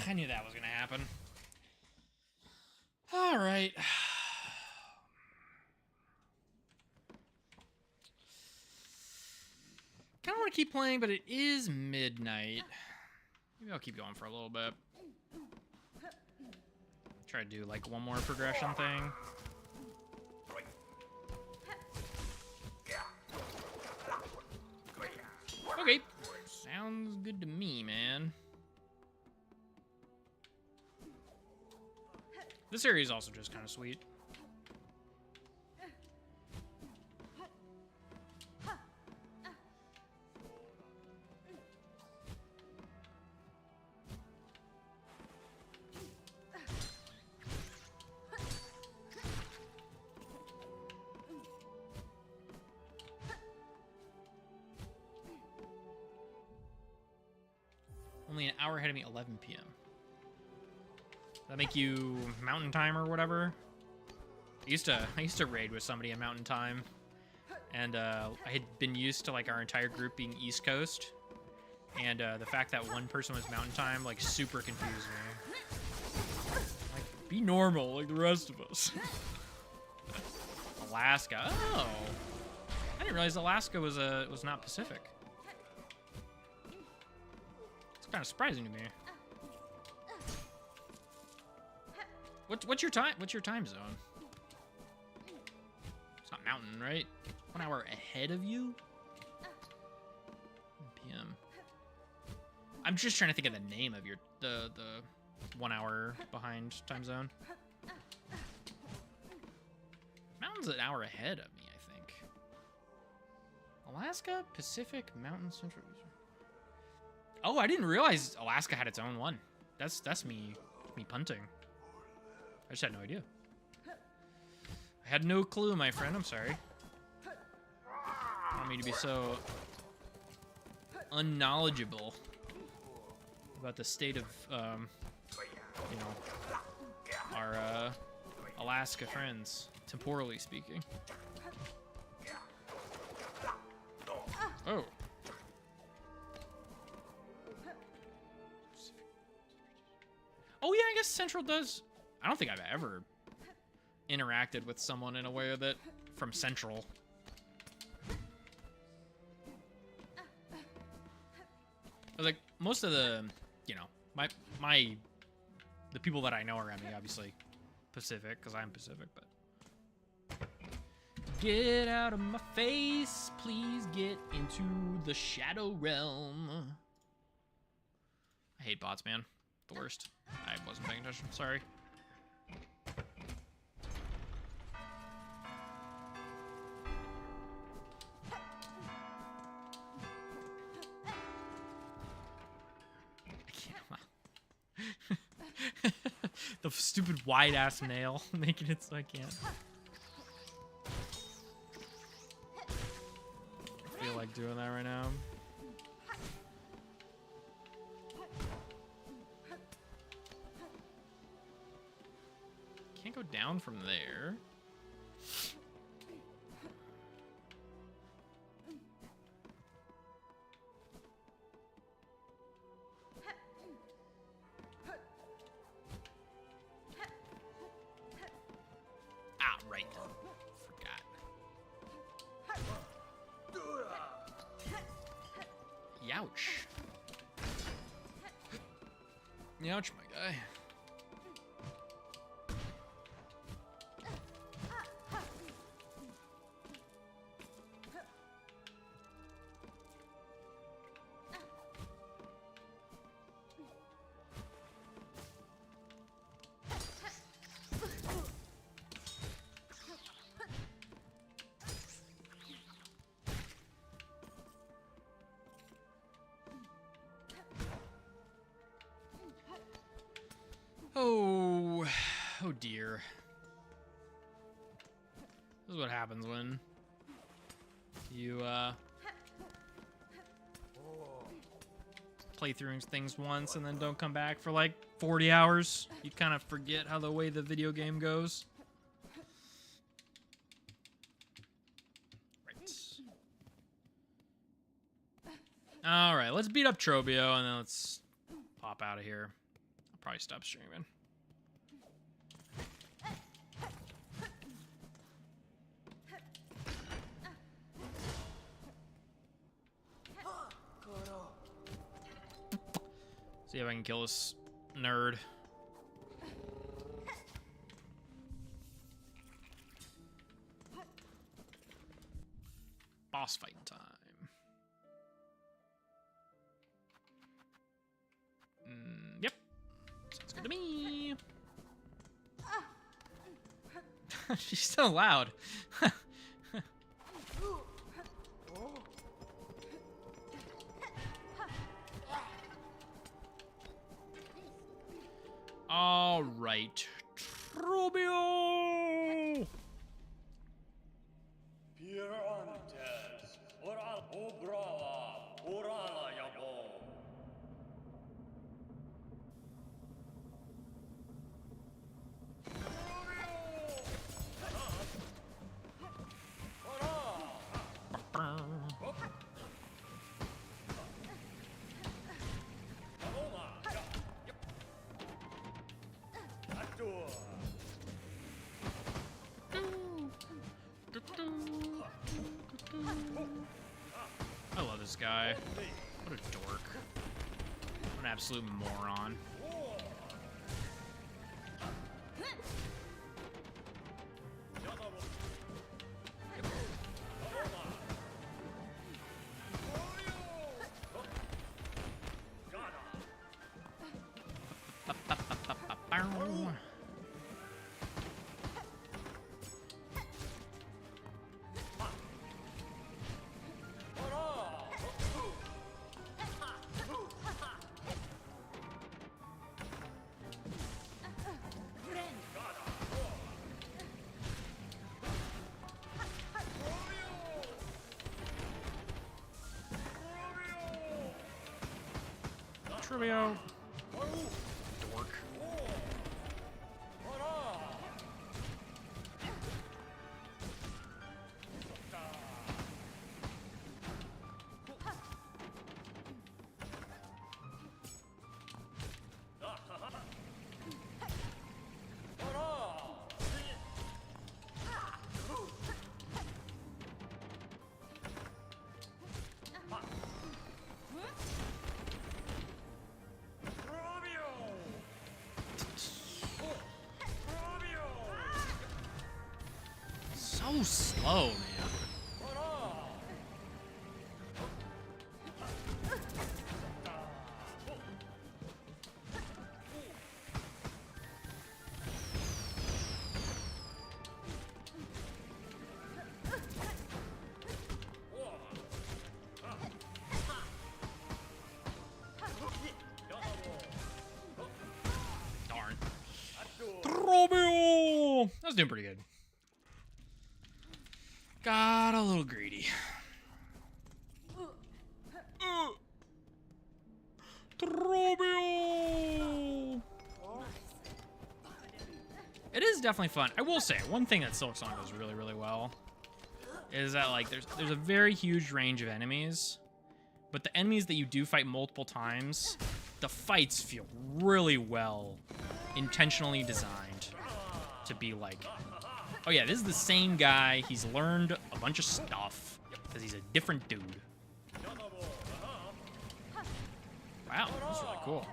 I knew that was gonna happen. All right. Kind of want to keep playing, but it is midnight. Maybe I'll keep going for a little bit. Try to do like one more progression thing. Okay. Sounds good to me, man. This area is also just kind of sweet. Only an hour ahead of me, 11 p.m. That make you mountain time or whatever? I used to raid with somebody in mountain time, and I had been used to like our entire group being East Coast, and the fact that one person was mountain time like super confused me. Like, be normal like the rest of us. Alaska. Oh, I didn't realize Alaska was not Pacific. It's kind of surprising to me. What's your time? What's your time zone? It's not mountain, right? 1 hour ahead of you? 1 p.m. I'm just trying to think of the name of your the 1 hour behind time zone. Mountain's an hour ahead of me, I think. Alaska, Pacific, Mountain, Central. Oh, I didn't realize Alaska had its own one. That's me punting. I just had no idea. I had no clue, my friend. I'm sorry. I don't mean to be so unknowledgeable about the state of, you know, our Alaska friends, temporally speaking. Oh. Oh yeah, I guess Central does. I don't think I've ever interacted with someone in a way that from Central. Like most of the, you know, the people that I know around me, obviously Pacific, because I'm Pacific, but get out of my face, please get into the Shadow Realm. I hate bots, man. The worst. I wasn't paying attention. Sorry. The stupid wide-ass nail making it so I can't. I feel like doing that right now. Can't go down from there. Ah, right. Forgot. Youch. Youch, my guy. dear. This is what happens when you play through things once and then don't come back for like 40 hours. You kind of forget how the way the video game goes. Right. All right, let's beat up Trobio and then let's pop out of here. I'll probably stop streaming. See if I can kill this nerd. Boss fight time. Yep. Sounds good to me. She's so loud. All right, Trobio. I love this guy. What a dork. What an absolute moron. Trobio. Dork. So slow, man. Darn. Trobio! That was doing pretty good. Got a little greedy. Trobio! It is definitely fun. I will say, one thing that Silksong does really, really well is that like there's a very huge range of enemies, but the enemies that you do fight multiple times, the fights feel really well intentionally designed to be like, oh yeah, this is the same guy. He's learned a bunch of stuff because he's a different dude. Wow, that's really cool.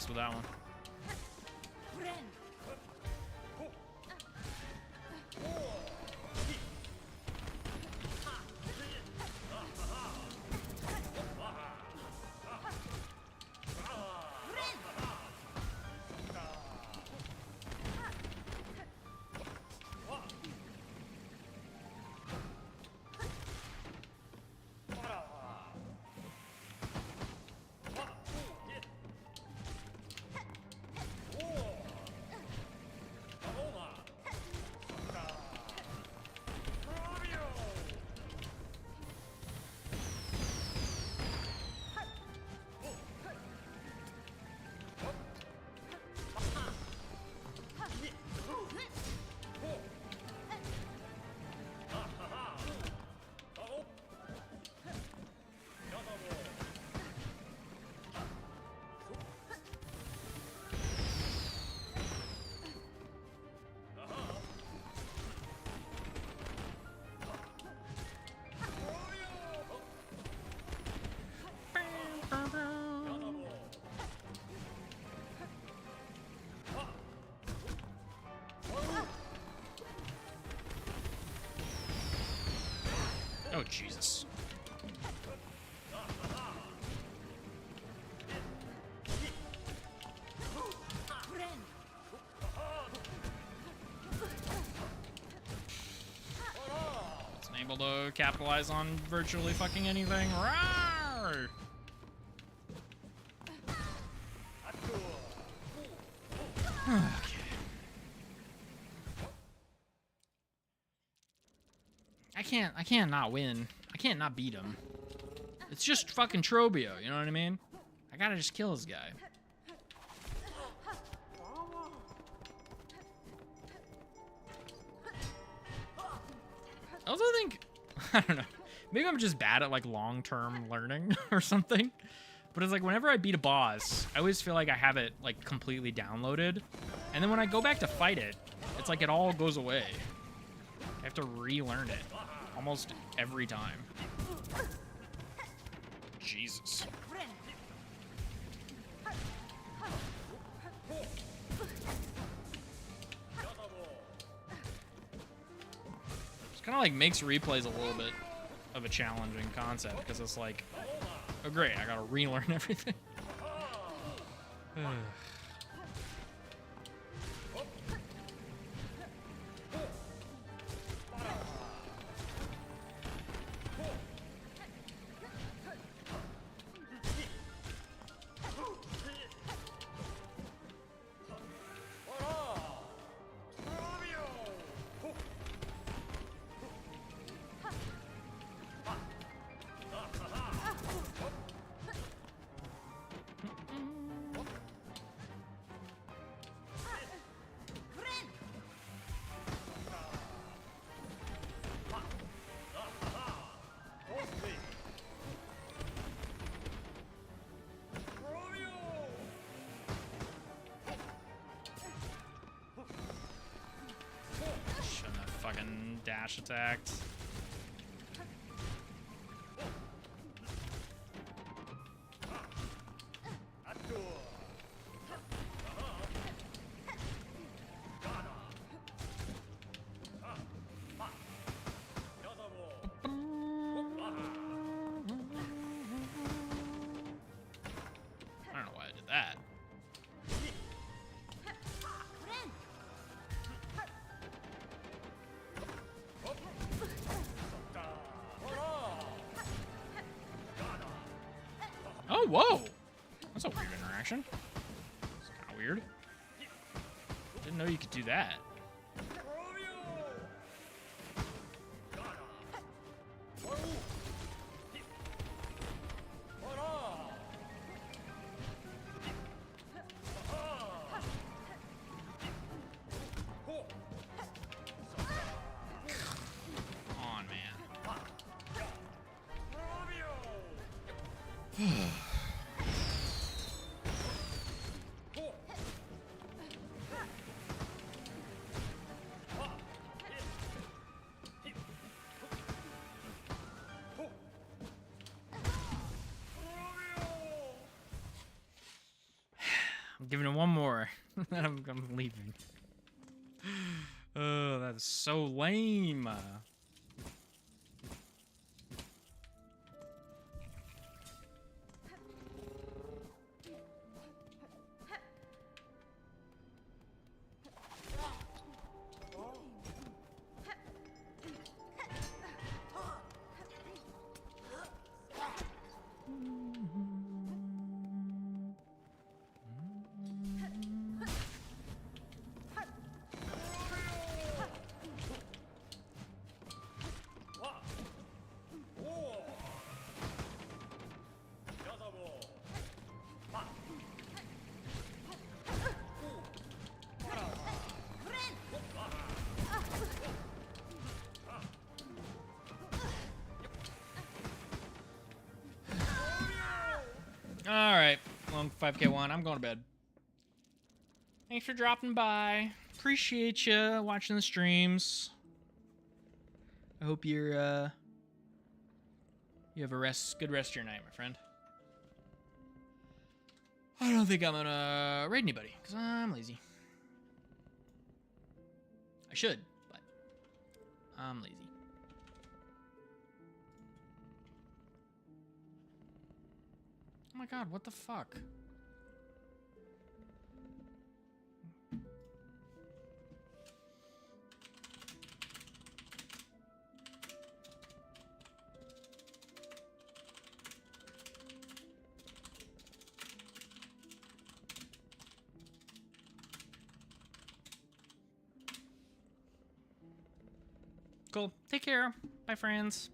with that one. Oh, Jesus. Wasn't able to capitalize on virtually fucking anything. Rawr! Okay. I can't not win. I can't not beat him. It's just fucking Trobio, you know what I mean? I gotta just kill this guy. I also think, I don't know, maybe I'm just bad at like long-term learning or something. But it's like whenever I beat a boss, I always feel like I have it like completely downloaded. And then when I go back to fight it, it's like it all goes away. I have to relearn it almost every time. Jesus. It's kind of like makes replays a little bit of a challenging concept because it's like, oh great, I gotta relearn everything. Shouldn't have fucking dash attacked. I don't know why I did that. Oh, whoa! That's a weird interaction. It's kind of weird. Didn't know you could do that. Come on, man. giving it one more. Then I'm leaving. Oh, that's so lame. Alright, long 5K1. I'm going to bed. Thanks for dropping by. Appreciate you watching the streams. I hope you have a good rest of your night, my friend. I don't think I'm gonna raid anybody, because I'm lazy. I should, but I'm lazy. Oh my god, what the fuck? Cool. Take care. Bye, friends.